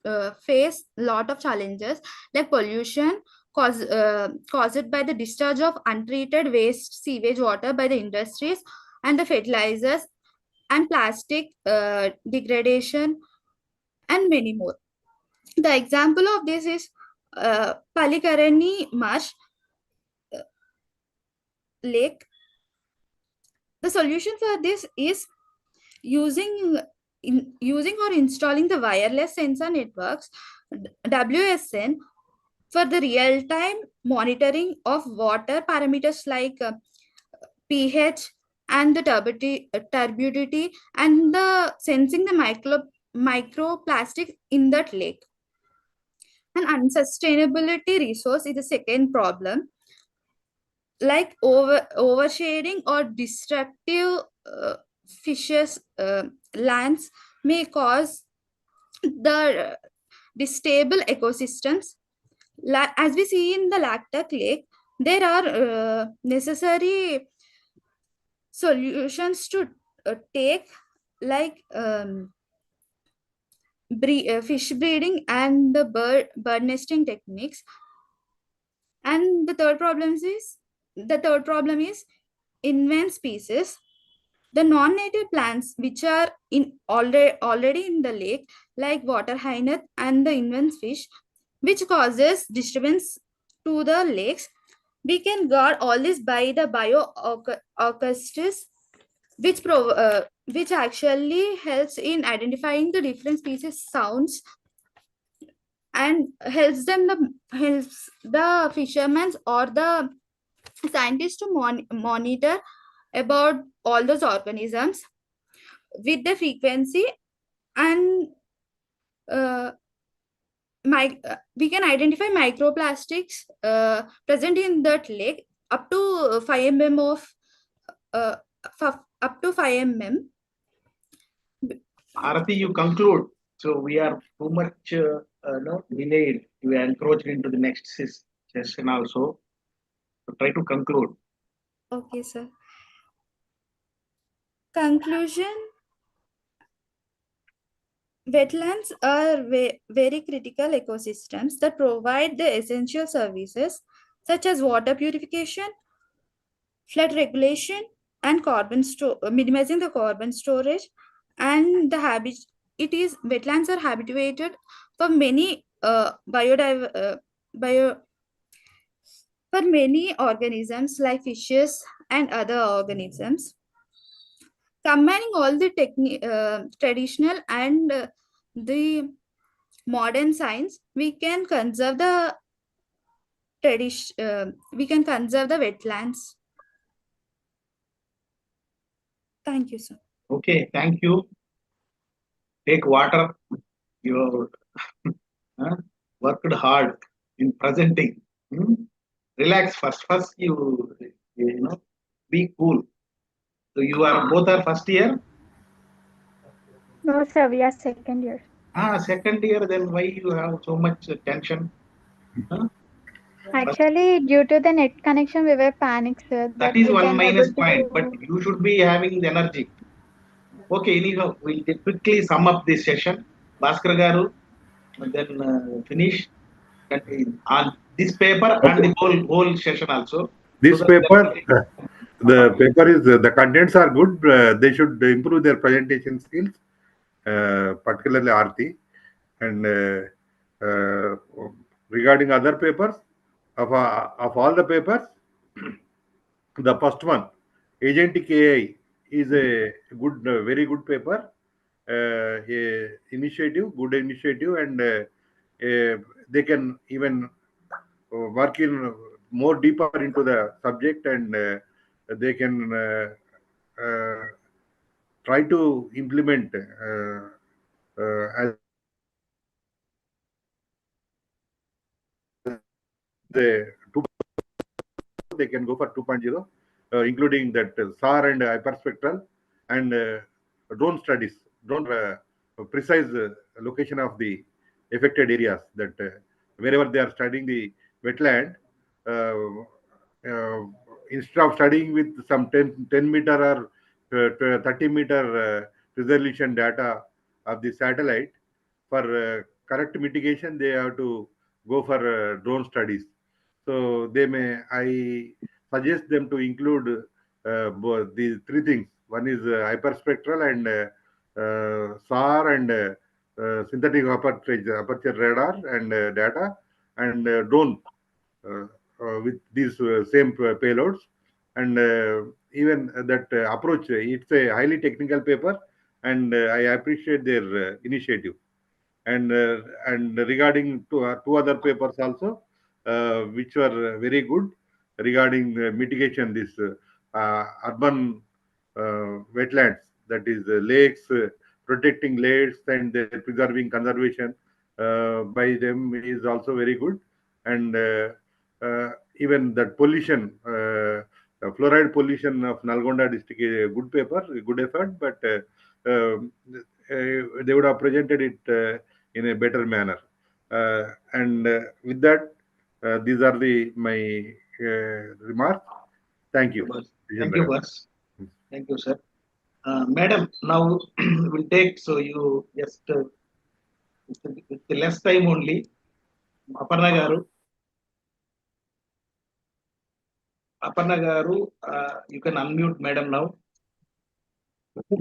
faced a lot of challenges like pollution caused by the discharge of untreated waste sewage water by the industries and the fertilizers and plastic degradation and many more. The example of this is Palikarani Marsh. lake. The solution for this is using or installing the wireless sensor networks, WSN, for the real-time monitoring of water parameters like pH and the turbidity, and the sensing the microplastic in that lake. And unsustainability resource is the second problem, like overshading or destructive fishes lands may cause the distable ecosystems. As we see in the Lactac Lake, there are necessary solutions to take, like fish breeding and the bird nesting techniques. And the third problem is invasive species. The non-native plants which are already in the lake, like water hyacinth and the invasive fish, which causes disturbance to the lakes. We can guard all this by the bioacoustics, which actually helps in identifying the different species sounds, and helps the fishermen or the scientists to monitor about all those organisms with the frequency. And we can identify microplastics present in that lake up to 5 mm up to 5 mm. Arati, you conclude. So we are too much delayed. We are encroached into the next session also. So try to conclude. Okay, sir. Conclusion. Wetlands are very critical ecosystems that provide the essential services such as water purification, flood regulation, and minimizing the carbon storage. And the wetlands are habitated for many for many organisms like fishes and other organisms. Combining all the traditional and the modern science, we can conserve the wetlands. Thank you, sir. Okay, thank you. Take water. You worked hard in presenting. Relax first. First, you be cool. So you are both are first year. No, sir, we are second year. Second year. Then why you have so much tension? Actually, due to the net connection, we were panicked, sir. That That is we one can minus able point. But to. you should be having the energy. Okay, anyhow, we'll quickly sum up this session. Bhaskar Garu, then finish on this paper and the whole session also. This paper, the paper is the contents are good. They should improve their presentation skills, particularly Aarti. And regarding other papers, of all the papers, the first one, agentic AI, is a good, very good paper. Good initiative, and they can even work in more deeper into the subject, and they can try to implement as the they can go for 2.0, including that SAR and hyperspectral and drone studies, drone precise location of the affected areas, that wherever they are studying the wetland, instead of studying with some 10 meter or 30 meter resolution data of the satellite, for correct mitigation, they have to go for drone studies. So I suggest them to include both these three things. One is hyperspectral and SAR and synthetic aperture radar and data, and drone with these same payloads. and even that approach, it's a highly technical paper, and I appreciate their initiative. And regarding two other papers also, which were very good regarding mitigation this urban wetlands, that is lakes, protecting lakes and preserving conservation by them is also very good. And even that pollution, fluoride pollution of Nalgonda district is a good paper, a good effort, but they would have presented it in a better manner. And with that, these are my remarks. Thank you. Thank you, boss. Thank you, sir. Madam, now we'll take, so you just with the less time only. Aparna garu. Aparna garu, you can unmute madam now.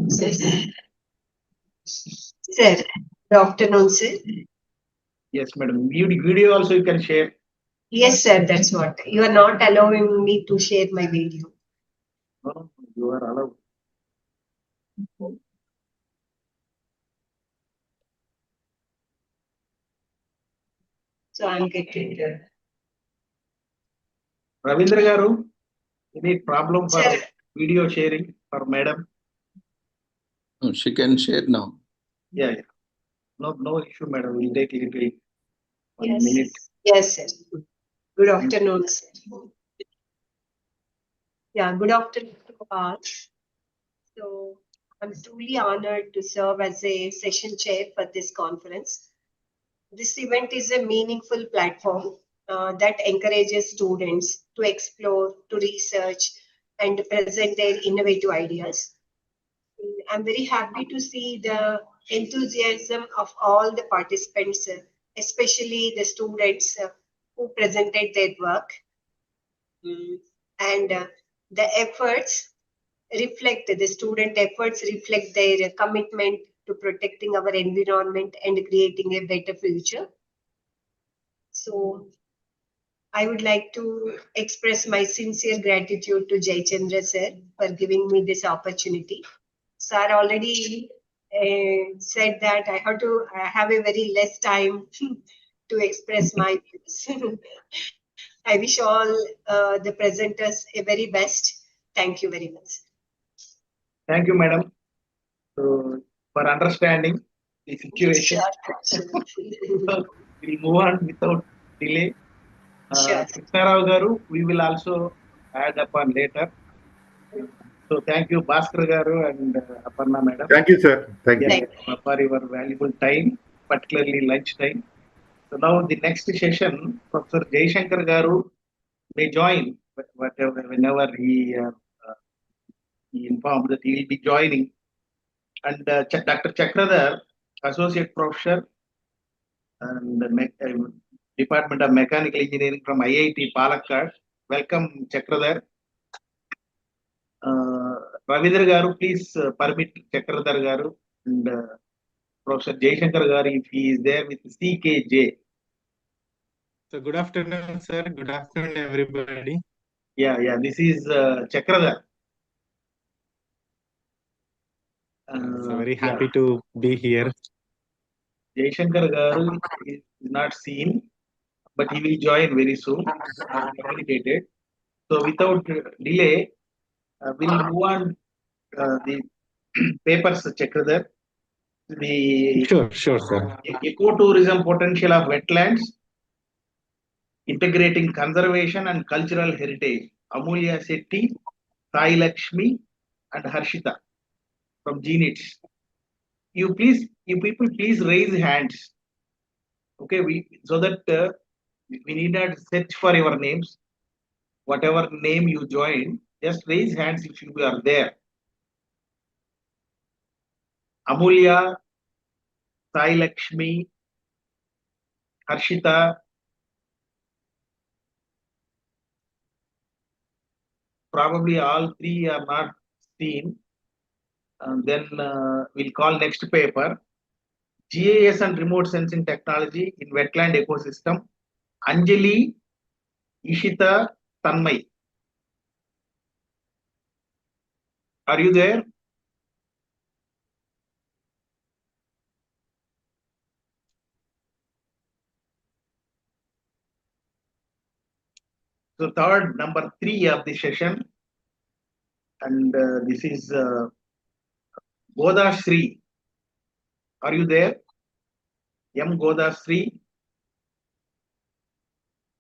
Sir, good afternoon, sir. Yes, madam. Video also you can share. Yes, sir, that's what. You are not allowing me to share my video. No, you are allowed. So I'm getting there. Ravindra garu, any problem for video sharing for madam? No, she can share now. Yeah, yeah. No issue, madam. We'll take it in 1 Yes. minute. Yes, sir. Good afternoon, sir. Yeah, good afternoon to all. So I'm truly honored to serve as a session chair for this conference. This event is a meaningful platform that encourages students to explore, to research, and present their innovative ideas. I'm very happy to see the enthusiasm of all the participants, especially the students who presented their work. And the student efforts reflect their commitment to protecting our environment and creating a better future. So I would like to express my sincere gratitude to Jaychandra sir for giving me this opportunity. Sir already said that I have a very less time to express my views. I wish all the presenters a very best. Thank you very much. Thank you, madam, for understanding the situation. So we'll move on without delay. Krishnarao garu, we will also add upon later. So thank you, Bhaskar garu and Aparna madam. Thank you, sir. Thank you. For your valuable time, particularly lunch time. So now the next session, Professor Jaishankar garu may join whenever he informed that he will be joining. And Dr. Chakradhar, Associate Professor and Department of Mechanical Engineering from IIT Palakkad. Welcome, Chakradhar. Ravindra garu, please permit Chakradhar garu and Professor Jaishankar garu if he is there with CKJ. So good afternoon, sir. Good afternoon, everybody. Yeah. This is Chakradhar. So very happy to be here. Jaishankar garu is not seen, but he will join very soon. Communicated. So without delay, we'll move on the papers, Chakradhar. The Sure, sir. ecotourism potential of wetlands, integrating conservation and cultural heritage. Amulya Setti, Sai Lakshmi, and Harshita from GNITS. You people please raise hands. Okay, so that we need not search for your names. Whatever name you join, just raise hands if you are there. Amulya, Sai Lakshmi, Harshita, probably all three are not seen. And then we'll call next paper, GIS and remote sensing technology in wetland ecosystem. Anjali, Ishita, Tanmay. Are you there? So third, number 3 of the session, and this is Goda Sri. Are you there? M. Goda Sri?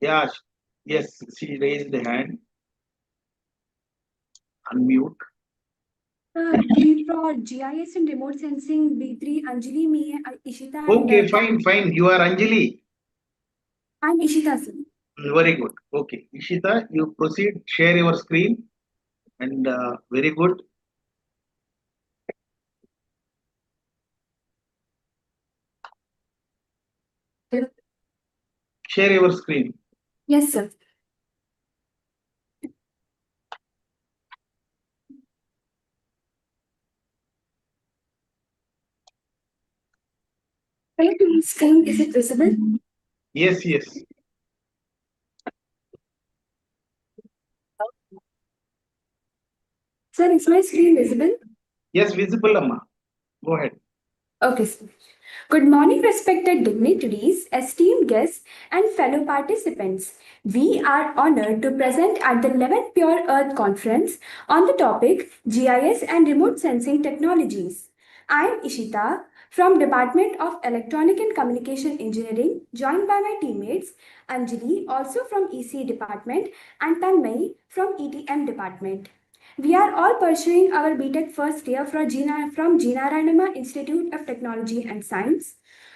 Yeah, yes, she raised the hand. Unmute. For GIS and remote sensing, B3, Anjali, me, Ishita. Okay, fine. You are Anjali. I'm Ishita, sir. Very good. Okay, Ishita, you proceed. Share your screen, and very good. Share your screen. Yes, sir. Screen, is it visible? Yes. Sir, is my screen visible? Yes, visible, Amma. Go ahead. Okay, sir. Good morning, respected dignitaries, esteemed guests, and fellow participants. We are honored to present at the 11th Pure Earth Conference on the topic GIS and Remote Sensing Technologies. I am Ishita from Department of Electronic and Communication Engineering, joined by my teammates Anjali, also from EC Department, and Tanmay from ETM Department. We are all pursuing our BTech first year from G. Naranama Institute of Technology and Science.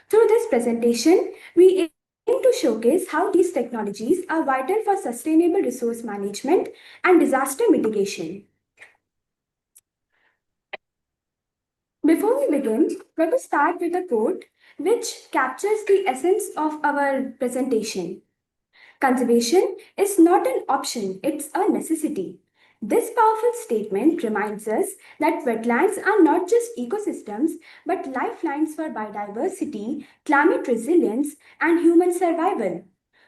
Through this presentation, we aim to showcase how these technologies are vital for sustainable resource management and disaster mitigation. Before we begin, let us start with a quote which captures the essence of our presentation. Conservation is not an option, it's a necessity. This powerful statement reminds us that wetlands are not just ecosystems but lifelines for biodiversity, climate resilience, and human survival.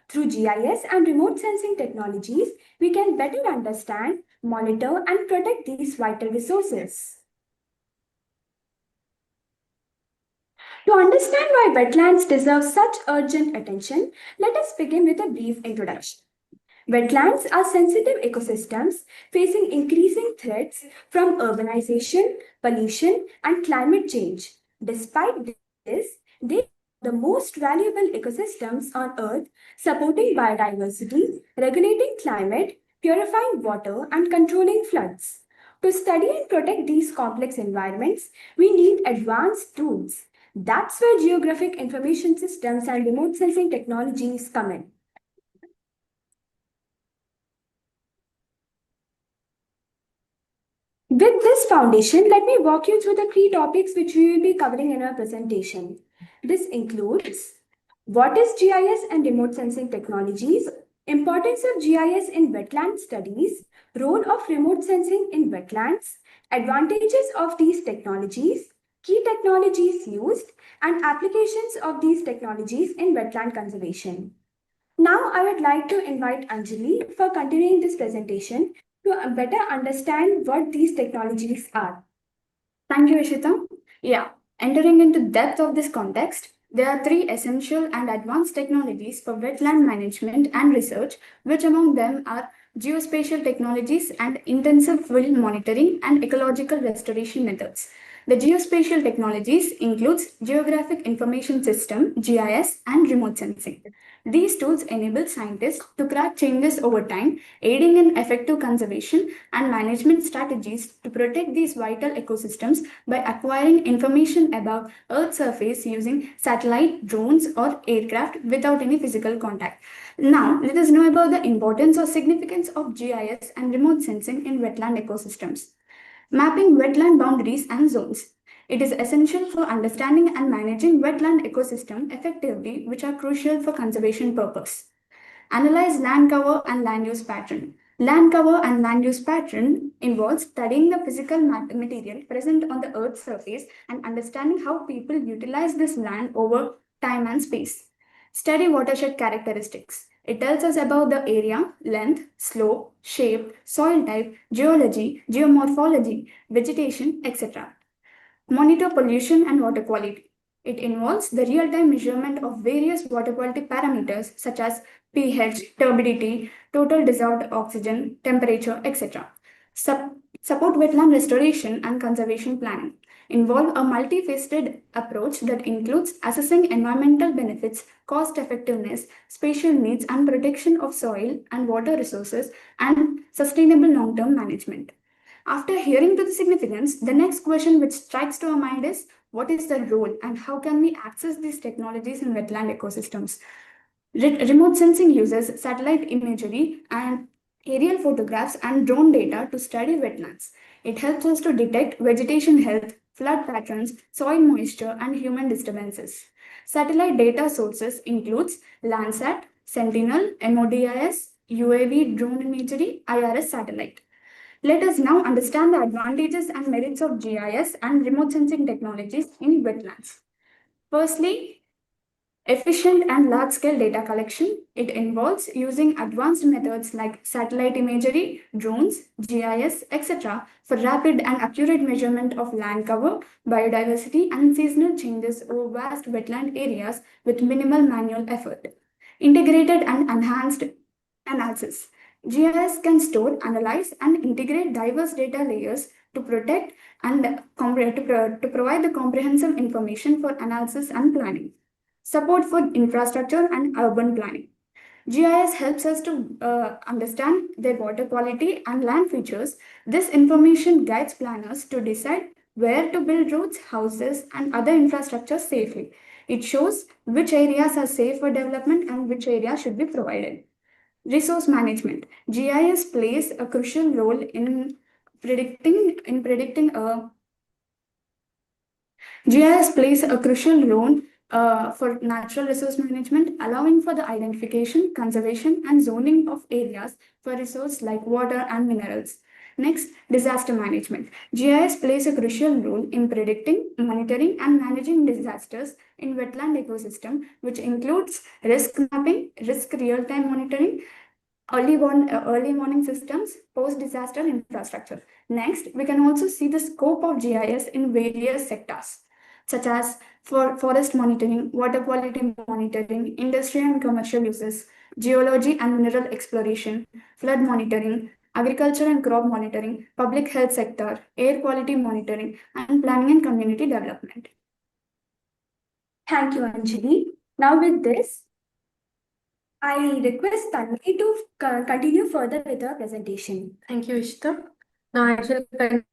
Through GIS and remote sensing technologies, we can better understand, monitor, and protect these vital resources. To understand why wetlands deserve such urgent attention, let us begin with a brief introduction. Wetlands are sensitive ecosystems facing increasing threats from urbanization, pollution, and climate change. Despite this, they are the most valuable ecosystems on Earth, supporting biodiversity, regulating climate, purifying water, and controlling floods. To study and protect these complex environments, we need advanced tools. That's where geographic information systems and remote sensing technologies come in. With this foundation, let me walk you through the key topics which we will be covering in our presentation. This includes what is GIS and remote sensing technologies, importance of GIS in wetland studies, role of remote sensing in wetlands, advantages of these technologies, key technologies used, and applications of these technologies in wetland conservation. Now, I would like to invite Anjali for continuing this presentation to better understand what these technologies are. Thank you, Ishita. Yeah, entering into depth of this context, there are three essential and advanced technologies for wetland management and research, which among them are geospatial technologies and intensive field monitoring and ecological restoration methods. The geospatial technologies includes Geographic Information System, GIS, and remote sensing. These tools enable scientists to track changes over time, aiding in effective conservation and management strategies to protect these vital ecosystems by acquiring information about Earth's surface using satellite, drones, or aircraft without any physical contact. Now, let us know about the importance or significance of GIS and remote sensing in wetland ecosystems. Mapping wetland boundaries and zones. It is essential for understanding and managing wetland ecosystem effectively, which are crucial for conservation purpose. Analyze land cover and land use pattern. Land cover and land use pattern involves studying the physical material present on the Earth's surface and understanding how people utilize this land over time and space. Study watershed characteristics. It tells us about the area, length, slope, shape, soil type, geology, geomorphology, vegetation, etc. Monitor pollution and water quality. It involves the real-time measurement of various water quality parameters such as pH, turbidity, total dissolved oxygen, temperature, etc. Support wetland restoration and conservation planning. Involve a multifaceted approach that includes assessing environmental benefits, cost effectiveness, spatial needs, and protection of soil and water resources, and sustainable long-term management. After hearing to the significance, the next question which strikes to our mind is what is the role and how can we access these technologies in wetland ecosystems? Remote sensing uses satellite imagery and aerial photographs and drone data to study wetlands. It helps us to detect vegetation health, flood patterns, soil moisture, and human disturbances. Satellite data sources includes Landsat, Sentinel, MODIS, UAV drone imagery, IRS satellite. Let us now understand the advantages and merits of GIS and remote sensing technologies in wetlands. Firstly, efficient and large-scale data collection. It involves using advanced methods like satellite imagery, drones, GIS, etc. for rapid and accurate measurement of land cover, biodiversity, and seasonal changes over vast wetland areas with minimal manual effort. Integrated and enhanced analysis. GIS can store, analyze, and integrate diverse data layers to protect and to provide the comprehensive information for analysis and planning. Support for infrastructure and urban planning. GIS helps us to understand their water quality and land features. This information guides planners to decide where to build roads, houses, and other infrastructure safely. It shows which areas are safe for development and which areas should be provided. Resource management. GIS plays a crucial role in predicting GIS plays a crucial role for natural resource management, allowing for the identification, conservation, and zoning of areas for resources like water and minerals. Next, disaster management. GIS plays a crucial role in predicting, monitoring, and managing disasters in wetland ecosystem, which includes risk mapping, risk real-time monitoring, early warning systems, post-disaster infrastructure. Next, we can also see the scope of GIS in various sectors, such as for forest monitoring, water quality monitoring, industry and commercial uses, geology and mineral exploration, flood monitoring, agriculture and crop monitoring, public health sector, air quality monitoring, and planning and community development. Thank you, Anjali. Now with this, I request Tanvi to continue further with her presentation. Thank you, Ishita. Now I shall continue.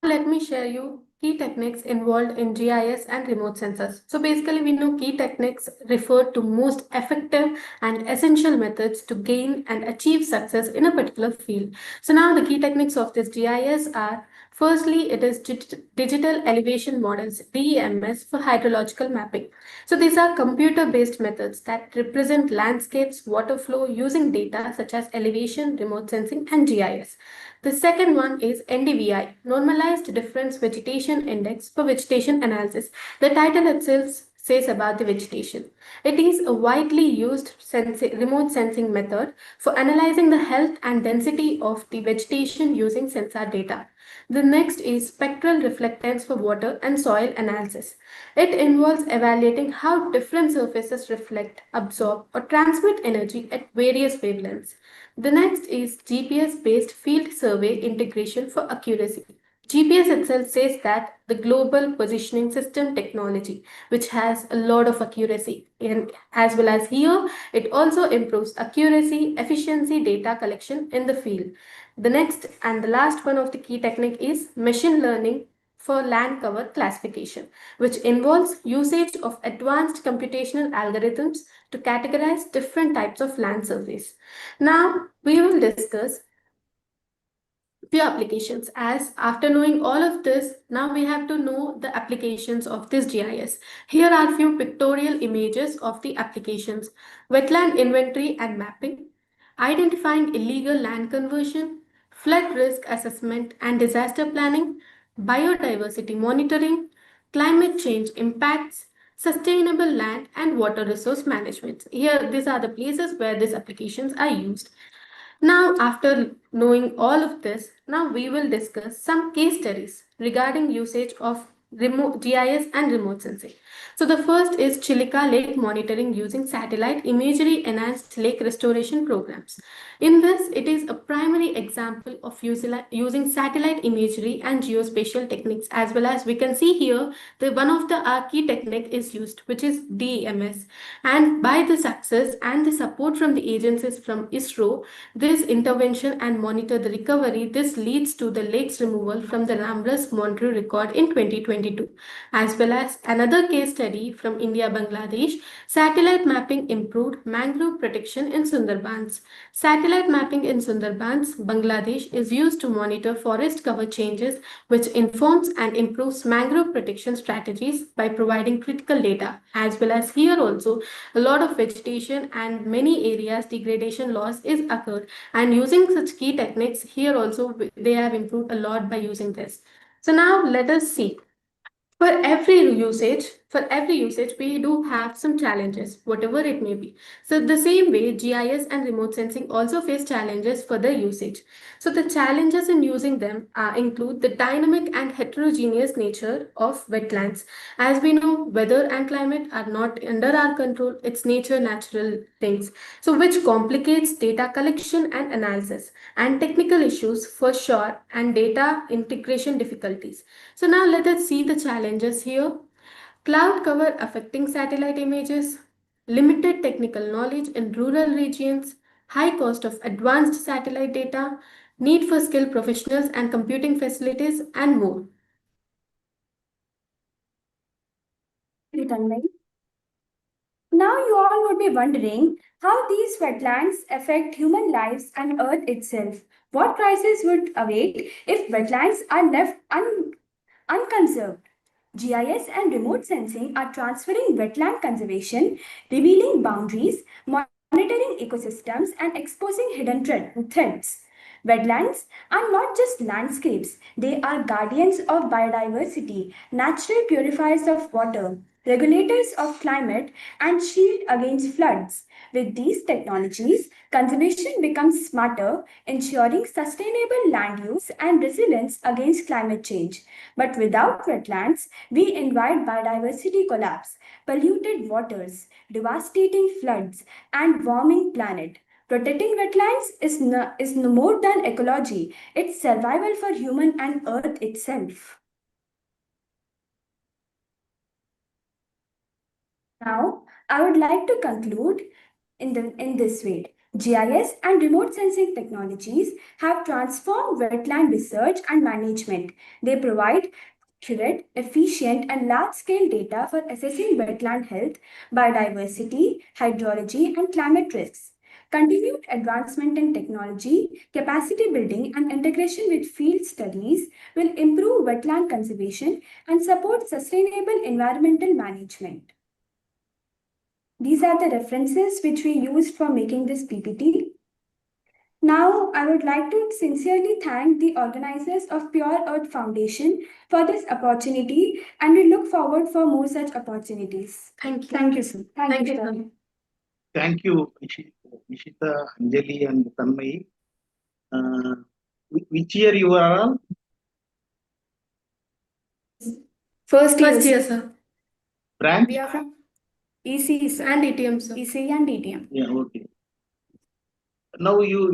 Now let me share you key techniques involved in GIS and remote sensors. So basically we know key techniques refer to most effective and essential methods to gain and achieve success in a particular field. So now the key techniques of this GIS are: firstly, it is digital elevation models, DEMS, for hydrological mapping. So these are computer-based methods that represent landscapes, water flow using data such as elevation, remote sensing, and GIS. The second one is NDVI, Normalized Difference Vegetation Index for vegetation analysis. The title itself says about the vegetation. It is a widely used remote sensing method for analyzing the health and density of the vegetation using sensor data. The next is spectral reflectance for water and soil analysis. It involves evaluating how different surfaces reflect, absorb, or transmit energy at various wavelengths. The next is GPS-based field survey integration for accuracy. GPS itself says that the global positioning system technology, which has a lot of accuracy, and as well as here, it also improves accuracy, efficiency, data collection in the field. The next and the last one of the key technique is machine learning for land cover classification, which involves usage of advanced computational algorithms to categorize different types of land surface. Now, we will discuss few applications, as after knowing all of this, now we have to know the applications of this GIS. Here are few pictorial images of the applications: wetland inventory and mapping, identifying illegal land conversion, flood risk assessment and disaster planning, biodiversity monitoring, climate change impacts, sustainable land and water resource management. Here, these are the places where these applications are used. Now, after knowing all of this, now we will discuss some case studies regarding usage of remote GIS and remote sensing. So the first is Chilika Lake monitoring using satellite imagery enhanced lake restoration programs. In this, it is a primary example of using satellite imagery and geospatial techniques, as well as we can see here the one of the key technique is used, which is DEMS. And by the success and the support from the agencies from ISRO, this intervention and monitor the recovery, this leads to the lakes removal from the Ramras Montreux record in 2022, as well as another case study from India Bangladesh. Satellite mapping improved mangrove protection in Sundarbans. Satellite mapping in Sundarbans, Bangladesh is used to monitor forest cover changes, which informs and improves mangrove protection strategies by providing critical data, as well as here also a lot of vegetation and many areas degradation loss is occurred, and using such key techniques here also they have improved a lot by using this. So now let us see. For every usage, we do have some challenges, whatever it may be. So the same way, GIS and remote sensing also face challenges for the usage. So the challenges in using them include the dynamic and heterogeneous nature of wetlands. As we know, weather and climate are not under our control, it's nature, natural things. So which complicates data collection and analysis, and technical issues for sure, and data integration difficulties. So now let us see the challenges here. Cloud cover affecting satellite images, limited technical knowledge in rural regions, high cost of advanced satellite data, need for skilled professionals and computing facilities, and more. Now you all would be wondering how these wetlands affect human lives and Earth itself. What crisis would await if wetlands are left unconserved? GIS and remote sensing are transferring wetland conservation, revealing boundaries, monitoring ecosystems, and exposing hidden threats. Wetlands are not just landscapes, they are guardians of biodiversity, natural purifiers of water, regulators of climate, and shield against floods. With these technologies, conservation becomes smarter, ensuring sustainable land use and resilience against climate change. But without wetlands, we invite biodiversity collapse, polluted waters, devastating floods, and warming planet. Protecting wetlands is no more than ecology, it's survival for human and earth itself. Now, I would like to conclude in this way. GIS and remote sensing technologies have transformed wetland research and management. They provide accurate, efficient, and large-scale data for assessing wetland health, biodiversity, hydrology, and climate risks. Continued advancement in technology, capacity building, and integration with field studies will improve wetland conservation and support sustainable environmental management. These are the references which we used for making this PPT. Now, I would like to sincerely thank the organizers of Pure Earth Foundation for this opportunity, and we look forward for more such opportunities. Thank you. Thank you, sir. Thank you, sir. sir. Thank you, Nishita, Anjali, and Tanmay. Which year you are on? First year, sir. Branch? We are from EC, sir. And ETM, sir. EC and ETM. Yeah, okay. Now you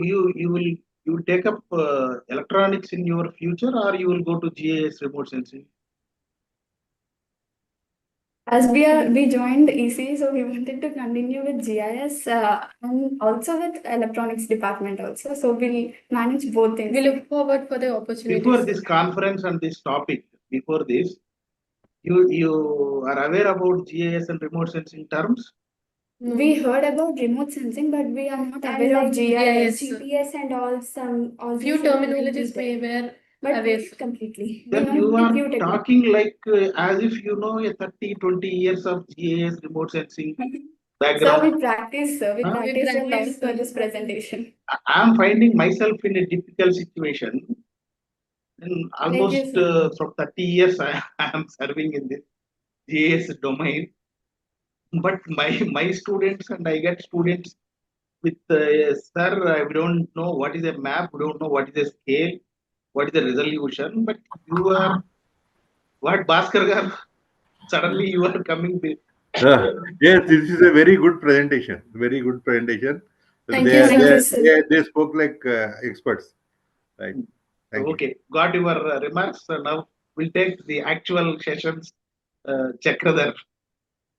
will take up electronics in your future, or you will go to GIS remote sensing? As we joined EC, so we wanted to continue with GIS and also with electronics department also. So we'll manage both things. We look forward for the opportunity. Before this conference and this topic, before this, you are aware about GIS and remote sensing terms? We heard about remote sensing, but we are not aware of GIS, GPS, and all few these terminologies we were aware completely. Then you are talking like as if you know a 30-20 years of GIS remote sensing background. So we practice, sir. We practice a lot for this presentation. I am finding myself in a difficult situation. And almost from 30 years I am serving in this GIS domain. But my students, and I get students with sir, we don't know what is a map, we don't know what is a scale, what is the resolution, but you are what Bhaskar gar, suddenly you are coming with. Yes, this is a very good presentation. Very good presentation. Thank you, sir. They spoke like experts. Right. Thank you. Okay, got your remarks. So now we'll take the actual sessions. Chakradhar.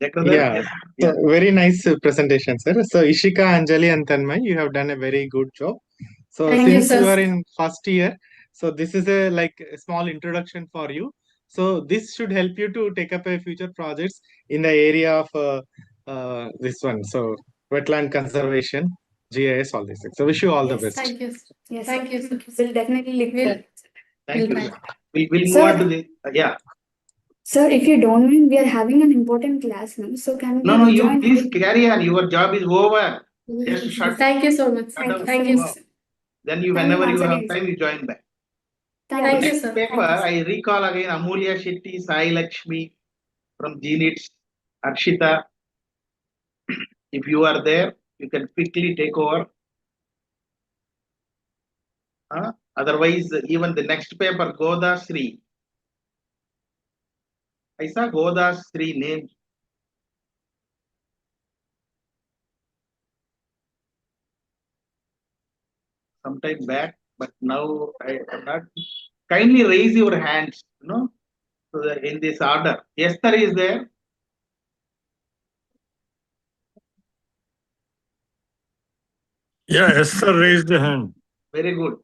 Chakradhar, Yeah, yes. so very nice presentation, sir. So Ishika, Anjali, and Tanmay, you have done a very good job. So Thank you, since sir. you are in first year, so this is a like a small introduction for you. So this should help you to take up a future projects in the area of this one. So wetland conservation, GIS, all these things. So wish you all the best. Thank you. Yes, Thank you, sir. we'll definitely look We'll, for. Thank you, try. sir. We'll move Sir, on to the yeah. Sir, if you don't mind, we are having an important class now, so can No, we no, you rejoin please again? carry on. Your job is over. Just shut. Thank you so much. Shut down. Thank you. Wow. Then you, Thank you whenever you once have again, time, you join back. Thank you, Next sir. paper, I recall again Amulya Shetty, Sai Lakshmi from Delegates, Arshita. If you are there, you can quickly take over. Otherwise, even the next paper, Goda Sri. I saw Goda Sri name. Sometime back, but now I am not. Kindly raise your hands, so in this order. Esther is there. Yeah, Esther raised the hand. Very good.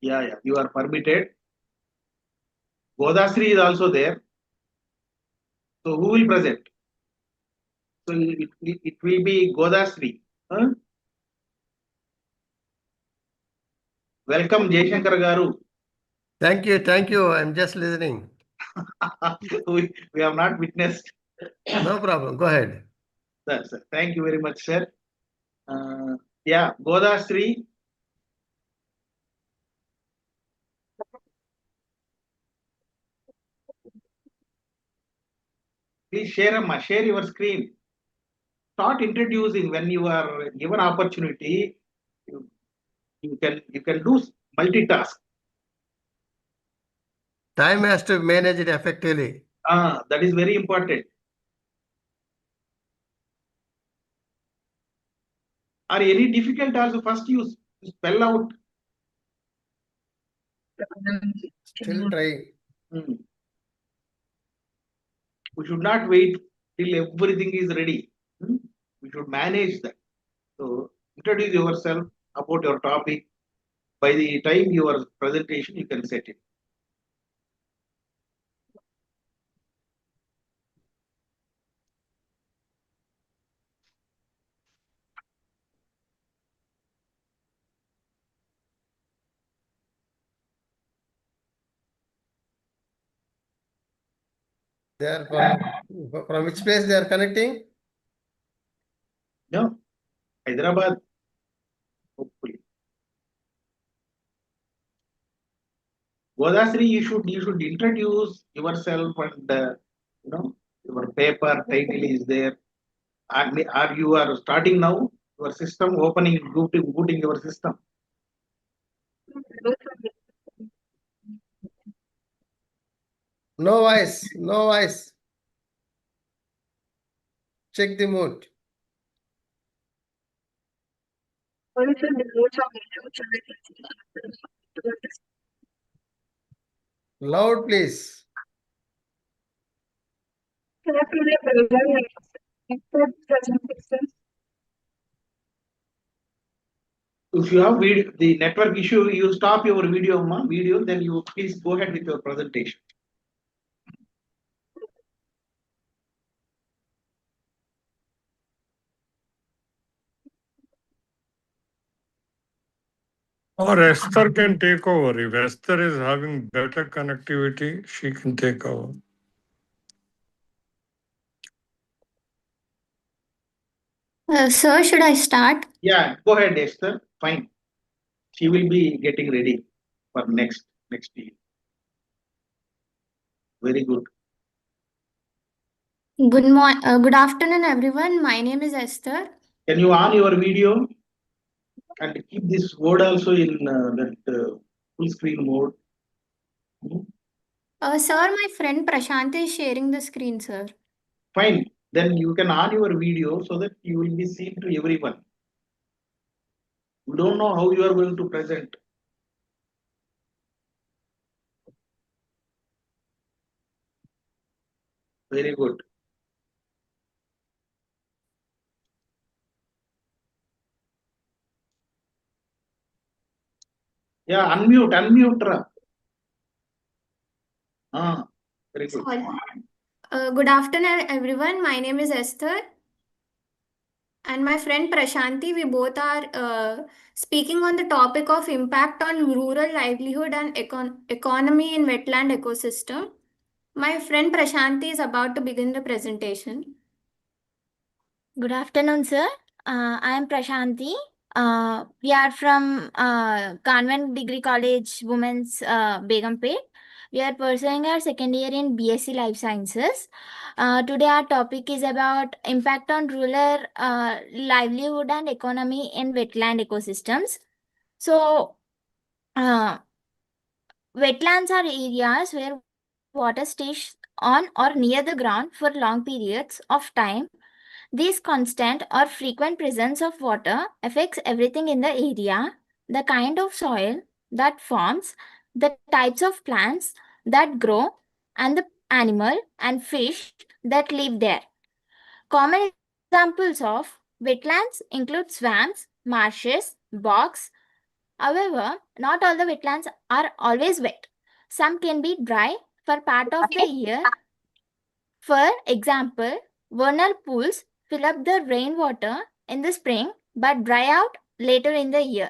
Yeah, you are permitted. Godasri is also there. So who will present? So it will be Godasri. Huh? Welcome, Jayshankar Garu. Thank you. I'm just listening. we have not witnessed. No problem. Go ahead. Sir. Thank you very much, sir. Yeah, Godasri. Please share your screen. Start introducing when you are given opportunity. You can do multitask. Time has to manage it effectively. That is very important. Are any difficult also? First you spell out. Still try. We should not wait till everything is ready. We should manage that. So introduce yourself about your topic. By the time your presentation, you can set it. They are from which place they are connecting? No, Hyderabad. Hopefully. Godasri, you should introduce yourself and your paper title is there. Are you are starting now? Your system opening, booting your system. No voice. Check the mute. Loud, please. If you have the network issue, you stop your video, then you please go ahead with your presentation. Or Esther can take over. If Esther is having better connectivity, she can take over. Sir, should I start? Yeah, go ahead, Esther. Fine. She will be getting ready for next year. Very good. Good afternoon, everyone. My name is Esther. Can you on your video and keep this word also in that full screen mode? Sir, my friend Prashanti is sharing the screen, sir. Fine. Then you can on your video so that you will be seen to everyone. You don't know how you are going to present. Very good. Yeah, unmute, Ra. Very good. Good afternoon, everyone. My name is Esther. And my friend Prashanti, we both are speaking on the topic of impact on rural livelihood and economy in wetland ecosystem. My friend Prashanti is about to begin the presentation. Good afternoon, sir. I am Prashanti. We are from Convent Degree College, Women's Begumpet. We are pursuing our second year in BSc Life Sciences. Today our topic is about impact on rural livelihood and economy in wetland ecosystems. So, wetlands are areas where water stays on or near the ground for long periods of time. This constant or frequent presence of water affects everything in the area, the kind of soil that forms, the types of plants that grow, and the animal and fish that live there. Common examples of wetlands include swamps, marshes, bogs. However, not all the wetlands are always wet. Some can be dry for part of the year. For example, vernal pools fill up the rainwater in the spring but dry out later in the year.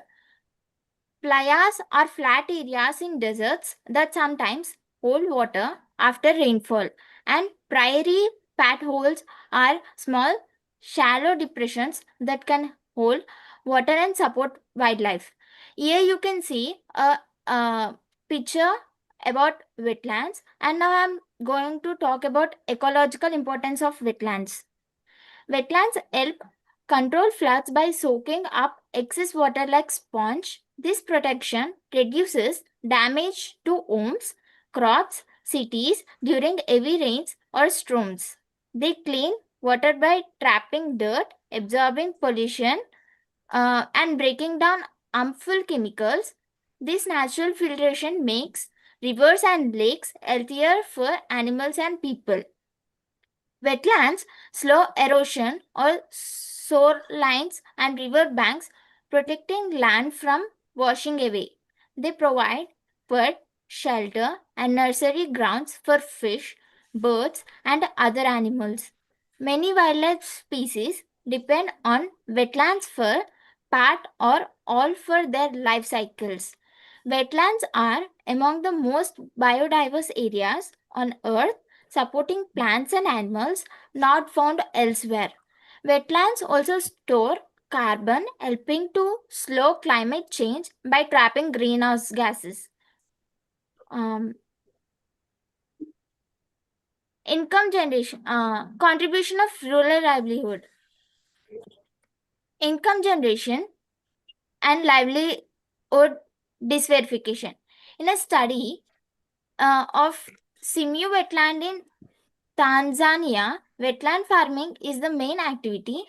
Playas are flat areas in deserts that sometimes hold water after rainfall, and prairie patholes are small, shallow depressions that can hold water and support wildlife. Here you can see a picture about wetlands, and now I'm going to talk about ecological importance of wetlands. Wetlands help control floods by soaking up excess water like sponge. This protection reduces damage to homes, crops, cities during heavy rains or storms. They clean water by trapping dirt, absorbing pollution, and breaking down harmful chemicals. This natural filtration makes rivers and lakes healthier for animals and people. Wetlands slow erosion or shorelines and river banks, protecting land from washing away. They provide food, shelter, and nursery grounds for fish, birds, and other animals. Many wildlife species depend on wetlands for part or all for their life cycles. Wetlands are among the most biodiverse areas on Earth, supporting plants and animals not found elsewhere. Wetlands also store carbon, helping to slow climate change by trapping greenhouse gases. Income generation, contribution of rural livelihood. Income generation and livelihood diversification. In a study of Simu wetland in Tanzania, wetland farming is the main activity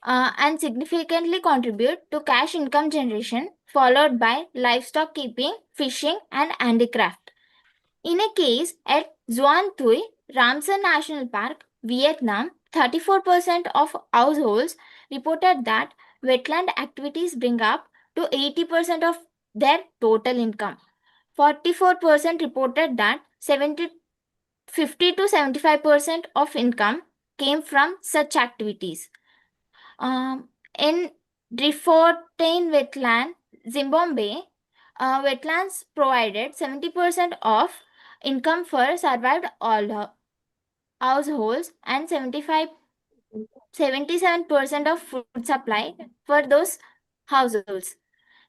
and significantly contribute to cash income generation, followed by livestock keeping, fishing, and handicraft. In a case at Xuan Thuy, Ramsar National Park, Vietnam, 34% of households reported that wetland activities bring up to 80% of their total income. 44% reported that 50 to 75% of income came from such activities. In Driefontein wetland, Zimbabwe, wetlands provided 70% of income for survived all households and 77% of food supply for those households.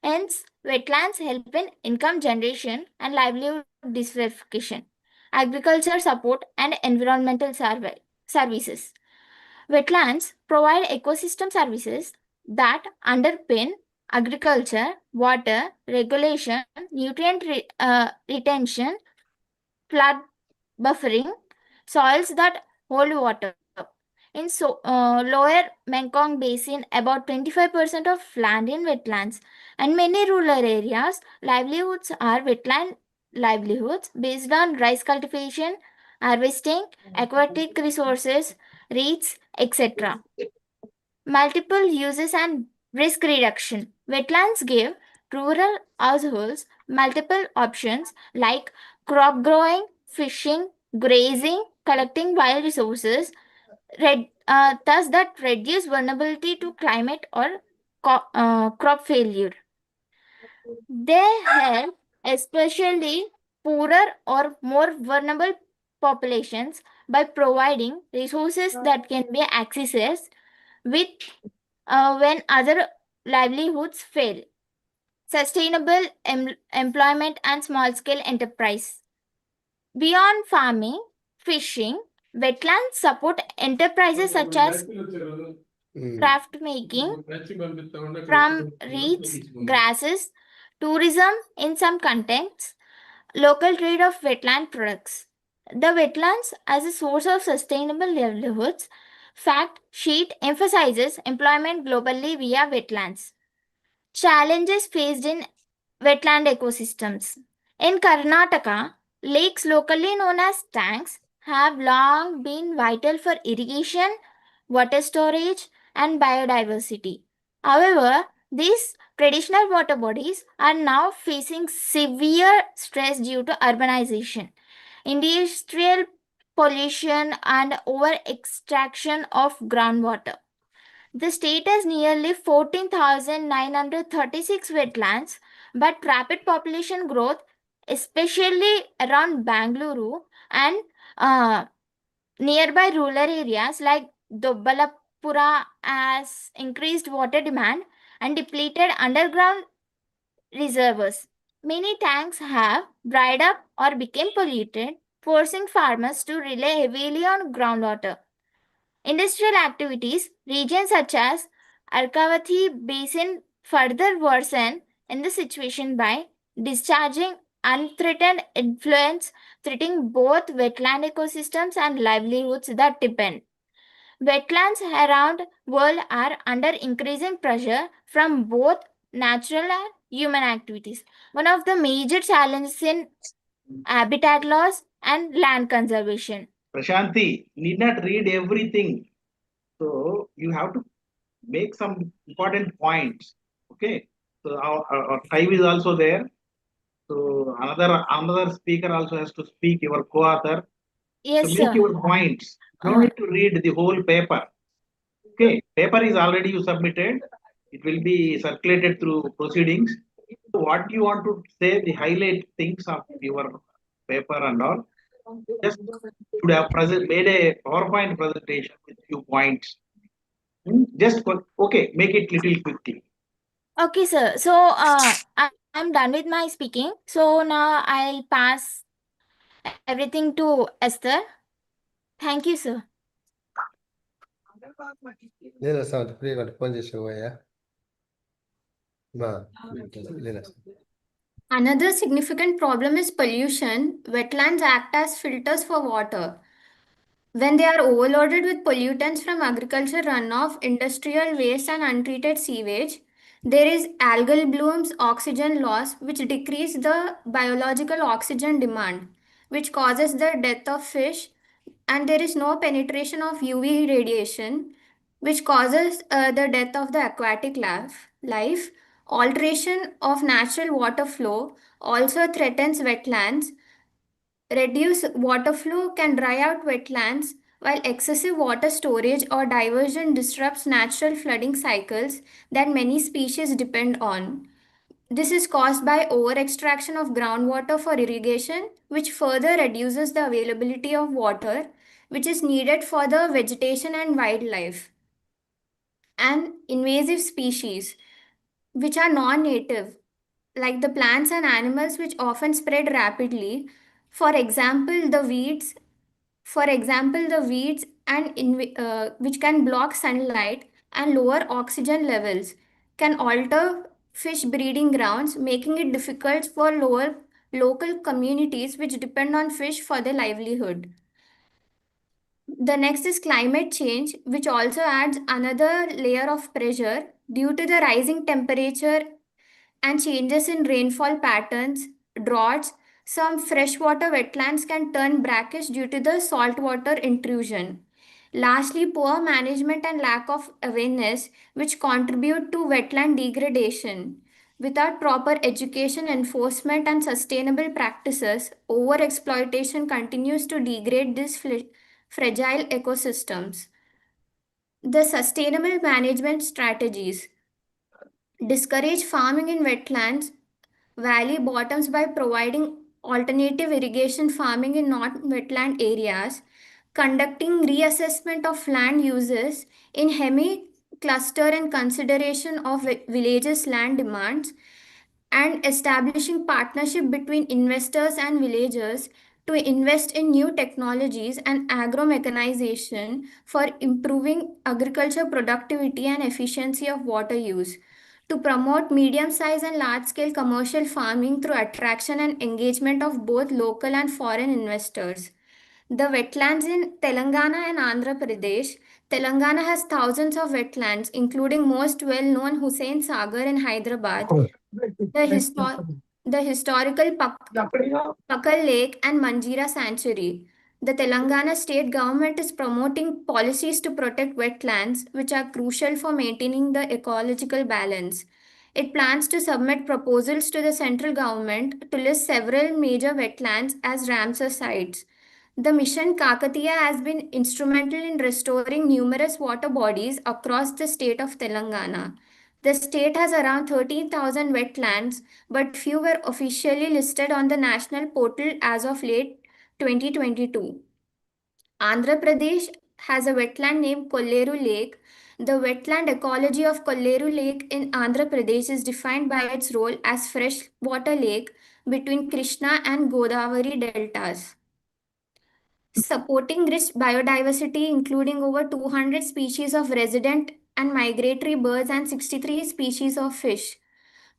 Hence, wetlands help in income generation and livelihood diversification, agriculture support, and environmental services. Wetlands provide ecosystem services that underpin agriculture, water regulation, nutrient retention, flood buffering, soils that hold water. In lower Mekong Basin, about 25% of land in wetlands, and many rural areas, livelihoods are wetland livelihoods based on rice cultivation, harvesting, aquatic resources, reeds, etc. Multiple uses and risk reduction. Wetlands give rural households multiple options like crop growing, fishing, grazing, collecting wild resources, thus that reduce vulnerability to climate or crop failure. They help especially poorer or more vulnerable populations by providing resources that can be accessed with when other livelihoods fail. Sustainable employment and small scale enterprise. Beyond farming, fishing, wetlands support enterprises such as craft making, from reeds, grasses, tourism in some contexts, local trade of wetland products. The wetlands as a source of sustainable livelihoods fact sheet emphasizes employment globally via wetlands. Challenges faced in wetland ecosystems. In Karnataka, lakes locally known as tanks have long been vital for irrigation, water storage, and biodiversity. However, these traditional water bodies are now facing severe stress due to urbanization, industrial pollution, and over extraction of groundwater. The state has nearly 14,936 wetlands, but rapid population growth, especially around Bangalore and nearby rural areas like Dobbalapura, has increased water demand and depleted underground reservoirs. Many tanks have dried up or become polluted, forcing farmers to rely heavily on groundwater. Industrial activities, regions such as Arkavati Basin further worsen in the situation by discharging unthreatened influence, threatening both wetland ecosystems and livelihoods that depend. Wetlands around world are under increasing pressure from both natural and human activities. One of the major challenges in habitat loss and land conservation. Prashanti, need not read everything. So you have to make some important points. Okay. So our time is also there. So another speaker also has to speak, your co-author. Yes, to make sir. your points. You don't need to read the whole paper. Okay. Paper is already you submitted. It will be circulated through proceedings. So what you want to say, the highlight things of your paper and all. Just should have made a PowerPoint presentation with few points. Just okay, make it little quickly. Okay, sir. So I'm done with my speaking. So now I'll pass everything to Esther. Thank you, sir. Another significant problem is pollution. Wetlands act as filters for water. When they are overloaded with pollutants from agriculture runoff, industrial waste, and untreated sewage, there is algal blooms, oxygen loss, which decrease the biological oxygen demand, which causes the death of fish, and there is no penetration of UV radiation, which causes the death of the aquatic life. Alteration of natural water flow also threatens wetlands. Reduced water flow can dry out wetlands, while excessive water storage or diversion disrupts natural flooding cycles that many species depend on. This is caused by over extraction of groundwater for irrigation, which further reduces the availability of water, which is needed for the vegetation and wildlife. And invasive species, which are non native, like the plants and animals which often spread rapidly. For example, the weeds which can block sunlight and lower oxygen levels, can alter fish breeding grounds, making it difficult for local communities which depend on fish for their livelihood. The next is climate change, which also adds another layer of pressure due to the rising temperature and changes in rainfall patterns, droughts. Some freshwater wetlands can turn brackish due to the saltwater intrusion. Lastly, poor management and lack of awareness, which contribute to wetland degradation. Without proper education, enforcement, and sustainable practices, overexploitation continues to degrade these fragile ecosystems. The sustainable management strategies discourage farming in wetlands, valley bottoms by providing alternative irrigation farming in non-wetland areas, conducting reassessment of land uses in hemi-cluster in consideration of villages' land demands, and establishing partnership between investors and villagers to invest in new technologies and agro-mechanization for improving agriculture productivity and efficiency of water use, to promote medium-sized and large-scale commercial farming through attraction and engagement of both local and foreign investors. The wetlands in Telangana and Andhra Pradesh. Telangana has thousands of wetlands, including most well-known Hussain Sagar in Hyderabad, the historical Pakal Lake and Manjira Sanctuary. The Telangana state government is promoting policies to protect wetlands, which are crucial for maintaining the ecological balance. It plans to submit proposals to the central government to list several major wetlands as Ramsar sites. The mission Kakatiya has been instrumental in restoring numerous water bodies across the state of Telangana. The state has around 13,000 wetlands, but few were officially listed on the national portal as of late 2022. Andhra Pradesh has a wetland named Kolleru Lake. The wetland ecology of Kolleru Lake in Andhra Pradesh is defined by its role as freshwater lake between Krishna and Godavari deltas, supporting rich biodiversity, including over 200 species of resident and migratory birds and 63 species of fish.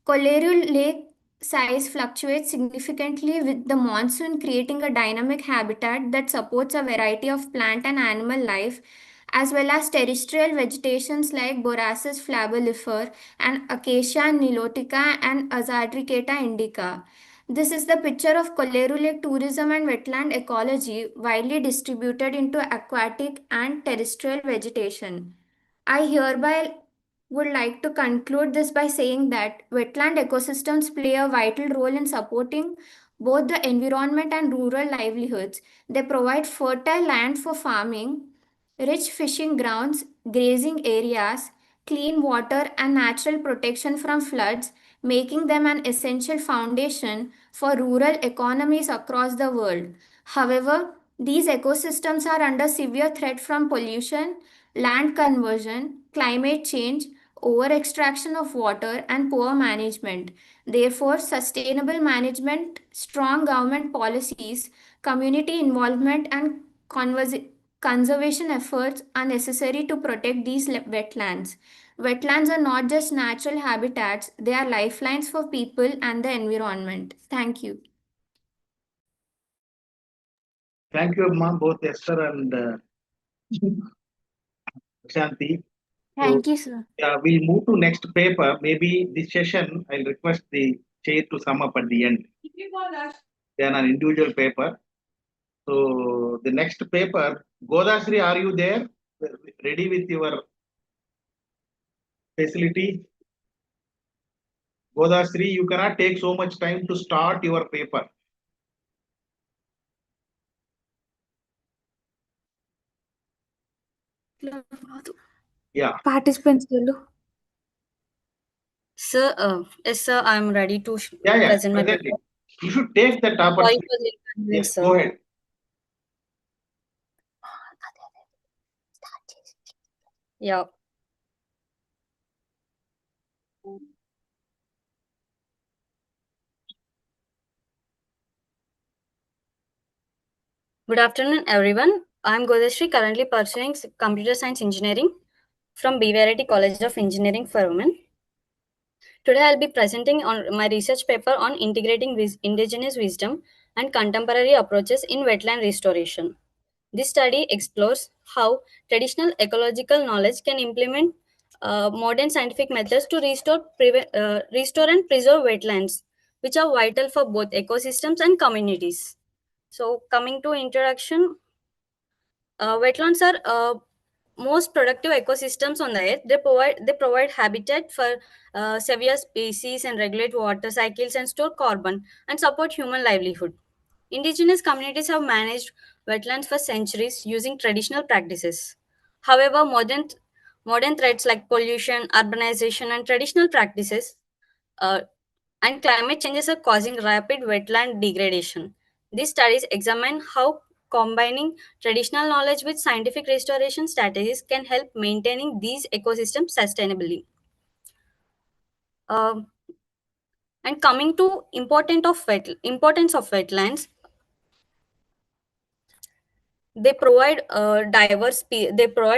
Kolleru Lake size fluctuates significantly with the monsoon, creating a dynamic habitat that supports a variety of plant and animal life, as well as terrestrial vegetations like Borassus flabellifer and Acacia nilotica and Azadricata indica. This is the picture of Kolleru Lake tourism and wetland ecology, widely distributed into aquatic and terrestrial vegetation. I hereby would like to conclude this by saying that wetland ecosystems play a vital role in supporting both the environment and rural livelihoods. They provide fertile land for farming, rich fishing grounds, grazing areas, clean water, and natural protection from floods, making them an essential foundation for rural economies across the world. However, these ecosystems are under severe threat from pollution, land conversion, climate change, over extraction of water, and poor management. Therefore, sustainable management, strong government policies, community involvement, and conservation efforts are necessary to protect these wetlands. Wetlands are not just natural habitats, they are lifelines for people and the environment. Thank you. Thank you, Amma, both Esther and Shanti. Thank you, sir. Yeah, we'll move to next paper. Maybe this session, I'll request the chair to sum up at the end. Then an individual paper. So the next paper, Godasri, are you there? Ready with your facility? Godasri, you cannot take so much time to start your paper. Yeah. Participants, Sir, yes, sir, I'm ready to Yeah, present my present it. paper. You should take that Sorry opportunity. for the inconvenience, Yes, sir. go ahead. Yeah. Good afternoon, everyone. I'm Godashri, currently pursuing computer science engineering from BVRIT College of Engineering for Women. Today, I'll be presenting on my research paper on integrating indigenous wisdom and contemporary approaches in wetland restoration. This study explores how traditional ecological knowledge can implement modern scientific methods to restore and preserve wetlands, which are vital for both ecosystems and communities. So, coming to introduction, wetlands are most productive ecosystems on the earth. They provide habitat for severe species and regulate water cycles and store carbon and support human livelihood. Indigenous communities have managed wetlands for centuries using traditional practices. However, modern threats like pollution, urbanization, and traditional practices uh, and climate changes are causing rapid wetland degradation. These studies examine how combining traditional knowledge with scientific restoration strategies can help maintaining these ecosystems sustainably. Um, and coming to importance of wetlands, they provide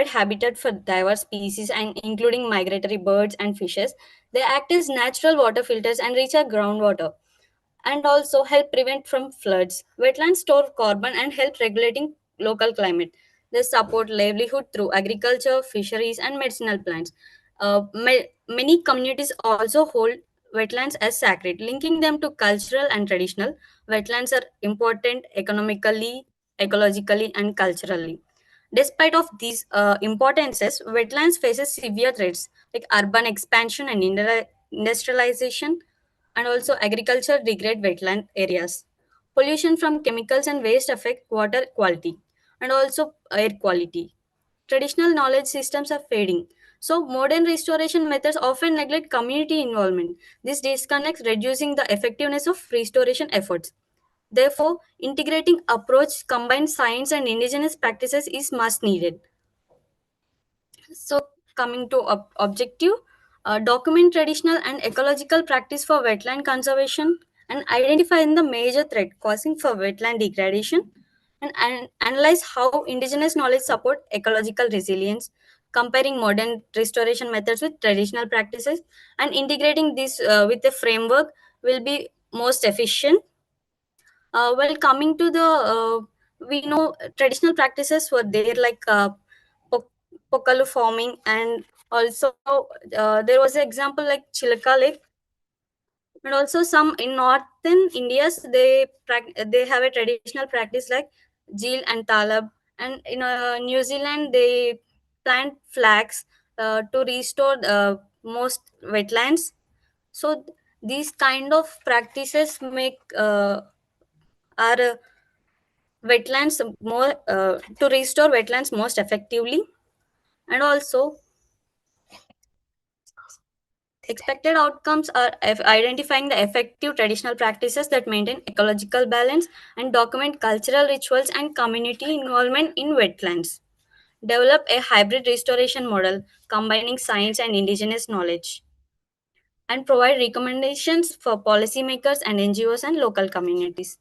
habitat for diverse species and including migratory birds and fishes. They act as natural water filters and recharge groundwater and also help prevent from floods. Wetlands store carbon and help regulating local climate. They support livelihood through agriculture, fisheries, and medicinal plants. Many communities also hold wetlands as sacred, linking them to cultural and traditional. Wetlands are important economically, ecologically, and culturally. Despite of these importances, wetlands faces severe threats like urban expansion and industrialization, and also agriculture degrade wetland areas. Pollution from chemicals and waste affect water quality and also air quality. Traditional knowledge systems are fading. So modern restoration methods often neglect community involvement. This disconnects reducing the effectiveness of restoration efforts. Therefore, integrating approach combines science and indigenous practices is must needed. So, coming to objective, document traditional and ecological practice for wetland conservation and identify the major threat causing for wetland degradation and analyze how indigenous knowledge support ecological resilience, comparing modern restoration methods with traditional practices and integrating this with a framework will be most efficient. Well, coming to we know traditional practices were there like po- pokalu farming, and also there was an example like Chilaka Lake, and also some in northern India's they have a traditional practice like Jeel and Talab, and in New Zealand they plant flags to restore most wetlands. So these kind of practices make our wetlands more to restore wetlands most effectively, and also expected outcomes are identifying the effective traditional practices that maintain ecological balance and document cultural rituals and community involvement in wetlands. Develop a hybrid restoration model combining science and indigenous knowledge, and provide recommendations for policymakers and NGOs and local communities.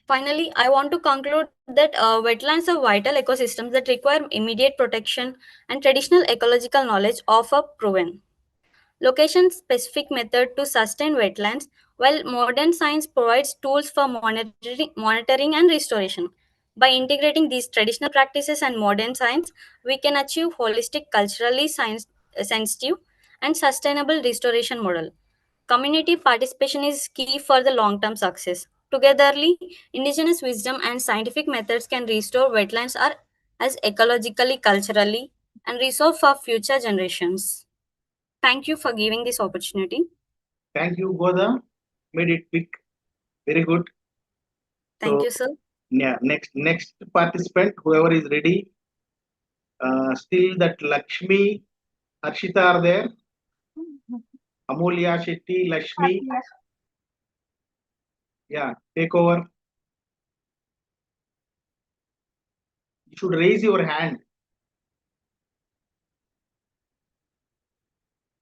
Finally, I want to conclude that wetlands are vital ecosystems that require immediate protection, and traditional ecological knowledge offer proven location-specific method to sustain wetlands, while modern science provides tools for monitoring and restoration. By integrating these traditional practices and modern science, we can achieve holistic, culturally sensitive, and sustainable restoration model. Community participation is key for the long-term success. Togetherly, indigenous wisdom and scientific methods can restore wetlands are as ecologically, culturally, and resolve for future generations. Thank you for giving this opportunity. Thank you, Goda. Made it quick. Very good. Thank you, sir. Yeah, next participant, whoever is ready. Still that Lakshmi, Arshita are there. Amulya, Shetty, Lakshmi. Yeah, take over. You should raise your hand.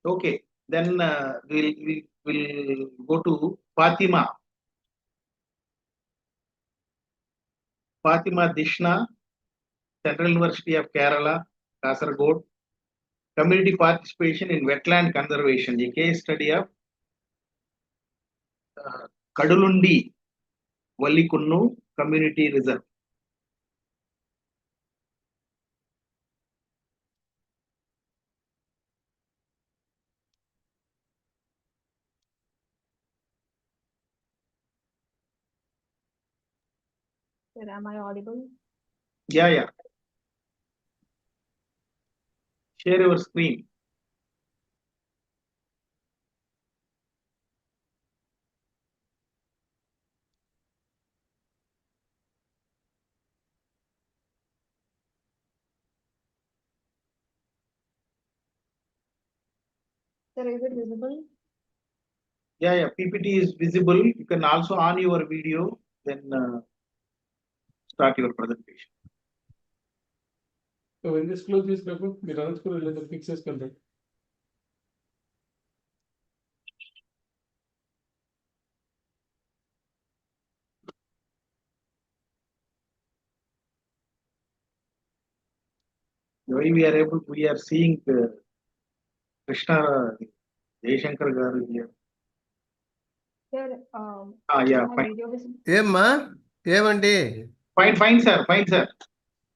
Okay, then we'll go to Fatima. Fatima Dishna, Central University of Kerala, Kasaragod. Community participation in wetland conservation, a case study of Kadulundi Vallikunnu Community Reserve. Sir, am I audible? Yeah. Share your screen. Sir, is it visible? Yeah. PPT is visible. You can also on your video, then start your presentation. So when this close this paper, the run through the fixes content. Why we are seeing Krishna Jayashankar Garu here. Sir, Yeah, my fine. video is Fine, sir.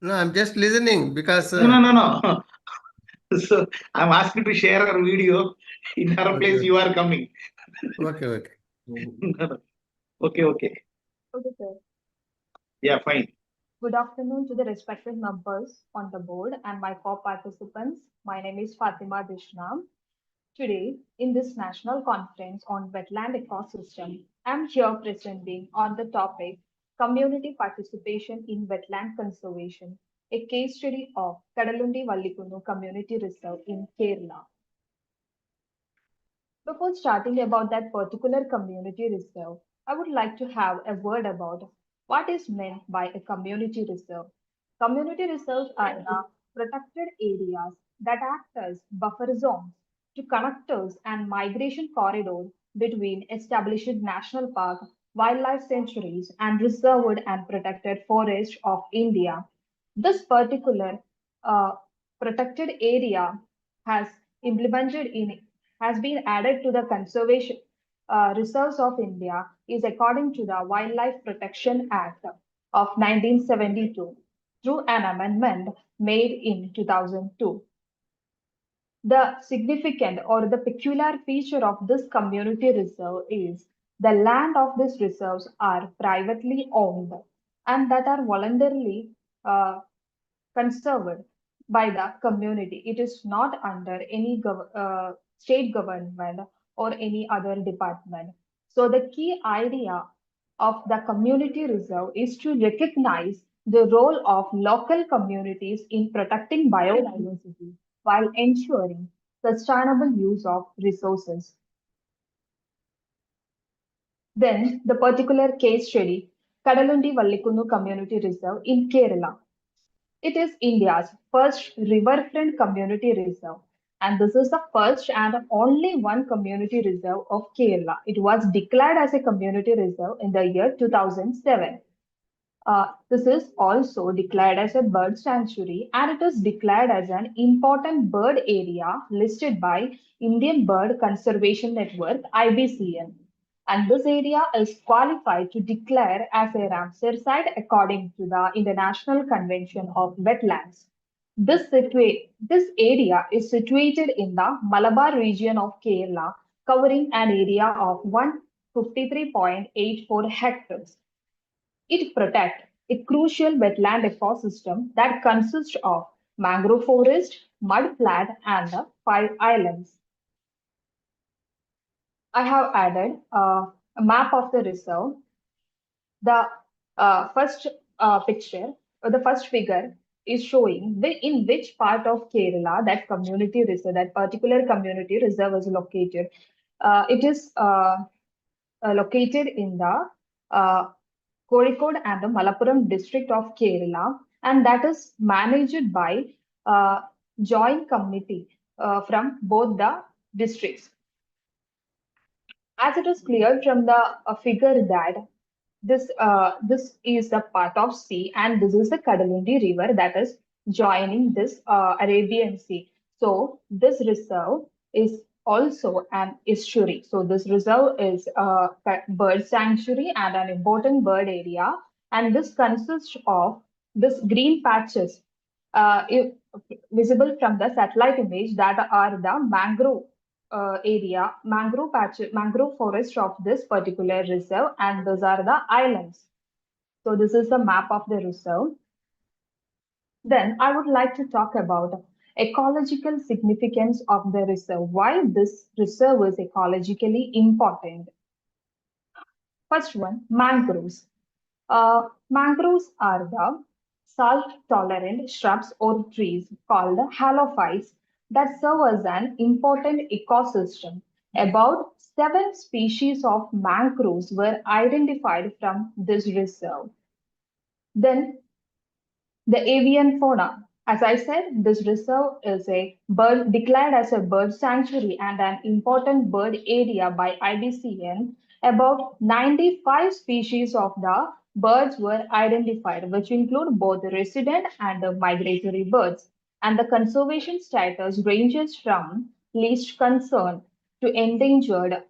No, I'm just listening because. No. So I'm asking to share our video. In our place, you are coming. Okay. Okay. Okay, sir. Yeah, fine. Good afternoon to the respected members on the board and my co-participants. My name is Fatima Dishnam. Today, in this national conference on wetland ecosystem, I'm here presenting on the topic Community Participation in Wetland Conservation, a case study of Kadalundi Vallikunnu Community Reserve in Kerala. Before starting about that particular community reserve, I would like to have a word about what is meant by a community reserve. Community reserves are the protected areas that act as buffer zones to connectors and migration corridors between established national park, wildlife sanctuaries, and reserved and protected forests of India. This particular protected area has implemented in has been added to the conservation reserves of India is according to the Wildlife Protection Act of 1972 through an amendment made in 2002. The significant or the peculiar feature of this community reserve is the land of these reserves are privately owned and that are voluntarily conserved by the community. It is not under any state government or any other department. So the key idea of the community reserve is to recognize the role of local communities in protecting biodiversity while ensuring sustainable use of resources. Then the particular case study, Kadalundi Vallikunnu Community Reserve in Kerala. It is India's first riverfront community reserve, and this is the first and only one community reserve of Kerala. It was declared as a community reserve in the year 2007. This is also declared as a bird sanctuary and it is declared as an important bird area listed by Indian Bird Conservation Network (IBCN). And this area is qualified to declare as a Ramsar site according to the International Convention of Wetlands. This area is situated in the Malabar region of Kerala, covering an area of 153.84 hectares. It protects a crucial wetland ecosystem that consists of mangrove forest, mud flat, and the 5 islands. I have added a map of the reserve. The first picture, or the first figure, is showing in which part of Kerala that community reserve, that particular community reserve is located. It is located in the Kozhikode and the Malappuram district of Kerala, and that is managed by joint committee from both the districts. As it is clear from the figure that this is the part of sea, and this is the Kadalundi River that is joining this Arabian Sea. So this reserve is also an estuary. So this reserve is a bird sanctuary and an important bird area, and this consists of this green patches visible from the satellite image that are the mangrove area, mangrove patch, mangrove forest of this particular reserve, and those are the islands. So this is the map of the reserve. Then I would like to talk about ecological significance of the reserve. Why this reserve is ecologically important. First one, mangroves. Mangroves are the salt-tolerant shrubs or trees called halophytes that serve as an important ecosystem. About 7 species of mangroves were identified from this reserve. Then the avian fauna. As I said, this reserve is a bird declared as a bird sanctuary and an important bird area by IBCN. About 95 species of the birds were identified, which include both resident and migratory birds. And the conservation status ranges from least concern to endangered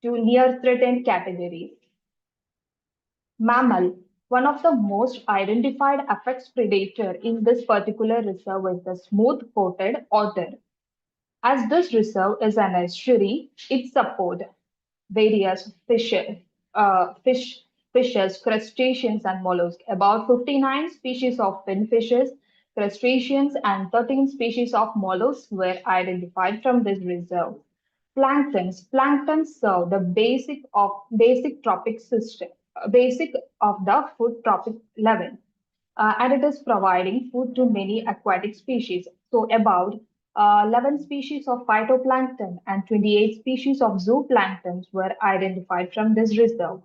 to near threatened categories. Mammal. One of the most identified apex predator in this particular reserve is the smooth-coated otter. As this reserve is an estuary, it supports various fishes, crustaceans, and mollusks. About 59 species of finfishes, crustaceans, and 13 species of mollusks were identified from this reserve. Planktons serve the basic trophic system, basic of the food trophic level, and it is providing food to many aquatic species. So about 11 species of phytoplankton and 28 species of zooplanktons were identified from this reserve.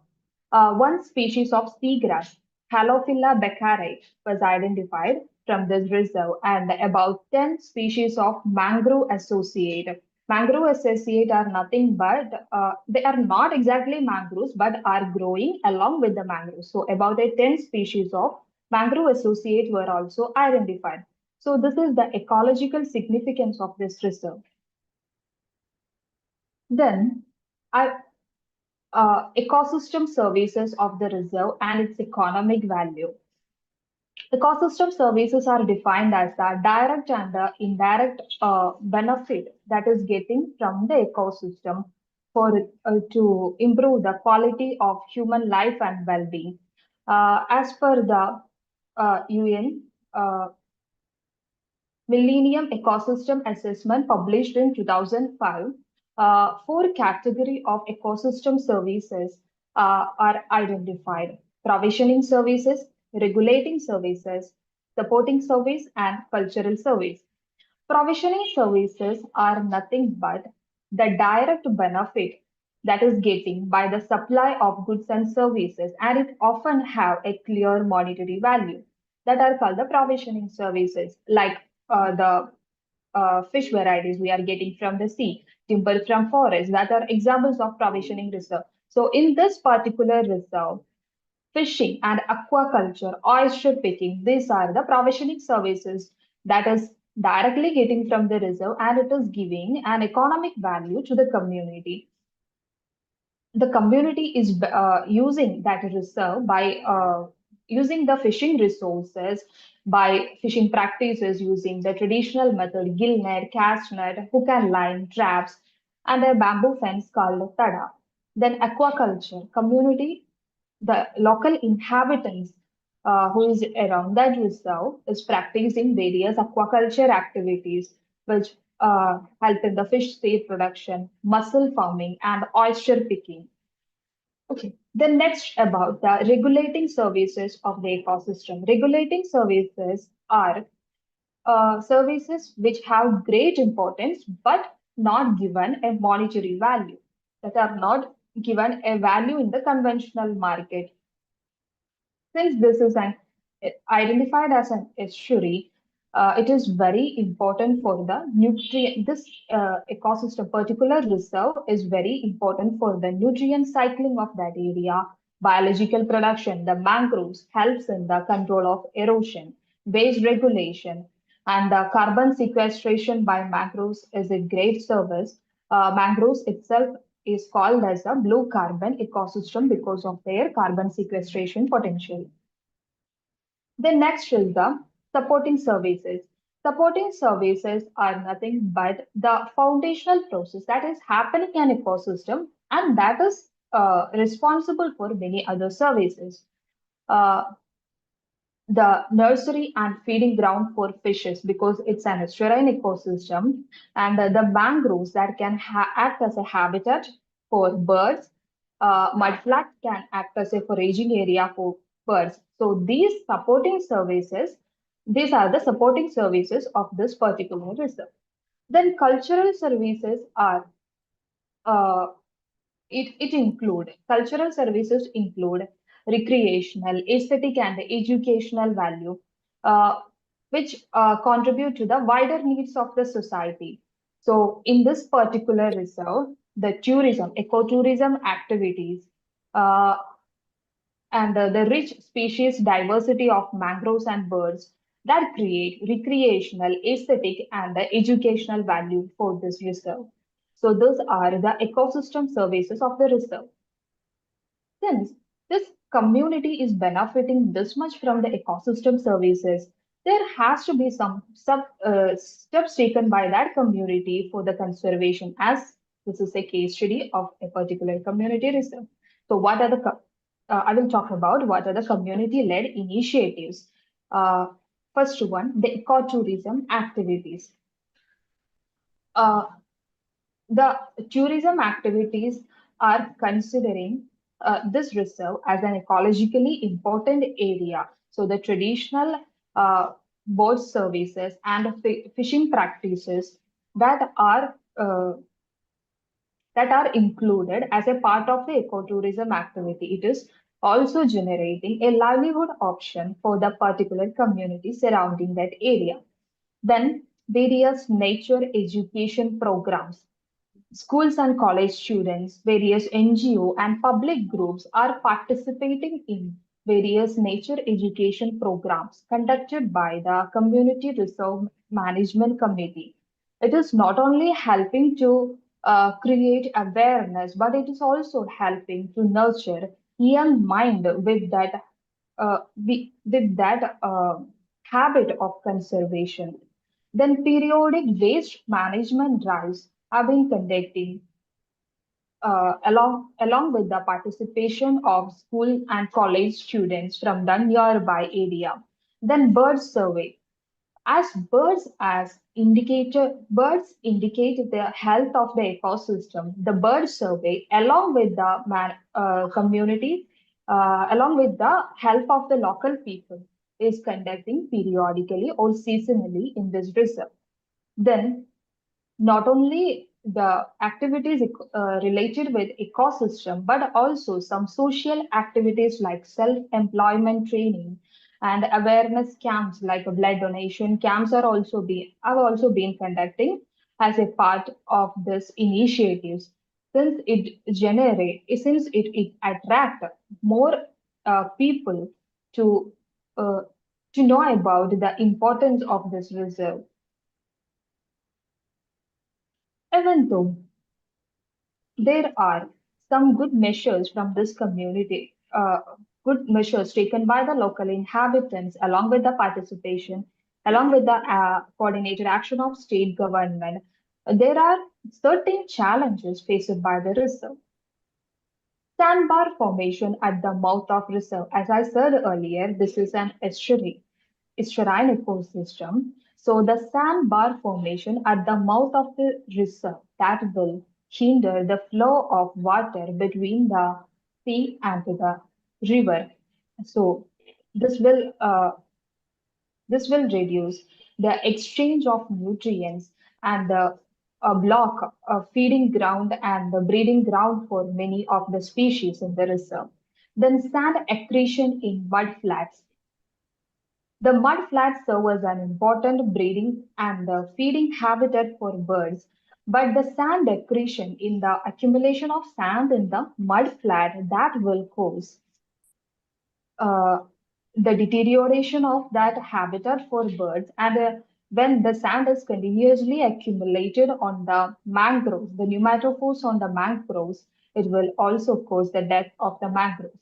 One species of seagrass, Halophila beccari, was identified from this reserve, and about 10 species of mangrove associate. Mangrove associate are nothing but they are not exactly mangroves but are growing along with the mangroves. So about 10 species of mangrove associate were also identified. So this is the ecological significance of this reserve. Then I ecosystem services of the reserve and its economic value. Ecosystem services are defined as the direct and the indirect benefit that is getting from the ecosystem for to improve the quality of human life and well-being. As per the UN Millennium Ecosystem Assessment published in 2005, 4 categories of ecosystem services are identified: provisioning services, regulating services, supporting service, and cultural service. Provisioning services are nothing but the direct benefit that is getting by the supply of goods and services, and it often have a clear monetary value that are called the provisioning services, like the fish varieties we are getting from the sea, timber from forest, that are examples of provisioning reserve. So in this particular reserve, fishing and aquaculture, oyster picking, these are the provisioning services that is directly getting from the reserve, and it is giving an economic value to the community. The community is using that reserve by using the fishing resources, by fishing practices using the traditional method, gill net, cast net, hook and line, traps, and a bamboo fence called tada. Then aquaculture, community, the local inhabitants who is around that reserve is practicing various aquaculture activities which help in the fish stay production, mussel farming, and oyster picking. Okay, then next about the regulating services of the ecosystem. Regulating services are services which have great importance but not given a monetary value, that are not given a value in the conventional market. Since this is an identified as an estuary, it is very important for the nutrient. This ecosystem, particular reserve, is very important for the nutrient cycling of that area, Biological production, the mangroves helps in the control of erosion, waste regulation, and the carbon sequestration by mangroves is a great service. Mangroves itself is called as a blue carbon ecosystem because of their carbon sequestration potential. The next is the supporting services. Supporting services are nothing but the foundational process that is happening in an ecosystem and that is responsible for many other services. Uh, the nursery and feeding ground for fishes because it's an estuarine ecosystem, and the mangroves that can act as a habitat for birds. Mudflats can act as a foraging area for birds. So these are the supporting services of this particular reserve. Then cultural services are uh, it include cultural services include recreational, aesthetic, and educational value, which contribute to the wider needs of the society. So, in this particular reserve, the tourism, ecotourism activities, uh, and the rich species diversity of mangroves and birds that create recreational, aesthetic, and the educational value for this reserve. So those are the ecosystem services of the reserve. Since this community is benefiting this much from the ecosystem services, there has to be some steps taken by that community for the conservation, as this is a case study of a particular community reserve. So, what are I will talk about what are the community-led initiatives. First one, the ecotourism activities. Uh, the tourism activities are considering this reserve as an ecologically important area. So the traditional boat services and fishing practices that are included as a part of the ecotourism activity. It is also generating a livelihood option for the particular community surrounding that area. Then various nature education programs. Schools and college students, various NGO and public groups are participating in various nature education programs conducted by the Community Reserve Management Committee. It is not only helping to create awareness, but it is also helping to nurture young mind with that habit of conservation. Then periodic waste management drives have been conducting along with the participation of school and college students from the nearby area. Then bird survey. As birds indicate the health of the ecosystem. The bird survey, along with the community, along with the help of the local people, is conducting periodically or seasonally in this reserve. Then not only the activities related with ecosystem, but also some social activities like self-employment training and awareness camps like blood donation camps have also been conducting as a part of this initiatives since it attract more people to uh, to know about the importance of this reserve. Even though there are some good measures from this community, good measures taken by the local inhabitants along with the coordinated action of state government. There are certain challenges faced by the reserve. Sandbar formation at the mouth of reserve. As I said earlier, this is an estuarine ecosystem. So the sandbar formation at the mouth of the reserve that will hinder the flow of water between the sea and the river. So this will uh, this will reduce the exchange of nutrients and the block a feeding ground and the breeding ground for many of the species in the reserve. Then sand accretion in mud flats. The mud flats serve as an important breeding and feeding habitat for birds, but the sand accretion in the accumulation of sand in the mud flat that will cause the deterioration of that habitat for birds, and when the sand is continuously accumulated on the mangroves, the pneumatophores on the mangroves, it will also cause the death of the mangroves.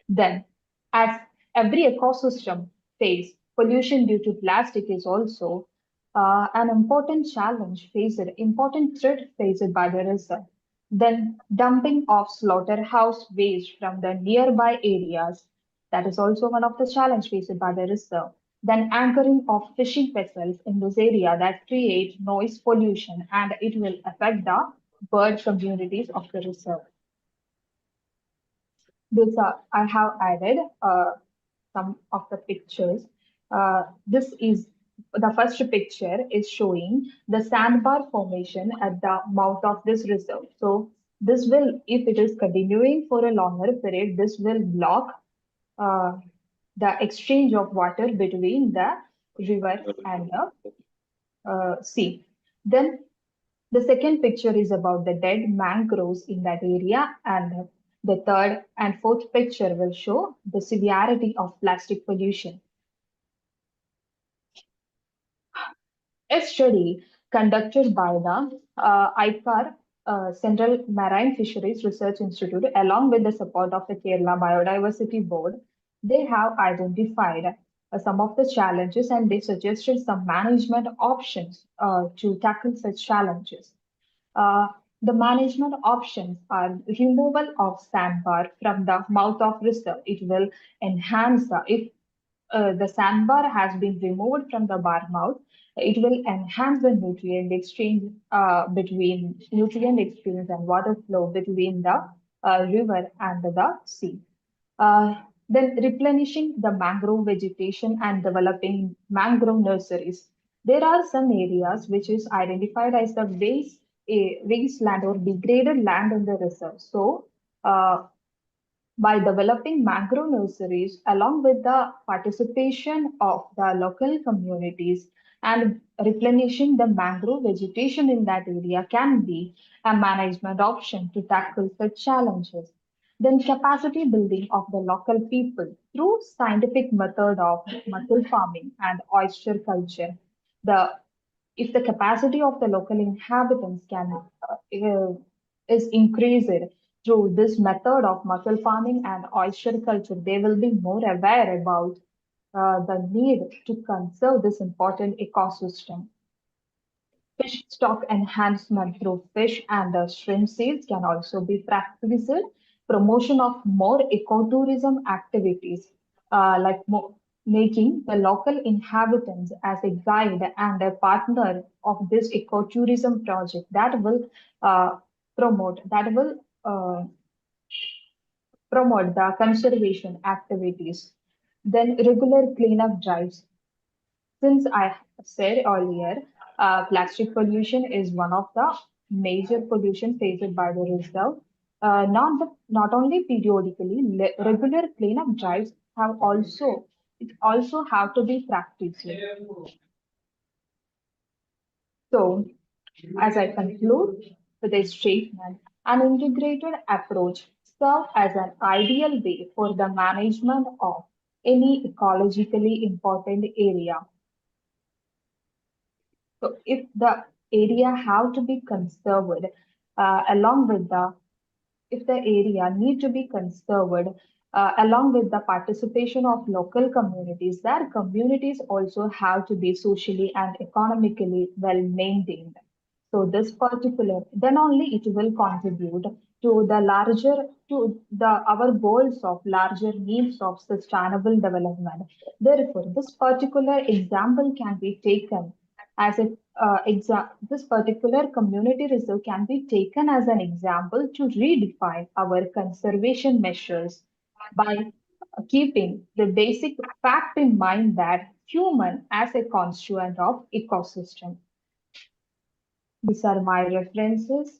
Then, as every ecosystem face pollution due to plastic is also an important challenge faced, important threat faced by the reserve. Then dumping of slaughterhouse waste from the nearby areas, that is also one of the challenges faced by the reserve. Then anchoring of fishing vessels in this area that create noise pollution, and it will affect the bird communities of the reserve. This I have added some of the pictures. This is the first picture is showing the sandbar formation at the mouth of this reserve. So this will, if it is continuing for a longer period, this will block uh, the exchange of water between the river and the sea. Then the second picture is about the dead mangroves in that area, and the third and fourth picture will show the severity of plastic pollution. A study conducted by the ICAR Central Marine Fisheries Research Institute, along with the support of the Kerala Biodiversity Board, they have identified some of the challenges, and they suggested some management options to tackle such challenges. Uh, the management options are removal of sandbar from the mouth of reserve. It will enhance if the sandbar has been removed from the bar mouth, it will enhance the nutrient exchange and water flow between the river and the sea. Then replenishing the mangrove vegetation and developing mangrove nurseries. There are some areas which is identified as the wasteland or degraded land in the reserve. So by developing mangrove nurseries along with the participation of the local communities and replenishing the mangrove vegetation in that area can be a management option to tackle such challenges. Then capacity building of the local people through scientific method of mussel farming and oyster culture. The if the capacity of the local inhabitants is increased through this method of mussel farming and oyster culture, they will be more aware about the need to conserve this important ecosystem. Fish stock enhancement through fish and shrimp sales can also be practiced. Promotion of more ecotourism activities, making the local inhabitants as a guide and a partner of this ecotourism project that will uh, promote that will promote the conservation activities. Then regular cleanup drives. Since I said earlier, plastic pollution is one of the major pollution faced by the reserve. Not only periodically, regular cleanup drives have also it also have to be practiced. So, as I conclude with a statement, an integrated approach serves as an ideal way for the management of any ecologically important area. So if the area have to be conserved, along with the if the area need to be conserved, along with the participation of local communities, that communities also have to be socially and economically well maintained. So this particular, then only it will contribute to the larger, to the our goals of larger needs of sustainable development. Therefore, this particular example can be taken as a this particular community reserve can be taken as an example to redefine our conservation measures by keeping the basic fact in mind that human as a constituent of ecosystem. These are my references,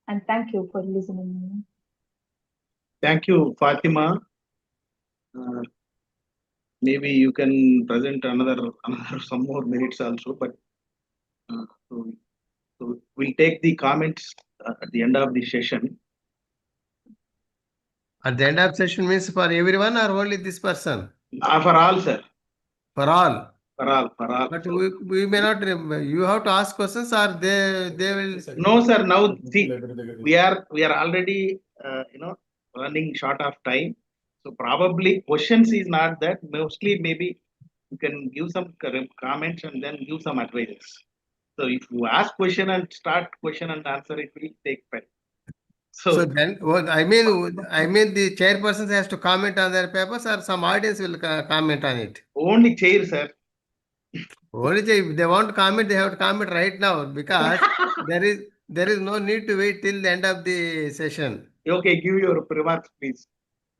and thank you for listening. Thank you, Fatima. Maybe you can present another some more minutes also, but so we'll take the comments at the end of the session. At the end of session means for everyone or only this person? For all, sir. For all. For all. But we may not. You have to ask questions, or they will. No, sir. Now see, we are already running short of time. So probably questions is not that. Mostly maybe you can give some comments and then give some advices. So if you ask question and start question and answer, it will take time. So then, what I mean the chairperson has to comment on their papers, or some audience will comment on it. Only chair, sir. Only chair. If they want to comment, they have to comment right now, because there is no need to wait till the end of the session. Okay, give your remarks, please.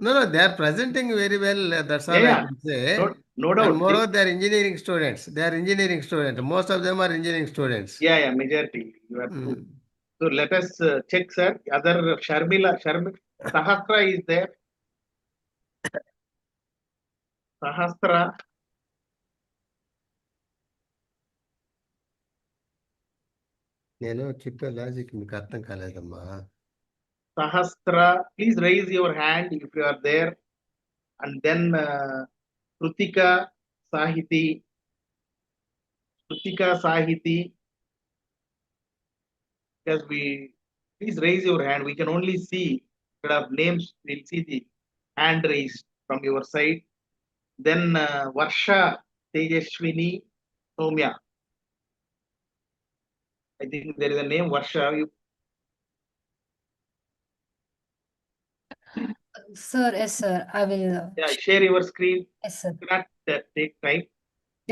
No, they are presenting very well. That's all I can say. No doubt. And moreover, they are engineering students. Most of them are engineering students. Yeah, majority. You are true. So let us check, sir. Other Sharmila, Sahasra is there. Sahasra. నేను చెప్పే logic మీకు అర్థం కాలేదమ్మా. Sahasra, please raise your hand if you are there. And then Krutika Sahiti. Because please raise your hand. We can only see instead of names. We'll see the hand raised from your side. Then Varsha, Tejashwini, Soumya. I think there is a name Varsha. Sir, yes, sir. I will. Yeah, share your screen. Yes, sir. Do not take time.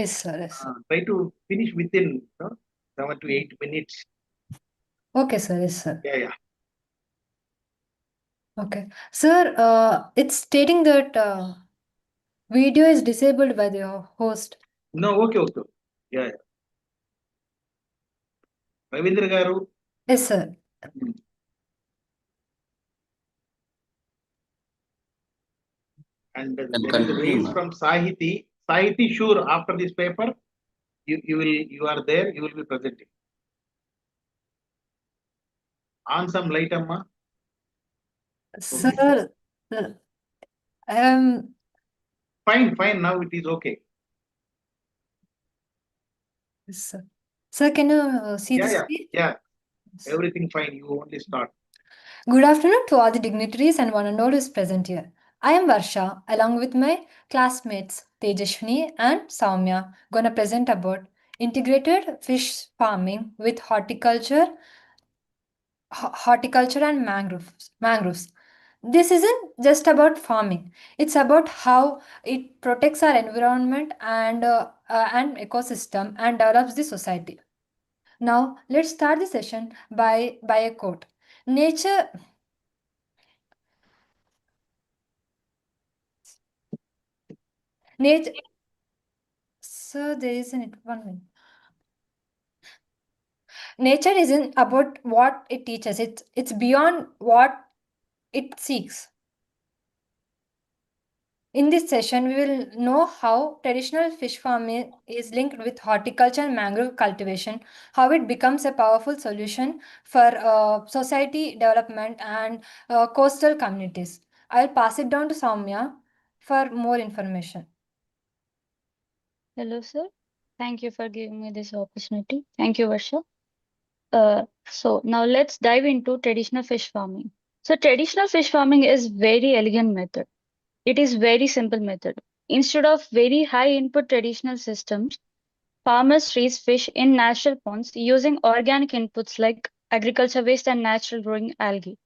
Yes, sir. Yes, sir. Try to finish within 7 to 8 minutes. Okay, sir. Yes, sir. Yeah. Okay, sir. It's stating that video is disabled by the host. No, okay. Yeah. Ravindra Garu. Yes, sir. And there is a raise from Sahiti. Sahiti, sure, after this paper, you are there, you will be presenting. On some light, Amma. Sir, Fine. Now it is okay. Yes, sir. Sir, can you see the screen? Yeah. Everything fine. You only start. Good afternoon to all the dignitaries and one and all who is present here. I am Varsha, along with my classmates Tejashwini and Soumya, gonna present about integrated fish farming with horticulture and mangroves. This isn't just about farming. It's about how it protects our environment and ecosystem and develops the society. Now, let's start the session by a quote. Nature Sir, there isn't 1 minute. Nature isn't about what it teaches. It's beyond what it seeks. In this session, we will know how traditional fish farming is linked with horticulture and mangrove cultivation, how it becomes a powerful solution for society development and coastal communities. I'll pass it down to Soumya for more information. Hello, sir. Thank you for giving me this opportunity. Thank you, Varsha. So now let's dive into traditional fish farming. So traditional fish farming is very elegant method. It is very simple method. Instead of very high input traditional systems, farmers raise fish in natural ponds using organic inputs like agriculture waste and natural growing algae.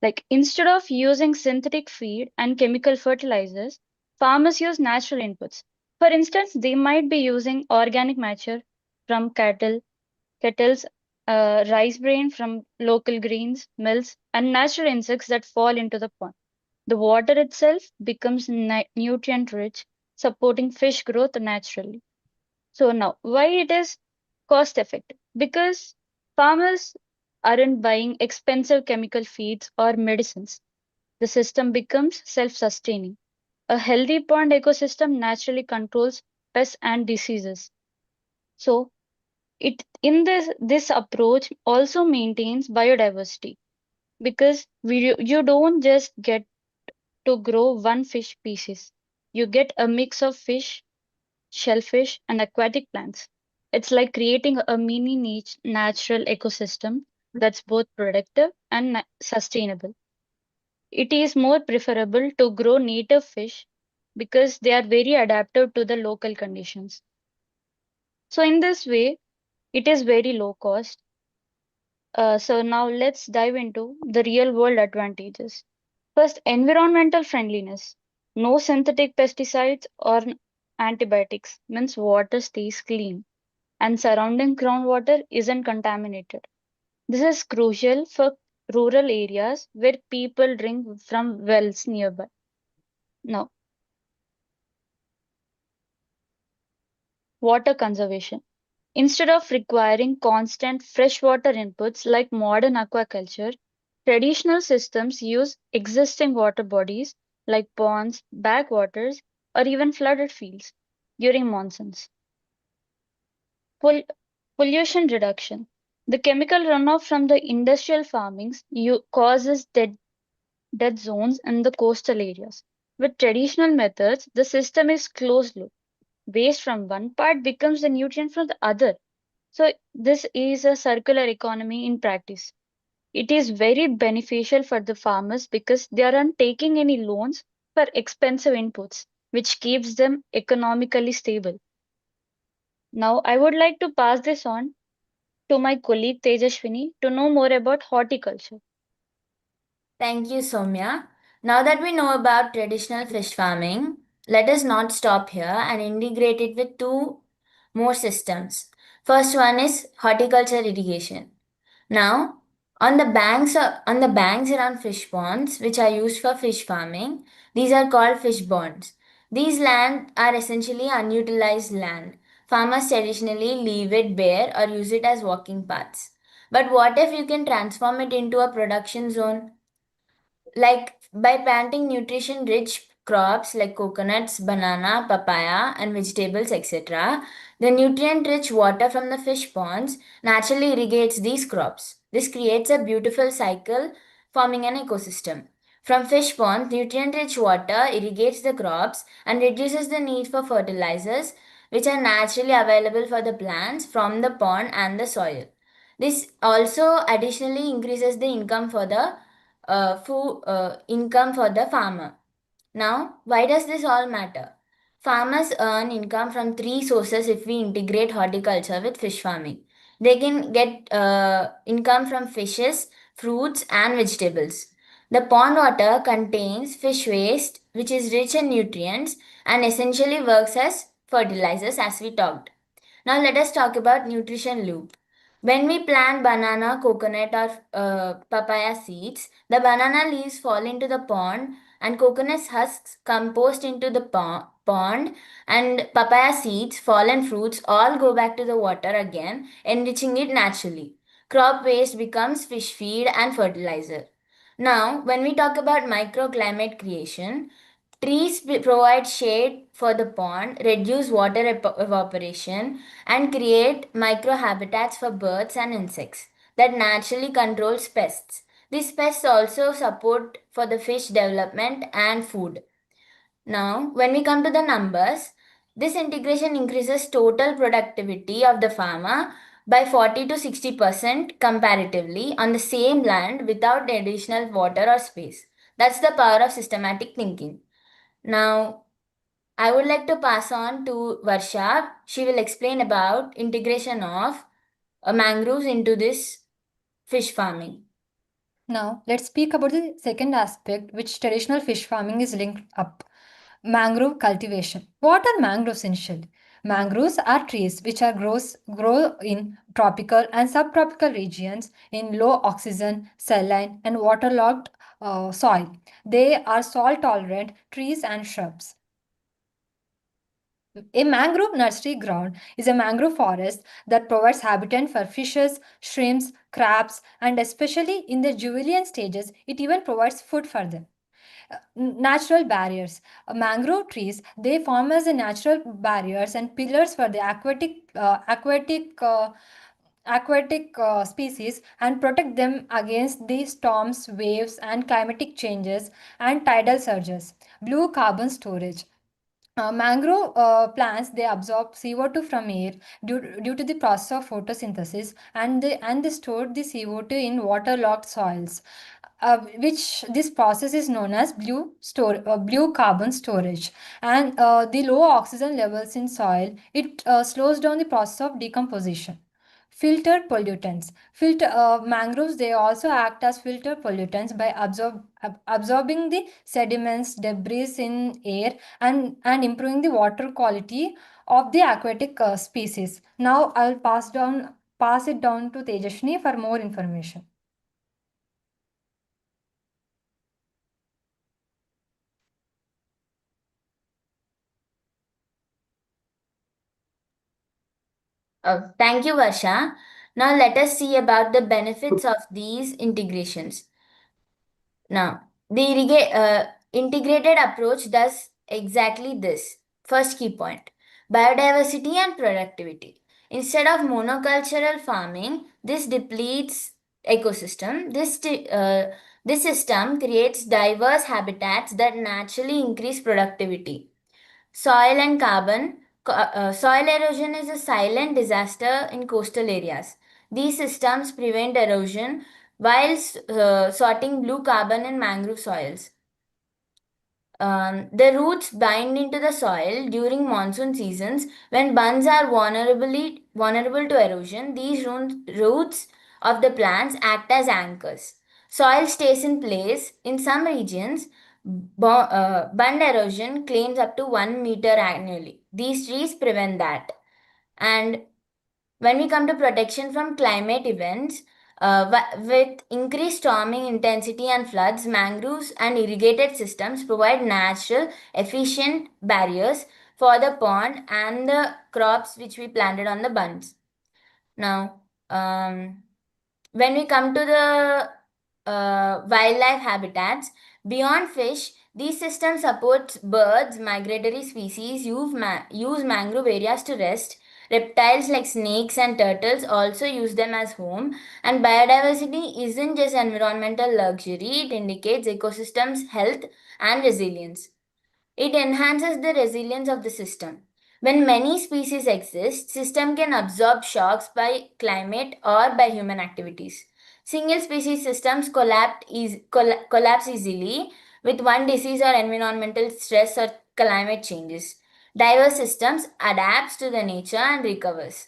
Like instead of using synthetic feed and chemical fertilizers, farmers use natural inputs. For instance, they might be using organic matter from kettles, rice bran from local grains, mills, and natural insects that fall into the pond. The water itself becomes nutrient rich, supporting fish growth naturally. So now, why it is cost effective? Because farmers aren't buying expensive chemical feeds or medicines. The system becomes self-sustaining. A healthy pond ecosystem naturally controls pests and diseases. So this approach also maintains biodiversity because you don't just get to grow one fish species. You get a mix of fish, shellfish, and aquatic plants. It's like creating a mini niche natural ecosystem that's both productive and sustainable. It is more preferable to grow native fish because they are very adaptive to the local conditions. So, in this way, it is very low cost. So, now let's dive into the real world advantages. First, environmental friendliness. No synthetic pesticides or antibiotics means water stays clean and surrounding groundwater isn't contaminated. This is crucial for rural areas where people drink from wells nearby. Now, water conservation. Instead of requiring constant freshwater inputs like modern aquaculture, traditional systems use existing water bodies like ponds, backwaters, or even flooded fields during monsoons. Pol- Pollution reduction. The chemical runoff from the industrial farmings causes dead zones in the coastal areas. With traditional methods, the system is closed loop. Waste from one part becomes the nutrient from the other. So, this is a circular economy in practice. It is very beneficial for the farmers because they aren't taking any loans for expensive inputs, which keeps them economically stable. Now, I would like to pass this on to my colleague Tejashwini to know more about horticulture. Thank you, Soumya. Now that we know about traditional fish farming, let us not stop here and integrate it with two more systems. First one is horticulture irrigation. Now, on the banks around fish ponds, which are used for fish farming, these are called fish ponds. These land are essentially unutilized land. Farmers traditionally leave it bare or use it as walking paths. But what if you can transform it into a production zone? Like by planting nutrition rich crops like coconuts, banana, papaya, and vegetables, etc., the nutrient rich water from the fish ponds naturally irrigates these crops. This creates a beautiful cycle, forming an ecosystem. From fish ponds, nutrient rich water irrigates the crops and reduces the need for fertilizers, which are naturally available for the plants from the pond and the soil. This also additionally increases the income for the income for the farmer. Now, why does this all matter? Farmers earn income from three sources if we integrate horticulture with fish farming. They can get income from fishes, fruits, and vegetables. The pond water contains fish waste, which is rich in nutrients and essentially works as fertilizers, as we talked. Now, let us talk about nutrition loop. When we plant banana, coconut, or papaya seeds, the banana leaves fall into the pond, and coconut husks compost into the pond, and papaya seeds, fallen fruits all go back to the water again, enriching it naturally. Crop waste becomes fish feed and fertilizer. Now, when we talk about microclimate creation, trees provide shade for the pond, reduce water evaporation, and create microhabitats for birds and insects that naturally controls pests. These pests also support for the fish development and food. Now, when we come to the numbers, this integration increases total productivity of the farmer by 40 to 60% comparatively on the same land without additional water or space. That's the power of systematic thinking. Now, I would like to pass on to Varsha. She will explain about integration of mangroves into this fish farming. Now, let's speak about the second aspect which traditional fish farming is linked up. Mangrove cultivation. What are mangroves initially? Mangroves are trees which grow in tropical and subtropical regions in low oxygen, saline, and waterlogged soil. They are salt tolerant trees and shrubs. A mangrove nursery ground is a mangrove forest that provides habitat for fishes, shrimps, crabs, and especially in the juvenile stages, it even provides food for them. Natural barriers. Mangrove trees, they form as a natural barriers and pillars for the aquatic aquatic species and protect them against the storms, waves, and climatic changes and tidal surges. Blue carbon storage. Mangrove plants, they absorb CO2 from air due to the process of photosynthesis, and they store the CO2 in waterlogged soils, which this process is known as blue carbon storage. And the low oxygen levels in soil, it slows down the process of decomposition. Filter pollutants. Mangroves, they also act as filter pollutants by absorbing the sediments, debris in air, and improving the water quality of the aquatic species. Now I'll pass it down to Tejashni for more information. Thank you, Varsha. Now let us see about the benefits of these integrations. Now, the integrated approach does exactly this. First key point, biodiversity and productivity. Instead of monocultural farming, this depletes ecosystem. This system creates diverse habitats that naturally increase productivity. Soil and carbon. Soil erosion is a silent disaster in coastal areas. These systems prevent erosion while sorting blue carbon in mangrove soils. The roots bind into the soil during monsoon seasons when bunds are vulnerable to erosion. These roots of the plants act as anchors. Soil stays in place. In some regions, bund erosion claims up to 1 meter annually. These trees prevent that. And when we come to protection from climate events, with increased storming intensity and floods, mangroves and irrigated systems provide natural, efficient barriers for the pond and the crops which we planted on the bunds. Now, when we come to the wildlife habitats, beyond fish, these systems support birds, migratory species, use mangrove areas to rest. Reptiles like snakes and turtles also use them as home. And biodiversity isn't just environmental luxury, it indicates ecosystems' health and resilience. It enhances the resilience of the system. When many species exist, system can absorb shocks by climate or by human activities. Single species systems collapse easily with one disease or environmental stress or climate changes. Diverse systems adapts to the nature and recovers.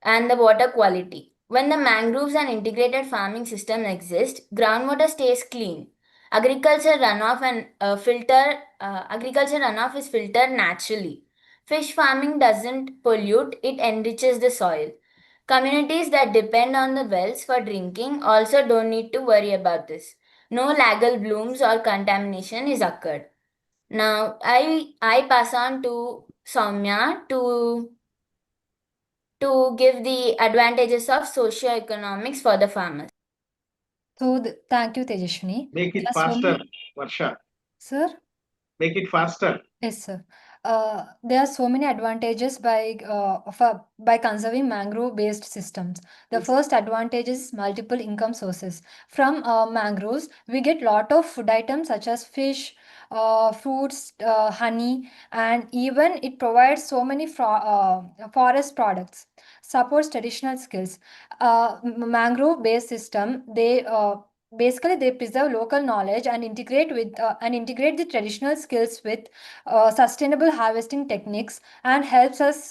And the water quality. When the mangroves and integrated farming system exist, groundwater stays clean. Agriculture runoff is filtered naturally. Fish farming doesn't pollute, it enriches the soil. Communities that depend on the wells for drinking also don't need to worry about this. No lagal blooms or contamination is occurred. Now I pass on to Soumya to give the advantages of socio-economics for the farmers. So thank you, Tejashwini. Make it There are so faster, many- Varsha. Sir? Make it faster. Yes, sir. There are so many advantages by conserving mangrove-based systems. The first advantage is multiple income sources. From mangroves, we get lot of food items such as fish, fruits, honey, and even it provides so many forest products. Supports traditional skills. Mangrove-based system, basically they preserve local knowledge and integrate the traditional skills with sustainable harvesting techniques, and helps us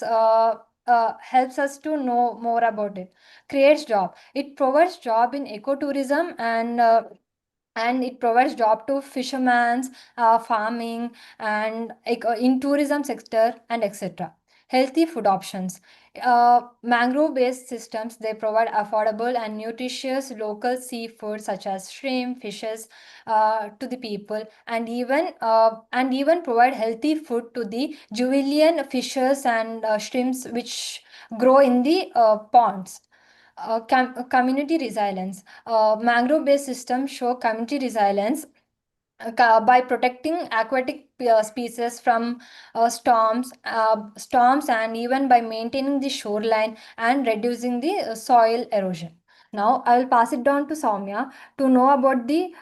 to know more about it. Creates job. It provides job in ecotourism, and it provides job to fishermen, farming, and in tourism sector, and etc. Healthy food options. Mangrove-based systems, they provide affordable and nutritious local seafood such as shrimp, fishes, to the people, and even provide healthy food to the julienne fishes and shrimps which grow in the ponds. Community resilience. Mangrove-based systems show community resilience by protecting aquatic species from storms and even by maintaining the shoreline and reducing the soil erosion. Now I will pass it down to Soumya to know about the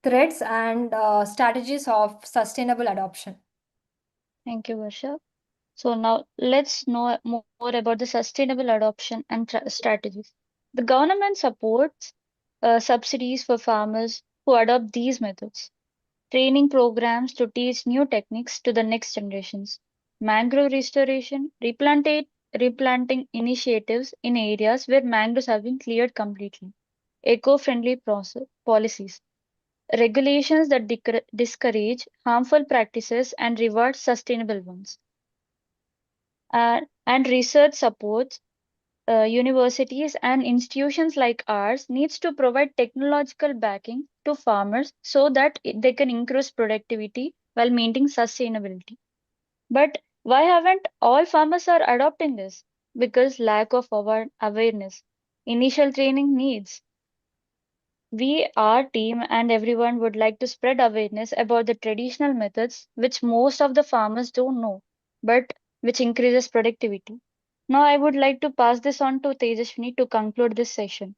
threats and strategies of sustainable adoption. Thank you, Varsha. So now let's know more about the sustainable adoption and strategies. The government supports subsidies for farmers who adopt these methods, training programs to teach new techniques to the next generations, mangrove restoration, replanting initiatives in areas where mangroves have been cleared completely, eco-friendly policies, regulations that discourage harmful practices and reward sustainable ones, and research supports universities and institutions like ours needs to provide technological backing to farmers so that they can increase productivity while maintaining sustainability. But why haven't all farmers are adopting this? Because lack of awareness, initial training needs. We, our team, and everyone would like to spread awareness about the traditional methods which most of the farmers don't know, but which increases productivity. Now, I would like to pass this on to Tejaswini to conclude this session.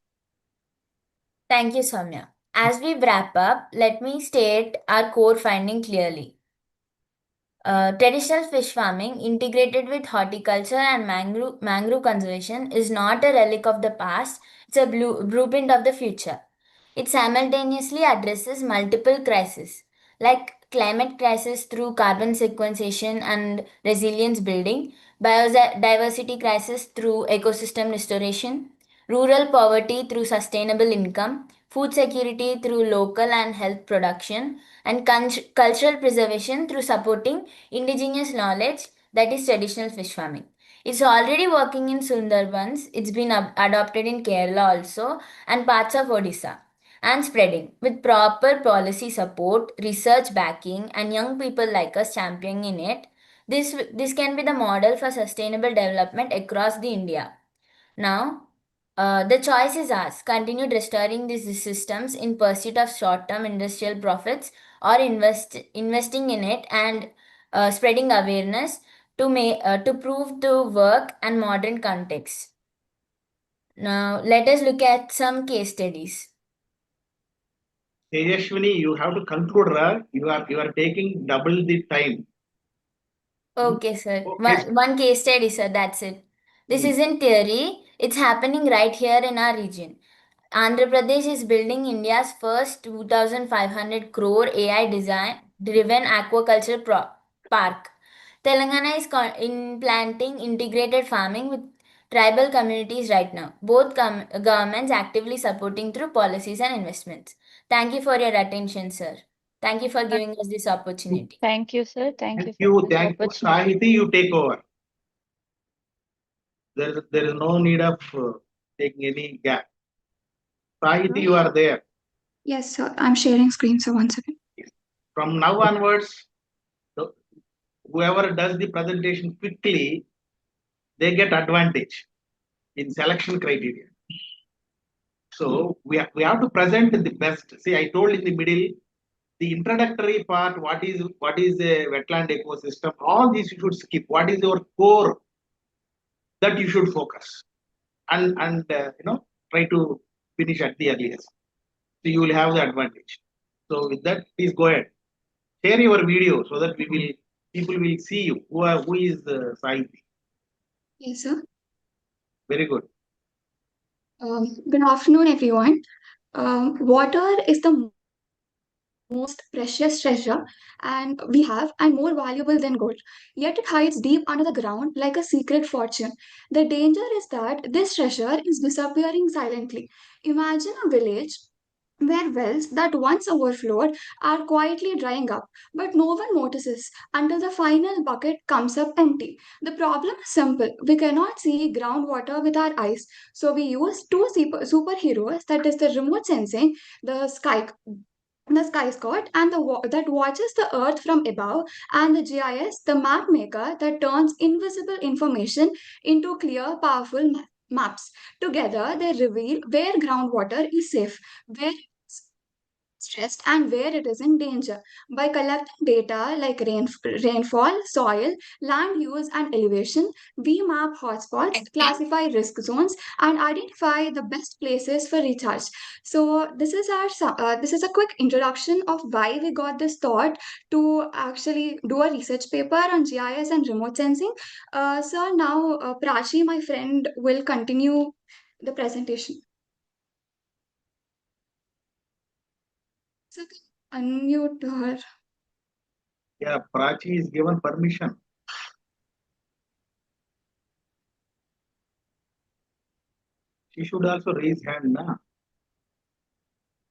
Thank you, Soumya. As we wrap up, let me state our core finding clearly. Traditional fish farming integrated with horticulture and mangrove conservation is not a relic of the past, it's a blueprint of the future. It simultaneously addresses multiple crises like climate crisis through carbon sequestration and resilience building, biodiversity crisis through ecosystem restoration, rural poverty through sustainable income, food security through local and health production, and cultural preservation through supporting indigenous knowledge, that is traditional fish farming. It's already working in Sundarbans, it's been adopted in Kerala also, and parts of Odisha, and spreading. With proper policy support, research backing, and young people like us championing it, this can be the model for sustainable development across the India. Now, the choice is ours. Continue restoring these systems in pursuit of short-term industrial profits, or investing in it and spreading awareness to prove the work and modern context. Now, let us look at some case studies. Tejashwini, you have to conclude, you are taking double the time. Okay, sir. One case study, sir. That's it. This isn't theory. It's happening right here in our region. Andhra Pradesh is building India's first 2,500 crore AI driven aquaculture park. Telangana is implanting integrated farming with tribal communities right now. Both governments actively supporting through policies and investments. Thank you for your attention, sir. Thank you for giving us this opportunity. Thank you, sir. Thank you for You, this thank you. opportunity. Sahiti, you take over. There is no need of taking any gap. Sahiti, you are there. Yes, sir. I'm sharing screen, so 1 second. From now onwards, whoever does the presentation quickly, they get advantage in selection criteria. So we have to present the best. See, I told in the middle, the introductory part, what is a wetland ecosystem, all these you should skip. What is your core that you should focus and try to finish at the earliest. So you will have the advantage. So with that, please go ahead. Share your video so that people will see you. Who is Sahiti? Yes, sir. Very good. Good afternoon, everyone. Water is the most precious treasure and we have and more valuable than gold. Yet it hides deep under the ground like a secret fortune. The danger is that this treasure is disappearing silently. Imagine a village where wells that once overflowed are quietly drying up, but no one notices until the final bucket comes up empty. The problem is simple. We cannot see groundwater with our eyes, so we use two superheroes, that is the remote sensing, the sky scout and that watches the earth from above, and the GIS, the map maker that turns invisible information into clear powerful maps. Together they reveal where groundwater is safe, where stressed and where it is in danger. By collecting data like rainfall, soil, land use, and elevation, we map hotspots, classify risk zones, and identify the best places for recharge. So this is a quick introduction of why we got this thought to actually do a research paper on GIS and remote sensing. So now Prachi, my friend, will continue the presentation. So unmute her. Yeah, Prachi is given permission. She should also raise hand, na?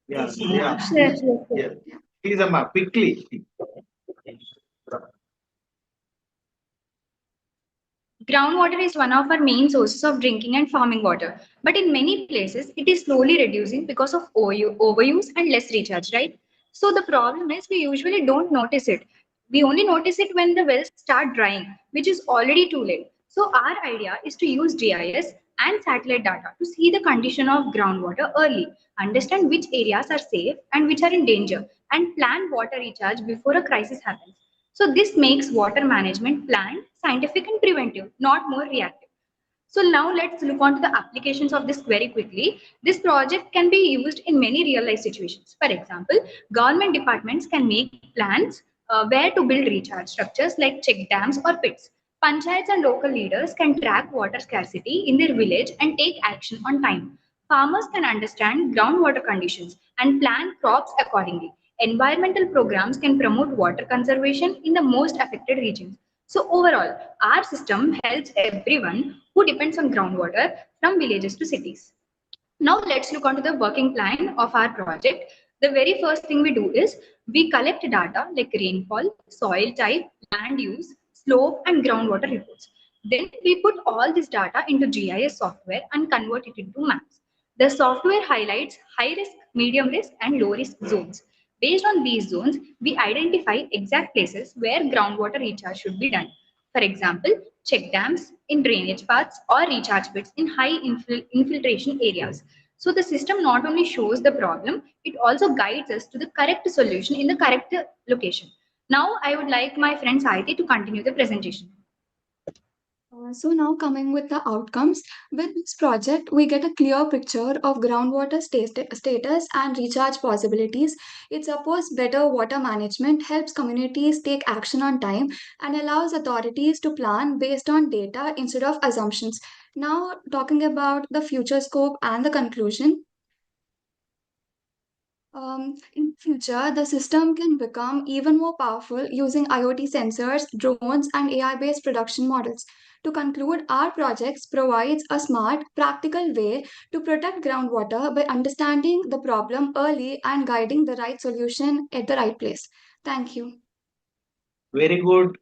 Yeah, yeah. Yeah. Please, Amma, quickly. Groundwater is one of our main sources of drinking and farming water, but in many places it is slowly reducing because of overuse and less recharge, right? So the problem is we usually don't notice it. We only notice it when the wells start drying, which is already too late. So our idea is to use GIS and satellite data to see the condition of groundwater early, understand which areas are safe and which are in danger, and plan water recharge before a crisis happens. So this makes water management planned, scientific and preventive, not more reactive. So now let's look on to the applications of this very quickly. This project can be used in many real life situations. For example, government departments can make plans where to build recharge structures like check dams or pits. Panchayats and local leaders can track water scarcity in their village and take action on time. Farmers can understand groundwater conditions and plan crops accordingly. Environmental programs can promote water conservation in the most affected regions. So overall, our system helps everyone who depends on groundwater from villages to cities. Now let's look onto the working plan of our project. The very first thing we do is we collect data like rainfall, soil type, land use, slope and groundwater reports. Then we put all this data into GIS software and convert it into maps. The software highlights high risk, medium risk and low risk zones. Based on these zones, we identify exact places where groundwater recharge should be done. For example, check dams in drainage paths or recharge pits in high infiltration areas. So the system not only shows the problem, it also guides us to the correct solution in the correct location. Now I would like my friend Saiti to continue the presentation. So now coming with the outcomes, with this project, we get a clear picture of groundwater status and recharge possibilities. It supports better water management, helps communities take action on time, and allows authorities to plan based on data instead of assumptions. Now talking about the future scope and the conclusion. In future, the system can become even more powerful using IoT sensors, drones, and AI-based production models. To conclude, our projects provides a smart, practical way to protect groundwater by understanding the problem early and guiding the right solution at the right place. Thank you. Very good.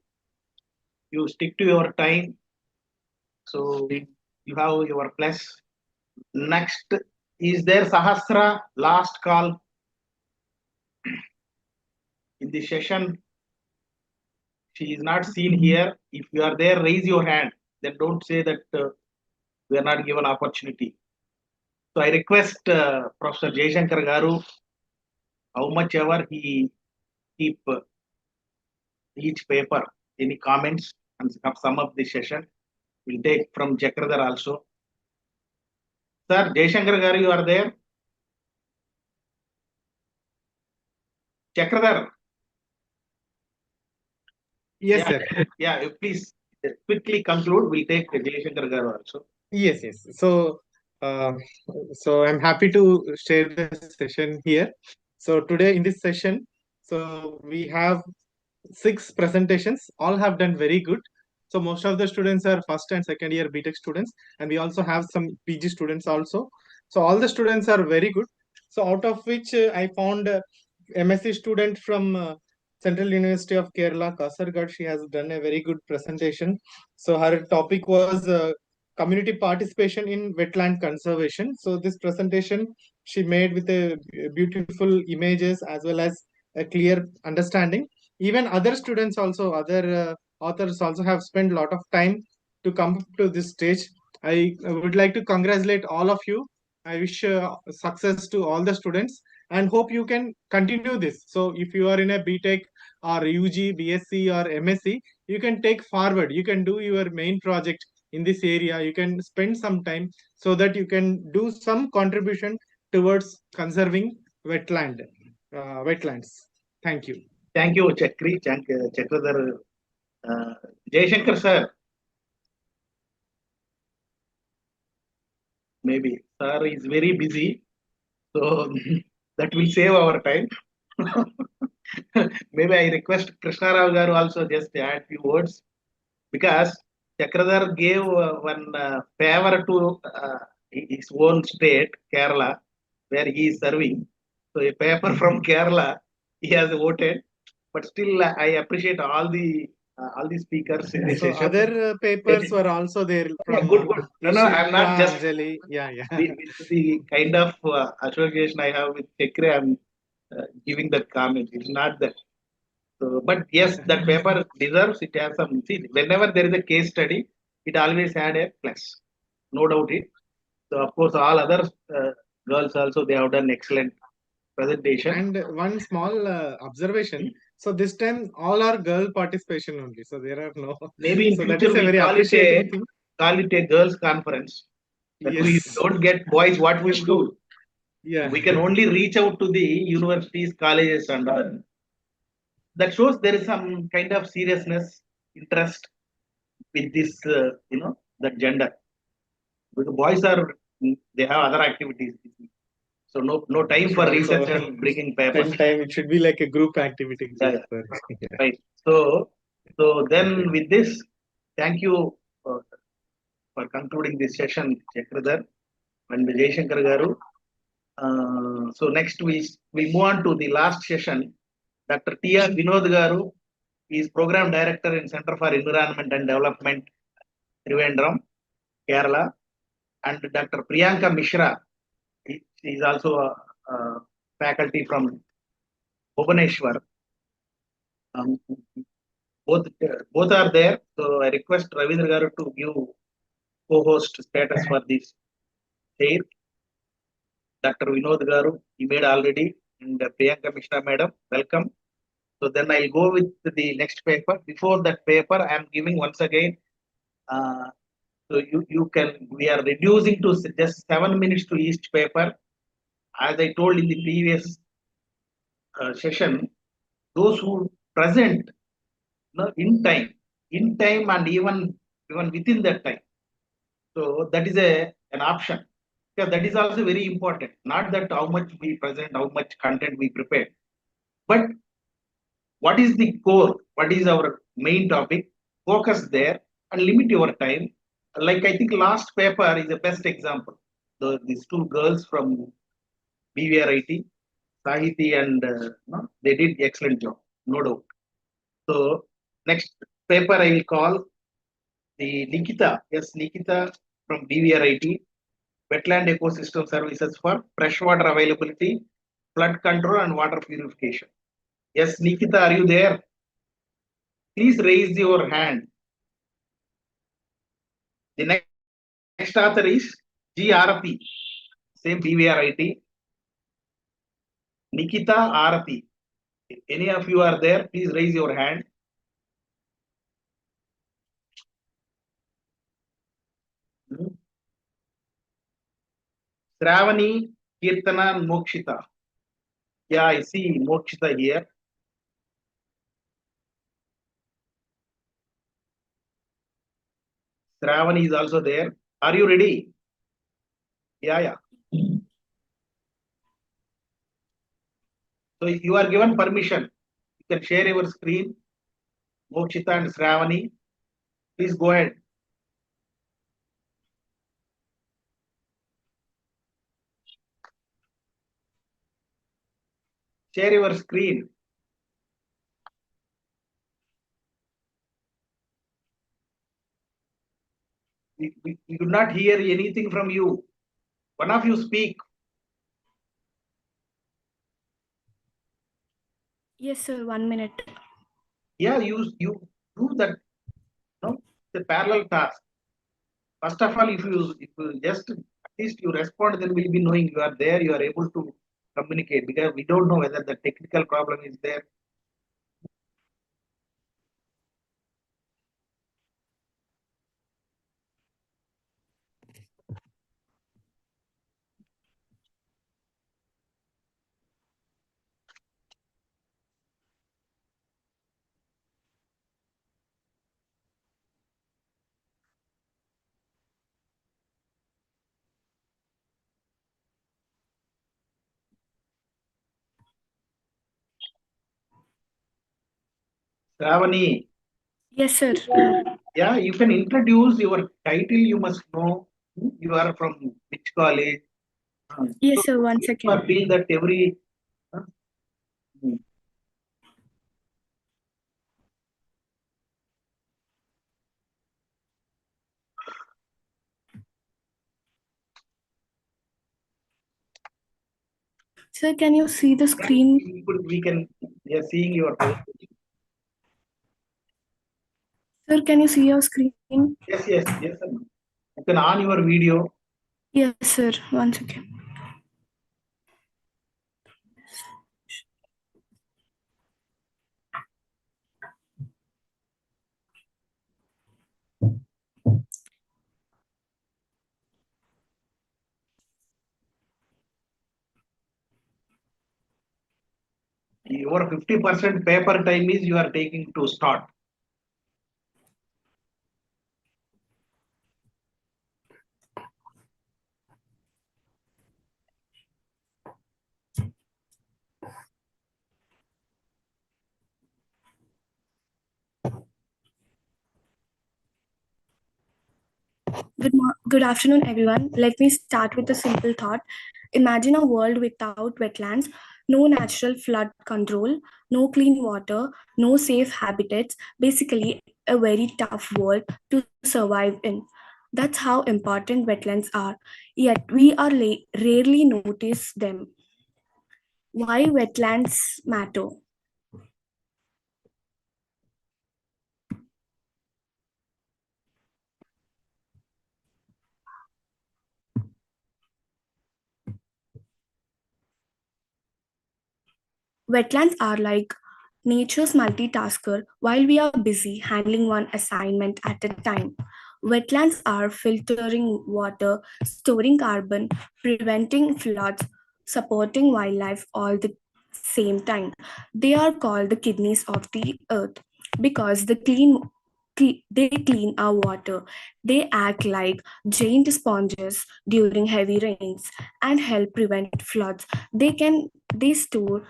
You stick to your time. So you have your plus. Next, is there Sahasra last call in the session? She is not seen here. If you are there, raise your hand. Then don't say that we are not given opportunity. So I request Professor Jaishankar Garu, how much ever he keep each paper, any comments and sum up the session. We'll take from Jakradhar also. Sir, Jaishankar Garu, you are there? Jakradhar. Yes, yeah, sir. Yeah, please quickly conclude. We'll take Jaishankar Garu also. Yes, yes. So I'm happy to share the session here. So today in this session, so we have 6 presentations. All have done very good. So most of the students are first and second year BTech students, and we also have some PG students also. So all the students are very good. So out of which I found MSc student from Central University of Kerala, Kasaragod. She has done a very good presentation. So her topic was community participation in wetland conservation. So this presentation she made with a beautiful images as well as a clear understanding. Even other students also, other authors also have spent a lot of time to come to this stage. I would like to congratulate all of you. I wish success to all the students. and hope you can continue this. So if you are in a BTech or UG, BSc or MSc, you can take forward. You can do your main project in this area. You can spend some time so that you can do some contribution towards conserving wetlands. Thank you. Thank you, Chakradhar. Jayashankar sir. Maybe sir is very busy, so that will save our time. Maybe I request Krishna Rao garu also just to add few words, because Chakradhar gave one favor to his own state, Kerala, where he is serving. So a paper from Kerala, he has voted. But still, I appreciate all the speakers in this So session. other papers were also there from Good. No, I'm not just Anjali. Yeah. With the kind of association I have with Chakra, I'm giving that comment. It's not that. So, but yes, that paper deserves. It has some. See, whenever there is a case study, it always had a plus. No doubt it. So of course, all other girls also, they have done excellent presentation. And one small observation. So this time all are girl participation only. So there are no. Maybe in so that future is a we very appreciating thing. call it a girls conference. That we Yes. don't get boys, what we do. Yeah. We can only reach out to the universities, colleges, and all. That shows there is some kind of seriousness, interest with this, that gender. Because boys they have other activities. So no time for research and bringing papers. Spend time. It should be like a group activity. Yeah. Right. So then with this, thank you for concluding this session, Chakradhar and Jayashankar garu. So next we move on to the last session. Dr. T.R. Vinod garu is Program Director in Center for Environment and Development, Trivandrum, Kerala. And Dr. Priyanka Mishra is also a faculty from Bhubaneswar. Both are there. So I request Ravindra garu to give co-host status for this chair. Dr. Vinod garu, he made already, and Priyanka Mishra madam, welcome. So then I'll go with the next paper. Before that paper, I am giving once again. So we are reducing to just 7 minutes to each paper. As I told in the previous session, those who present in time and even within that time. So that is an option. Because that is also very important. Not that how much we present, how much content we prepare, but what is the core, what is our main topic, focus there and limit your time. Like I think last paper is the best example. These two girls from BVRIT, Sahiti and they did excellent job, no doubt. So next paper I will call the Nikita. Yes, Nikita from BVRIT, Wetland Ecosystem Services for Freshwater Availability, Flood Control and Water Purification. Yes, Nikita, are you there? Please raise your hand. The next author is G. Arati, same BVRIT. Nikita Arati. If any of you are there, please raise your hand. Shravani, Kirtana, and Mokshita. Yeah, I see Mokshita here. Shravani is also there. Are you ready? Yeah. So you are given permission. You can share your screen. Mokshita and Shravani, please go ahead. Share your screen. We could not hear anything from you. One of you speak. Yes, sir. 1 minute. Yeah, you do that. No, the parallel task. First of all, if you just at least you respond, then we'll be knowing you are there. You are able to communicate, because we don't know whether the technical problem is there. Ravani. Yes, sir. Yeah, you can introduce your title. You must know you are from which college. Yes, sir. 1 You second. are being that every. Sir, can you see the screen? We are seeing your presentation. Sir, can you see your screen? Yes, yes, yes, sir. You can on your video. Yes, sir. 1 second. Your 50% paper time is you are taking to start. Good afternoon, everyone. Let me start with a simple thought. Imagine a world without wetlands, no natural flood control, no clean water, no safe habitats, basically, a very tough world to survive in. That's how important wetlands are, yet, we are rarely notice them. Why wetlands matter? Wetlands are like nature's multitasker while we are busy handling one assignment at a time. Wetlands are filtering water, storing carbon, preventing floods, supporting wildlife all the same time. They are called the kidneys of the earth because they clean our water. They act like giant sponges during heavy rains and help prevent floods. They store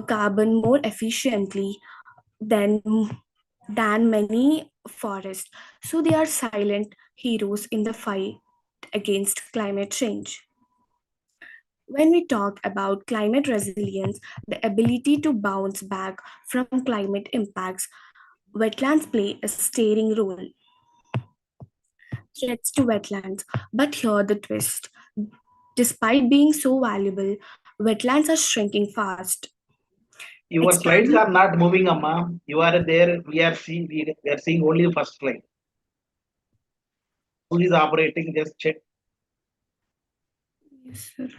carbon more efficiently than many forests. So they are silent heroes in the fight against climate change. When we talk about climate resilience, the ability to bounce back from climate impacts, wetlands play a steering role. Threats to wetlands. But here the twist. Despite being so valuable, wetlands are shrinking fast. Your slides are not moving, Amma. You are there. We are seeing only first slide. Who is operating? Just check. Yes, sir.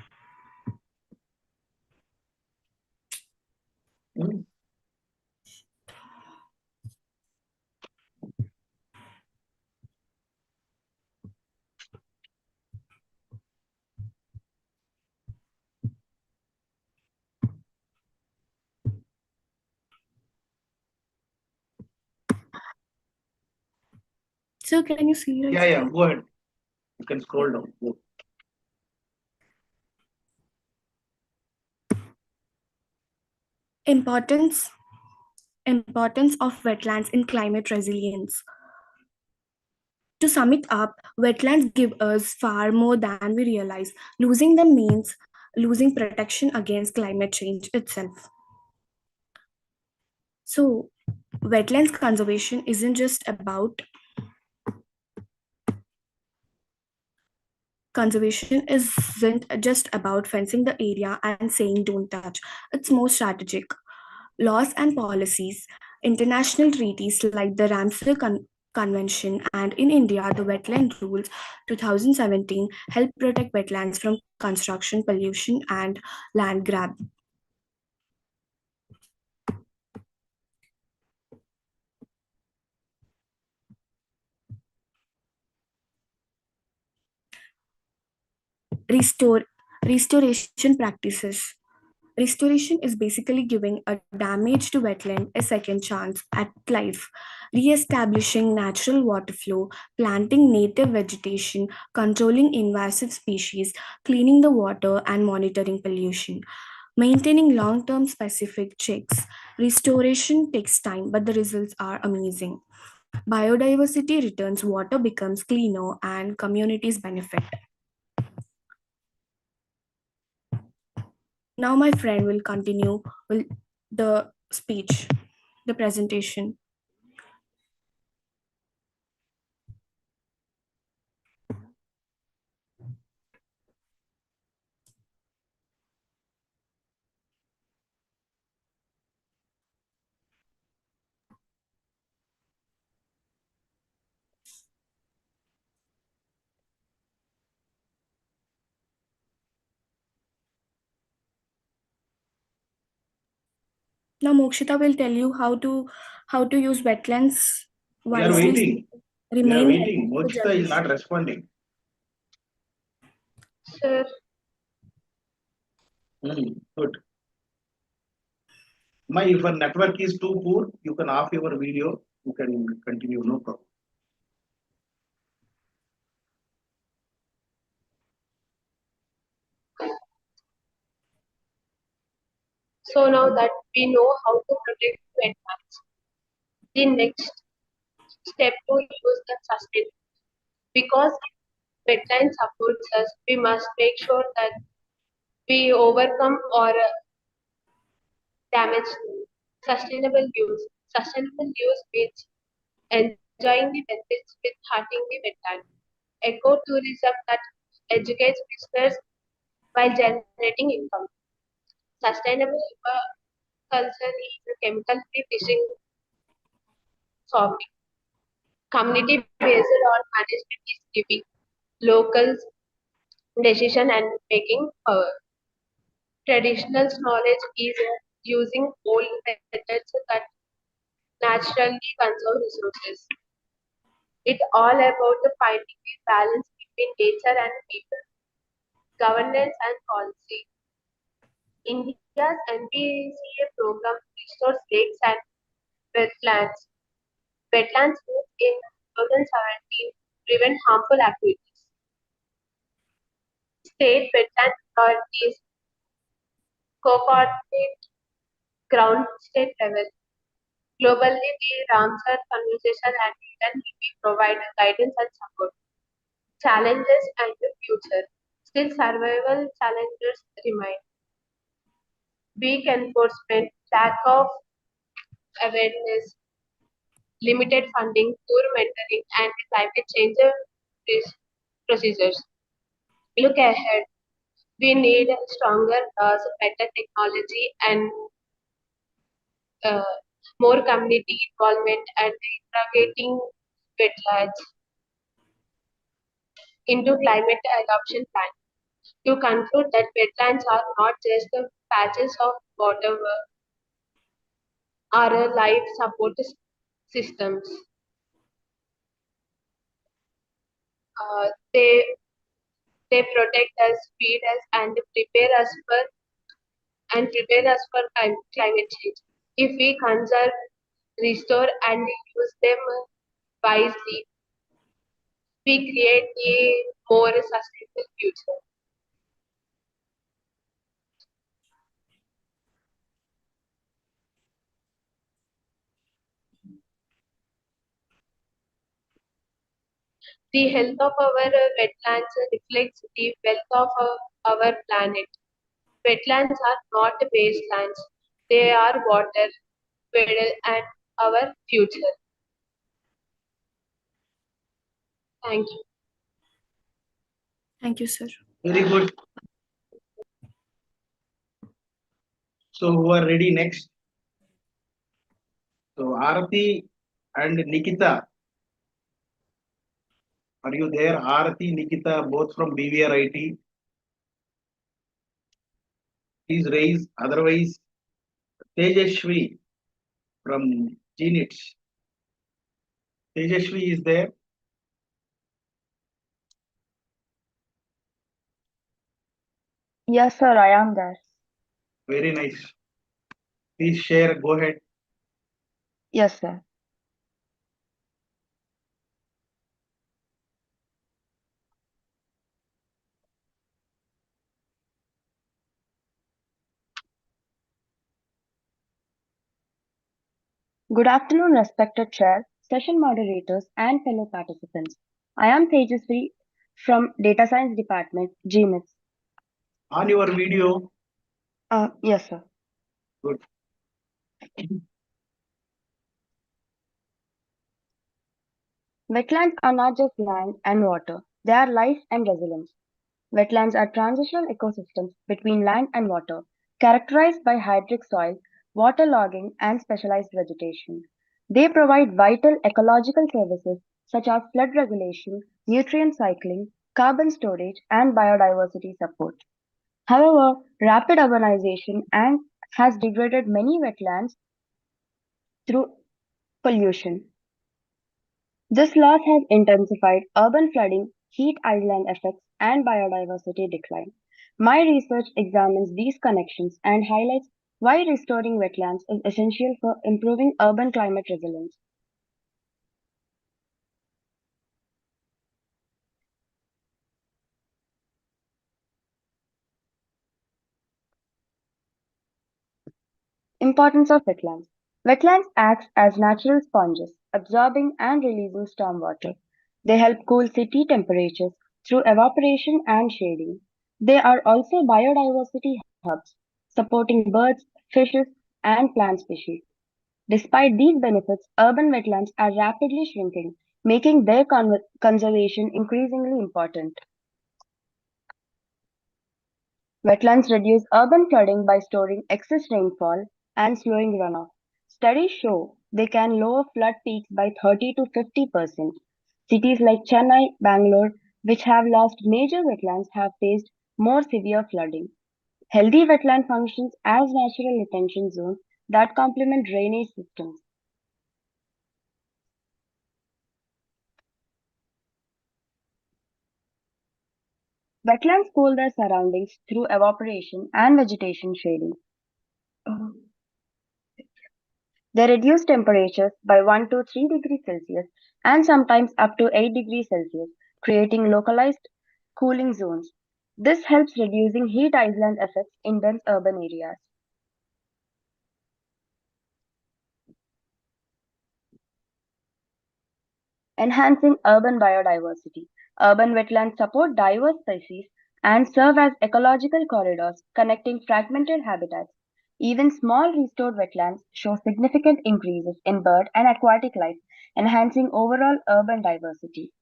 So can you see right? Yeah, go ahead. You can scroll down. Go. Importance of wetlands in climate resilience. To sum it up, wetlands give us far more than we realize. Losing them means losing protection against climate change itself. So, wetlands conservation isn't just about fencing the area and saying don't touch. It's more strategic. Laws and policies, international treaties like the Convention, and in India, the Wetland Rules 2017 help protect wetlands from construction, pollution, and land grab. Restoration practices. Restoration is basically giving a damaged wetland a second chance at life, re-establishing natural water flow, planting native vegetation, controlling invasive species, cleaning the water and monitoring pollution, maintaining long-term specific checks. Restoration takes time, but the results are amazing. Biodiversity returns, water becomes cleaner, and communities benefit. Now my friend will continue with the speech, the presentation. Now Mokshita will tell you how to use wetlands We are wisely. waiting. We are Remain waiting. healthy for Mochita is not generations. responding. Sir, Good. If your network is too poor, you can off your video. You can continue, no problem. so now that we know how to protect wetlands, the next step to use the sustain. Because wetland supports us, we must make sure that we overcome or damage sustainable use. Sustainable use means enjoying the benefits with hurting the wetland. Ecotourism that educates visitors while generating income. Sustainable culture is chemical-free fishing farming. Community based on management is giving locals decision and making power. Traditional knowledge is using old methods that naturally conserve resources. It's all about the finding the balance between nature and people, governance and policy. India's NBCA program restores lakes and wetlands. Wetlands moved in 2017 prevent harmful activities. State wetland authorities co-coordinate ground state level. Globally, the Ramsar Conversation and UNEP provide guidance and support. Challenges and the future. Still, survival challenges remain. Weak enforcement, lack of awareness, limited funding, poor mentoring, and climate change procedures. Look ahead. We need stronger laws, better technology, and uh, more community involvement and integrating wetlands into climate adoption plan. To conclude that wetlands are not just the patches of water are a life support systems. Uh, they they protect us, feed us, and prepare us for climate change. If we conserve, restore, and use them wisely, we create a more sustainable future. The health of our wetlands reflects the wealth of our planet. Wetlands are not wastelands; they are water, fuel, and our future. Thank you. Thank you, sir. Very good. So, who are ready next? So, Arati and Nikita, Are you there? Arati, Nikita, both from BVRIT. Please raise. Otherwise, Tejashwi from GNITS. Tejashwi is there. Yes, sir, I am there. Very nice. Please share. Go ahead. Yes, sir. Good afternoon, respected chair, session moderators, and fellow participants. I am Tejasvi from Data Science Department, GMITS. On your video. Yes, sir. Good. Wetlands are not just land and water, they are life and resilience. Wetlands are transitional ecosystems between land and water, characterized by hydric soil, waterlogging, and specialized vegetation. They provide vital ecological services such as flood regulation, nutrient cycling, carbon storage, and biodiversity support. However, rapid urbanization has degraded many wetlands through pollution. This loss has intensified urban flooding, heat island effects, and biodiversity decline. My research examines these connections and highlights why restoring wetlands is essential for improving urban climate resilience. Importance of wetlands. Wetlands act as natural sponges, absorbing and releasing stormwater. They help cool city temperatures through evaporation and shading. They are also biodiversity hubs, supporting birds, fishes, and plant species. Despite these benefits, urban wetlands are rapidly shrinking, making their conservation increasingly important. Wetlands reduce urban flooding by storing excess rainfall and slowing runoff. Studies show they can lower flood peaks by 30 to 50%. Cities like Chennai, Bangalore, which have lost major wetlands, have faced more severe flooding. Healthy wetland functions as natural retention zones that complement drainage systems. Wetlands cool their surroundings through evaporation and vegetation shading. They reduce temperatures by 1 to 3 degrees Celsius and sometimes up to 8 degrees Celsius, creating localized cooling zones. This helps reducing heat island effects in dense urban areas. Enhancing urban biodiversity. Urban wetlands support diverse species and serve as ecological corridors connecting fragmented habitats. Even small restored wetlands show significant increases in bird and aquatic life, enhancing overall urban diversity.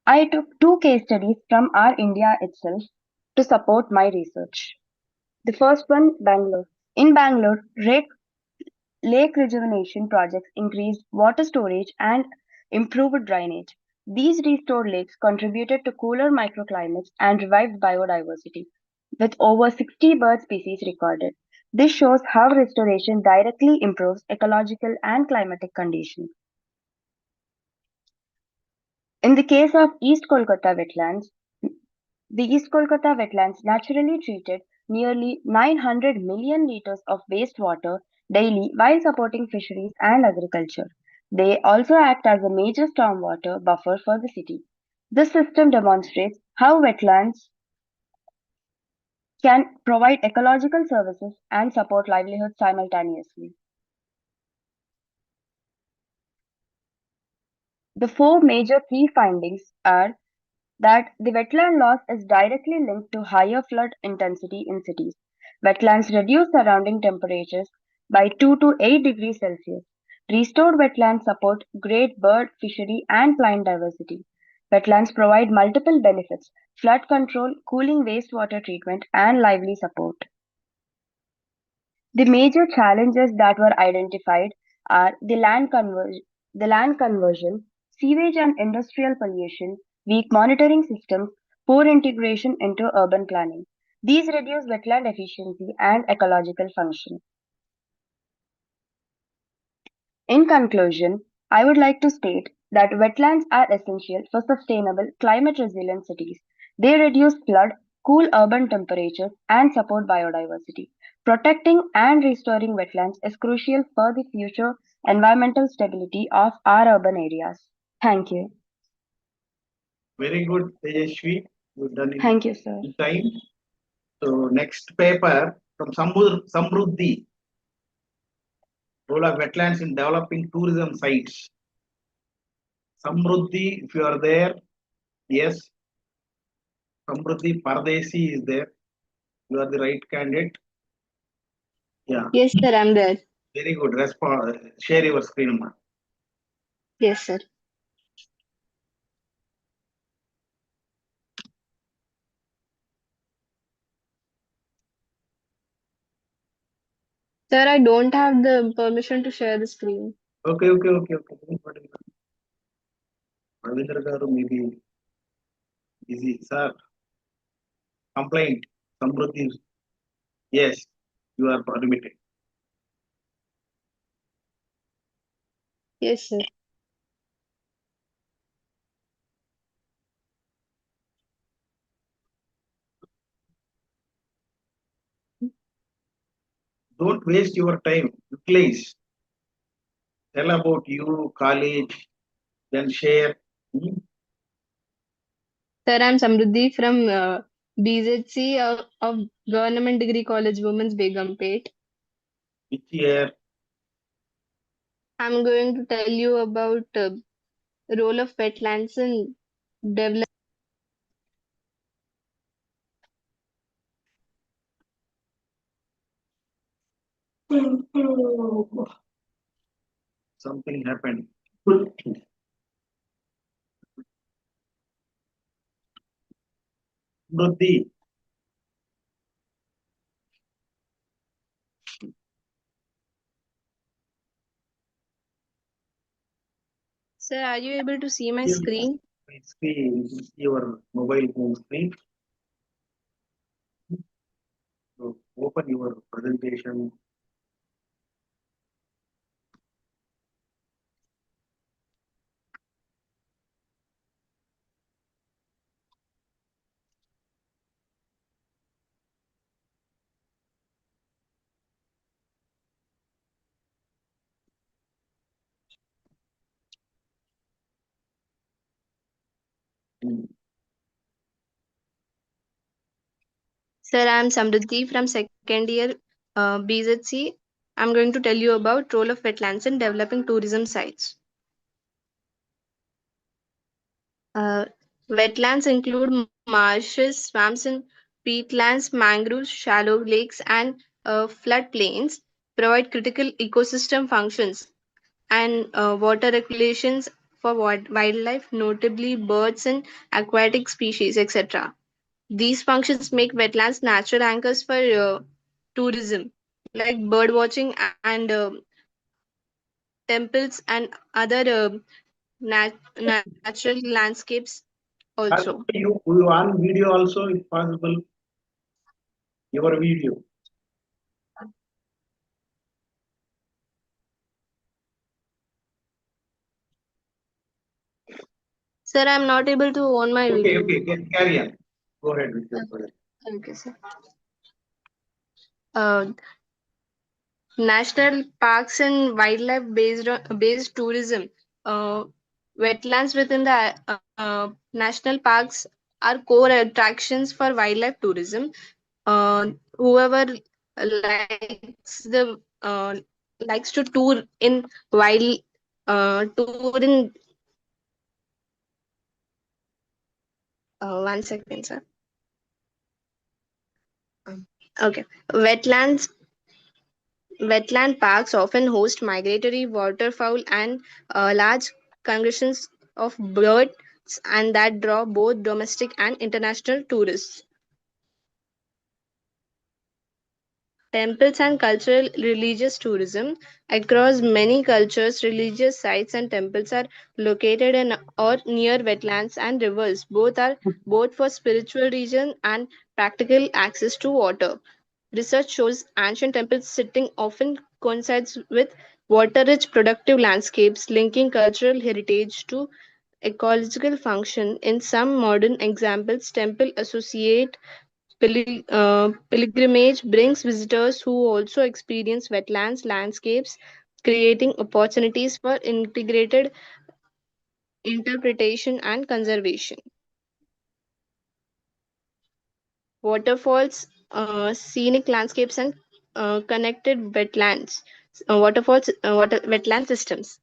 I took two case studies from our India itself to support my research. The first one, Bangalore. In Bangalore, lake rejuvenation projects increased water storage and improved drainage. These restored lakes contributed to cooler microclimates and revived biodiversity, with over 60 bird species recorded. This shows how restoration directly improves ecological and climatic conditions. In the case of East Kolkata wetlands, the East Kolkata wetlands naturally treated nearly 900 million liters of wastewater daily while supporting fisheries and agriculture. They also act as a major stormwater buffer for the city. This system demonstrates how wetlands can provide ecological services and support livelihoods simultaneously. The four major key findings are that the wetland loss is directly linked to higher flood intensity in cities. Wetlands reduce surrounding temperatures by 2 to 8 degrees Celsius. Restored wetlands support great bird, fishery, and plant diversity. Wetlands provide multiple benefits: flood control, cooling wastewater treatment, and lively support. The major challenges that were identified are the land conversion, sewage and industrial pollution, weak monitoring systems, poor integration into urban planning. These reduce wetland efficiency and ecological function. In conclusion, I would like to state that wetlands are essential for sustainable climate resilient cities. They reduce flood, cool urban temperatures, and support biodiversity. Protecting and restoring wetlands is crucial for the future environmental stability of our urban areas. Thank you. Very good, Tejashvi. You've done it Thank you, sir. in time. So next paper from Samruddhi. Role of wetlands in developing tourism sites. Samruddhi, if you are there, yes. Samruddhi Pardesi is there. You are the right candidate. Yeah. Yes, sir, I'm there. Very good. Respond. Share your screen, ma. Yes, sir. Sir, I don't have the permission to share the screen. Okay. Ravindra garu maybe busy. Sir, complaint. Samruddhi. Yes, you are permitted. Yes, sir. Don't waste your time. Please tell about you, college, then share. Sir, I'm Samruddhi from BZC of Government Degree College Women's Begumpet. Which year? I'm going to tell you about role of wetlands in development. Something happened. Samruddhi. Sir, are you able to see my screen? See your mobile phone screen. So open your presentation. Sir, I'm Samruddhi from second year BZC. I'm going to tell you about role of wetlands in developing tourism sites. Wetlands include marshes, swamps, and peatlands, mangroves, shallow lakes, and floodplains. Provide critical ecosystem functions and water regulations for wildlife, notably birds and aquatic species, etc. These functions make wetlands natural anchors for tourism, like bird watching and temples and other natural landscapes also. You on video also, if possible. Your video. Sir, I'm not able to on my video. Okay, carry on. Go ahead with your project. Okay, sir. National parks and wildlife based tourism. Uh, Wetlands within the national parks are core attractions for wildlife tourism. Whoever likes the likes to tour in wild tour in 1 second, sir. Okay, wetland parks often host migratory waterfowl and large congregations of birds and that draw both domestic and international tourists. Temples and cultural religious tourism. Across many cultures, religious sites and temples are located in or near wetlands and rivers. Both for spiritual region and practical access to water. Research shows ancient temples sitting often coincides with water-rich productive landscapes, linking cultural heritage to ecological function. In some modern examples, temple associate pilgrimage brings visitors who also experience wetlands landscapes, creating opportunities for integrated interpretation and conservation. Waterfalls, scenic landscapes, and connected wetlands. Wetland systems.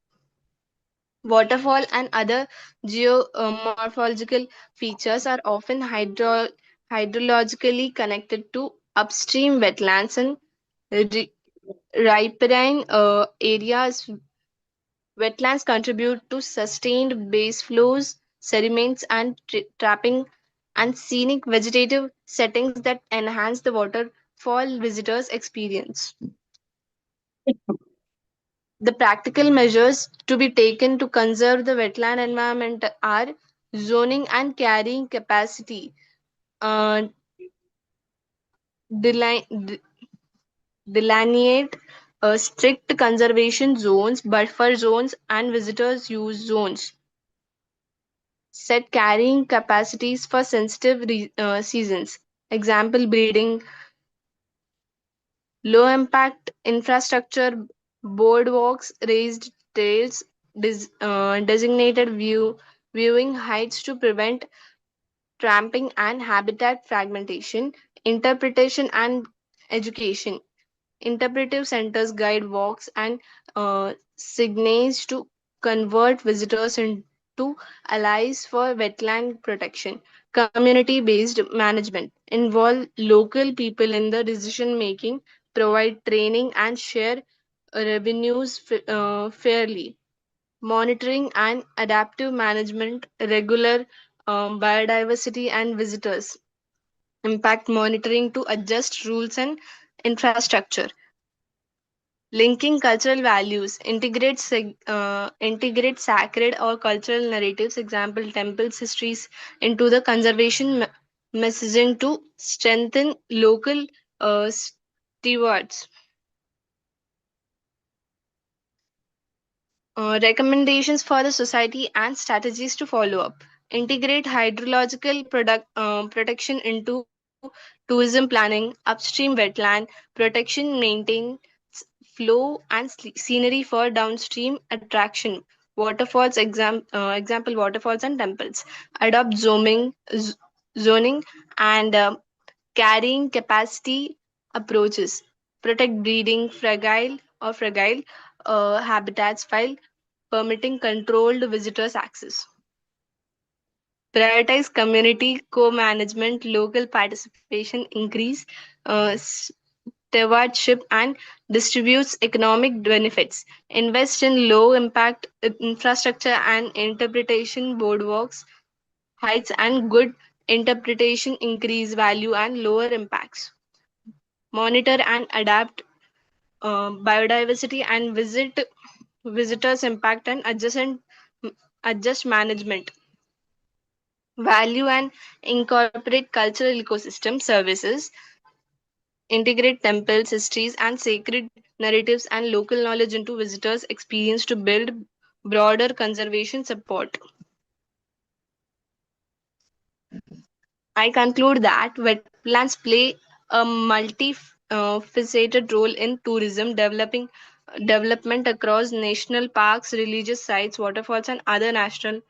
Waterfall and other geomorphological features are often hydrologically connected to upstream wetlands and riparian areas. Wetlands contribute to sustained base flows, sediments, and trapping, and scenic vegetative settings that enhance the waterfall visitors' experience. The practical measures to be taken to conserve the wetland environment are zoning and carrying capacity, uh, deline- delineate strict conservation zones, buffer zones, and visitors use zones. Set carrying capacities for sensitive seasons. Example breeding, low impact infrastructure, boardwalks, raised trails, designated viewing heights to prevent tramping and habitat fragmentation, interpretation and education. Interpretive centers guide walks and signage to convert visitors into allies for wetland protection. Community based management involve local people in the decision making, provide training, and share revenues fairly. Monitoring and adaptive management, regular biodiversity and visitors impact monitoring to adjust rules and infrastructure. Linking cultural values, integrate sacred or cultural narratives, example temples histories, into the conservation messaging to strengthen local stewards. Recommendations for the society and strategies to follow up. Integrate hydrological protection into tourism planning, upstream wetland protection, maintain flow and scenery for downstream attraction. Example waterfalls and temples. Adopt zoning and carrying capacity approaches. Protect breeding fragile habitats while permitting controlled visitors access. Prioritize community co-management, local participation, increase stewardship, and distributes economic benefits. Invest in low impact infrastructure and interpretation boardwalks, heights, and good interpretation increase value and lower impacts. Monitor and adapt biodiversity and visitors impact and adjust management. Value and incorporate cultural ecosystem services, integrate temples, histories, and sacred narratives and local knowledge into visitors' experience to build broader conservation support. I conclude that wetlands play a multi-faceted role in tourism development across national parks, religious sites, waterfalls, and other natural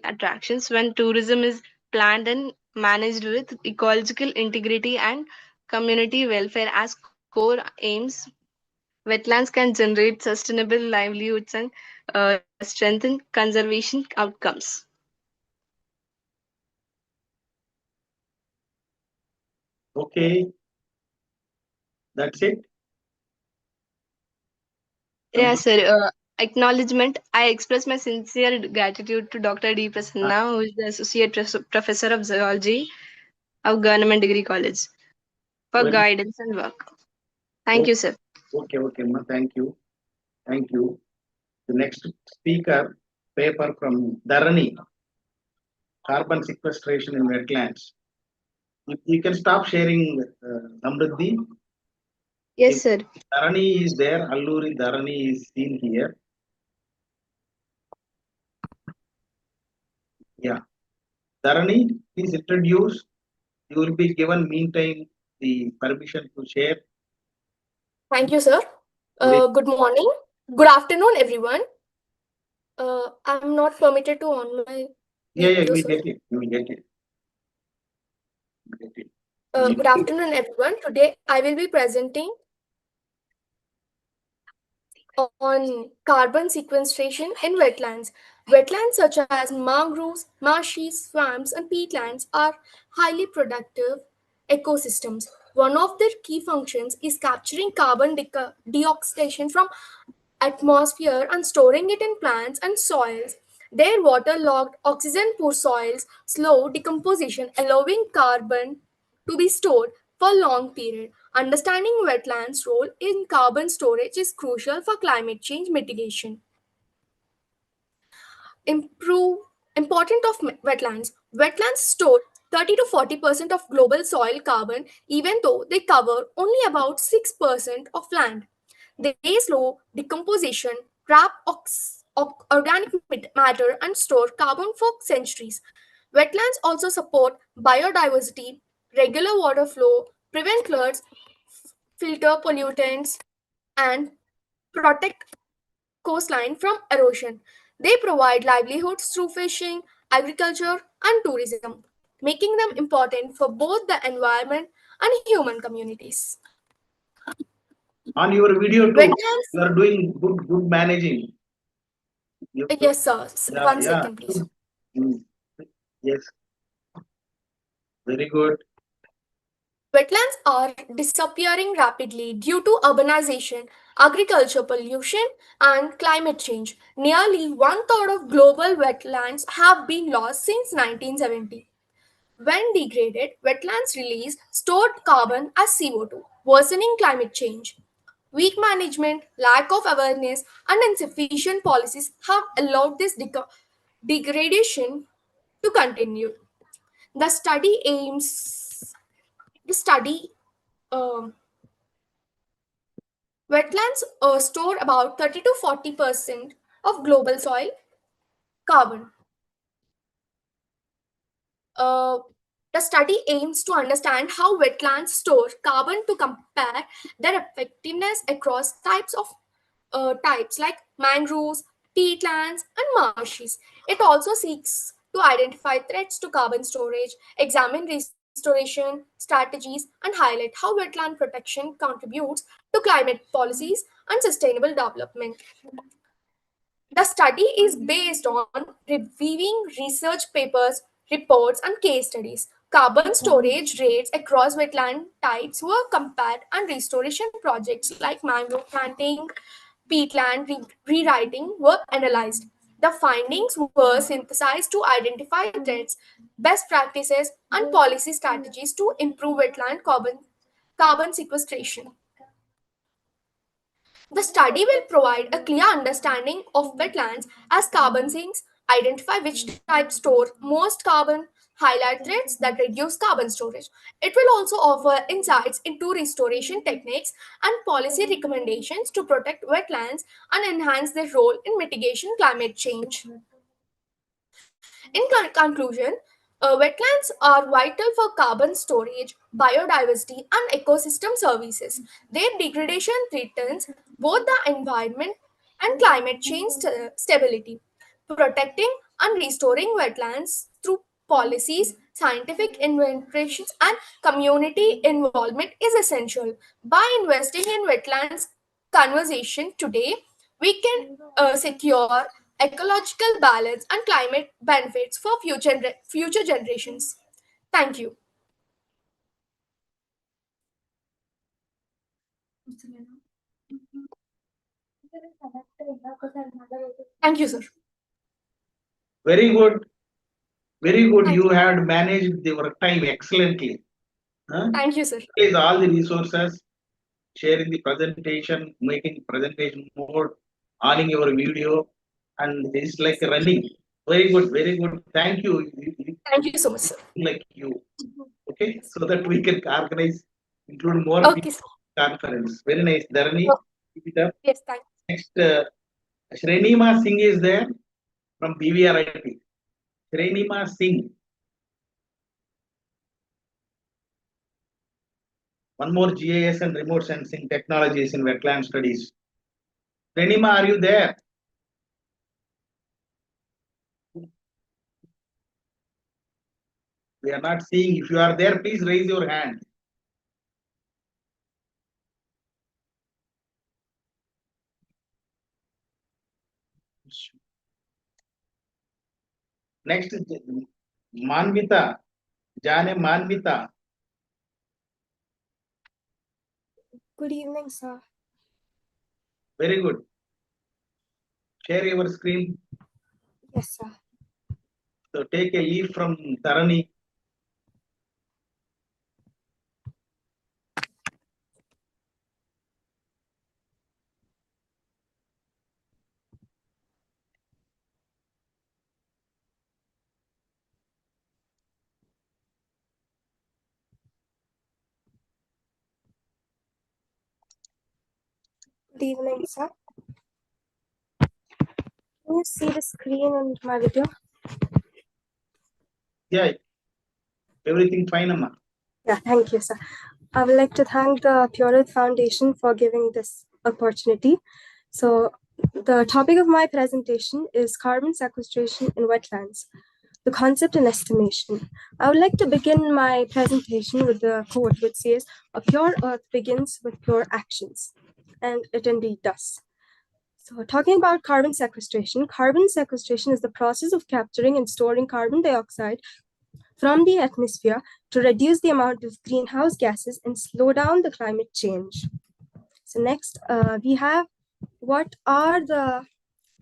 attractions. When tourism is planned and managed with ecological integrity and community welfare as core aims, wetlands can generate sustainable livelihoods and strengthen conservation outcomes. Okay, that's it. Yes, sir. Acknowledgement. I express my sincere gratitude to Dr. D. Prasanna, who is the Associate Professor of Zoology of Government Degree College. for Well, guidance and work. Thank you, sir. Okay, ma. Thank you. Thank you. The next speaker, paper from Dharani, carbon sequestration in wetlands. You can stop sharing, Samruddhi. Yes, sir. Dharani is there. Alluri Dharani is seen here. Yeah. Dharani, please introduce. You will be given meantime the permission to share. Thank you, sir. Good morning. Good afternoon, everyone. I'm not permitted to on my Yeah, video, you will sir. get it. You will get it. Good afternoon, everyone. Today I will be presenting on carbon sequestration in wetlands. Wetlands such as mangroves, marshes, swamps, and peatlands are highly productive ecosystems. One of their key functions is capturing carbon dioxide from atmosphere and storing it in plants and soils. Their waterlogged, oxygen-poor soils slow decomposition, allowing carbon to be stored for long period. Understanding wetlands' role in carbon storage is crucial for climate change mitigation. Improve Important of wetlands. Wetlands store 30 to 40% of global soil carbon, even though they cover only about 6% of land. They slow decomposition, trap organic matter, and store carbon for centuries. Wetlands also support biodiversity, regular water flow, prevent floods, filter pollutants, and protect coastline from erosion. They provide livelihoods through fishing, agriculture, and tourism, making them important for both the environment and human communities. On your video too, Wetlands. you are doing good managing. Yes, sir. Yeah, One yeah. second, please. Yes. Very good. Wetlands are disappearing rapidly due to urbanization, agriculture pollution, and climate change. Nearly one third of global wetlands have been lost since 1970. When degraded, wetlands release stored carbon as CO2, worsening climate change. Weak management, lack of awareness, and insufficient policies have allowed this degradation to continue. The study aims the study um, Wetlands store about 30 to 40% of global soil carbon. Uh, the study aims to understand how wetlands store carbon to compare their effectiveness across types like mangroves, peatlands, and marshes. It also seeks to identify threats to carbon storage, examine restoration strategies, and highlight how wetland protection contributes to climate policies and sustainable development. The study is based on reviewing research papers, reports, and case studies. Carbon storage rates across wetland types were compared, and restoration projects like mangrove planting, peatland rewriting were analyzed. The findings were synthesized to identify threats, best practices, and policy strategies to improve wetland carbon sequestration. The study will provide a clear understanding of wetlands as carbon sinks, identify which types store most carbon, highlight threats that reduce carbon storage. It will also offer insights into restoration techniques and policy recommendations to protect wetlands and enhance their role in mitigation climate change. In conclusion, wetlands are vital for carbon storage, biodiversity, and ecosystem services. Their degradation threatens both the environment and climate change stability. Protecting and restoring wetlands through policies, scientific investigations, and community involvement is essential. By investing in wetlands conservation today, we can secure ecological balance and climate benefits for future generations. Thank you. Thank you, sir. Very good. Very good. You had managed your time excellently. Thank you, sir. Utilize all the resources, sharing the presentation, making presentation mode, on your video, and it's like running. Very good, very good. Thank you. Thank you so much, sir. Like you. Okay, so that we can organize, include more Okay, people conference. Very nice. Dharani, keep it up. Yes, thank you. Next, Shrenima Singh is there from BVRIT. Shrenima Singh. One more GIS and remote sensing technologies in wetland studies. Shrenima, are you there? We are not seeing. If you are there, please raise your hand. Next is Manvita. Jane Manvita. Good evening, sir. Very good. Share your screen. Yes, sir. So take a leaf from Dharani. Good evening, sir. Can you see the screen and my video? Yeah. Everything fine, Amma. Yeah, thank you, sir. I would like to thank the Pure Foundation for giving this opportunity. So, the topic of my presentation is carbon sequestration in wetlands, the concept and estimation. I would like to begin my presentation with the quote which says, "A pure earth begins with pure actions," and it indeed does. So, talking about carbon sequestration is the process of capturing and storing carbon dioxide from the atmosphere to reduce the amount of greenhouse gases and slow down the climate change. So next, we have what are the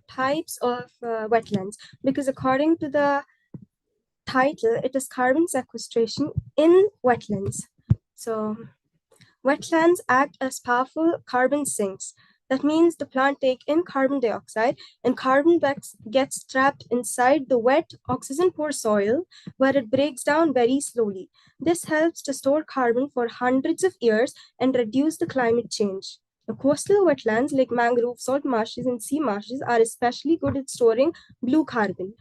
types of wetlands, because according to the title, it is carbon sequestration in wetlands. So wetlands act as powerful carbon sinks. That means the plant take in carbon dioxide and carbon gets trapped inside the wet oxygen-poor soil where it breaks down very slowly. This helps to store carbon for hundreds of years and reduce the climate change. The coastal wetlands like mangrove, salt marshes, and sea marshes are especially good at storing blue carbon.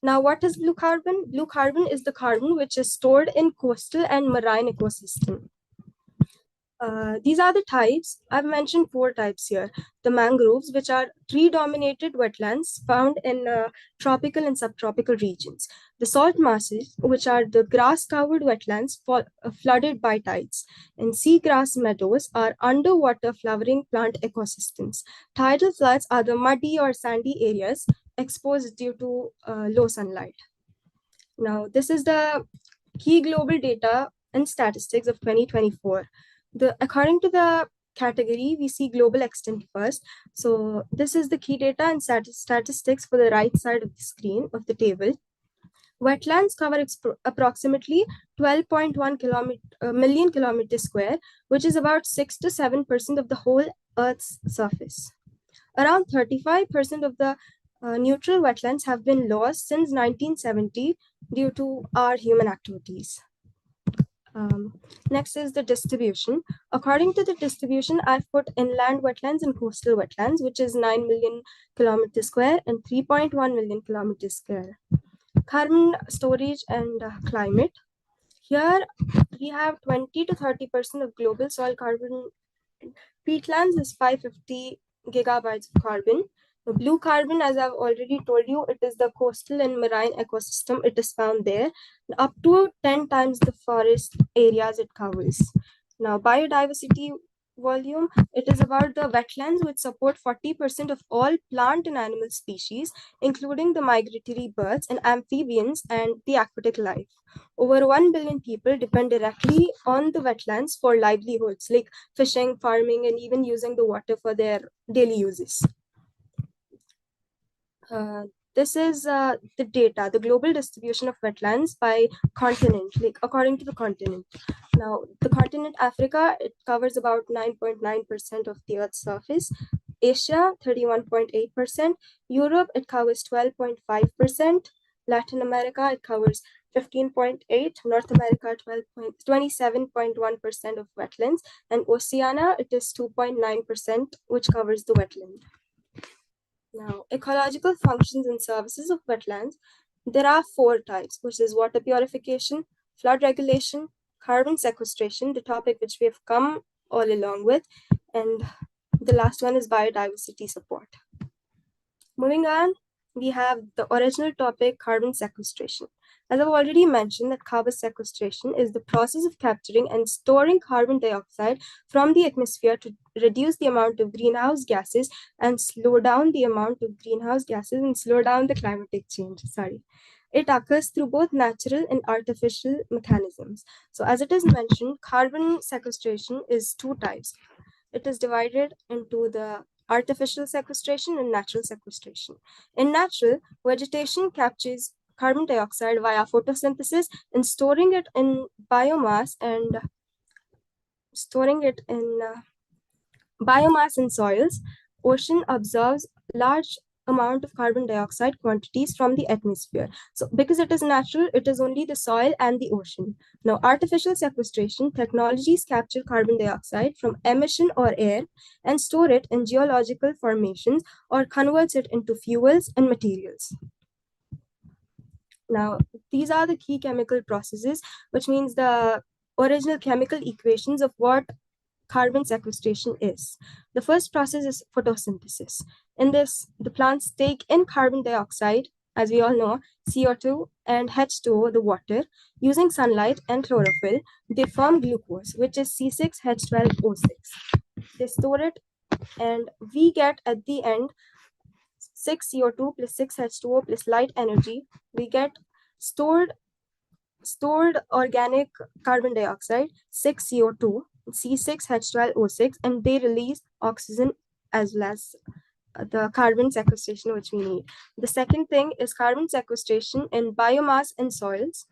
Now, what is blue carbon? Blue carbon is the carbon which is stored in coastal and marine ecosystem. These are the types. I've mentioned 4 types here. The mangroves, which are tree-dominated wetlands found in tropical and subtropical regions. The salt marshes, which are the grass-covered wetlands flooded by tides. And seagrass meadows are underwater flowering plant ecosystems. Tidal floods are the muddy or sandy areas exposed due to low sunlight. Now, this is the key global data and statistics of 2024. According to the category, we see global extent first. So this is the key data and statistics for the right side of the screen of the table. Wetlands cover approximately 12.1 million kilometers square, which is about 6 to 7% of the whole Earth's surface. Around 35% of the neutral wetlands have been lost since 1970 due to our human activities. Next is the distribution. According to the distribution, I've put inland wetlands and coastal wetlands, which is 9 million kilometers square and 3.1 million kilometers square. Carbon storage and climate. Here we have 20 to 30% of global soil carbon. Peatlands is 550 gigabytes of carbon. The blue carbon, as I've already told you, it is the coastal and marine ecosystem. It is found there, up to 10 times the forest areas it covers. Now, biodiversity volume, it is about the wetlands which support 40% of all plant and animal species, including the migratory birds and amphibians and the aquatic life. Over 1 billion people depend directly on the wetlands for livelihoods like fishing, farming, and even using the water for their daily uses. This is the data, the global distribution of wetlands by continent, like according to the continent. Now, the continent Africa, it covers about 9.9% of the Earth's surface. Asia, 31.8%. Europe, it covers 12.5%. Latin America, it covers 15.8%. North America, 27.1% of wetlands. And Oceania, it is 2.9%, which covers the wetland. Now, ecological functions and services of wetlands. There are 4 types, which is water purification, flood regulation, carbon sequestration, the topic which we have come all along with, and the last one is biodiversity support. Moving on, we have the original topic, carbon sequestration. As I've already mentioned, that carbon sequestration is the process of capturing and storing carbon dioxide from the atmosphere to reduce the amount of greenhouse gases and slow down the amount of greenhouse gases and slow down the climatic change. It occurs through both natural and artificial mechanisms. So as it is mentioned, carbon sequestration is 2 types. It is divided into the artificial sequestration and natural sequestration. In natural, vegetation captures carbon dioxide via photosynthesis and storing it in biomass and biomass in soils. Ocean absorbs large amount of carbon dioxide quantities from the atmosphere. So because it is natural, it is only the soil and the ocean. Now, artificial sequestration technologies capture carbon dioxide from emission or air and store it in geological formations or converts it into fuels and materials. Now, these are the key chemical processes, which means the original chemical equations of what carbon sequestration is. The first process is photosynthesis. In this, the plants take in carbon dioxide, as we all know, CO2 and H2O, the water. Using sunlight and chlorophyll, they form glucose, which is C6H12O6. They store it, and we get at the end 6 CO2 plus 6 H2O plus light energy. We get stored organic carbon dioxide, 6 CO2, C6H12O6, and they release oxygen as well as the carbon sequestration which we need. The second thing is carbon sequestration in biomass in soils.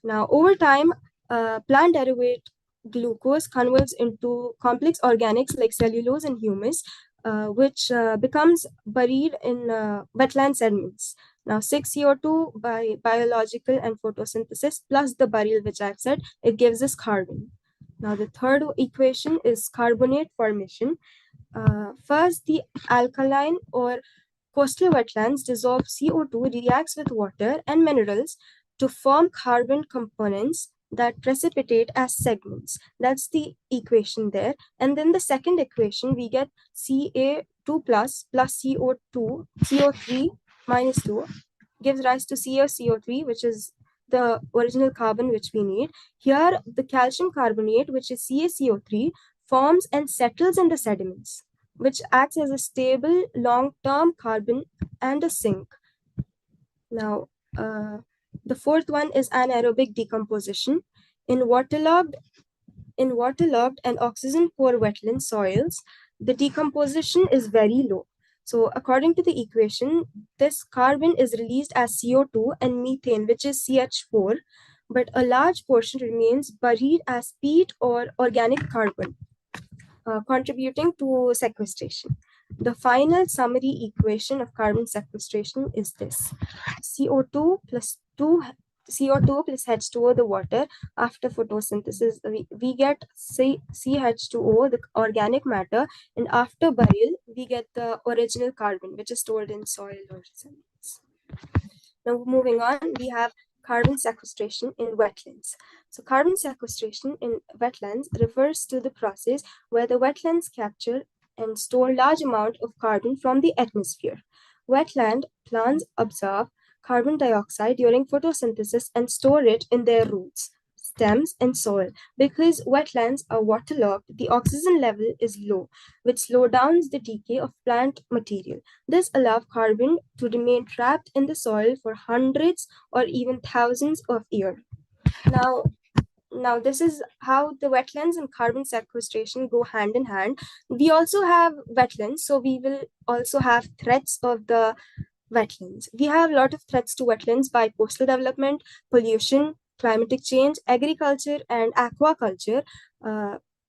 Now, over time, plant derivate glucose converts into complex organics like cellulose and humus, which becomes buried in wetland sediments. Now, 6 CO2 by biological and photosynthesis plus the burial, which I've said, it gives us carbon. Now, the third equation is carbonate formation. First, the alkaline or coastal wetlands dissolve CO2, reacts with water and minerals to form carbon components that precipitate as segments. That's the equation there. And then the second equation, we get Ca2 plus CO3 minus 2 gives rise to CaCO3, which is the original carbon which we need. Here, the calcium carbonate, which is CaCO3, forms and settles in the sediments, which acts as a stable long-term carbon and a sink. Now, the fourth one is anaerobic decomposition. In waterlogged and oxygen-poor wetland soils, the decomposition is very low. So according to the equation, this carbon is released as CO2 and methane, which is CH4, but a large portion remains buried as peat or organic carbon, contributing to sequestration. The final summary equation of carbon sequestration is this: CO2 plus H2O, the water. After photosynthesis, we get CH2O, the organic matter, and after burial, we get the original carbon, which is stored in soil or sediments. Now, moving on, we have carbon sequestration in wetlands. So carbon sequestration in wetlands refers to the process where the wetlands capture and store large amount of carbon from the atmosphere. Wetland plants absorb carbon dioxide during photosynthesis and store it in their roots, stems, and soil. Because wetlands are waterlogged, the oxygen level is low, which slows down the decay of plant material. This allows carbon to remain trapped in the soil for hundreds or even thousands of years. Now, this is how the wetlands and carbon sequestration go hand in hand. We also have wetlands, so we will also have threats of the wetlands. We have a lot of threats to wetlands by coastal development, pollution, climatic change, agriculture, and aquaculture,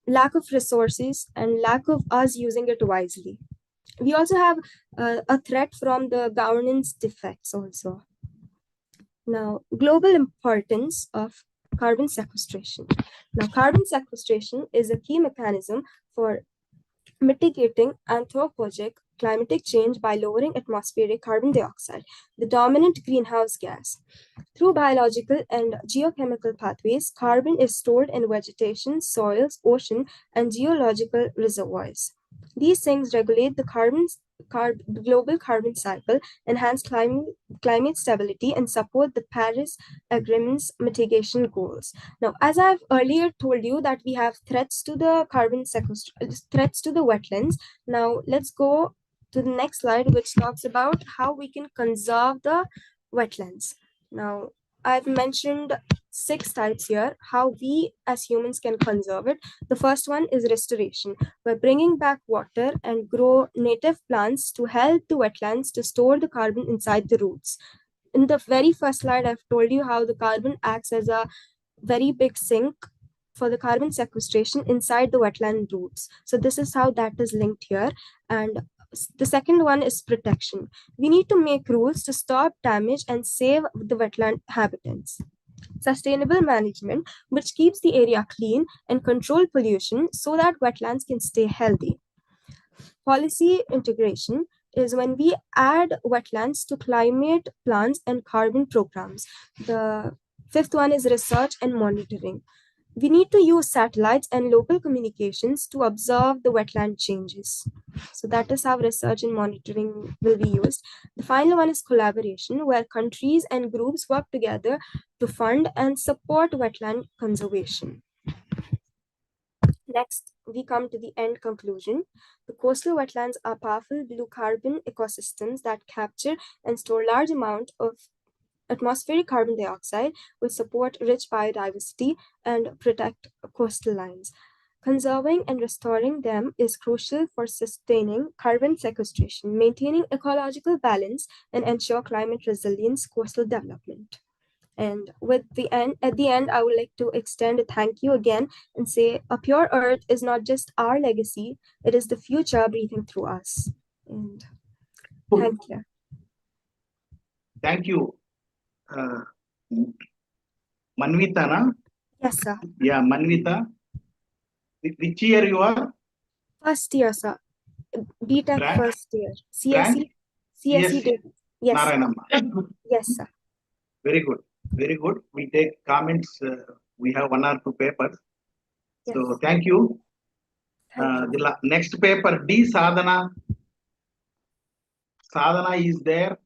lack of resources, and lack of us using it wisely. We also have a threat from the governance defects also. Now, global importance of carbon sequestration. Now, carbon sequestration is a key mechanism for mitigating anthropogenic climatic change by lowering atmospheric carbon dioxide, the dominant greenhouse gas. Through biological and geochemical pathways, carbon is stored in vegetation, soils, ocean, and geological reservoirs. These things regulate the global carbon cycle, enhance climate stability, and support the Paris Agreement's mitigation goals. Now, as I've earlier told you that we have threats to the threats to the wetlands. Now, let's go to the next slide, which talks about how we can conserve the wetlands. Now, I've mentioned 6 types here, how we as humans can conserve it. The first one is restoration, by bringing back water and grow native plants to help the wetlands to store the carbon inside the roots. In the very first slide, I've told you how the carbon acts as a very big sink for the carbon sequestration inside the wetland roots. So this is how that is linked here. And the second one is protection. We need to make rules to stop damage and save the wetland habitats. Sustainable management, which keeps the area clean and control pollution so that wetlands can stay healthy. Policy integration is when we add wetlands to climate plans and carbon programs. The fifth one is research and monitoring. We need to use satellites and local communications to observe the wetland changes. So that is how research and monitoring will be used. The final one is collaboration, where countries and groups work together to fund and support wetland conservation. Next, we come to the end conclusion. The coastal wetlands are powerful blue carbon ecosystems that capture and store large amounts of atmospheric carbon dioxide, which support rich biodiversity and protect coastal lines. Conserving and restoring them is crucial for sustaining carbon sequestration, maintaining ecological balance, and ensure climate resilience coastal development. And at the end, I would like to extend a thank you again and say a pure earth is not just our legacy, it is the future breathing through us. And thank you. Thank you. Manvita, na? Yes, sir. Yeah, Manvita. Which year you are? First year, sir. BTech Branch? first year. Branch? CSE did. Yes, sir. Narayanamma. Yes, sir. Very good. Very good. We take comments. We have 1 or 2 papers. Yes. So thank you. The next paper, D. Sadhana. Sadhana is there.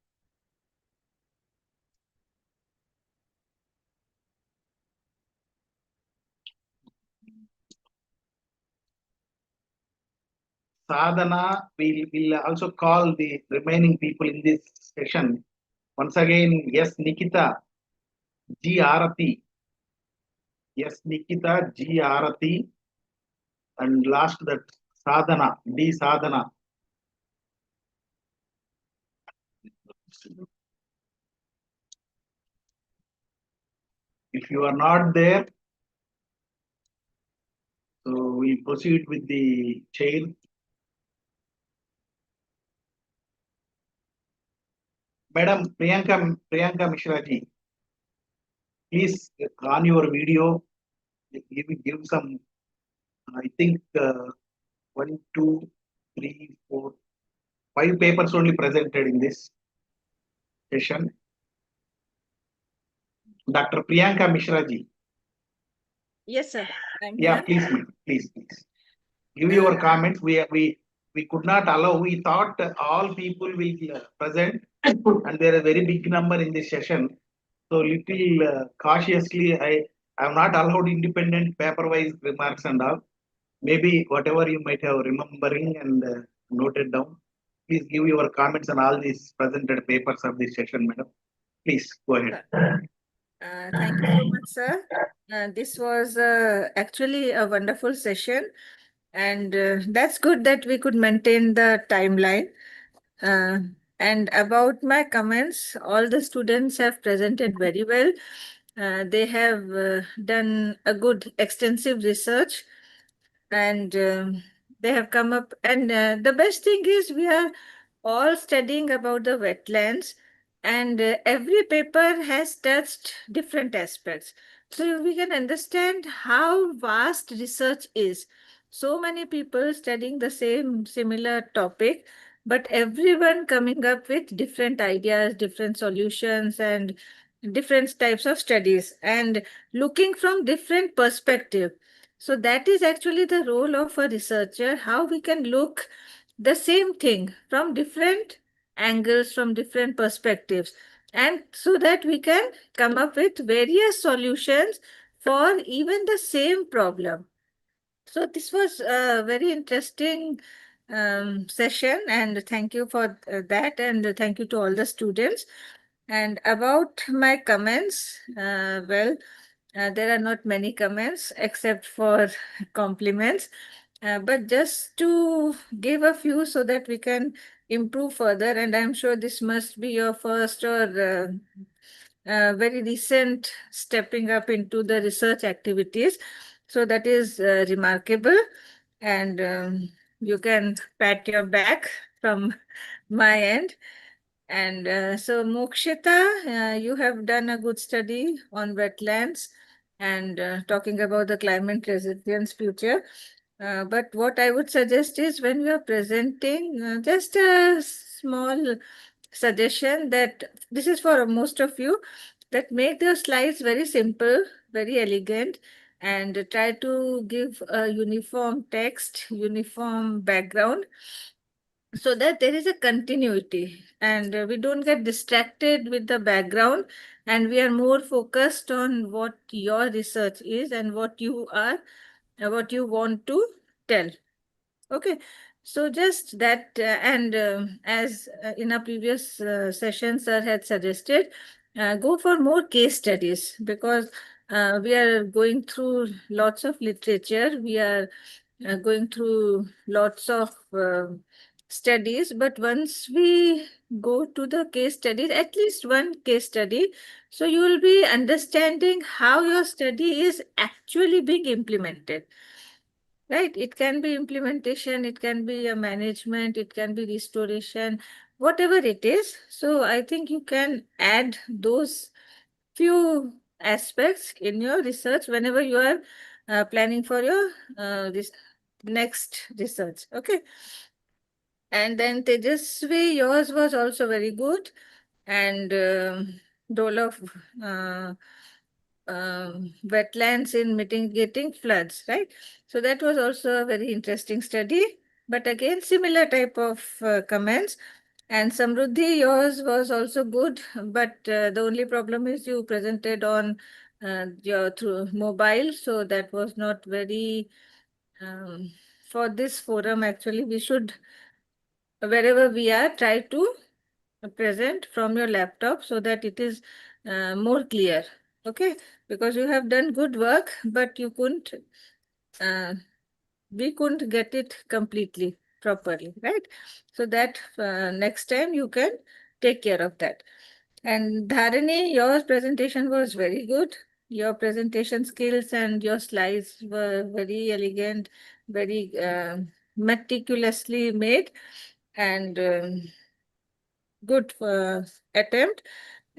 Sadhana, we'll also call the remaining people in this session. Once again, yes, Nikita, G. Arati. Yes, Nikita, G. Arati. And last that Sadhana, D. Sadhana. If you are not there, so we proceed with the chair. Madam Priyanka Mishra ji, please on your video, give some, I think 1, 2, 3, 4, 5 papers only presented in this session. Dr. Priyanka Mishra ji. Yes, sir. Yeah, please, ma'am. Please. Give your comments. We could not allow. We thought all people will present, and there are a very big number in this session. So little cautiously, I have not allowed independent paper-wise remarks and all. Maybe whatever you might have remembering and noted down. Please give your comments on all these presented papers of this session, madam. Please go ahead. Thank you so much, sir. This was actually a wonderful session, and that's good that we could maintain the timeline. And about my comments, all the students have presented very well. They have done a good extensive research, and they have come up. And the best thing is we are all studying about the wetlands, and every paper has touched different aspects. So we can understand how vast research is. So many people studying the same similar topic, but everyone coming up with different ideas, different solutions, and different types of studies, and looking from different perspective. So that is actually the role of a researcher, how we can look the same thing from different angles, from different perspectives, and so that we can come up with various solutions for even the same problem. So this was a very interesting session, and thank you for that, and thank you to all the students. And about my comments, there are not many comments except for compliments, but just to give a few so that we can improve further. And I'm sure this must be your first or very recent stepping up into the research activities. So that is remarkable, and you can pat your back from my end. And so, Mokshita, you have done a good study on wetlands and talking about the climate resilience future. But what I would suggest is when you are presenting, just a small suggestion that this is for most of you, that make the slides very simple, very elegant, and try to give a uniform text, uniform background, so that there is a continuity and we don't get distracted with the background, and we are more focused on what your research is and what you are, what you want to tell. Okay, so just that, and as in a previous session, sir had suggested, go for more case studies, because we are going through lots of literature, we are going through lots of studies, but once we go to the case studies, at least one case study, so you will be understanding how your study is actually being implemented. Right? It can be implementation, it can be a management, it can be restoration, whatever it is. So I think you can add those few aspects in your research whenever you are planning for your this next research. Okay. And then Tejasvi, yours was also very good. And role of wetlands in mitigating floods, right? So that was also a very interesting study. But again, similar type of comments. And Samruddhi, yours was also good, but the only problem is you presented on your through mobile, so that was not very for this forum. Actually, we should, wherever we are, try to present from your laptop so that it is more clear. Okay, because you have done good work, but you couldn't, we couldn't get it completely properly, right? So that next time you can take care of that. And Dharani, your presentation was very good. Your presentation skills and your slides were very elegant, very meticulously made, and good attempt.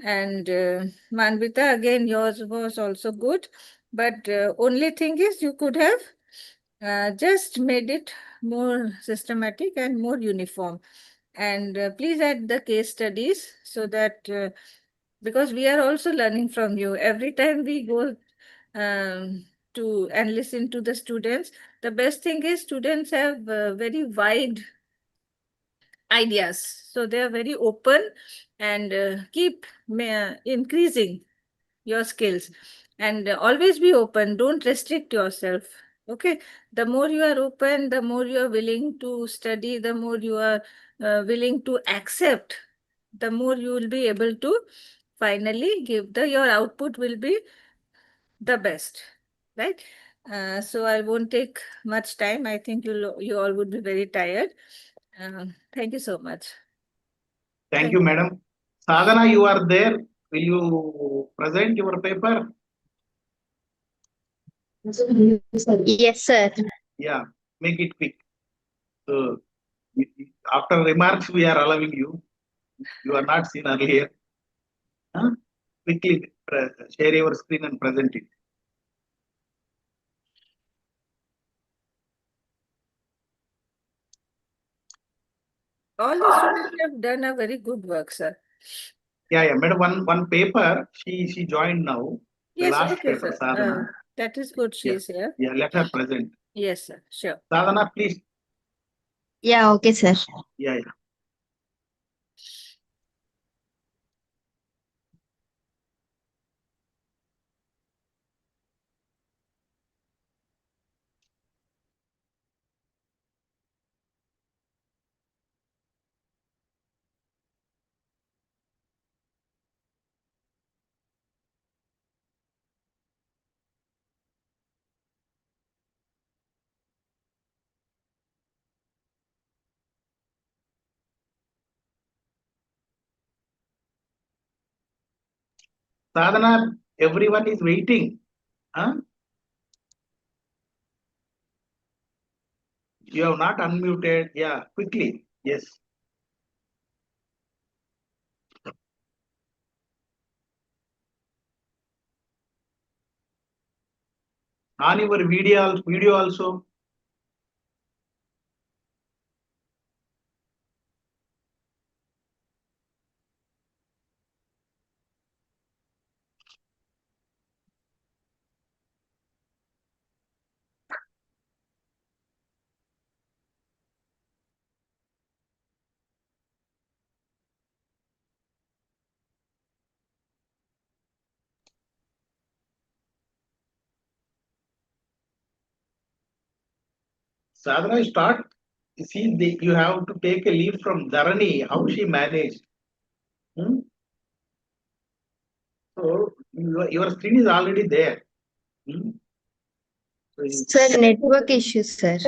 And Manvita, again, yours was also good. But only thing is you could have just made it more systematic and more uniform. And please add the case studies so that, because we are also learning from you. Every time we go to and listen to the students, the best thing is students have very wide ideas. So they are very open and keep increasing your skills, and always be open. Don't restrict yourself. Okay. The more you are open, the more you are willing to study, the more you are willing to accept, the more you will be able to finally give your output will be the best, right? So I won't take much time. I think you all would be very tired. Thank you so much. Thank you, madam. Sadhana, you are there. Will you present your paper? Yes, sir. Yeah, make it quick. So, after remarks, we are allowing you. You are not seen earlier. Huh? Quickly share your screen and present it. All the students have done a very good work, sir. Yeah, madam. One paper. She joined now. The Yes, last okay, paper, sir. Sadhana. That is good. She Yeah, is here. yeah. Let her present. Yes, sir. Sure. Sadhana, please. Yeah, okay, sir. Yeah. Sadhana, everyone is waiting. Huh? You have not unmuted. Yeah, quickly. Yes. On your video also. Sadhana, start. See, you have to take a leave from Dharani, how she managed. Hmm? So, your screen is already there. Hmm? So, Sir, network issues, sir.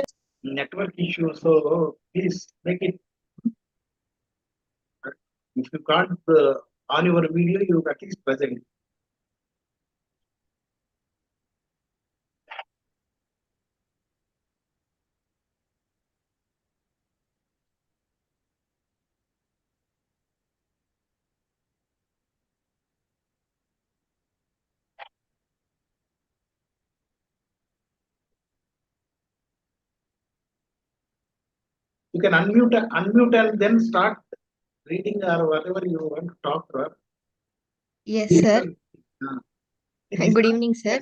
network issue. So, please make it. If you can't on your video, you at least present. You can unmute and then start reading or whatever you want to talk about. Yes, sir. This Good evening, sir.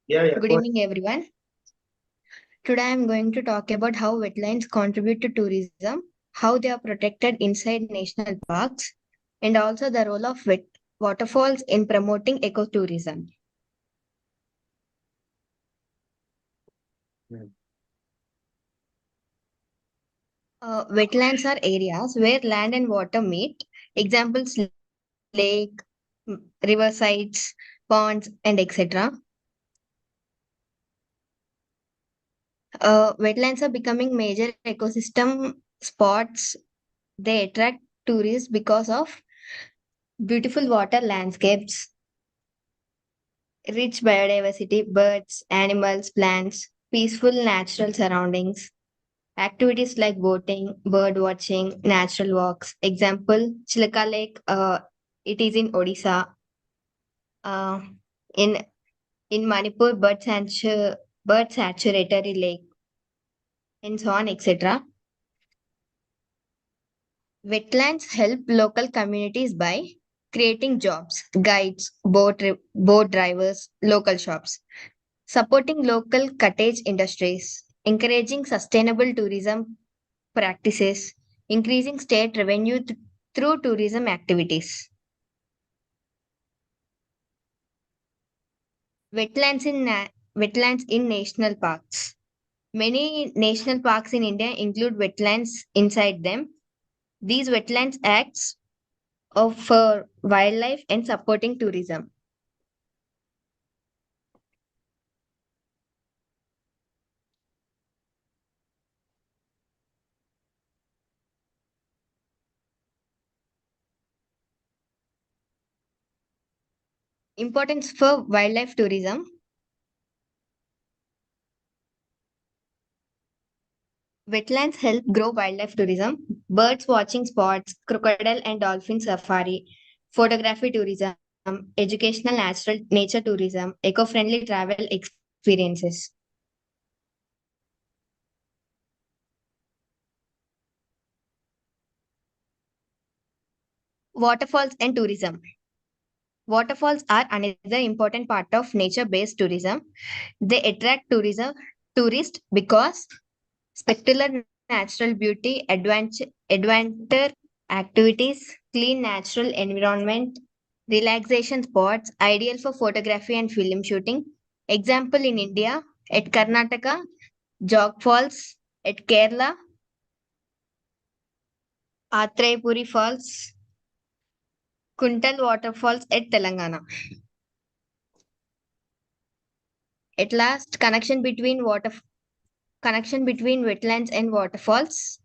Yeah. Good evening, everyone. Today I am going to talk about how wetlands contribute to tourism, how they are protected inside national parks, and also the role of waterfalls in promoting ecotourism. Wetlands are areas where land and water meet. Examples lake, riversides, ponds, and etc. Wetlands are becoming major ecosystem spots. They attract tourists because of beautiful water landscapes, rich biodiversity, birds, animals, plants, peaceful natural surroundings, activities like boating, bird watching, natural walks. Example, Chilka Lake, it is in Odisha. Uh, in Manipur, bird saturatory lake, and so on, etc. Wetlands help local communities by creating jobs, guides, boat drivers, local shops, supporting local cottage industries, encouraging sustainable tourism practices, increasing state revenue through tourism activities. Wetlands in national parks. Many national parks in India include wetlands inside them. These wetlands acts for wildlife and supporting tourism. Importance for wildlife tourism. Wetlands help grow wildlife tourism, birds watching spots, crocodile and dolphin safari, photography tourism, educational natural nature tourism, eco-friendly travel experiences. Waterfalls and tourism. Waterfalls are another important part of nature-based tourism. They attract tourists because spectacular natural beauty, adventure activities, clean natural environment, relaxation spots, ideal for photography and film shooting. Example in India, at Karnataka, Jog Falls, at Kerala, Atrayapuri Falls, Kuntal Waterfalls at Telangana. At last, connection between wetlands and waterfalls.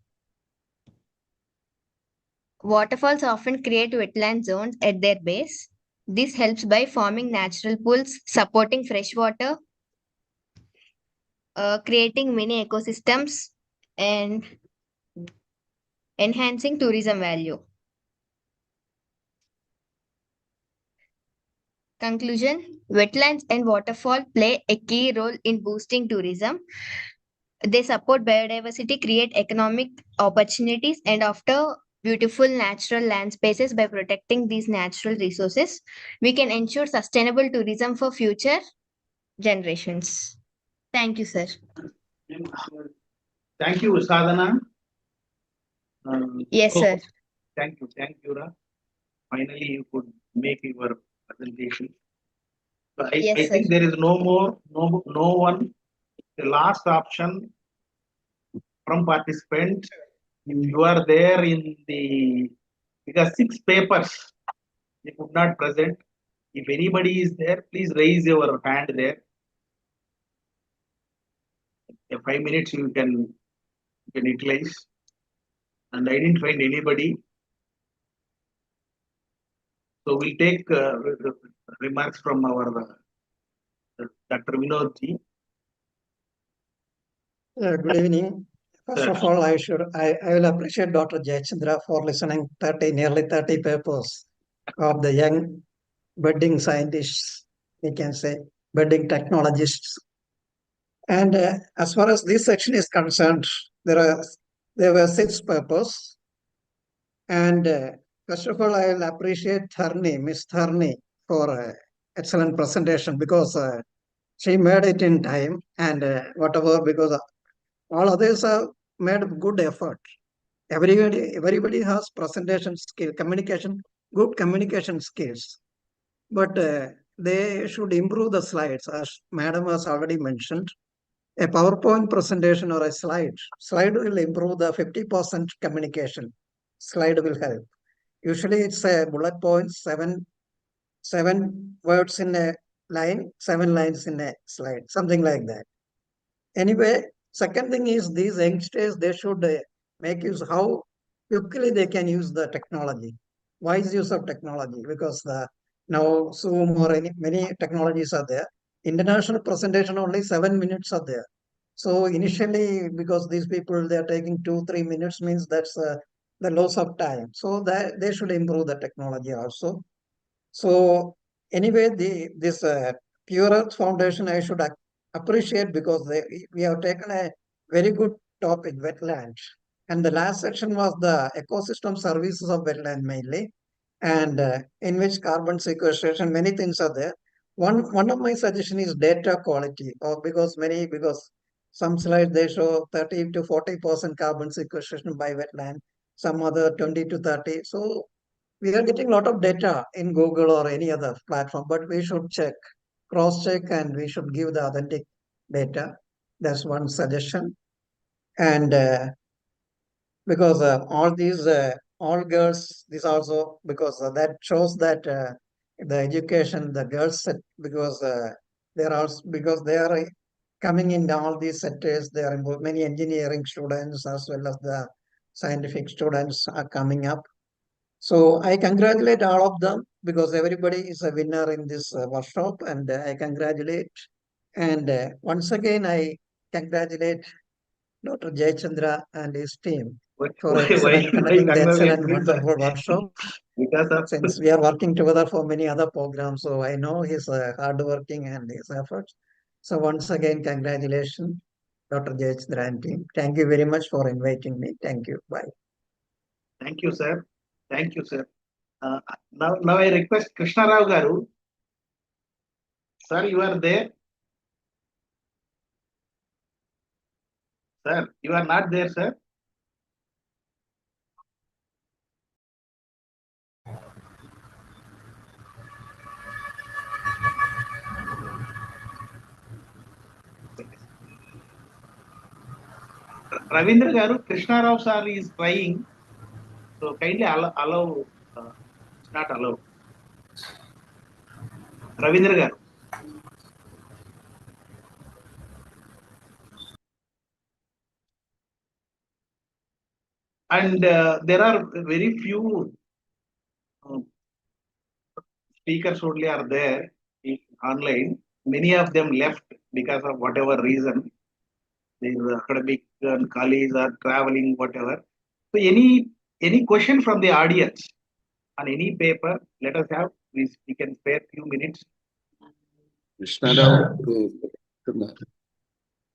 Waterfalls often create wetland zones at their base. This helps by forming natural pools, supporting fresh water, creating mini ecosystems, and enhancing tourism value. Conclusion: wetlands and waterfall play a key role in boosting tourism. They support biodiversity, create economic opportunities, and offer beautiful natural land spaces. By protecting these natural resources, we can ensure sustainable tourism for future generations. Thank you, sir. Thank you, Sadhana. Yes, sir. Thank you, Ra. Finally, you could make your presentation. So Yes, I sir. think there is no one. The last option from participant, if you are there in the, because 6 papers they could not present. If anybody is there, please raise your hand there. In 5 minutes you can utilize. And I didn't find anybody. So we'll take remarks from our Dr. Vinod ji. Good evening. First of all, I will appreciate Dr. Jayachandra for listening nearly 30 papers of the young budding scientists, we can say, budding technologists. And as far as this section is concerned, there were 6 papers. And first of all, I will appreciate Miss Tharni, for excellent presentation, because she made it in time, and whatever, because all others have made good effort. Everybody has presentation skill, good communication skills, but they should improve the slides, as Madam has already mentioned. A PowerPoint presentation or a slide will improve the 50% communication. Slide will help. Usually it's a bullet points, seven words in a line, 7 lines in a slide, something like that. Anyway, second thing is, these youngsters, they should make use how quickly they can use the technology, wise use of technology, because now Zoom or many technologies are there. International presentation, only 7 minutes are there. So initially, because these people, they are taking 2-3 minutes, means that's the loss of time. So that they should improve the technology also. So anyway, this Pure Earth Foundation, I should appreciate, because we have taken a very good topic, wetlands. And the last section was the ecosystem services of wetland mainly, and in which carbon sequestration, many things are there. One of my suggestion is data quality, or because some slides they show 30 to 40% carbon sequestration by wetland, some other 20 to 30. So we are getting a lot of data in Google or any other platform, but we should cross check, and we should give the authentic data. That's one suggestion. And because all girls, this also, because that shows that the education, the girls, because because they are coming in all these sectors, there are many engineering students as well as the scientific students are coming up. So I congratulate all of them because everybody is a winner in this workshop, and I congratulate. And once again, I congratulate Dr. Jayachandra and his team for excellent conducting the excellent, wonderful workshop. Because of Since we are working together for many other programs, so I know his hardworking and his efforts. So once again, congratulations, Dr. Jayachandra and team. Thank you very much for inviting me. Thank you. Bye. Thank you, sir. Thank you, sir. Now I request Krishna Rao Garu. Sir, you are there? Sir, you are not there, sir? Ravindra Garu, Krishna Rao sir is trying. So kindly allow it's not allowed. Ravindra Garu. And there are very few speakers only are there online. Many of them left because of whatever reason. Their academic colleagues are traveling, whatever. So any question from the audience on any paper, let us have. We can spare few minutes. Krishna Rao.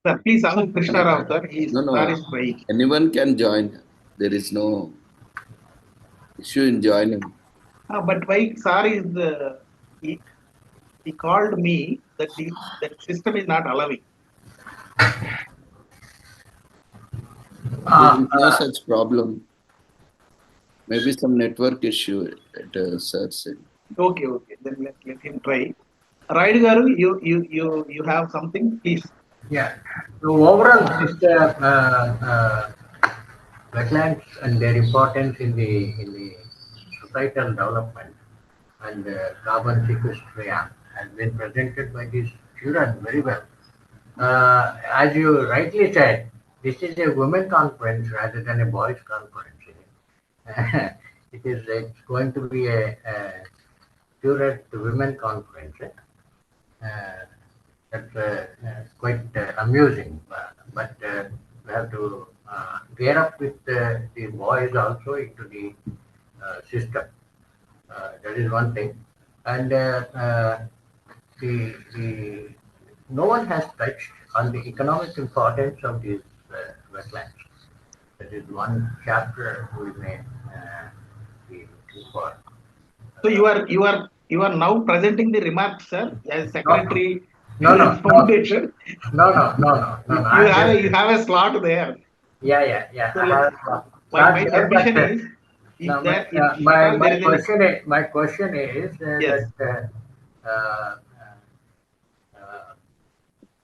Sir, please ask Krishna Rao, sir. Sir is trying. Anyone can join. There is no issue in joining. But why sir is he called me that that system is not allowing. There is no such problem. Maybe some network issue at Sir's end. Okay. Then let him try. Right, Garu, you have something, please. Yeah. So overall, wetlands and their importance in the societal development and carbon sequestration has been presented by these children very well. As you rightly said, this is a women conference rather than a boys conference. It's going to be a pure women conference. That's quite amusing, but we have to gear up with the boys also into the system. That is one thing, and the no one has touched on the economic importance of these wetlands. That is one chapter we may be looking for. So you are now presenting the remarks, sir, as secretary No. foundation. No. You have a slot there. Yeah. So I have my submission is my question is yes. that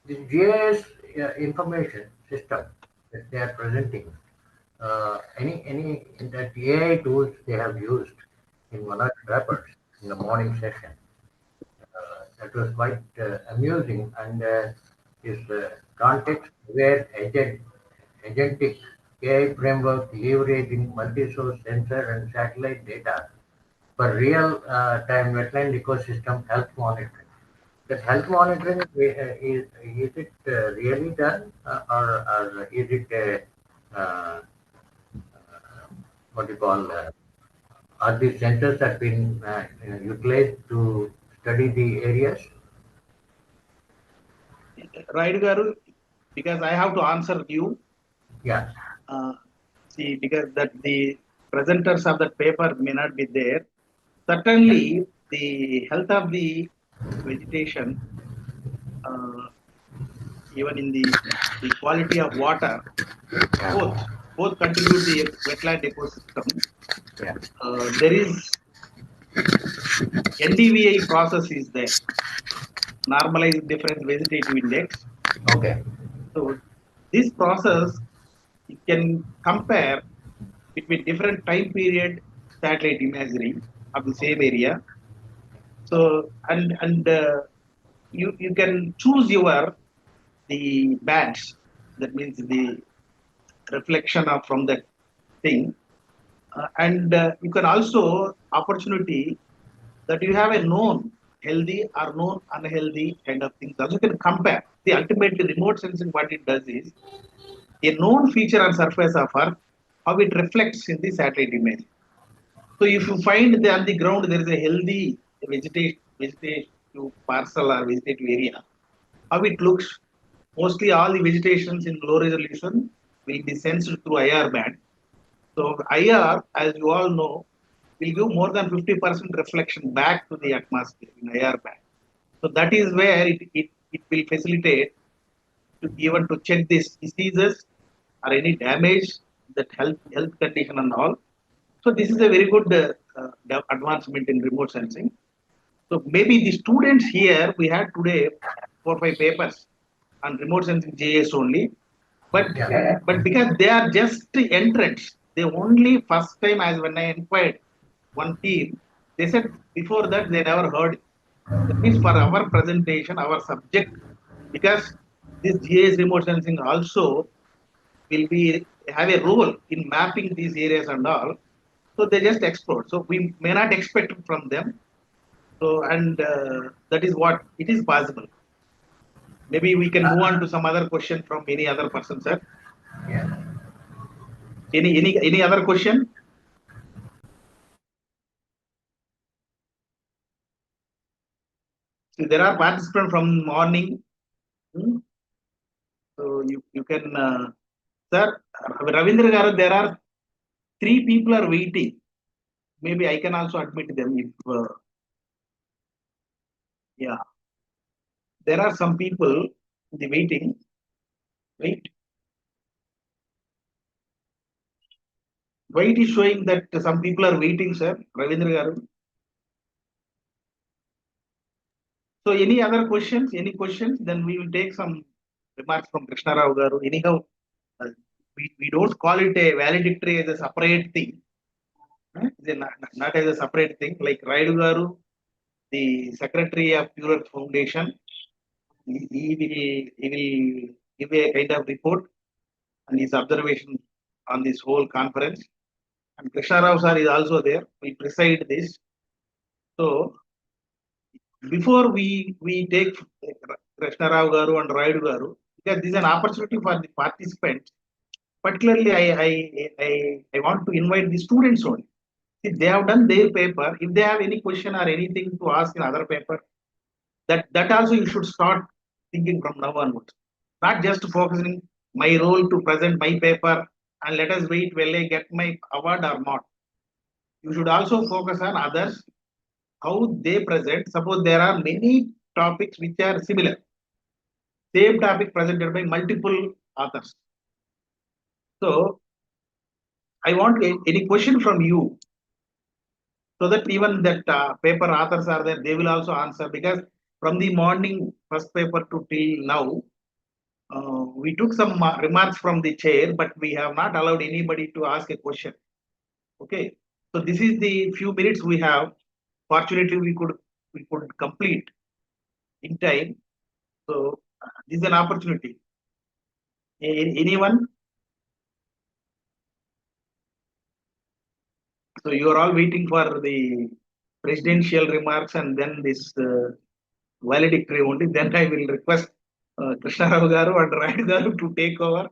the GIS information system that they are presenting, any that AI tools they have used in one of the papers in the morning session, that was quite amusing and is context-aware agentic AI framework leveraging multi-source sensor and satellite data for real-time wetland ecosystem health monitoring. That health monitoring is it really done or is it what you call are these sensors have been utilized to study the areas? Right, Garu, because I have to answer you. Yeah. See, because that the presenters of that paper may not be there. Certainly, the health of the vegetation, even in the quality of water, both contribute the wetland ecosystem. There is NDVI process is there, normalized difference vegetative index. Okay. So this process you can compare between different time period satellite imagery of the same area. So and you can choose the bands, that means the reflection of from that thing. And you can also opportunity that you have a known healthy or known unhealthy kind of things. Also, you can compare. See, ultimately, remote sensing, what it does is a known feature on surface of Earth, how it reflects in the satellite image. So, if you find on the ground there is a healthy vegetative parcel or vegetative area, how it looks, mostly all the vegetations in low resolution will be sensed through IR band. So IR, as you all know, will give more than 50% reflection back to the atmosphere in IR band. So that is where it will facilitate to even to check these diseases or any damage that health condition and all. So this is a very good advancement in remote sensing. So maybe the students here, we had today 4-5 papers on remote sensing JS only, but because they are just entrants, they only first time, as when I inquired one team, they said before that they never heard it. That means for our presentation, our subject, because this GIS remote sensing also will be have a role in mapping these areas and all. So they just explore. So we may not expect it from them. So and that is what it is possible. Maybe we can move on to some other question from any other person, sir. Yeah. Any other question? So there are participants from morning. So you can, sir, Ravindra Garu, there are 3 people are waiting. Maybe I can also admit them if, yeah. There are some people in the waiting, right? Why it is showing that some people are waiting, sir, Ravindra Garu? So any other questions? Any questions? Then we will take some remarks from Krishna Rao Garu. Anyhow, we don't call it a valedictory as a separate thing. Not as a separate thing. Like Raidu Garu, the secretary of Pure Earth Foundation, he will give a kind of report and his observation on this whole conference. And Krishna Rao sir is also there. We preside this. So before we take Krishna Rao Garu and Raidu Garu, because this is an opportunity for the participants. Particularly, I want to invite the students only. If they have done their paper, if they have any question or anything to ask in other paper, that also you should start thinking from now onwards. Not just focusing my role to present my paper and let us wait will I get my award or not. You should also focus on others, how they present. Suppose there are many topics which are similar. Same topic presented by multiple authors. So I want any question from you, so that even that paper authors are there, they will also answer, because from the morning first paper to till now, we took some remarks from the chair, but we have not allowed anybody to ask a question. Okay, so this is the few minutes we have. Fortunately, we could complete in time. So this is an opportunity. Anyone? So you are all waiting for the presidential remarks and then this valedictory only. Then I will request Krishna Rao Garu and Rai Garu to take over.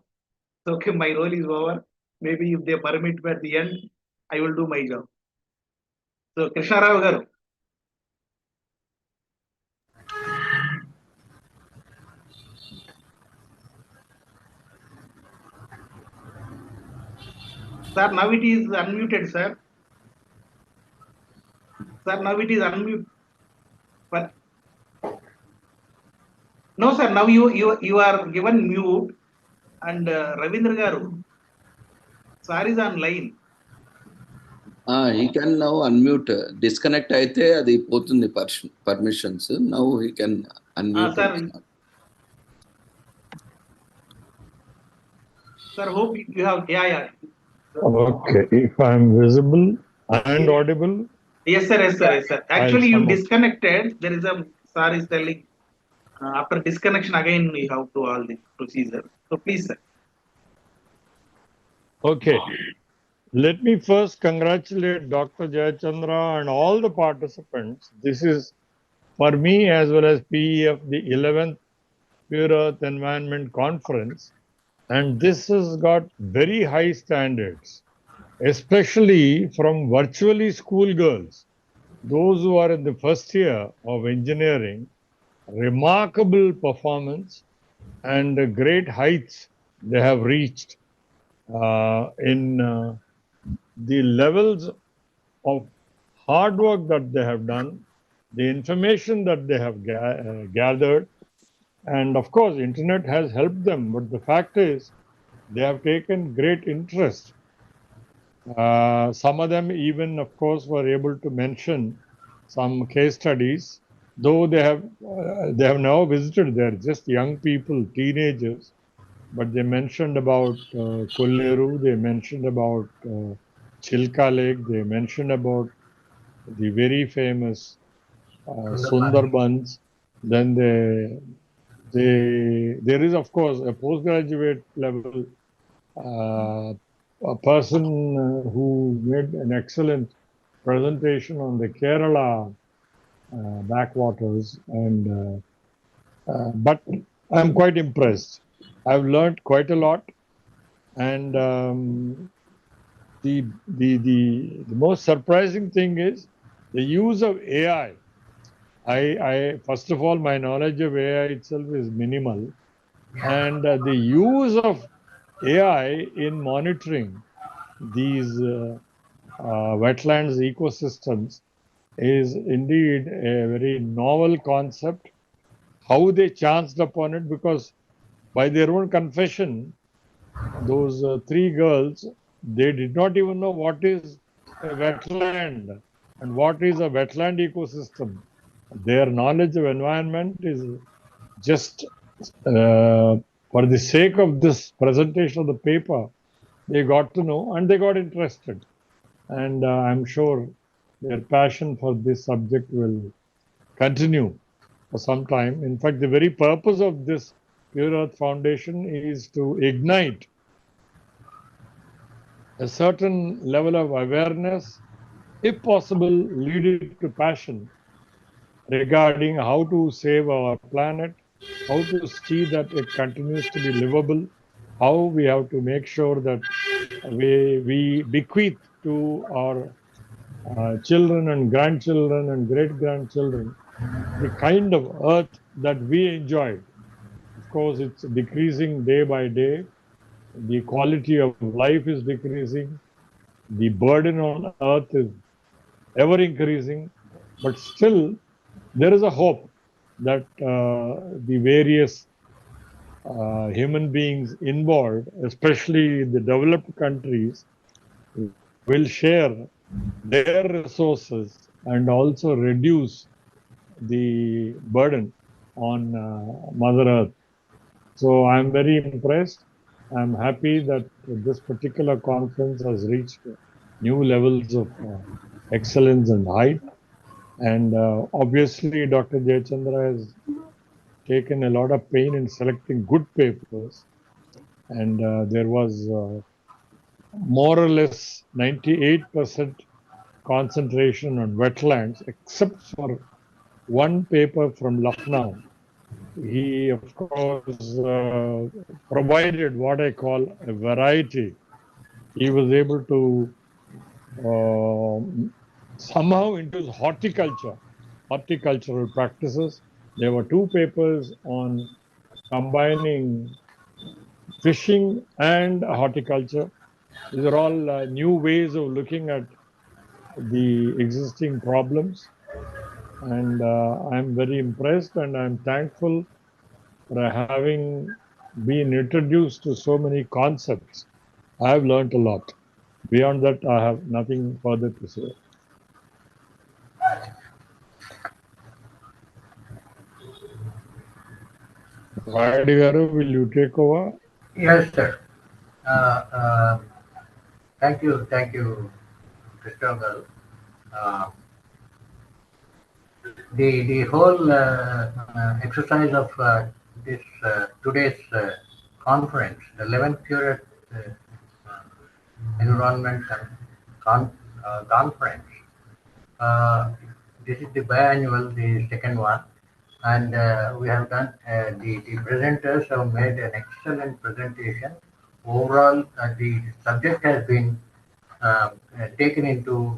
So, okay, my role is over. Maybe if they permit me at the end, I will do my job. So, Krishna Rao Garu. Sir, now it is unmuted, sir. Sir, now it is unmuted. But no, sir. Now you are given mute, and Ravindra Garu, sir is on line. He can now unmute. Disconnect aithe adi potundi permissions. Now he can unmute. Sir, hope you have. Yeah. Okay, if I'm visible and audible. Yes, sir. Yes, sir. Yes, sir. Actually, you disconnected. There is a sir is telling. After disconnection again, we have to all the procedure. So please, sir. Okay. Let me first congratulate Dr. Jayachandra and all the participants. This is, for me as well as PEF, the 11th Pure Earth Environment Conference. And this has got very high standards, especially from virtually schoolgirls, those who are in the first year of engineering. Remarkable performance and great heights they have reached in the levels of hard work that they have done, the information that they have gathered, and of course, internet has helped them. But the fact is, they have taken great interest. Some of them even, of course, were able to mention some case studies, though they have now visited. They're just young people, teenagers, but they mentioned about Kolleru, they mentioned about Chilka Lake, they mentioned about the very famous Sundarbans. Then there is, of course, a postgraduate level a person who made an excellent presentation on the Kerala backwaters, and but I'm quite impressed. I've learned quite a lot, and the most surprising thing is the use of AI. I first of all, my knowledge of AI itself is minimal, and the use of AI in monitoring these wetlands ecosystems is indeed a very novel concept. How they chanced upon it, because by their own confession, those three girls, they did not even know what is a wetland and what is a wetland ecosystem. Their knowledge of environment is just for the sake of this presentation of the paper, they got to know and they got interested. And I'm sure their passion for this subject will continue for some time. In fact, the very purpose of this Pure Earth Foundation is to ignite a certain level of awareness, if possible, lead it to passion regarding how to save our planet, how to see that it continues to be livable, how we have to make sure that we bequeath to our children and grandchildren and great grandchildren the kind of earth that we enjoyed. Of course, it's decreasing day by day. The quality of life is decreasing. The burden on earth is ever increasing. But still, there is a hope that the various human beings involved, especially the developed countries, will share their resources and also reduce the burden on Mother Earth. So I'm very impressed. I'm happy that this particular conference has reached new levels of excellence and height. And obviously, Dr. Jayachandra has taken a lot of pain in selecting good papers. And there was more or less 98% concentration on wetlands, except for one paper from Lucknow. He, of course, provided what I call a variety. He was able to somehow into horticultural practices. There were two papers on combining fishing and horticulture. These are all new ways of looking at the existing problems. And I'm very impressed and I'm thankful for having been introduced to so many concepts. I have learned a lot. Beyond that, I have nothing further to say. Vadigaru, will you take over? Yes, sir. Thank you, Krishna. The whole exercise of this today's conference, the 11th Pure Environment Conference. This is the biannual, the second one, and we have done the presenters have made an excellent presentation. Overall, the subject has been taken into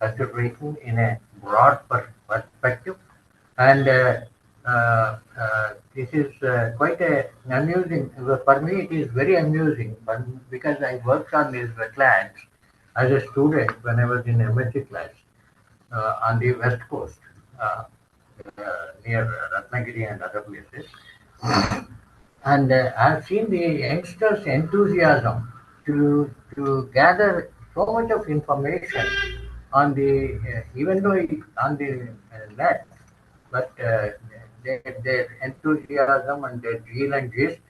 consideration in a broad perspective, and this is quite amusing. For me, it is very amusing, but because I worked on these wetlands as a student when I was in MSc class on the west coast, near Ratnagiri and other places. And I've seen the youngsters' enthusiasm to gather so much of information on the even though on the net, but their enthusiasm and their zeal and gist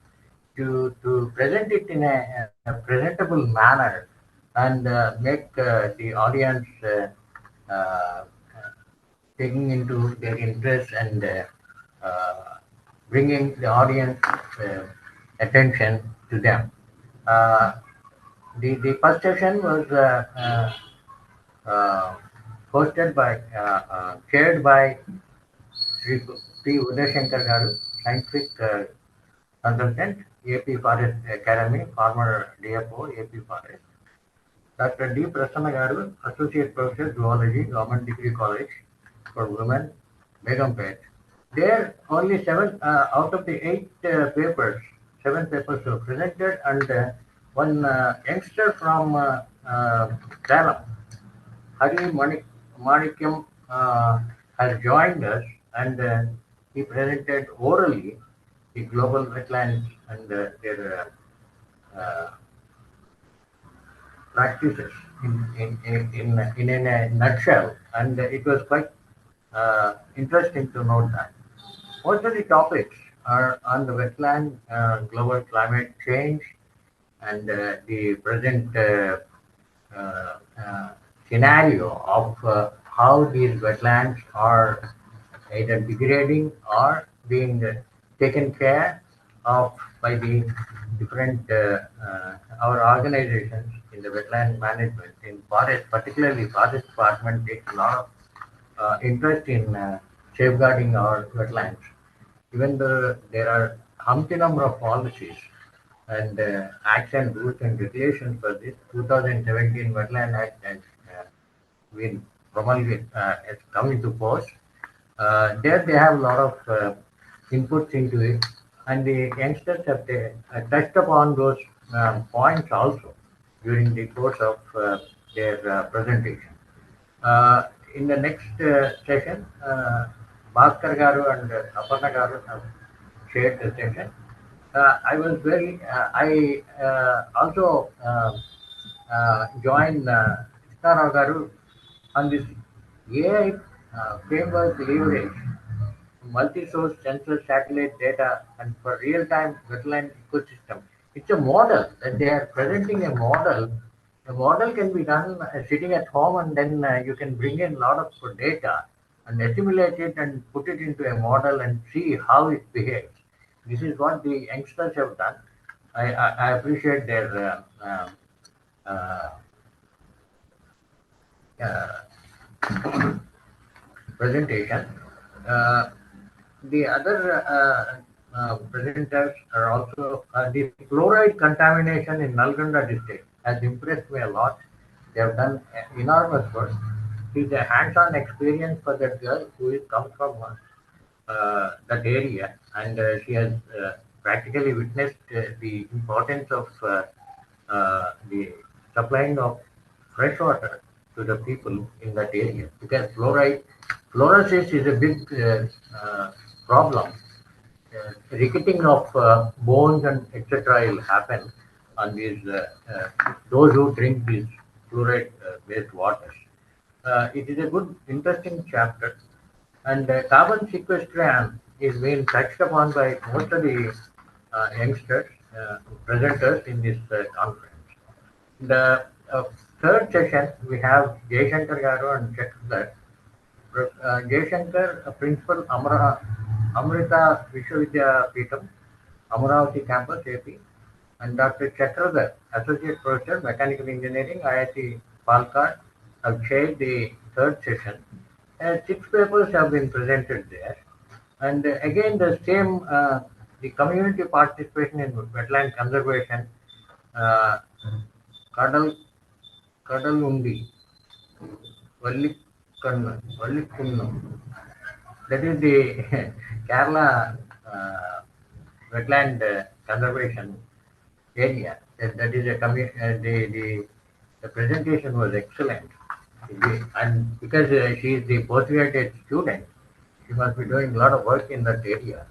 to present it in a presentable manner and make the audience uh, taking into their interest and bringing the audience attention to them. Uh, the first session was hosted by, chaired by Sri P. Udashankar Garu, scientific consultant, AP Forest Academy, former DFO, AP Forest. Dr. D. Prasanna Garu, Associate Professor, Zoology, Government Degree College for Women, Begumpet. There, only seven out of the eight papers, seven papers were presented, and one youngster from Salem, Hari Manikyam, has joined us, and he presented orally the global wetlands and their practices in a nutshell, and it was quite interesting to note that. Most of the topics are on the wetland, global climate change, and the present scenario of how these wetlands are either degrading or being taken care of by the different our organizations in the wetland management in forest, particularly forest department takes a lot of interest in safeguarding our wetlands. Even though there are humpty number of policies and action rules and regulations for this, 2017 Wetland Act has been promulgated, has come into force. There they have a lot of inputs into it, and the youngsters have touched upon those points also during the course of their presentation. In the next session, Bhaskar Garu and Aparna Garu have shared the session. I was very, I also joined Krishna Garu on this AI framework leverage, multi-source sensor satellite data, and for real-time wetland ecosystem. It's a model that they are presenting a model. The model can be done sitting at home, and then you can bring in a lot of data and assimilate it and put it into a model and see how it behaves. This is what the youngsters have done. I appreciate their uh, presentation. Uh, the other presenters are also the fluoride contamination in Nalgonda district has impressed me a lot. They have done enormous work. It's a hands-on experience for that girl who is come from that area, and she has practically witnessed the importance of the supplying of fresh water to the people in that area, because fluorosis is a big problem. Ricketting of bones and etc. will happen on these those who drink these fluoride based waters. It is a good, interesting chapter, and carbon sequestration is being touched upon by most of the youngsters, presenters in this conference. The third session, we have Jayashankar Garu and Chakradhar. Jayashankar, Principal Amrita Vishwavidya Peetham, Amaravati Campus, AP. and Dr. Chakragar, Associate Professor, Mechanical Engineering, IIT Palkar, have chaired the third session. 6 papers have been presented there. And again, the same, the community participation in wetland conservation, Kadalundi, Vallikunnu, that is the Kerala wetland conservation area. That is a the presentation was excellent. And because she is the postgraduate student, she must be doing a lot of work in that area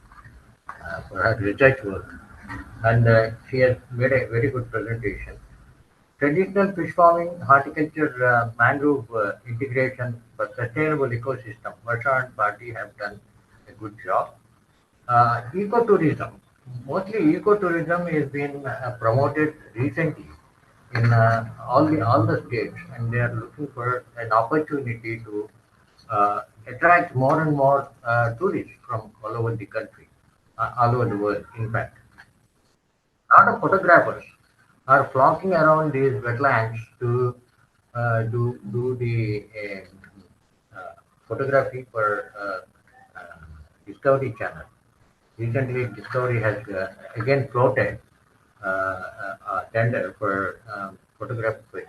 for her research work. And she has made a very good presentation. Traditional fish farming, horticulture, mangrove integration for sustainable ecosystem, Varsha and Party have done a good job. Ecotourism, mostly ecotourism has been promoted recently in all the states, and they are looking for an opportunity to attract more and more tourists from all over the country, all over the world. In fact, a lot of photographers are flocking around these wetlands to do the photography for Discovery Channel. Recently, Discovery has again floated a tender for photographic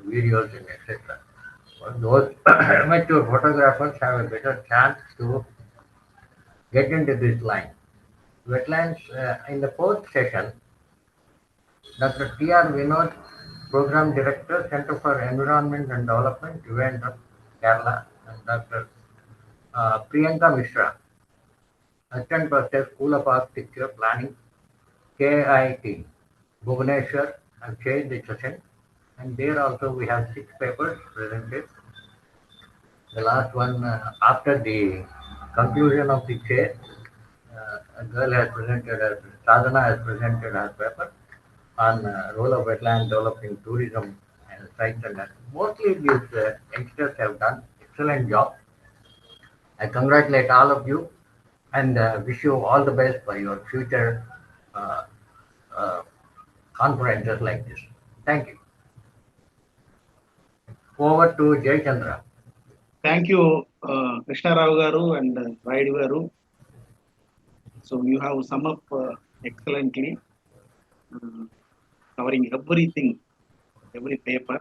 videos and etc. Those amateur photographers have a better chance to get into this line. Wetlands in the fourth session, Dr. T.R. Vinod, Program Director, Center for Environment and Development, Trivandrum, Kerala, and Dr. Priyanka Mishra, Assistant Professor, School of Architecture, Planning, KIT, Bhubaneswar, have chaired the session. And there also we have 6 papers presented. The last one, after the conclusion of the chair, a girl has presented, Sadhana has presented her paper on role of wetland developing tourism and sites and that. Mostly these youngsters have done excellent job. I congratulate all of you and wish you all the best for your future uh, uh, conferences like this. Thank you. Over to Jay Chandra. Thank you, Krishna Rao Garu and Raidu Garu. So you have summed up excellently, covering everything, every paper.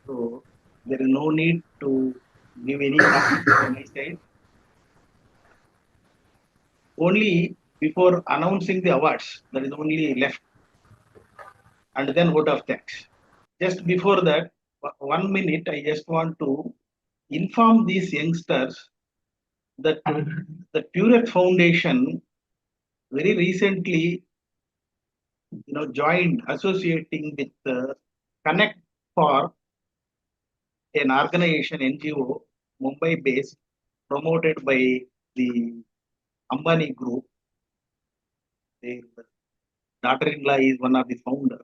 So there is no need to give any comments from my side. Only before announcing the awards, that is only left, and then vote of thanks. Just before that, 1 minute, I just want to inform these youngsters that the Pureth Foundation very recently, joined associating with Connect for an organization NGO, Mumbai based, promoted by the Ambani Group. Their daughter-in-law is one of the founder.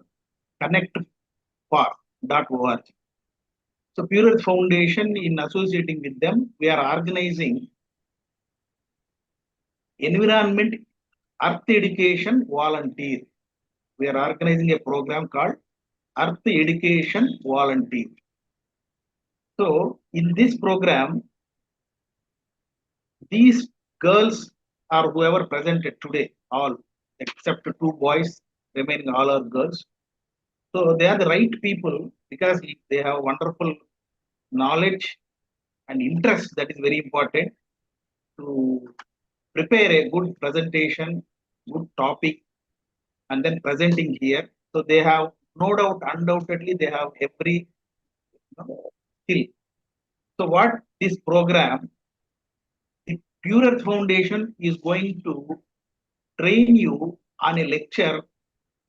Connect4.org. So Pureth Foundation, in associating with them, we are organizing environment earth education volunteer. We are organizing a program called Earth Education Volunteer. So in this program, these girls or whoever presented today, all except 2 boys, remaining all are girls. So they are the right people because they have wonderful knowledge and interest, that is very important, to prepare a good presentation, good topic, and then presenting here. So they have no doubt, undoubtedly, they have every skill. So what this program, the Pure Earth Foundation is going to train you on a lecture.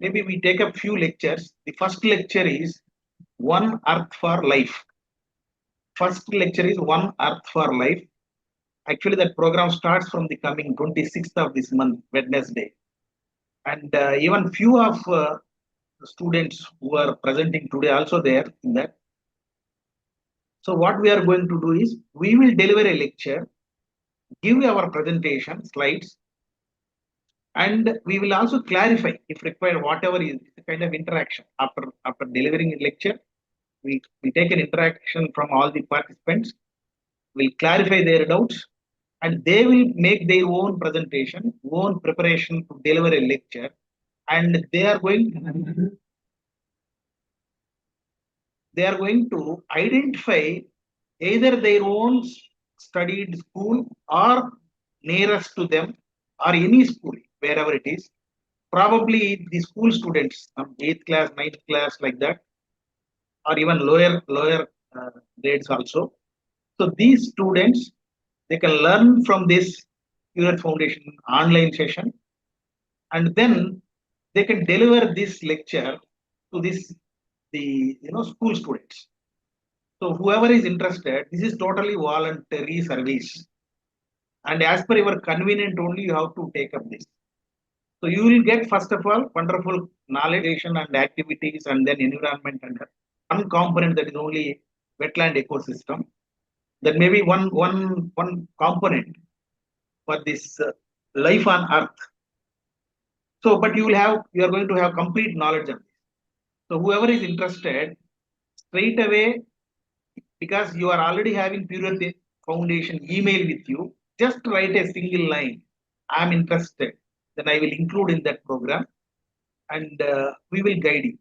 Maybe we take a few lectures. The first lecture is One Earth for Life. First lecture is One Earth for Life. Actually, that program starts from the coming 26th of this month, Wednesday. And even few of students who are presenting today also there in that. So what we are going to do is, we will deliver a lecture, give our presentation slides, And we will also clarify if required whatever is the kind of interaction after delivering a lecture. We take an interaction from all the participants. We'll clarify their doubts, and they will make their own presentation, own preparation to deliver a lecture, and they are going to identify either their own studied school or nearest to them or any school wherever it is, probably the school students, 8th class, 9th class, like that, or even lower grades also. So these students, they can learn from this Pure Foundation online session, and then they can deliver this lecture to the school students. So whoever is interested, this is totally voluntary service, and as per your convenient only you have to take up this. So you will get, first of all, wonderful knowledge and activities, and then environment, and one component that is only wetland ecosystem. That may be one component for this life on Earth. So, but you are going to have complete knowledge of this. So whoever is interested, straight away, because you are already having Pure Foundation email with you, just write a single line, I am interested. Then I will include in that program, and we will guide you.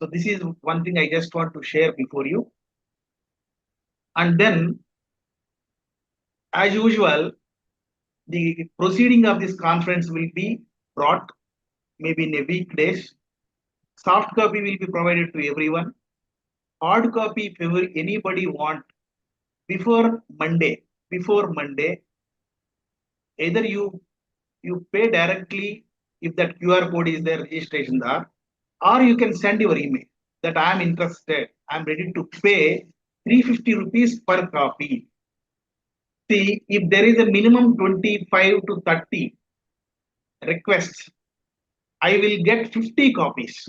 So this is one thing I just want to share before you. And then, as usual, the proceeding of this conference will be brought maybe in a weekdays. Soft copy will be provided to everyone. Hard copy, if anybody want, before Monday, either you pay directly if that QR code is there, registration there, or you can send your email that I am interested, I am ready to pay 350 rupees per copy. See, if there is a minimum 25 to 30 requests, I will get 50 copies.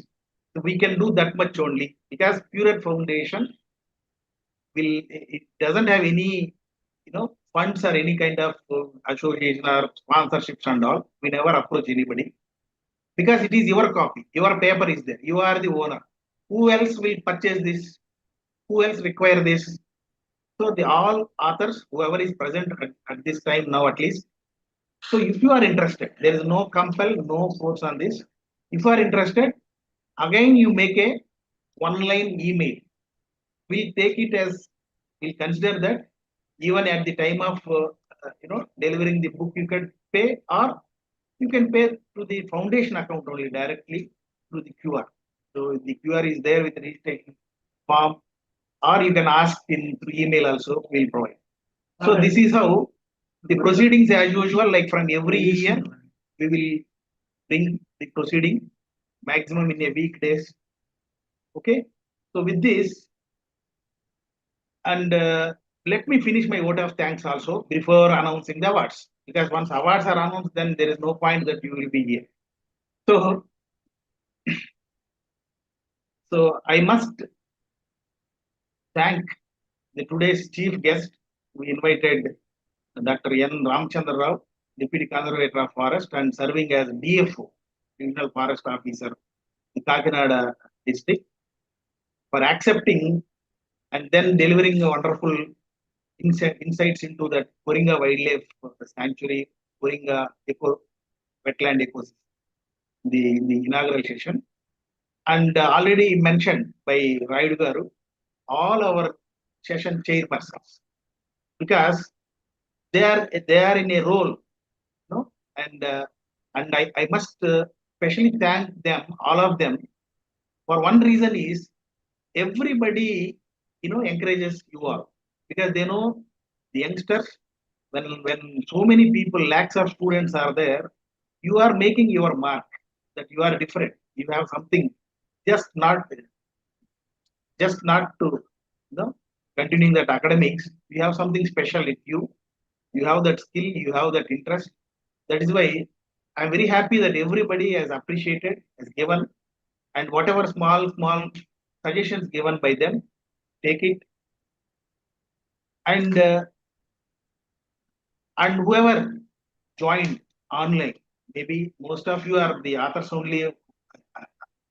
So we can do that much only, because Pure Foundation it doesn't have any funds or any kind of association or sponsorships and all. We never approach anybody, because it is your copy, your paper is there, you are the owner. Who else will purchase this? Who else require this? So all authors, whoever is present at this time now at least. So if you are interested, there is no compel, no force on this. If you are interested, again you make a one-line email. We'll take it as, we'll consider that even at the time of delivering the book, you can pay, or you can pay to the foundation account only directly through the QR. So the QR is there with the registration form, or you can ask through email also, we'll provide. So this is how the proceedings, as usual, like from every year, we will bring the proceeding maximum in a weekdays. Okay. So with this, and let me finish my vote of thanks also before announcing the awards, because once awards are announced, then there is no point that you will be here. So I must thank today's chief guest. We invited Dr. N. Ramchandra Rao, Deputy Conservator of Forest and serving as DFO, Regional Forest Officer, in Kakinada district, for accepting and then delivering a wonderful insights into that Koringa Wildlife Sanctuary, Koringa Wetland Ecosystem, the inaugural session. And already mentioned by Raidu Garu, all our session chairpersons, because they are in a role, and I must especially thank them, all of them, for one reason is everybody encourages you all, because they know the youngsters, when so many people, lakhs of students are there, you are making your mark that you are different, you have something, just not to continuing that academics, you have something special in you, you have that skill, you have that interest. That is why I'm very happy that everybody has appreciated, has given, and whatever small suggestions given by them, take it, and whoever joined online, maybe most of you are the authors only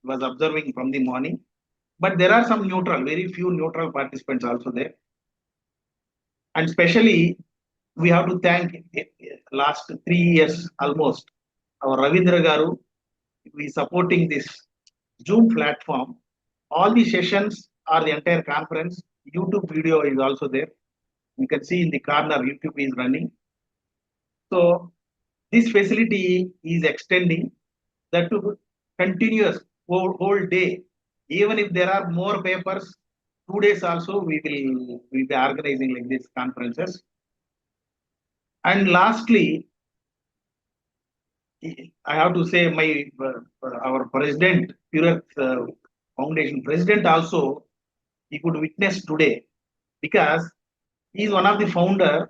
was observing from the morning, but there are some neutral, very few neutral participants also there. And especially we have to thank last 3 years almost our Ravindra Garu, we supporting this Zoom platform. All the sessions or the entire conference, YouTube video is also there. You can see in the corner, YouTube is running. So this facility is extending that to continuous whole day. Even if there are more papers, 2 days also we will be organizing like these conferences. And lastly, I have to say my our president, Pure Foundation president also, he could witness today because he is one of the founder.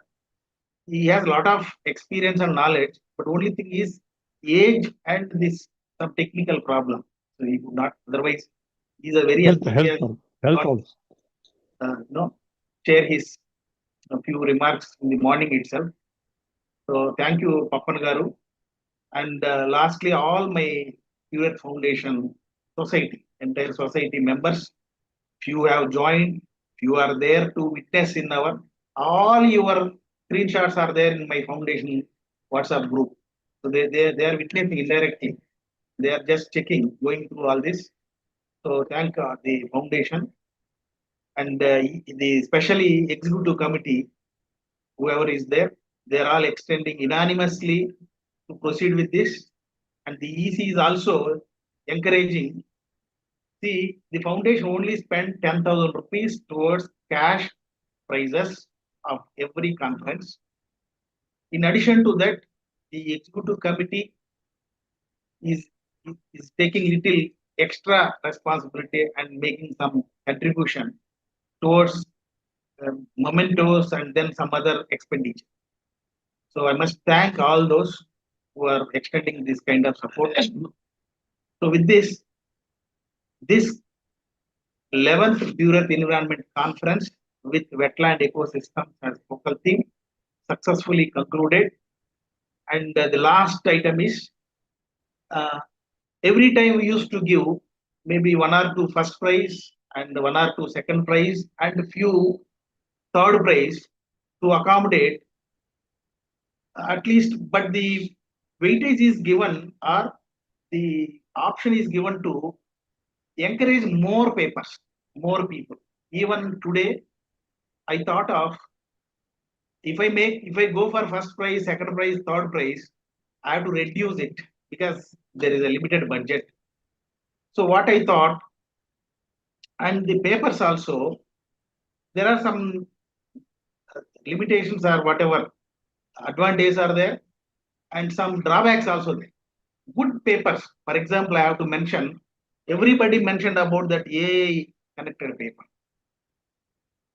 He has a lot of experience and knowledge, but only thing is age and this some technical problem. So he could not. Otherwise, he is a very health also. Share his a few remarks in the morning itself. So thank you, Pappan Garu. And lastly, all my Pure Foundation society, entire society members, if you have joined, if you are there to witness in our, all your screenshots are there in my foundation WhatsApp group. So they are witnessing indirectly. They are just checking, going through all this. So thank the foundation and the especially executive committee, whoever is there, they are all extending unanimously to proceed with this. And the EC is also encouraging. See, the foundation only spent 10,000 rupees towards cash prizes of every conference. In addition to that, the executive committee is taking little extra responsibility and making some contribution towards mementos and then some other expenditure. So I must thank all those who are extending this kind of support. So with this 11th Pure Environment Conference with wetland ecosystems as focal theme successfully concluded. And the last item is every time we used to give maybe 1 or 2 first prize and 1 or 2 second prize and few third prize to accommodate at least, but the weightage is given or the option is given to encourage more papers, more people. Even today, I thought of if I go for first prize, second prize, third prize, I have to reduce it because there is a limited budget. So what I thought, and the papers also, there are some limitations or whatever advantages are there and some drawbacks also there. Good papers, for example, I have to mention, everybody mentioned about that AI connected paper.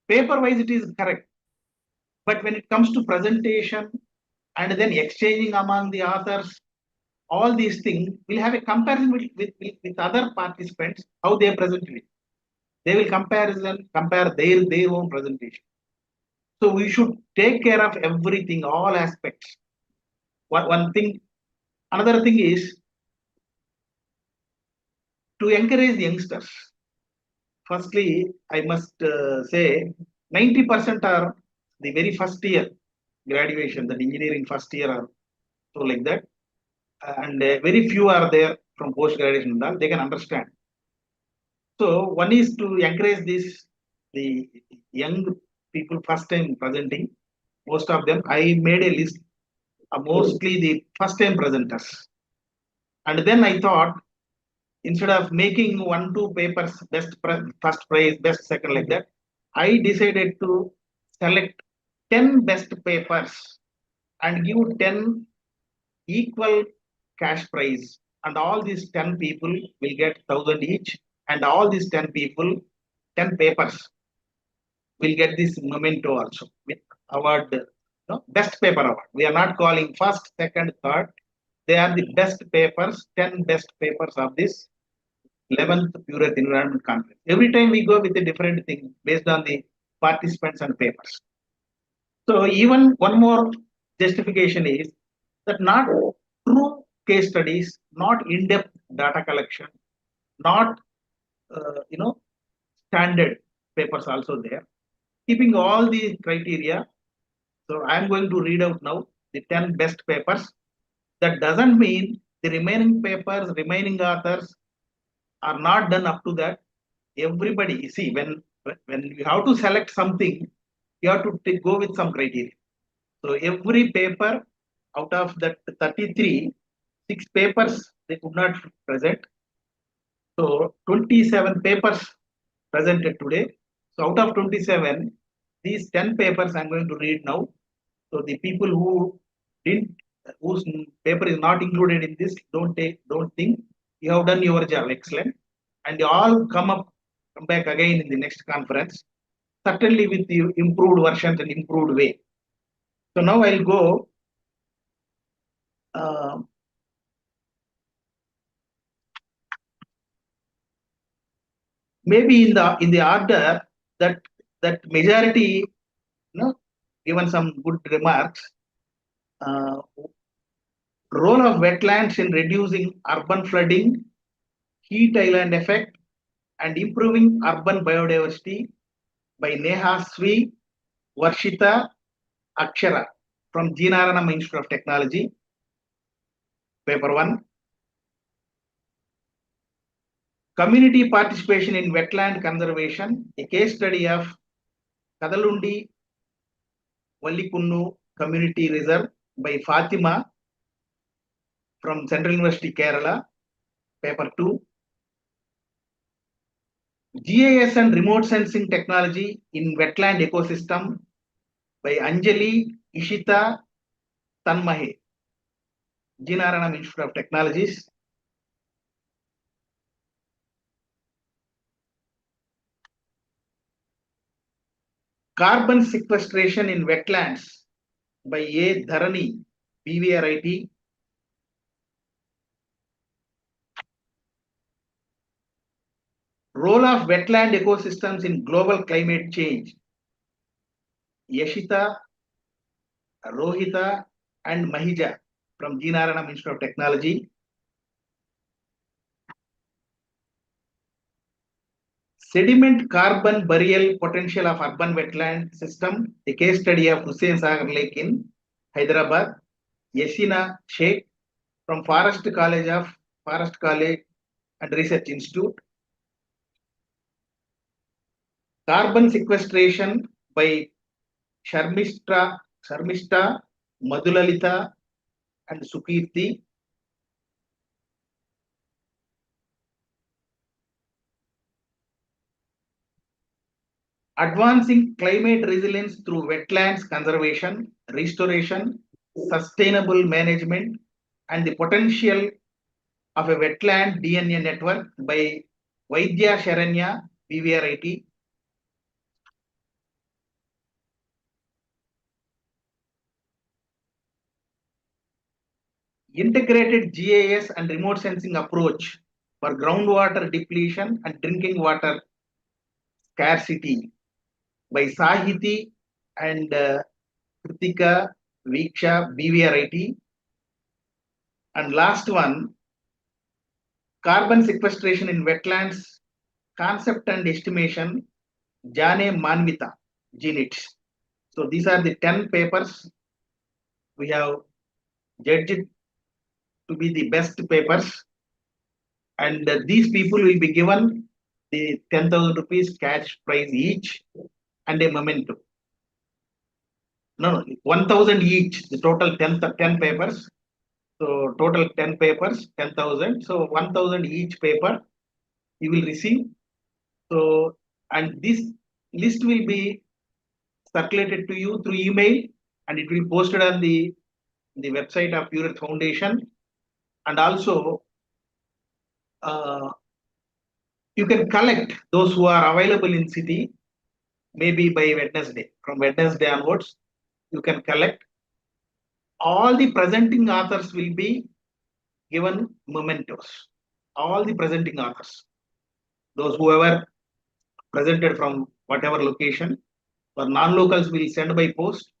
Paper wise, it is correct. But when it comes to presentation and then exchanging among the authors, all these things will have a comparison with other participants, how they present it. They will compare their own presentation. So we should take care of everything, all aspects. One thing, another thing is to encourage the youngsters. Firstly, I must say 90% are the very first year graduation, the engineering first year or so like that. And very few are there from post graduation, they can understand. So one is to encourage the young people first time presenting. Most of them, I made a list of mostly the first time presenters. And then I thought, instead of making 1-2 papers, first prize, best second like that, I decided to select 10 best papers and give 10 equal cash prize. And all these 10 people will get 1,000 each. And all these 10 people, 10 papers will get this memento also with award, best paper award. We are not calling first, second, third. They are the best papers, 10 best papers of this 11th Pure Environment Conference. Every time we go with a different thing based on the participants and papers. So even one more justification is that not true case studies, not in-depth data collection, not standard papers also there. Keeping all these criteria, so I am going to read out now the 10 best papers. That doesn't mean the remaining papers, remaining authors are not done up to that. Everybody, see, when you have to select something, you have to go with some criteria. So every paper out of that 33, 6 papers they could not present. So 27 papers presented today. So out of 27, these 10 papers I'm going to read now. So the people who didn't, whose paper is not included in this, don't think. You have done your job excellent, and you all come back again in the next conference, certainly with the improved versions and improved way. So now I'll go. Maybe in the order that majority, given some good remarks. Role of wetlands in reducing urban flooding, heat island effect, and improving urban biodiversity by Neha Swi, Varshita Akshara from G. Naranam Institute of Technology. Paper 1. Community participation in wetland conservation, a case study of Kadalundi Vallikunnu Community Reserve by Fatima from Central University, Kerala. Paper 2. GIS and remote sensing technology in wetland ecosystem by Anjali Ishita Tanmahe, G. Naranam Institute of Technologies. Carbon sequestration in wetlands by A. Dharani, BVRIT. Role of wetland ecosystems in global climate change, Yashita, Rohita, and Mahija from G. Naranam Institute of Technology. Sediment carbon burial potential of urban wetland system, a case study of Hussain Sagar Lake in Hyderabad, Yasina Sheikh from Forest College and Research Institute. Carbon sequestration by Sharmishta, Madhulalita, and Sukirti. Advancing climate resilience through wetlands conservation, restoration, sustainable management, and the potential of a wetland DNA network by Vaidya Sharanya, BVRIT. Integrated GIS and remote sensing approach for groundwater depletion and drinking water scarcity by Sahiti and Kritika Viksha, BVRIT. And last one, carbon sequestration in wetlands, concept and estimation, Jane Manvita, GNITS. So these are the 10 papers we have judged to be the best papers. And these people will be given the 10,000 rupees cash prize each and a memento. No, 1,000 each, the total 10 papers. So total 10 papers, 10,000. So 1,000 each paper you will receive. So, and this list will be circulated to you through email, and it will be posted on the website of Pure Earth Foundation. And also, you can collect those who are available in city, maybe by Wednesday. From Wednesday onwards, you can collect. All the presenting authors will be given mementos. All the presenting authors, those whoever presented from whatever location. For non-locals, we'll send by post,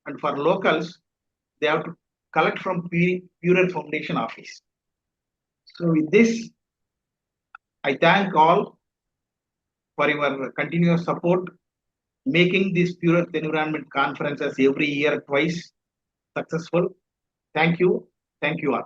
and for locals, they have to collect from Purer Foundation office. So with this, I thank all for your continuous support, making this Pure Earth Environment conferences every year twice successful. Thank you. Thank you all.